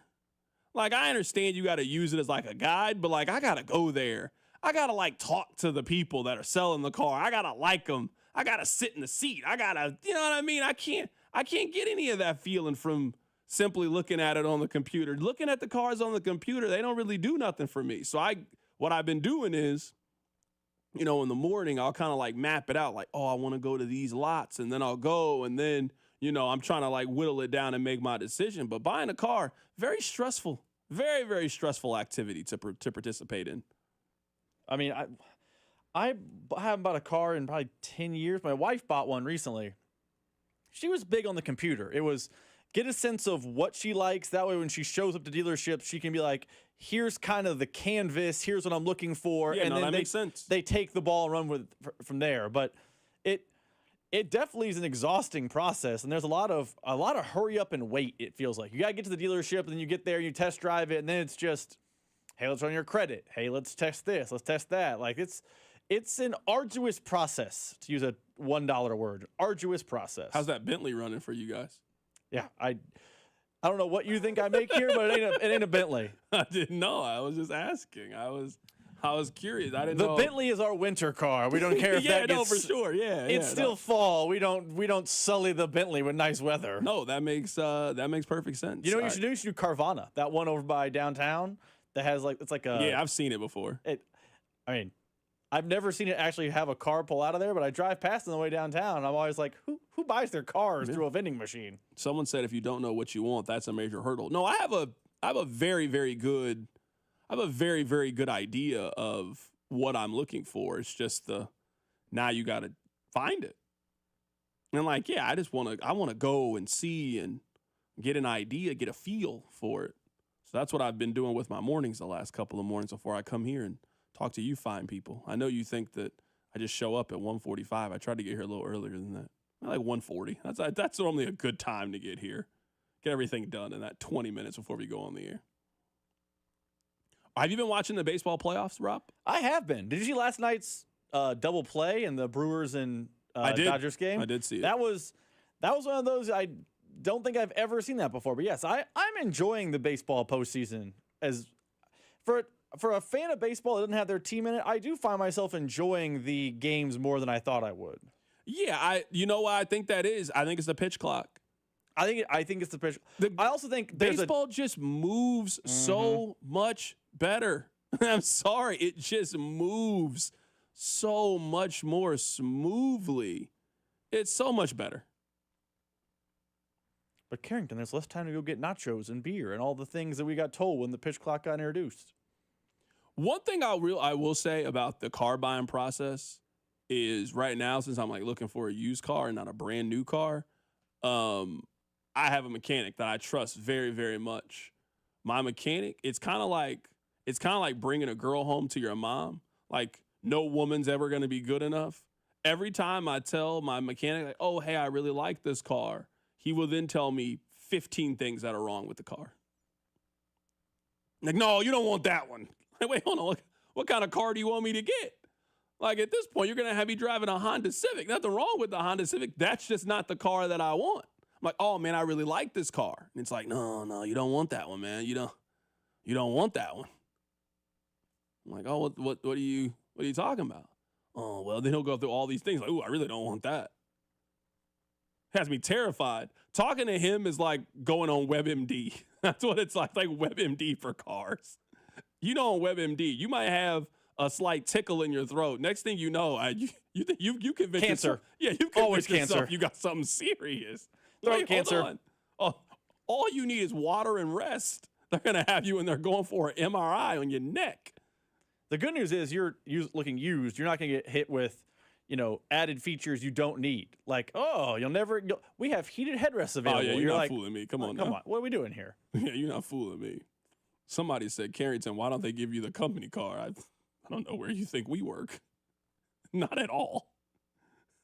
Like, I understand you got to use it as like a guide, but like I got to go there. I got to like talk to the people that are selling the car. I got to like them. I got to sit in the seat. I got to, you know what I mean? I can't get any of that feeling from simply looking at it on the computer. Looking at the cars on the computer, they don't really do nothing for me. So what I've been doing is, you know, in the morning, I'll kind of like map it out like, oh, I want to go to these lots, and then I'll go, and then, you know, I'm trying to like whittle it down and make my decision. But buying a car, very stressful, very, very stressful activity to participate in. I mean, I haven't bought a car in probably 10 years. My wife bought one recently. She was big on the computer. It was get a sense of what she likes. That way when she shows up to dealerships, she can be like, here's kind of the canvas. Here's what I'm looking for. Yeah, and then that makes sense. They take the ball and run with from there. But it definitely is an exhausting process. And there's a lot of hurry up and wait, it feels like. You got to get to the dealership, and then you get there, you test drive it, and then it's just, hey, let's run your credit. Hey, let's test this. Let's test that. Like, it's an arduous process, to use a $1 word. Arduous process. How's that Bentley running for you guys? Yeah, I don't know what you think I make here, but it ain't a Bentley. I didn't know. I was just asking. I was curious. I didn't know. The Bentley is our winter car. We don't care if yeah, that gets... no, for sure. Yeah, it's still fall. We don't sully the Bentley with nice weather. No, that makes perfect sense. You know what you should do? You should do Carvana. That one over by downtown that has like, it's like a... Yeah, I've seen it before. I mean, I've never seen it actually have a car pull out of there, but I drive past on the way downtown, and I'm always like, who buys their cars through a vending machine? Someone said if you don't know what you want, that's a major hurdle. No, I have a very, very good idea of what I'm looking for. It's just now you got to find it. And like, yeah, I want to go and see and get an idea, get a feel for it. So that's what I've been doing with my mornings the last couple of mornings before I come here and talk to you fine people. I know you think that I just show up at 1:45. I tried to get here a little earlier than that. Like 1:40. That's normally a good time to get here. Get everything done in that 20 minutes before we go on the air. Have you been watching the baseball playoffs, Rob? I have been. Did you see last night's double play in the Brewers and Dodgers game? I did see it. That was one of those, I don't think I've ever seen that before. But yes, I'm enjoying the baseball postseason. As for a fan of baseball that doesn't have their team in it, I do find myself enjoying the games more than I thought I would. Yeah, you know what I think that is? I think it's the pitch clock. I think it's the pitch. I also think baseball just moves so much better. I'm sorry, it just moves so much more smoothly. It's so much better. But Carrington, there's less time to go get nachos and beer and all the things that we got told when the pitch clock got introduced. One thing I will say about the car buying process is right now, since I'm like looking for a used car and not a brand new car, I have a mechanic that I trust very, very much. My mechanic, it's kind of like bringing a girl home to your mom. Like, no woman's ever going to be good enough. Every time I tell my mechanic, like, oh, hey, I really like this car, he will then tell me 15 things that are wrong with the car. Like, no, you don't want that one. Like, wait, hold on. What kind of car do you want me to get? Like, at this point, you're going to have me driving a Honda Civic. Nothing wrong with the Honda Civic. That's just not the car that I want. I'm like, oh, man, I really like this car. And it's like, no, you don't want that one, man. You don't want that one. I'm like, oh, what are you talking about? Oh, well, then he'll go through all these things. Like, ooh, I really don't want that. Has me terrified. Talking to him is like going on WebMD. That's what it's like WebMD for cars. You know, on WebMD, you might have a slight tickle in your throat. Next thing you know, you convince cancer. yourself, you Always convince yourself cancer. you got something serious. Throat Wait, cancer. hold on. All you need is water and rest. They're gonna have you in there going for an MRI on your neck. The good news is you're looking used. You're not going to get hit with, added features you don't need. Like, oh, we have heated headrests available. Oh, yeah, you're not fooling me. Come on. What are we doing here? Yeah, you're not fooling me. Somebody said, Carrington, why don't they give you the company car? I don't know where you think we work. Not at all.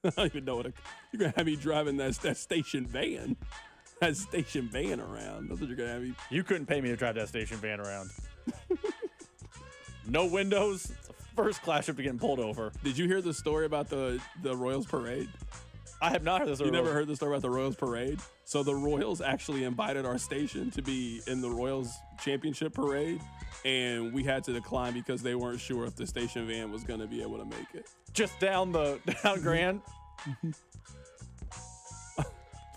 I don't even know you're going to have me driving that station van. That station van around. That's what you're going to have me. You couldn't pay me to drive that station van around. No windows. It's a first class trip to getting pulled over. Did you hear the story about the Royals parade? I have not heard this story. You never heard the story about the Royals parade? So the Royals actually invited our station to be in the Royals championship parade, and we had to decline because they weren't sure if the station van was going to be able to make it. Just down Grand?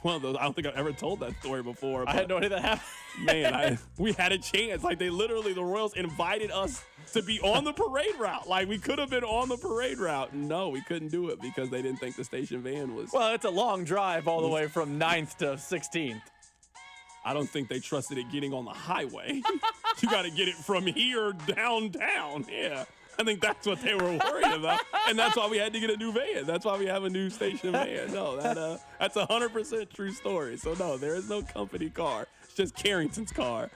One of those. I don't think I've ever told that story before. I had no idea that happened. Man, we had a chance. Like, the Royals invited us to be on the parade route. Like, we could have been on the parade route. No, we couldn't do it because they didn't think the station van was. Well, it's a long drive all the way from 9th to 16th. I don't think they trusted it getting on the highway. You got to get it from here downtown. Yeah. I think that's what they were worried about. And that's why we had to get a new van. That's why we have a new station van. No, that's 100% true story. So, no, there is no company car. It's just Carrington's car.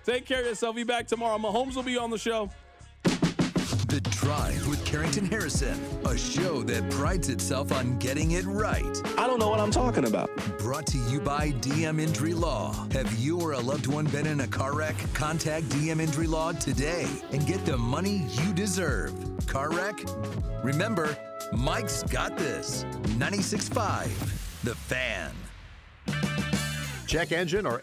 Take care of yourself. Be back tomorrow. Mahomes will be on the show. The Drive with Carrington Harrison, a show that prides itself on getting it right. I don't know what I'm talking about. Brought to you by DM Injury Law. Have you or a loved one been in a car wreck? Contact DM Injury Law today and get the money you deserve. Car wreck? Remember, Mike's got this. 96.5, The Fan. Check engine or